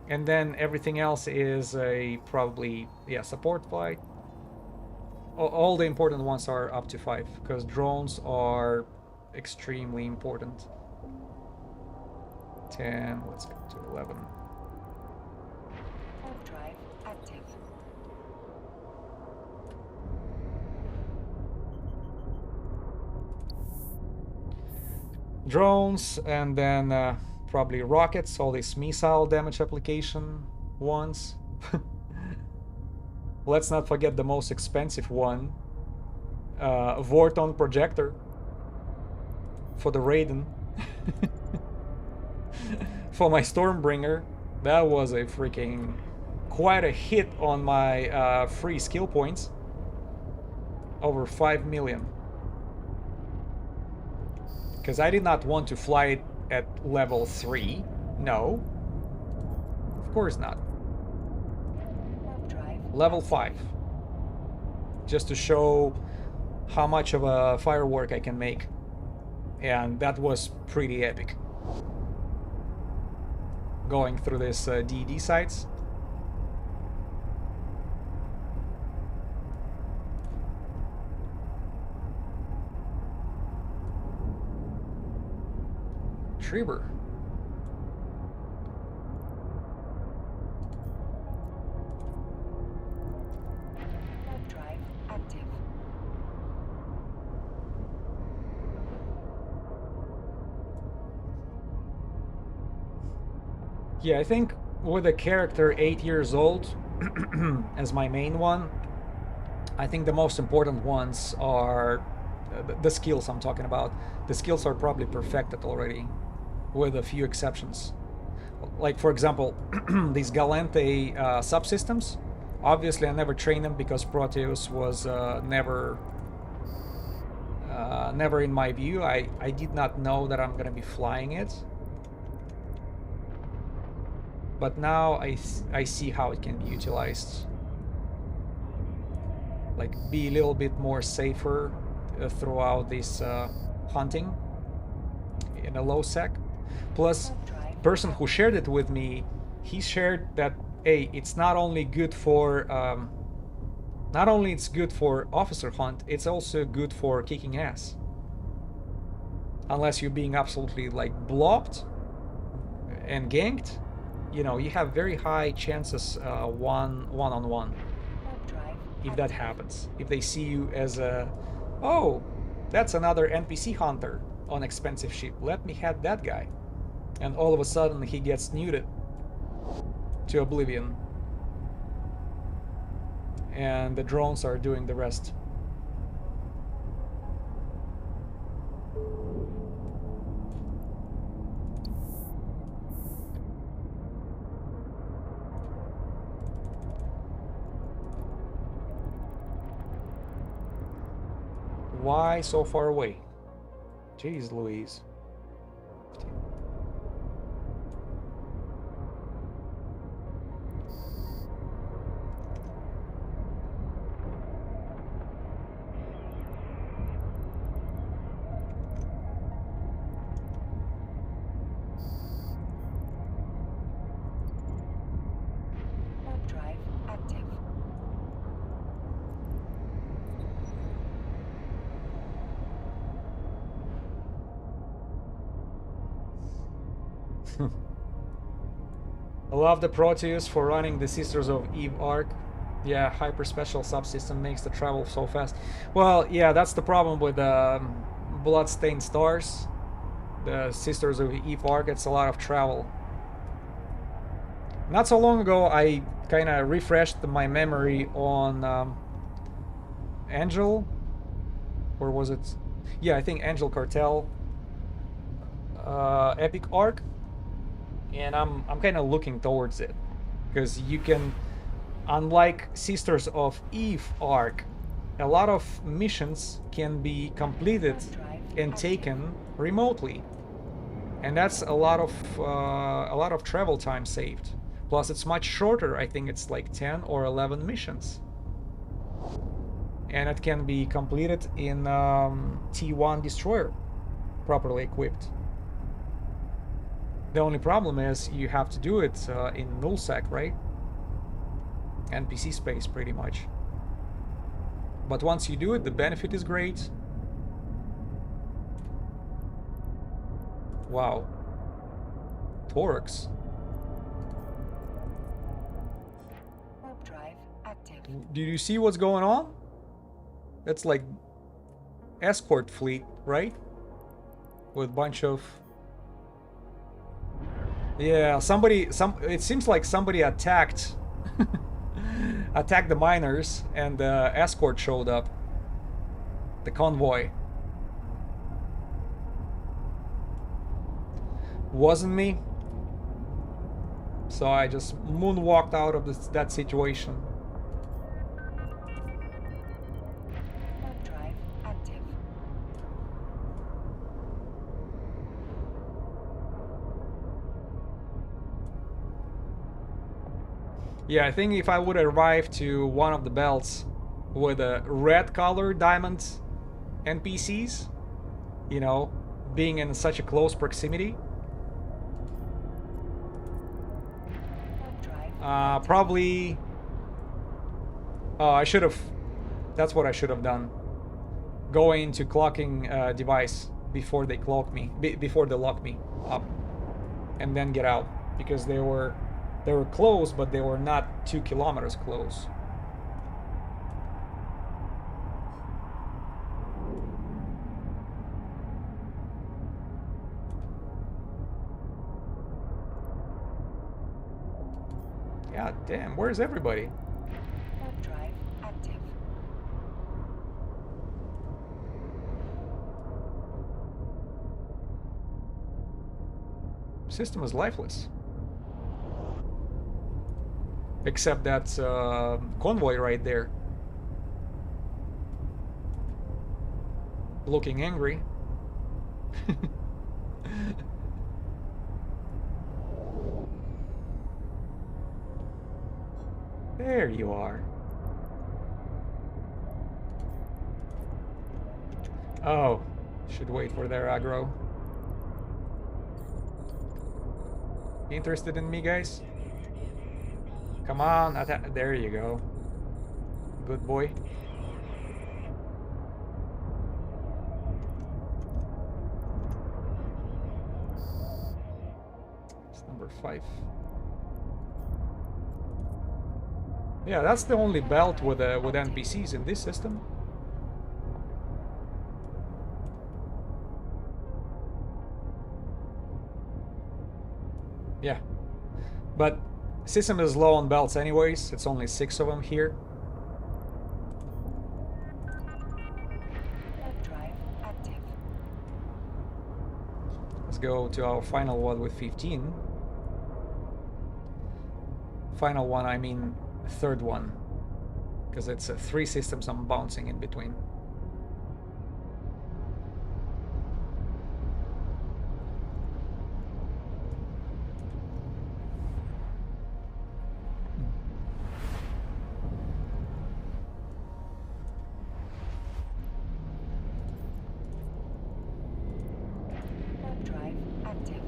and then everything else is a probably, yeah, support flight. All the important ones are up to 5, because drones are extremely important. 10, let's go to 11. Warp drive active. Drones, and then probably rockets, all these missile damage application ones. Let's not forget the most expensive one, Vorton projector for the Raiden. For my Stormbringer, that was a freaking quite a hit on my free skill points. Over 5 million. Because I did not want to fly it at level 3. No. Of course not. Warp drive. Level 5. Just to show how much of a firework I can make. And that was pretty epic. Going through this DD sites. Trieber. Warp drive active. Yeah, I think with a character 8 years old as my main one, I think the most important ones are the skills I'm talking about. The skills are probably perfected already, with a few exceptions. Like, for example, these Galente subsystems. Obviously, I never trained them because Proteus was never in my view. I did not know that I'm gonna be flying it. But now I see how it can be utilized. Like, be a little bit more safer throughout this hunting in a low sec. Plus, person who shared it with me, he shared that, hey, it's not only good for not only it's good for officer hunt, it's also good for kicking ass. Unless you're being absolutely like blobbed and ganked, you know, you have very high chances one-on-one Warp drive if that happens. If they see you as a, oh, that's another NPC hunter on expensive ship, let me head that guy. And all of a sudden he gets neuted to oblivion. And the drones are doing the rest. Why so far away? Jeez Louise. Warp drive active. I love the Proteus for running the Sisters of Eve arc. Yeah, hyper special subsystem makes the travel so fast. Well, yeah, that's the problem with Bloodstained Stars, the Sisters of Eve arc. It's a lot of travel. Not so long ago, I kind of refreshed my memory on Angel, or was it? Yeah, I think Angel Cartel Epic arc, and I'm kind of looking towards it because you can, unlike Sisters of Eve arc, a lot of missions can be completed and taken remotely, and that's a lot of travel time saved. Plus, it's much shorter. I think it's like 10 or 11 missions, and it can be completed in T1 destroyer, properly equipped. The only problem is you have to do it in nullsec, right? NPC space, pretty much. But once you do it, the benefit is great. Wow. Torx. Warp drive active. Do you see what's going on? That's like escort fleet, right? With a bunch of... Yeah, it seems like somebody attacked attacked the miners, and the escort showed up. The convoy. Wasn't me. So I just moonwalked out of that situation. Warp drive active. Yeah, I think if I would arrive to one of the belts with a red color diamond NPCs, you know, being in such a close proximity, probably... Oh, I should have... That's what I should have done. Go into clocking device before they clock me, before they lock me up, and then get out, because they were close, but they were not 2 kilometers close. God damn, where's everybody? Warp drive active. System is lifeless. Except that convoy right there. Looking angry. There you are. Oh, should wait for their aggro. Interested in me, guys? Come on, there you go. Good boy. It's number 5. Yeah, that's the only belt with NPCs in this system. Yeah, but system is low on belts anyways. It's only 6 of them here. Warp drive active. Let's go to our final one with 15. Final one, I mean third one, because it's 3 systems I'm bouncing in between. Warp drive active.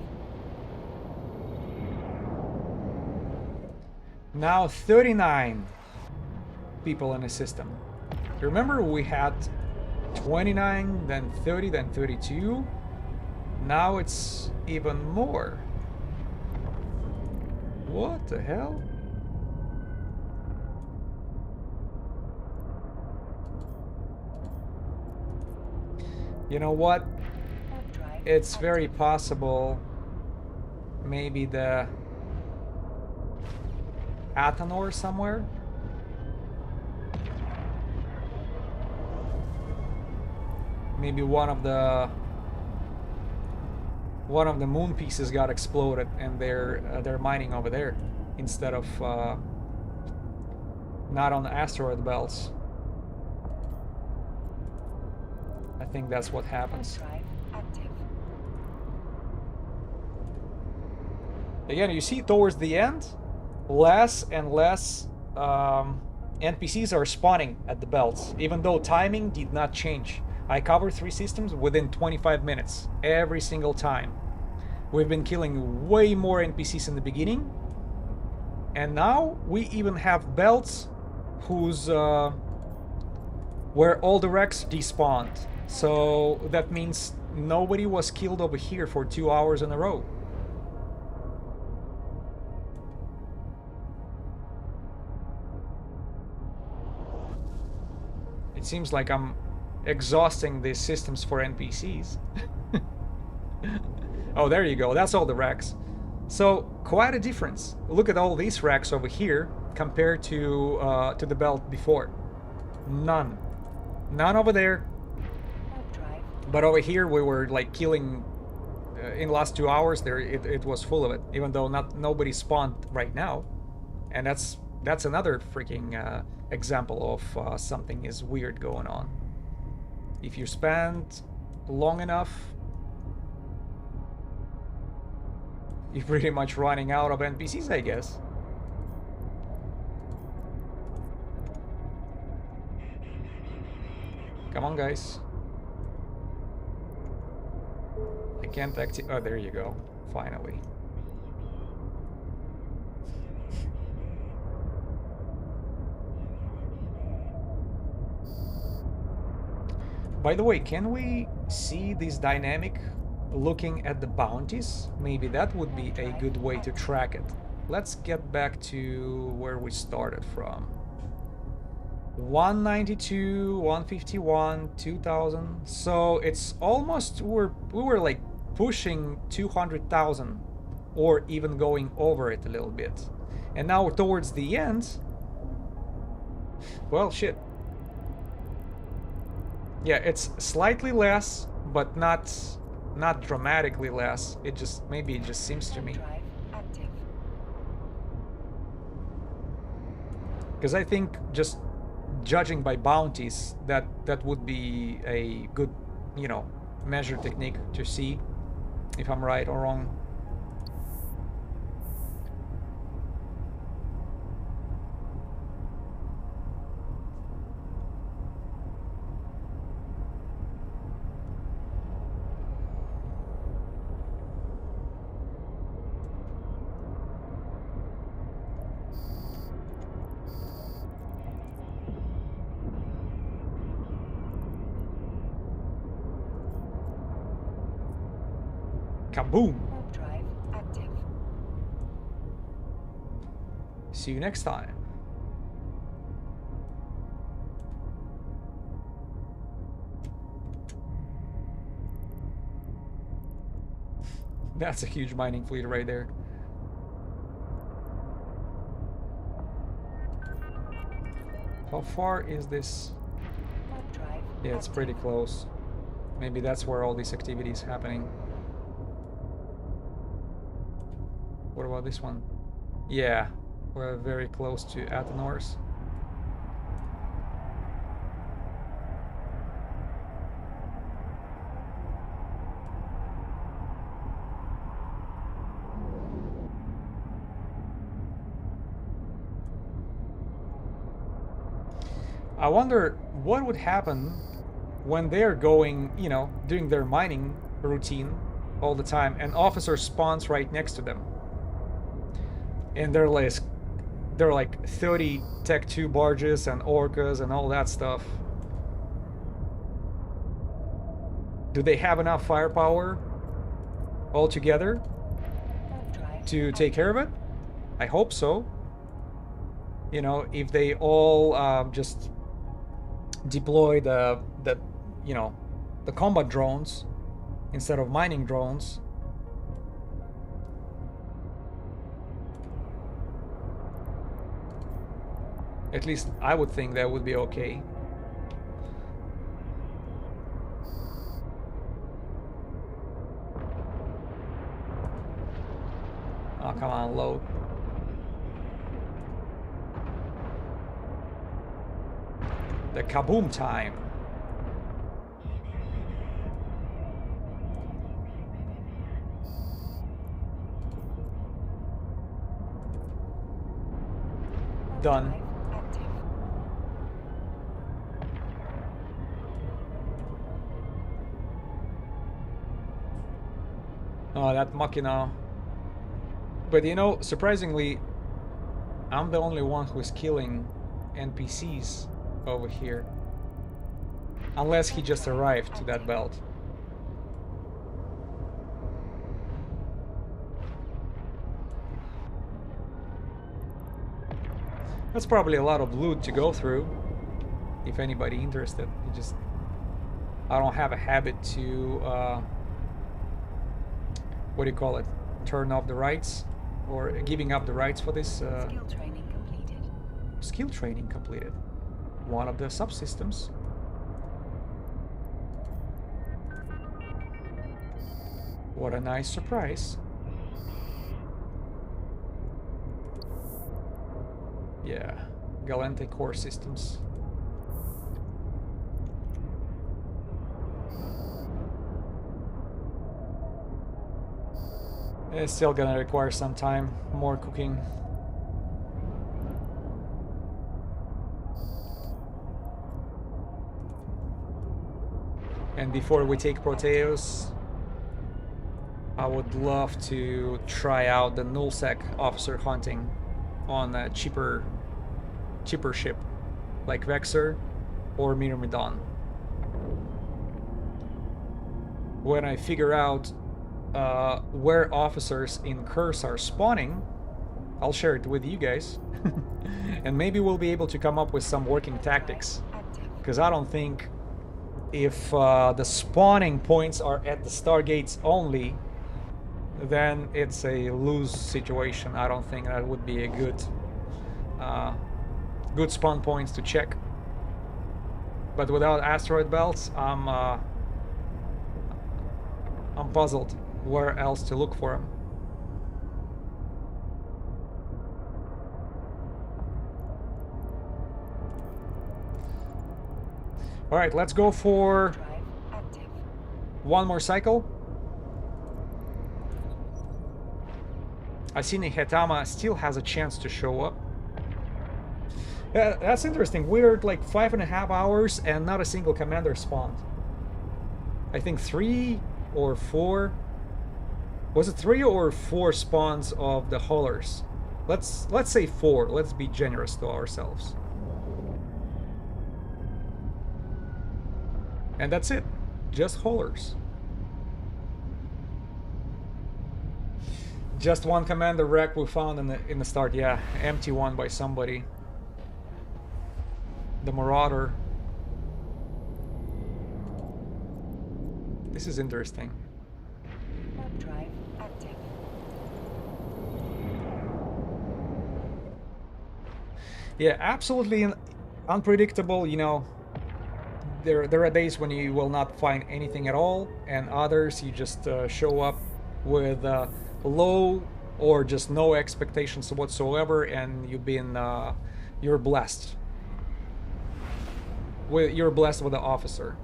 Now 39 people in the system. Remember we had 29, then 30, then 32. Now it's even more. What the hell? You know what? Warp drive It's very active. possible maybe the Athanor somewhere. Maybe one of the moon pieces got exploded and they're mining over there instead of not on the asteroid belts. I think that's what Warp happens. drive active. Again, you see towards the end, less and less NPCs are spawning at the belts, even though timing did not change. I covered 3 systems within 25 minutes, every single time. We've been killing way more NPCs in the beginning, and now we even have belts whose where all the wrecks despawned. So that means nobody was killed over here for 2 hours in a row. It seems like I'm exhausting these systems for NPCs. Oh, there you go. That's all the racks. So quite a difference. Look at all these racks over here compared to the belt before. None over there. Warp drive. But over here we were like killing in the last 2 hours. There it was full of it. Even though nobody spawned right now, and that's another freaking example of something is weird going on. If you spend long enough, you're pretty much running out of NPCs, I guess. Come on, guys. I can't activate. Oh, there you go. Finally. By the way, can we see this dynamic looking at the bounties? Maybe that would be a good way to track it. Let's get back to where we started from. 192, 151, 2000. So it's almost we were like pushing 200,000 or even going over it a little bit. And now towards the end, well, shit. Yeah, it's slightly less, but not dramatically less. It just maybe it just seems to me. Drive active. Because I think just judging by bounties, that would be a good, you know, measure technique to see if I'm right or wrong. Kaboom! Warp drive active. See you next time. That's a huge mining fleet right there. How far is this? Warp drive Yeah, it's pretty close. Maybe that's where all this activity is happening. What about this one? Yeah, we're very close to Athanors. I wonder what would happen when they're going, you know, doing their mining routine all the time and officer spawns right next to them. And they're like 30 Tech 2 barges and orcas and all that stuff. Do they have enough firepower altogether to take care of it? I hope so. You know, if they all just deploy the you know, the combat drones instead of mining drones. At least I would think that would be okay. Oh, come on, load. The kaboom time. Done. Drive active. Oh, that machina. But you know, surprisingly, I'm the only one who's killing NPCs over here. Unless he just arrived to that belt. That's probably a lot of loot to go through. If anybody interested, you just... I don't have a habit to... what do you call it? Turn off the rights? Or giving up the rights for this... Skill training completed. Skill training completed. One of the subsystems. What a nice surprise. Yeah, Galente core systems. It's still gonna require some time, more cooking. And before we take Proteus, I would love to try out the nullsec officer hunting on a cheaper ship like Vexor or Myrmidon. When I figure out where officers in Curse are spawning, I'll share it with you guys. And maybe we'll be able to come up with some working tactics. Because I don't think if the spawning points are at the Stargates only, then it's a lose situation. I don't think that would be a good good spawn points to check. But without asteroid belts, I'm puzzled where else to look for them. All right, let's go for one more cycle. Asine Hitama still has a chance to show up. Yeah, that's interesting. We're at like 5.5 hours and not a single commander spawned. I think 3 or 4. Was it 3 or 4 spawns of the haulers? Let's say 4. Let's be generous to ourselves. And that's it. Just haulers. Just one commander wreck we found in the start. Yeah, empty one by somebody. The Marauder. This is interesting. Warp drive active. Yeah, absolutely unpredictable. You know, there are days when you will not find anything at all, and others you just show up with low or just no expectations whatsoever, and you're blessed. You're blessed with the officer.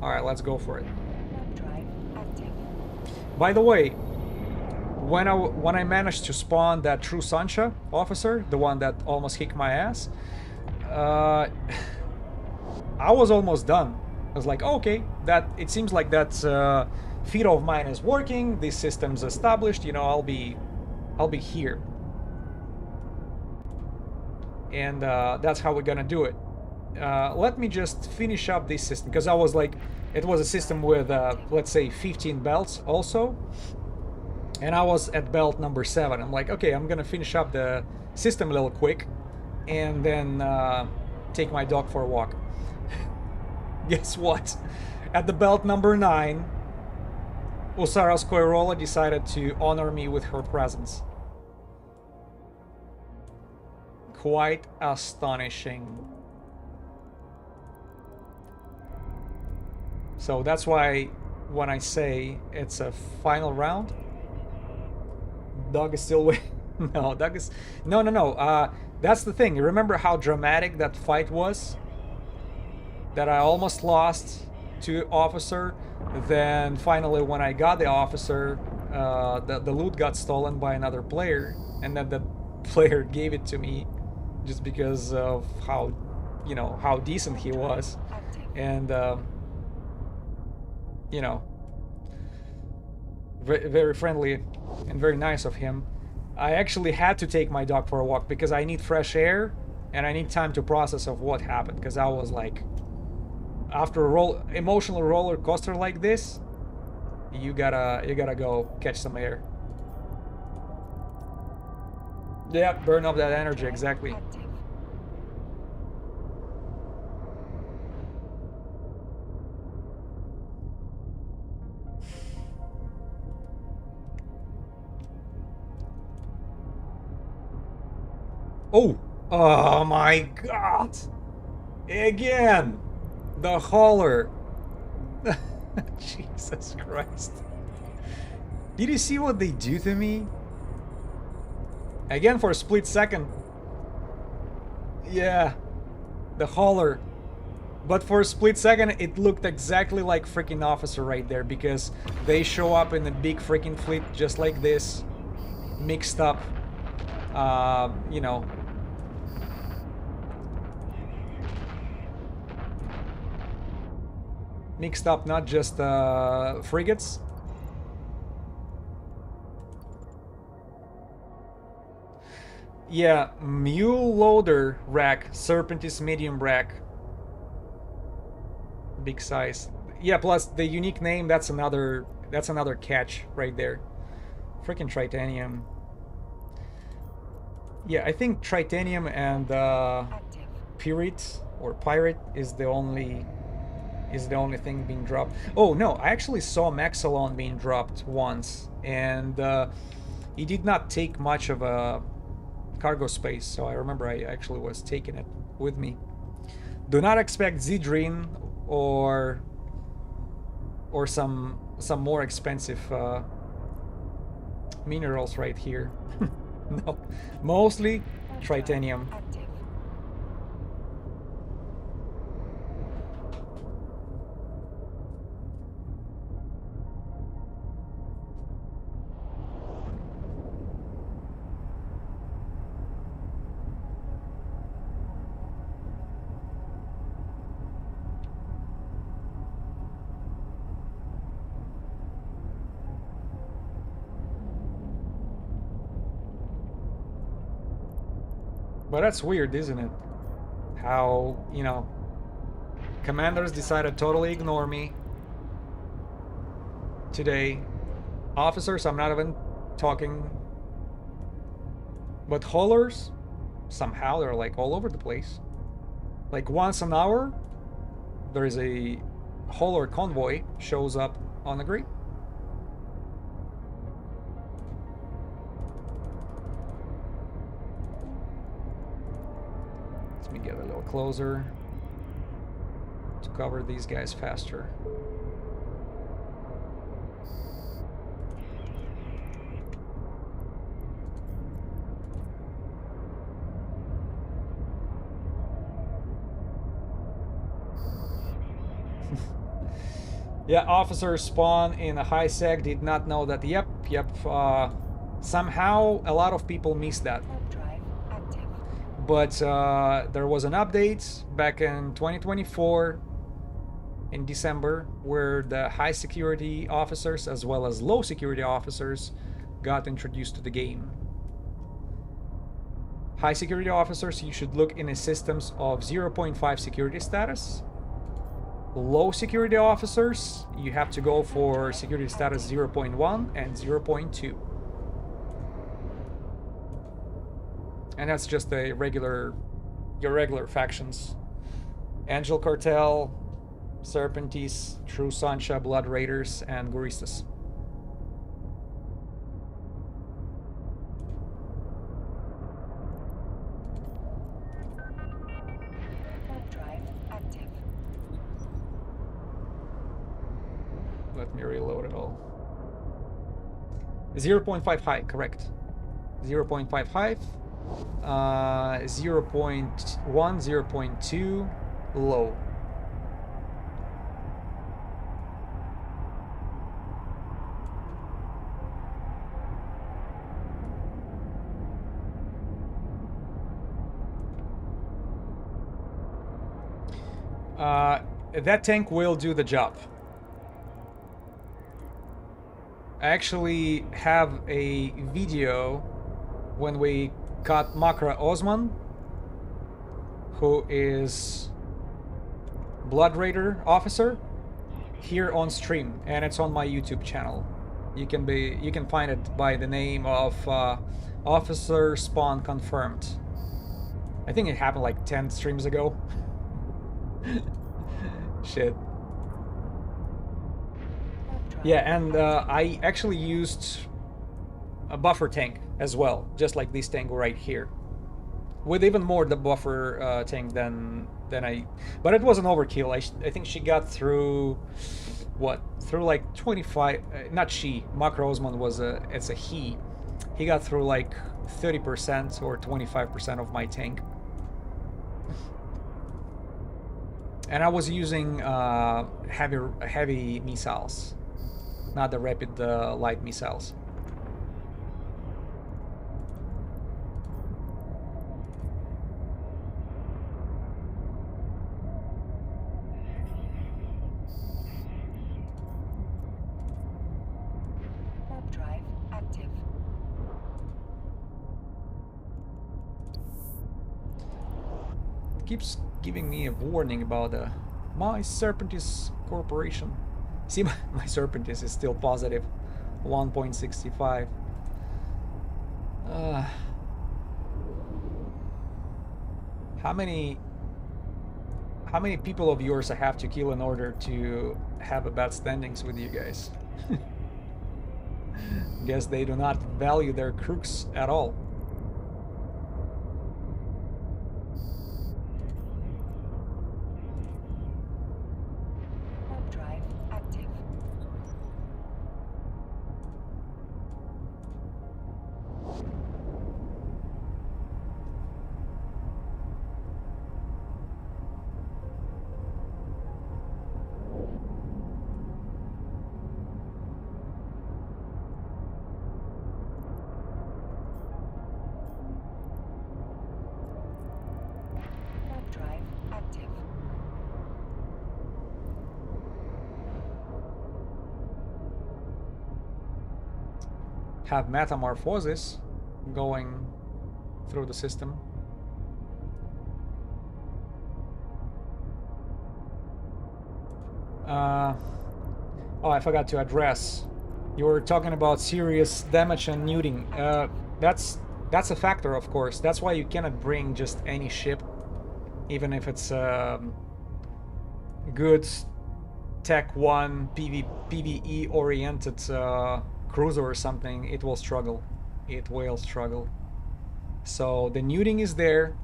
All right, let's go for it. Warp drive active. By the way, when I managed to spawn that True Sancha officer, the one that almost kicked my ass, I was almost done. I was like, okay, it seems like that feat of mine is working. This system's established. You know, I'll be here, and that's how we're gonna do it. Let me just finish up this system, because I was like, it was a system with let's say 15 belts also, and I was at belt number 7. I'm like, okay, I'm gonna finish up the system a little quick, and then take my dog for a walk. Guess what? At the belt number 9, Usara Squarola decided to honor me with her presence. Quite astonishing. So that's why when I say it's a final round, Doug is still waiting. No, Doug is... No. That's the thing. You remember how dramatic that fight was? That I almost lost to officer. Then finally when I got the officer, the loot got stolen by another player. And then the player gave it to me just because of how, you know, how decent he was. And, you know, very friendly and very nice of him. I actually had to take my dog for a walk because I need fresh air and I need time to process of what happened, because I was like, after a emotional roller coaster like this, you gotta go catch some air. Yeah, burn up that energy, exactly. Oh my god! Again! The hauler! Jesus Christ. Did you see what they do to me? Again for a split second. Yeah. The hauler. But for a split second it looked exactly like freaking officer right there, because they show up in a big freaking fleet just like this. Mixed up. You know. Mixed up, not just frigates. Yeah, mule loader rack, Serpentis medium rack. Big size. Yeah, plus the unique name, that's another catch right there. Freaking Tritanium. Yeah, I think Tritanium and Pirate or Pirate is the only thing being dropped. Oh no, I actually saw Maxalon being dropped once, and he did not take much of a cargo space, so I remember I actually was taking it with me. Do not expect Zidrine or some more expensive minerals right here. No, mostly Tritanium. But that's weird, isn't it? How, you know, commanders decided to totally ignore me today. Officers, I'm not even talking. But haulers, somehow they're like all over the place. Like once an hour, there's a hauler convoy shows up on the grid. Let me get a little closer to cover these guys faster. Yeah, officers spawn in a high sec, did not know that. Yep. Somehow a lot of people missed that. But there was an update back in 2024 in December where the high security officers as well as low security officers got introduced to the game. High security officers, you should look in the systems of 0.5 security status. Low security officers, you have to go for security status 0.1 and 0.2. And that's just your regular factions Angel Cartel, Serpentis, True Sancha, Blood Raiders, and Guristas. Warp drive active. Let me reload it all. 0.5 high, correct. 0.5 high. 0.1, 0.2 low. That tank will do the job. I actually have a video when we caught Makra Osman, who is Blood Raider officer, here on stream, and it's on my YouTube channel. You can find it by the name of Officer Spawn Confirmed. I think it happened like 10 streams ago. Shit. Yeah, and I actually used a buffer tank as well, just like this tank right here, with even more the buffer tank than I. But it was an overkill. I think she got through what, through like 25. Not she. Mark Roseman was it's a he. He got through like 30% or 25% of my tank. And I was using heavy missiles, not the rapid light missiles. Warp drive active. It keeps giving me a warning about my Serpentis corporation. See, my Serpentis is still positive, 1.65. How many people of yours I have to kill in order to have a bad standings with you guys? Guess they do not value their crooks at all. Warp drive active. Warp drive active. Have metamorphosis going through the system. Oh, I forgot to address. You were talking about serious damage and neuting. That's a factor, of course. That's why you cannot bring just any ship, even if it's good Tech 1 PvE oriented cruiser or something. It will struggle. It will struggle. So the neuting is there.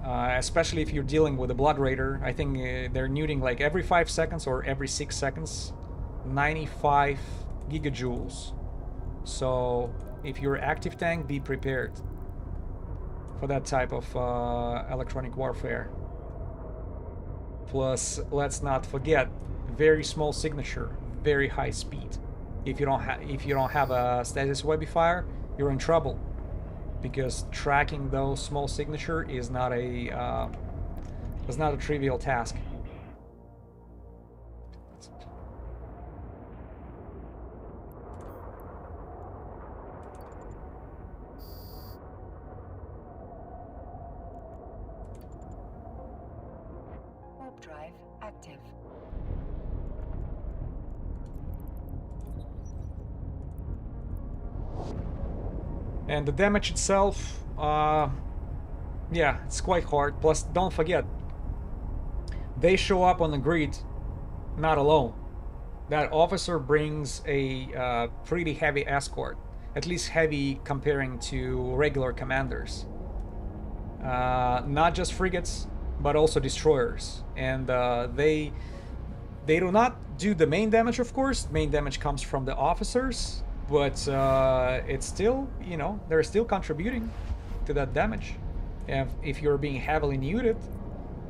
Especially if you're dealing with a Blood Raider. I think they're neuting like every 5 seconds or every 6 seconds. 95 gigajoules. So if you're active tank, be prepared for that type of electronic warfare. Plus, let's not forget, very small signature, very high speed. If you don't have a stasis webifier, you're in trouble, because tracking those small signature is not a trivial task. Warp drive active. And the damage itself, yeah, it's quite hard. Plus, don't forget, they show up on the grid not alone. That officer brings a pretty heavy escort, at least heavy comparing to regular commanders. Not just frigates, but also destroyers, and they do not do the main damage, of course. Main damage comes from the officers, but it's still, you know, they're still contributing to that damage. And if you're being heavily neuted,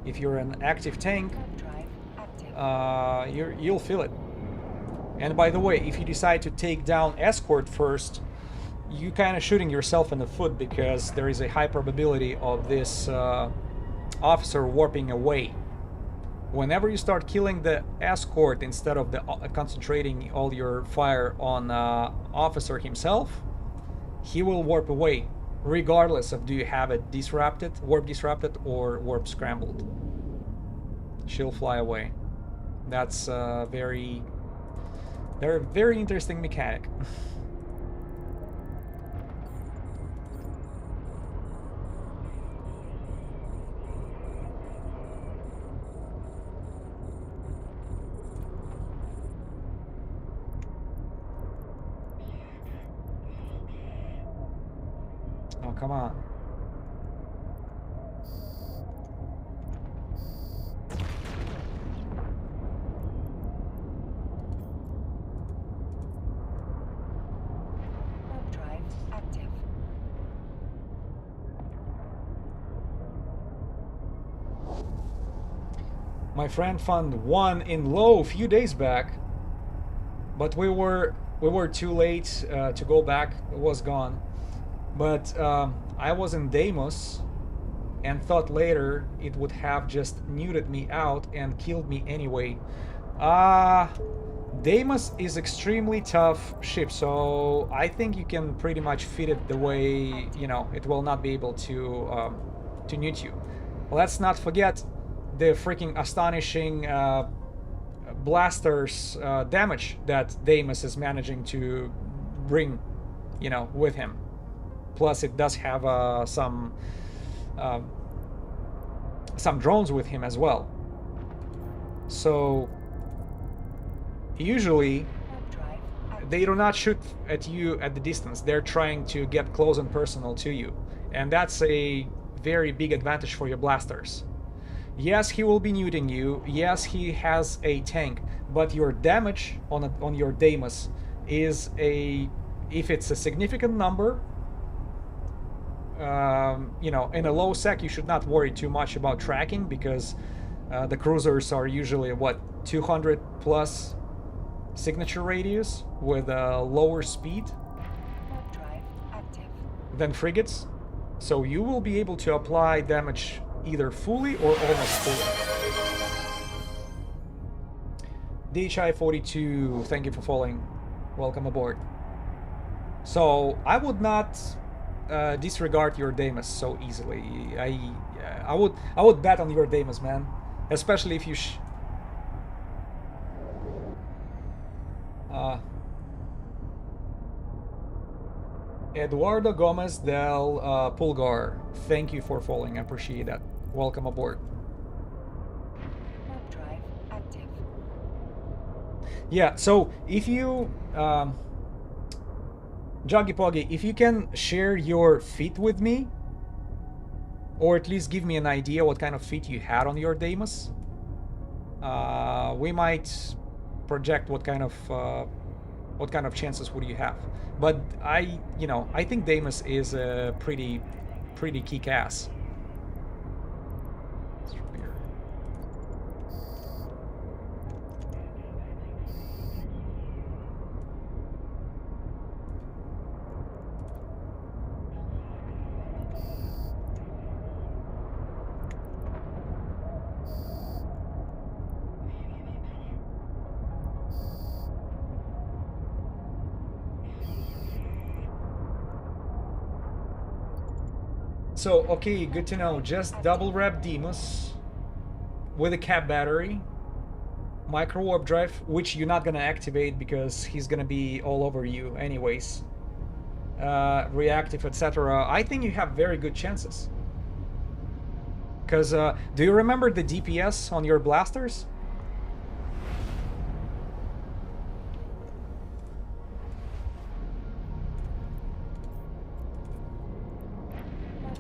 if you're an active tank, you'll feel it. And by the way, if you decide to take down escort first, you kind of shooting yourself in the foot, because there is a high probability of this officer warping away. Whenever you start killing the escort instead of concentrating all your fire on officer himself, he will warp away, regardless of do you have it warp disrupted or warp scrambled. She'll fly away. That's very interesting mechanic. Oh, come on. Warp drive active. My friend found one in low a few days back, but we were too late to go back. It was gone. But I was in Deimos and thought later it would have just neuted me out and killed me anyway. Deimos is extremely tough ship, so I think you can pretty much fit it the way, you know, it will not be able to neut you. Let's not forget the freaking astonishing blasters damage that Deimos is managing to bring, you know, with him. Plus, it does have some drones with him as well. So usually they do not shoot at you at the distance. They're trying to get close and personal to you, and that's a very big advantage for your blasters. Yes, he will be neuting you. Yes, he has a tank, but your damage on your Deimos is if it's a significant number. You know, in a low sec, you should not worry too much about tracking, because the cruisers are usually 200 plus signature radius with a lower speed than frigates, so you will be able to apply damage either fully or almost fully. DHI42, thank you for following. Welcome aboard. So I would not disregard your Deimos so easily. I would bet on your Deimos, man, especially if you Eduardo Gomez del Pulgar, thank you for following. I appreciate that. Welcome aboard. Warp drive active. Yeah, so if you Joggy Poggy, if you can share your feat with me, or at least give me an idea what kind of feat you had on your Deimos, we might project what kind of chances would you have. But I think Deimos is pretty kick-ass. So, okay, good to know. Just double wrap Deimos with a cap battery, micro warp drive, which you're not gonna activate because he's gonna be all over you anyways. Reactive, etc. I think you have very good chances. Because do you remember the DPS on your blasters?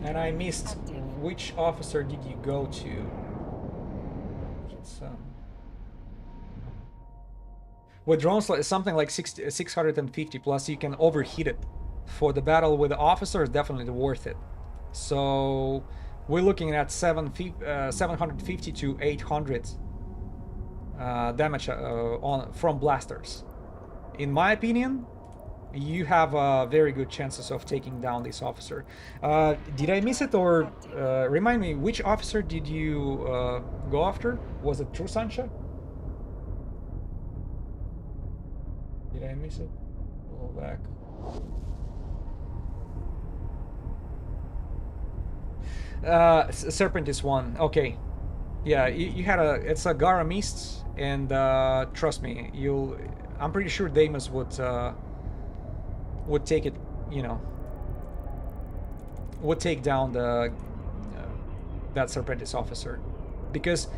And I missed, which officer did you go to? It's, with drones, something like 650 plus, you can overheat it. For the battle with the officers, definitely worth it. So we're looking at 750 to 800 damage from blasters. In my opinion, you have very good chances of taking down this officer. Did I miss it, or remind me, which officer did you go after? Was it True Sancha? Did I miss it? Go back. Serpentis one. Okay. Yeah, you had it's a Gara Mist, and trust me, I'm pretty sure Damus would take it, would take down that Serpentis officer, because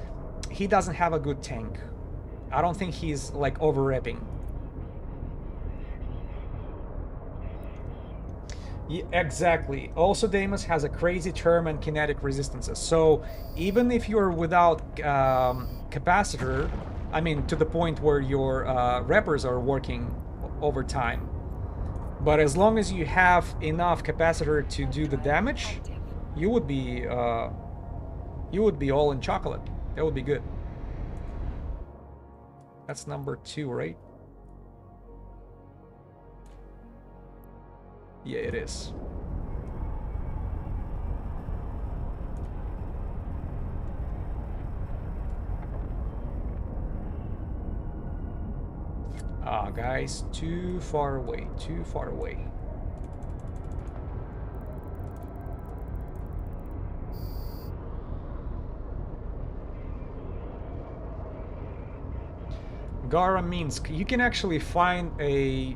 he doesn't have a good tank. I don't think he's like over-repping. Yeah, exactly. Also, Damus has a crazy term and kinetic resistances. So even if you're without capacitor, I mean, to the point where your reppers are working over time, but as long as you have enough capacitor to do the damage, you would be all in chocolate. That would be good. That's number 2, right? Yeah, it is. Ah, guys, too far away, too far away. Gara Minsk. You can actually find a,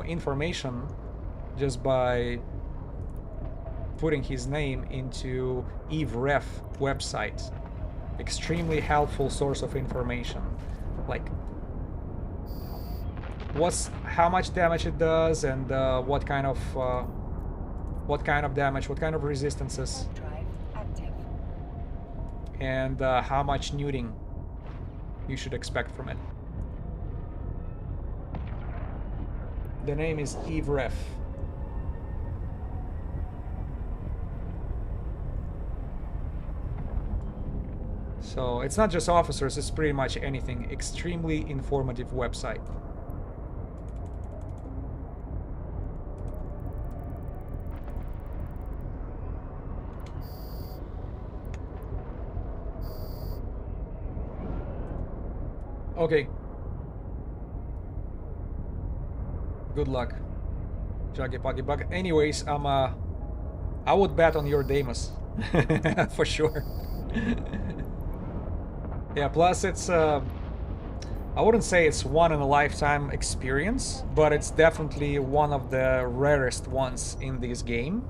information just by putting his name into EveRef website. Extremely helpful source of information. Like, how much damage it does, and what kind of damage, what kind of resistances, and how much neuting you should expect from it. The name is EveRef. So it's not just officers, it's pretty much anything. Extremely informative website. Okay. Good luck, Juggy Puggy Bug. Anyways, I would bet on your Damus. For sure. Yeah, plus it's I wouldn't say it's one in a lifetime experience, but it's definitely one of the rarest ones in this game.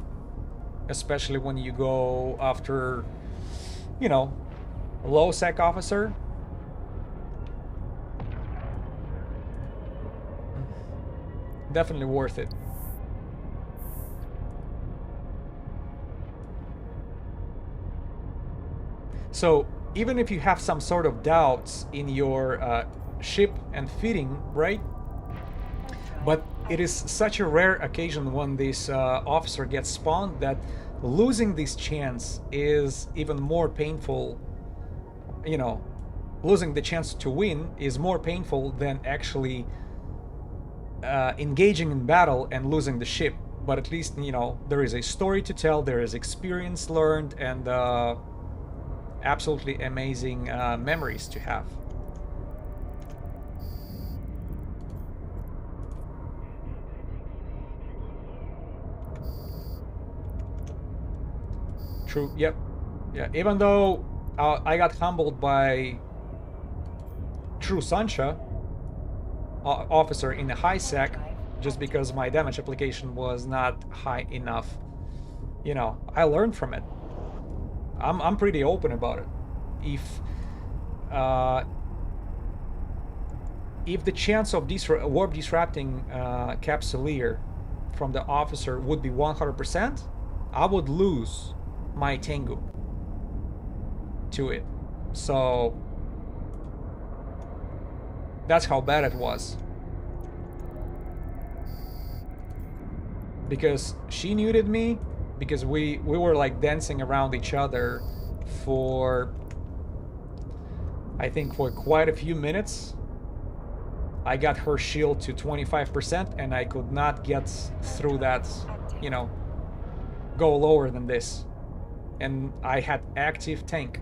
Especially when you go after, low sec officer. Definitely worth it. So even if you have some sort of doubts in your ship and fitting, right? But it is such a rare occasion when this officer gets spawned that losing this chance is even more painful. Losing the chance to win is more painful than actually engaging in battle and losing the ship. But at least, there is a story to tell, there is experience learned, and absolutely amazing memories to have. True, yep. Yeah, even though I got humbled by True Sancha officer in the high sec, just because my damage application was not high enough. I learned from it. I'm pretty open about it. Uh, if the chance of warp disrupting Capsuleer from the officer would be 100%, I would lose my Tengu to it. So that's how bad it was. Because she neuted me, because we were like dancing around each other for, I think, for quite a few minutes. I got her shield to 25% and I could not get through that, you know, go lower than this. And I had active tank.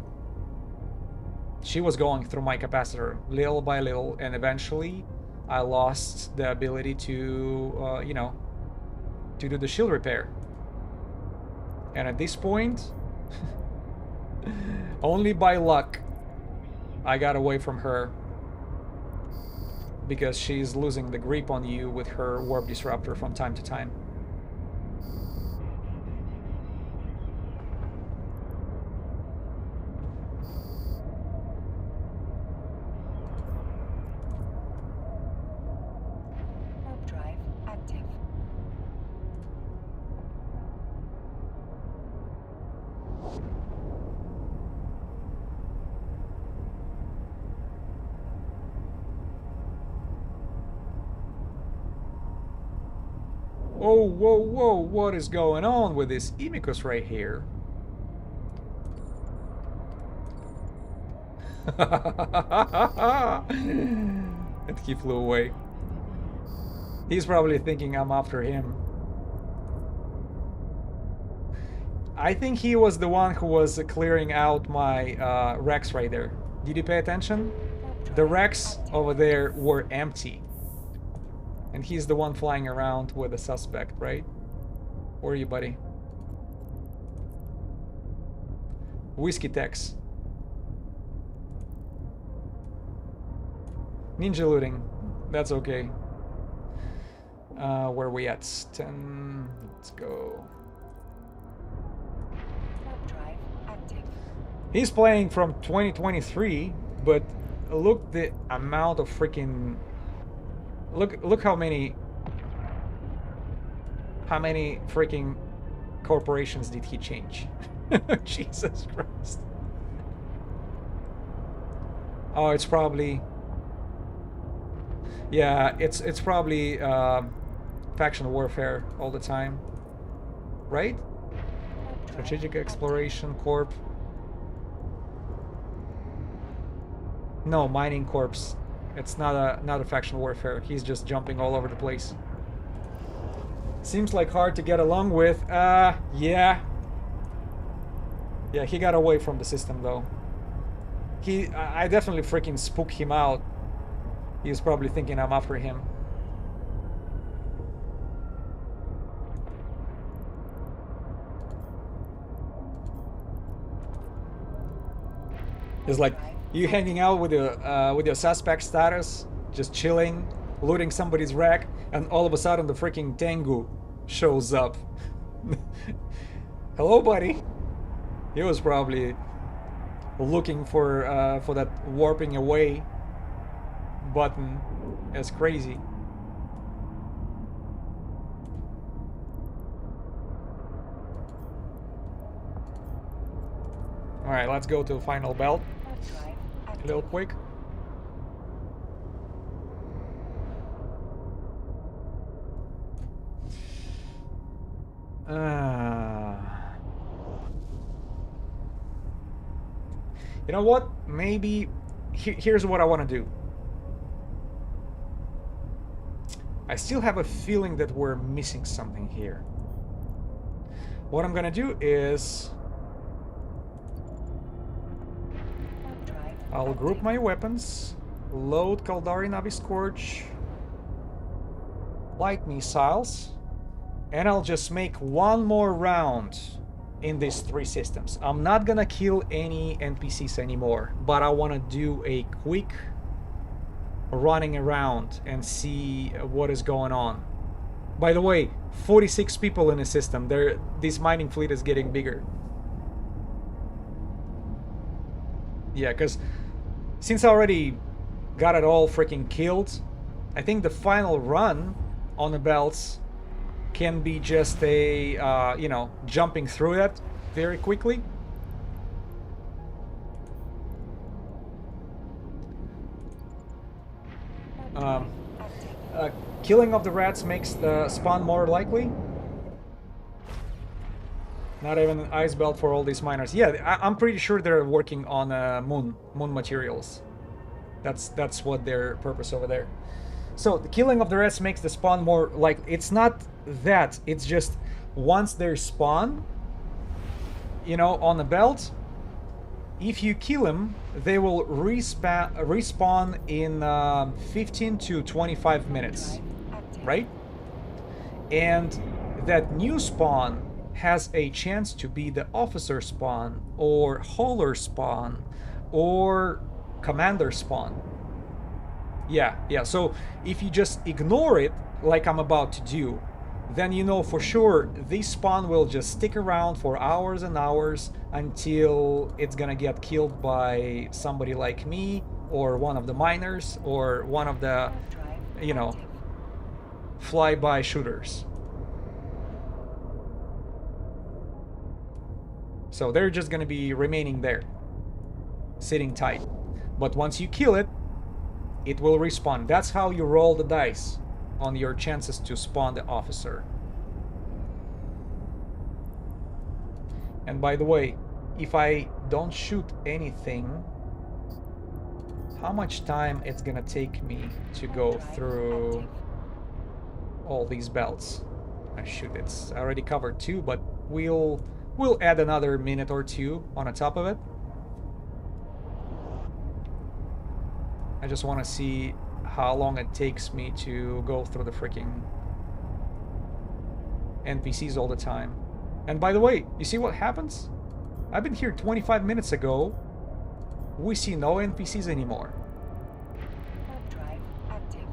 She was going through my capacitor little by little, and eventually I lost the ability to, you know, to do the shield repair. And at this point, only by luck, I got away from her, because she's losing the grip on you with her warp disruptor from time to time. Warp drive active. Oh, whoa, whoa, what is going on with this Imicus right here? And he flew away. He's probably thinking I'm after him. I think he was the one who was clearing out my Rex right there. Did you pay attention? The Rex over there were empty. And he's the one flying around with the suspect, right? Where are you, buddy? Whiskey Tex. Ninja looting. That's okay. Where are we at? 10. Let's go. Warp drive active. He's playing from 2023, but look the amount of freaking... Look how many freaking corporations did he change? Jesus Christ. Oh, it's probably... Yeah, it's probably faction warfare all the time. Right? Strategic Exploration Corp. No, Mining Corps. It's not a faction warfare. He's just jumping all over the place. Seems like hard to get along with. Yeah. Yeah, he got away from the system though. I definitely freaking spooked him out. He's probably thinking I'm after him. It's like you hanging out with your suspect status, just chilling, looting somebody's rack, and all of a sudden the freaking Tengu shows up. Hello, buddy. He was probably looking for that warping away button as crazy. All right, let's go to the final belt. A little quick. You know what? Maybe here's what I want to do. I still have a feeling that we're missing something here. What I'm gonna do is I'll group my weapons, load Kaldari Navi Scourge, light missiles, and I'll just make one more round in these three systems. I'm not gonna kill any NPCs anymore, but I want to do a quick running around and see what is going on. By the way, 46 people in the system. This mining fleet is getting bigger. Yeah, because since I already got it all freaking killed, I think the final run on the belts can be just a, you know, jumping through it very quickly. Killing of the rats makes the spawn more likely. Not even an ice belt for all these miners. Yeah, I'm pretty sure they're working on moon materials. That's what their purpose over there. So the killing of the rats makes the spawn more likely. It's not that. It's just once they spawn, you know, on the belt, if you kill them, they will respawn in 15 to 25 minutes, right? And that new spawn has a chance to be the officer spawn, or hauler spawn, or commander spawn. Yeah, so if you just ignore it, like I'm about to do, then you know for sure this spawn will just stick around for hours and hours until it's gonna get killed by somebody like me, or one of the miners, or one of the, you know, fly-by shooters. So they're just gonna be remaining there, sitting tight. But once you kill it, it will respawn. That's how you roll the dice on your chances to spawn the officer. And by the way, if I don't shoot anything, how much time it's gonna take me to go through all these belts? Shoot, it's already covered 2, but we'll add another minute or 2 on the top of it. I just want to see how long it takes me to go through the freaking NPCs all the time. And by the way, you see what happens? I've been here 25 minutes ago. We see no NPCs anymore. Drive active.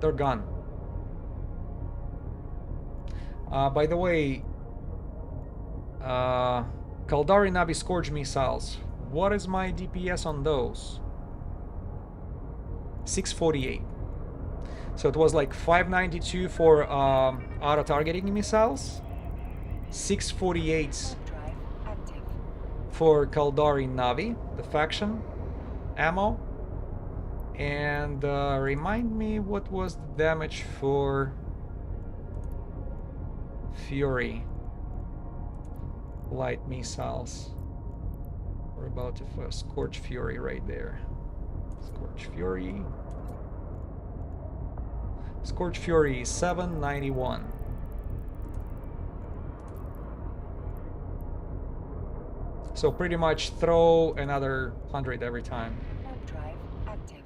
They're gone. By the way, Kaldari Nabi Scourge missiles. What is my DPS on those? 648. So it was like 592 for auto-targeting missiles, 648 for Kaldari Navi, the faction ammo, and remind me what was the damage for Fury light missiles. We're about to Scorch Fury right there. Scorch Fury. Scorch Fury 791. So pretty much throw another 100 every time. Drive active.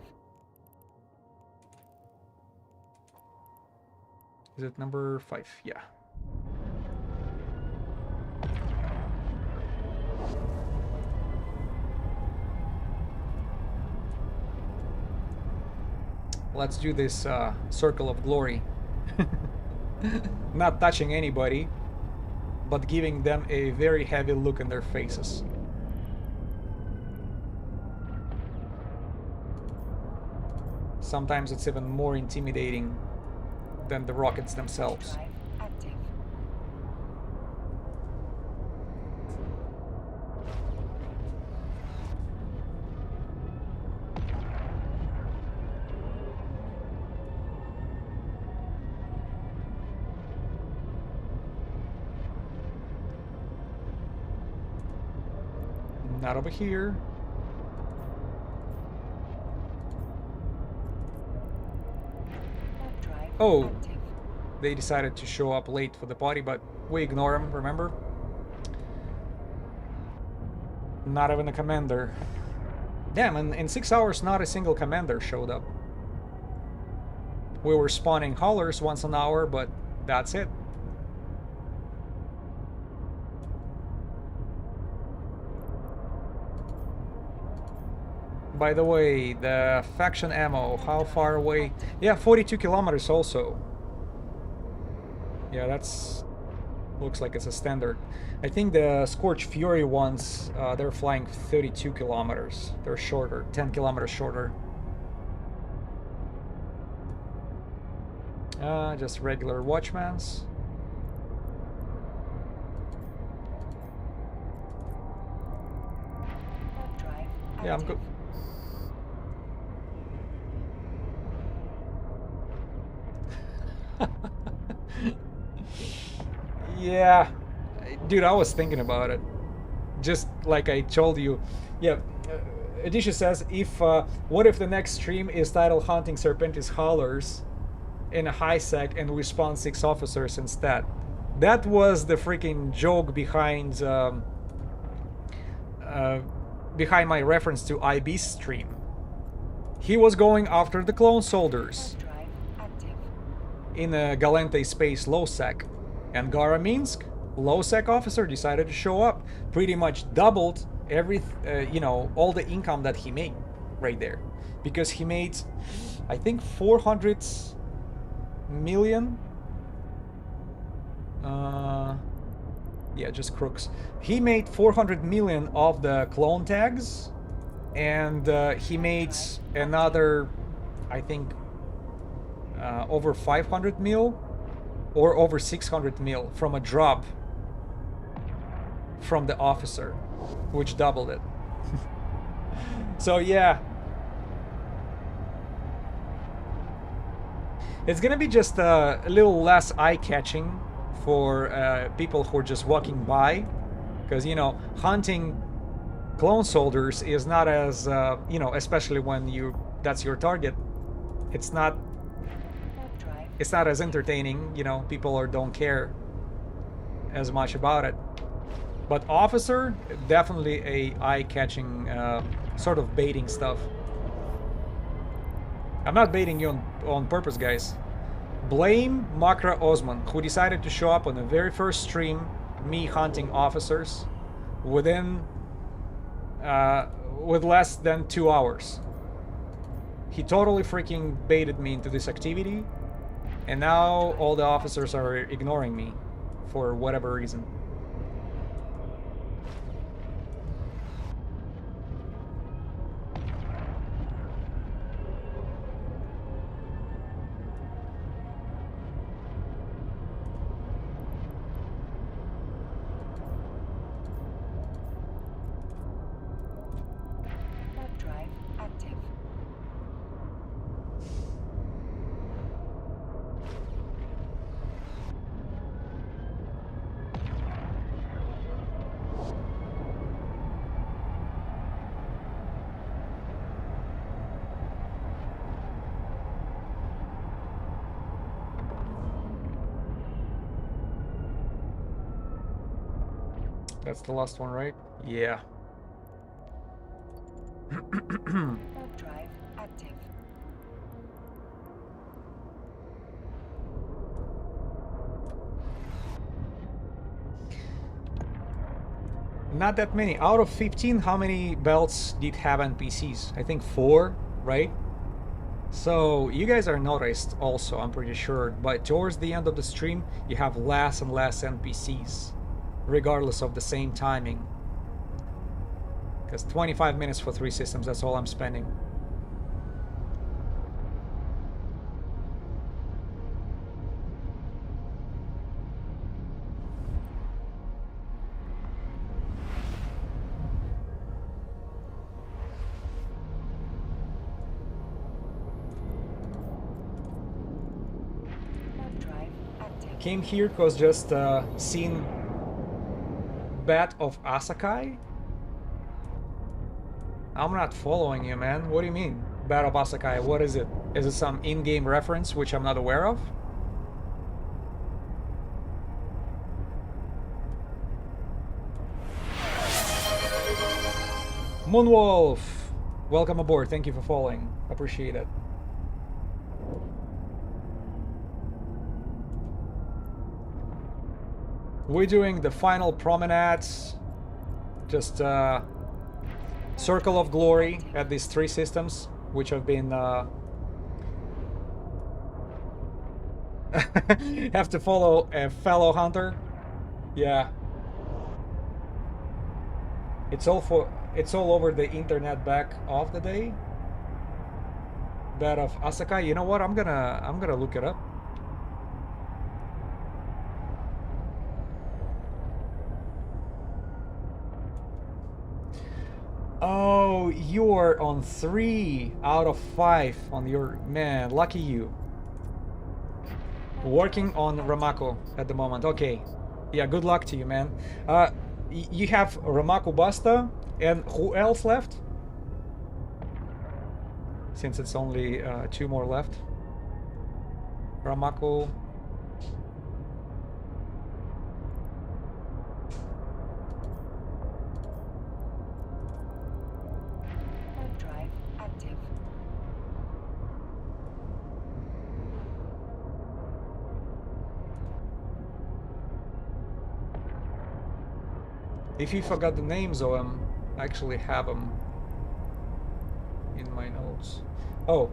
Is it number 5? Yeah. Let's do this circle of glory. Not touching anybody, but giving them a very heavy look in their faces. Sometimes it's even more intimidating than the rockets themselves. Not over here. Oh, they decided to show up late for the party, but we ignore them, remember? Not even a commander. Damn, and in 6 hours not a single commander showed up. We were spawning haulers once an hour, but that's it. By the way, the faction ammo, how far away? Yeah, 42 kilometers also. Yeah, that's Looks like it's a standard. I think the Scorch Fury ones, they're flying 32 kilometers. They're shorter, 10 kilometers shorter. Just regular Watchmans. Warp drive Yeah, I'm active. good. Yeah, dude, I was thinking about it. Just like I told you. Yeah, Adisha says, what if the next stream is titled Hunting Serpentis Haulers in a high sec and we spawn 6 officers instead? That was the freaking joke behind my reference to IB's stream. He was going after the clone soldiers Warp drive active. in a Galente space low sec, and Garaminsk low sec officer decided to show up, pretty much doubled all the income that he made right there, because he made, I think, 400 million. Yeah, just crooks. He made 400 million of the clone tags, and he made another, I think, over 500 mil or over 600 mil from a drop from the officer, which doubled it. So yeah, it's gonna be just a little less eye-catching for people who are just walking by, because hunting clone soldiers is not as especially when that's your target. It's not Warp drive. it's not as entertaining. People don't care as much about it. But officer, definitely a eye-catching sort of baiting stuff. I'm not baiting you on purpose, guys. Blame Makra Osman, who decided to show up on the very first stream, me hunting officers, with less than 2 hours. He totally freaking baited me into this activity, and now all the officers are ignoring me for whatever reason. Warp drive active. That's the last one, right? Yeah. Warp drive active. Not that many. Out of 15, how many belts did have NPCs? I think 4, right? So you guys are noticed also, I'm pretty sure. But towards the end of the stream, you have less and less NPCs, regardless of the same timing. Because 25 minutes for 3 systems, that's all I'm spending. Warp drive active. Came here because just seen Bat of Asakai. I'm not following you, man. What do you mean? Bat of Asakai, what is it? Is it some in-game reference which I'm not aware of? Moonwolf! Welcome aboard. Thank you for following. Appreciate it. We're doing the final promenades. Just circle of glory at these 3 systems, which have been have to follow a fellow hunter Yeah. It's all over the internet back of the day. That of Asaka. You know what? I'm gonna look it up. Oh, you are on 3 out of 5 on your man. Lucky you. Working on Ramako at the moment. Okay. Yeah, good luck to you, man. You have Ramako Basta, and who else left? Since it's only 2 more left. Ramako. Warp drive active. If you forgot the names of them, I actually have them in my notes. Oh.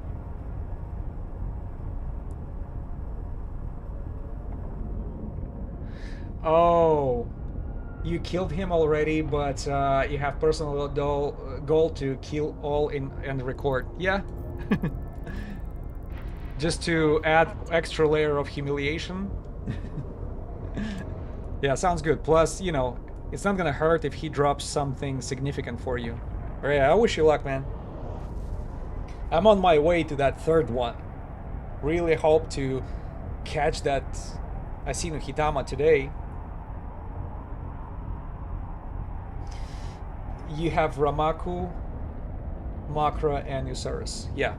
Oh. You killed him already, but you have personal goal to kill all in and record. Yeah. Just to add extra layer of humiliation. Yeah, sounds good. Plus, you know, it's not gonna hurt if he drops something significant for you. But yeah, I wish you luck, man. I'm on my way to that third one. Really hope to catch that Asine Hitama today. You have Ramaku, Makra, and Usurus. Yeah.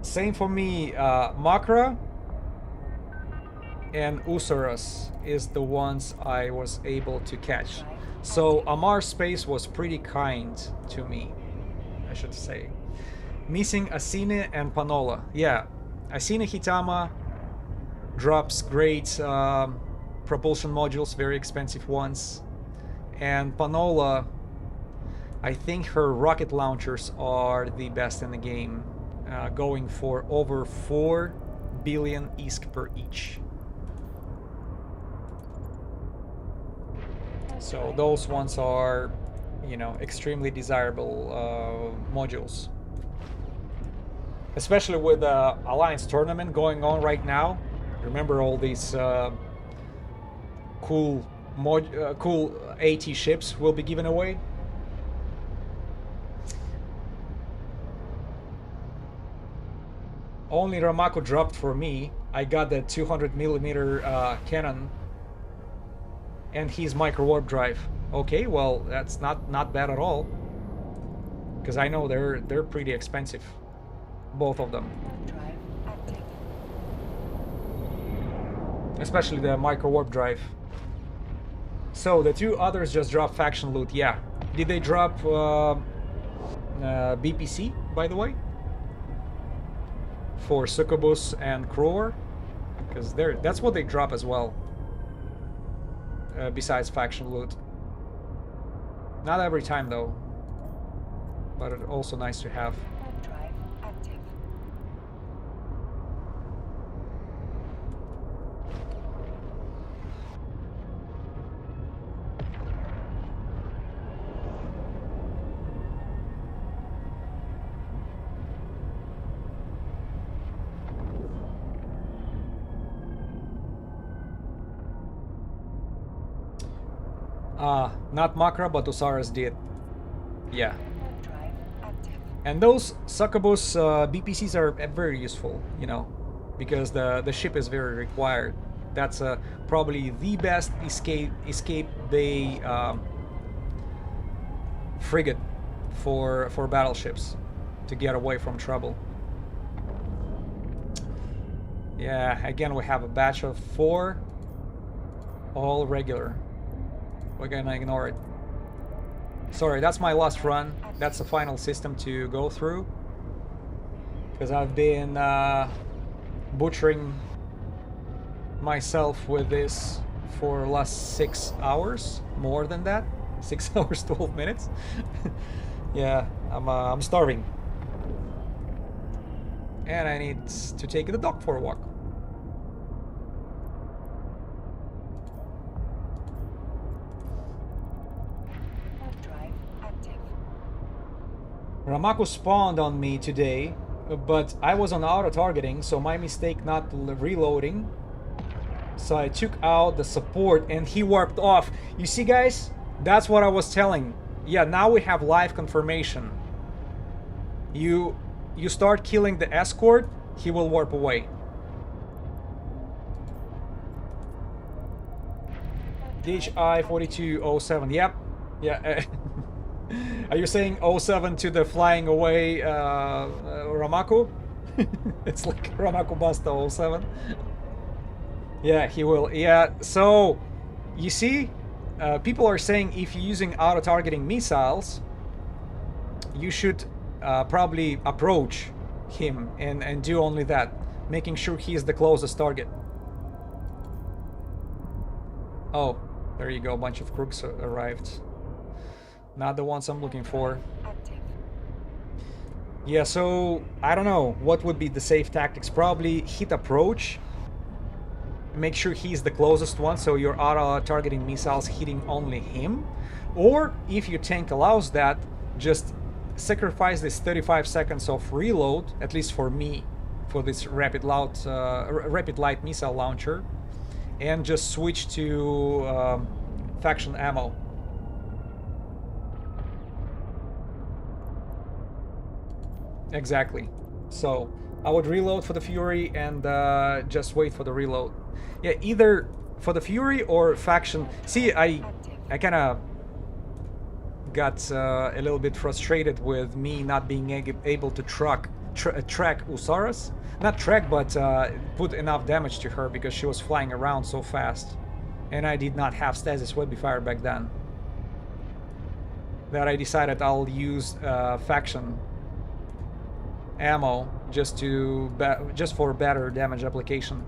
Same for me. Makra and Usurus is the ones I was able to catch. So Amar Space was pretty kind to me, I should say. Missing Asine and Panola. Yeah, Asine Hitama drops great propulsion modules, very expensive ones. And Panola, I think her rocket launchers are the best in the game, going for over 4 billion ISK per each. So those ones are, you know, extremely desirable modules. Especially with the Alliance tournament going on right now. Remember all these cool AT ships will be given away. Only Ramako dropped for me. I got the 200mm cannon and his micro warp drive. Okay, well that's not bad at all. Because I know they're pretty expensive, both of them. Warp drive active. Especially the micro warp drive. So the 2 others just dropped faction loot. Yeah. Did they drop BPC, by the way? For Succubus and Crower? Because that's what they drop as well. Besides faction loot. Not every time though. But it's also nice to have. Warp drive active. Not Makra, but Osiris did. Yeah. Warp drive active. And those Succubus BPCs are very useful, you know, because the ship is very required. That's probably the best escape bay frigate for battleships to get away from trouble. Yeah, again we have a batch of 4, all regular. We're gonna ignore it. Sorry, that's my last run. That's the final system to go through. Because I've been butchering myself with this for the last 6 hours. More than that. 6 hours, 12 minutes. Yeah, I'm starving. And I need to take the dog for a walk. Ramako spawned on me today, but I was on auto-targeting, so my mistake not reloading. So I took out the support and he warped off. You see, guys? That's what I was telling. Yeah, now we have live confirmation. You start killing the escort, he will warp away. DHI 4207. Yep. Yeah. Are you saying 07 to the flying away Ramako? It's like Ramako Basta 07. Yeah, he will. Yeah, so you see, people are saying if you're using auto-targeting missiles, you should probably approach him and do only that, making sure he is the closest target. Oh, there you go, a bunch of crooks arrived. Not the ones I'm looking for. Yeah, so I don't know what would be the safe tactics. Probably hit approach, make sure he's the closest one, so your auto-targeting missiles hitting only him. Or if your tank allows that, just sacrifice this 35 seconds of reload, at least for me, for this rapid light missile launcher, and just switch to faction ammo. Exactly. So I would reload for the Fury and just wait for the reload. Yeah, either for the Fury or faction. See, I kind of got a little bit frustrated with me not being able to track Usaras. Not track, but put enough damage to her because she was flying around so fast. And I did not have stasis webifier back then. That I decided I'll use faction ammo just for better damage application.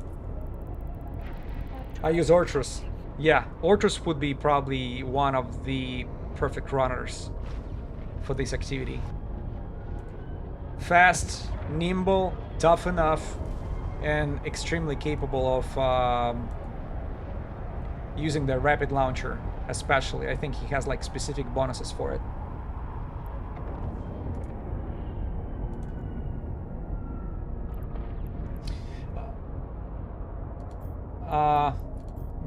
I use Ortrus. Yeah, Ortrus would be probably one of the perfect runners for this activity. Fast, nimble, tough enough, and extremely capable of using the rapid launcher, especially. I think he has like specific bonuses for it.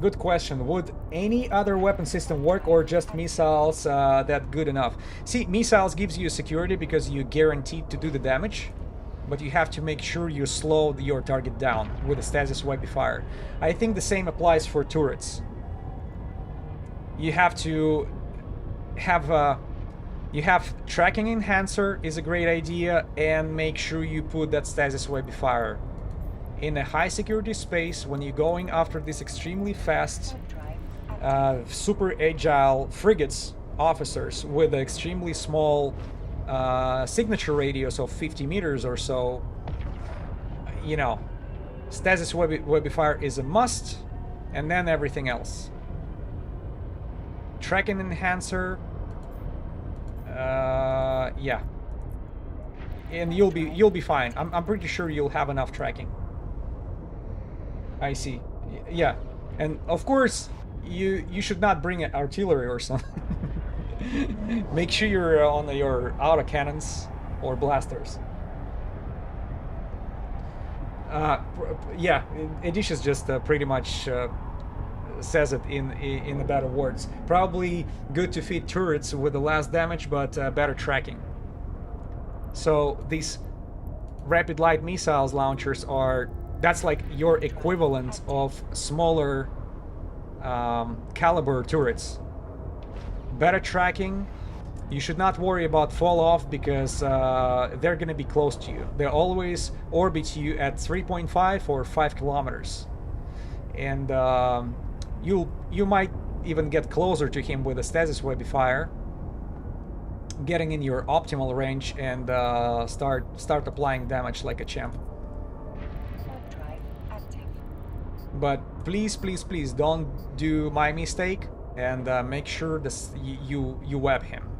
Good question. Would any other weapon system work, or just missiles that good enough? See, missiles gives you security because you're guaranteed to do the damage, but you have to make sure you slow your target down with a stasis webifier. I think the same applies for turrets. You have to have tracking enhancer is a great idea, and make sure you put that stasis webifier in a high security space when you're going after these extremely fast, super agile frigates officers with an extremely small signature radius of 50 meters or so. You know, stasis webifier is a must, and then everything else. Tracking enhancer, yeah, and you'll be fine. I'm pretty sure you'll have enough tracking. I see. Yeah, and of course you should not bring artillery or something. Make sure you're on your autocannons or blasters. Yeah, Edicious just pretty much says it in the better words. Probably good to feed turrets with the less damage, but better tracking. So these rapid light missiles launchers are, that's like your equivalent of smaller caliber turrets. Better tracking. You should not worry about fall off because they're gonna be close to you. They always orbit you at 3.5 or 5 kilometers, and you might even get closer to him with a stasis webifier, getting in your optimal range and start applying damage like a champ. But please, please, please don't do my mistake and make sure this you web him.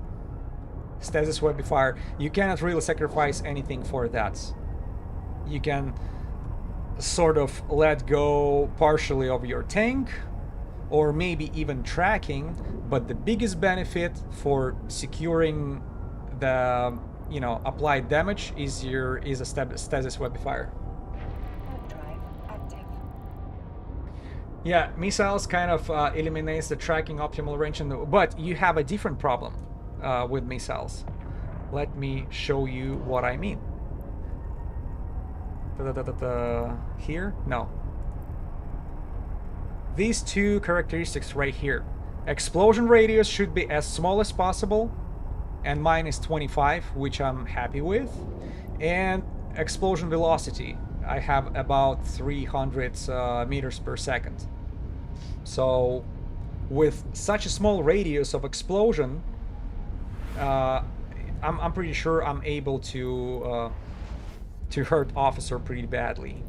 Stasis webifier, you cannot really sacrifice anything for that. You can sort of let go partially of your tank, or maybe even tracking, but the biggest benefit for securing the you know, apply damage is a stasis webifier. Warp drive active. Yeah, missiles kind of eliminates the tracking optimal range, but you have a different problem with missiles. Let me show you what I mean. Here? No. These two characteristics right here. Explosion radius should be as small as possible, and mine is 25, which I'm happy with. And explosion velocity, I have about 300 meters per second. So with such a small radius of explosion, I'm pretty sure I'm able to hurt officer pretty badly.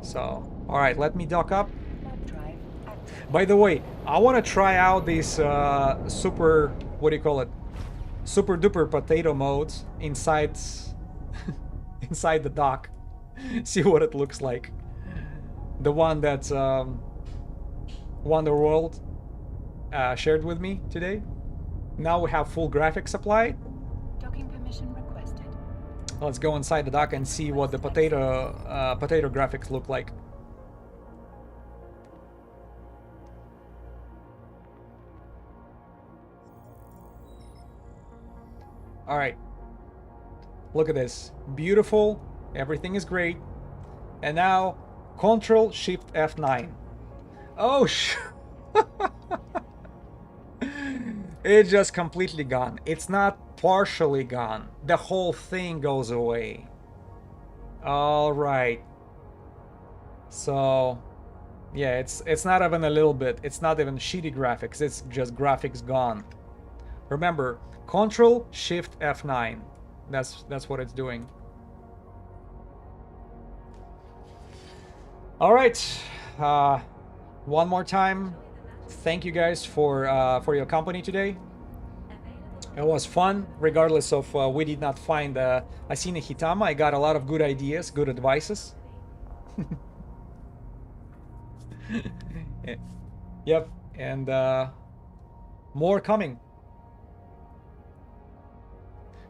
So, all right, let me dock up. Warp drive active. By the way, I want to try out these super, what do you call it? Super duper potato modes inside inside the dock. See what it looks like. The one that Wonderworld shared with me today. Now we have full graphics applied. Docking permission requested. Let's go inside the dock and see what the potato graphics look like. All right. Look at this. Beautiful. Everything is great. And now, Control Shift F9. Oh, it's just completely gone. It's not partially gone. The whole thing goes away. All right. So, yeah, it's not even a little bit. It's not even shitty graphics. It's just graphics gone. Remember, Control Shift F9. That's what it's doing. All right. One more time, thank you guys for your company today. It was fun, regardless of we did not find Asine Hitama. I got a lot of good ideas, good advices. Yep, and more coming.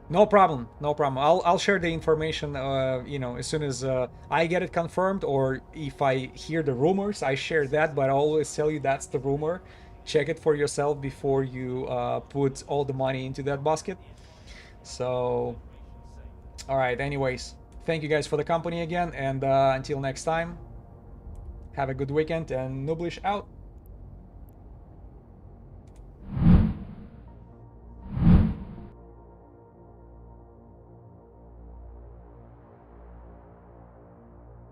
No problem, no problem. I'll share the information, you know, as soon as I get it confirmed, or if I hear the rumors, I share that. But I always tell you that's the rumor. Check it for yourself before you put all the money into that basket. So, all right. Anyways, thank you guys for the company again, and until next time, have a good weekend, and Nublish out.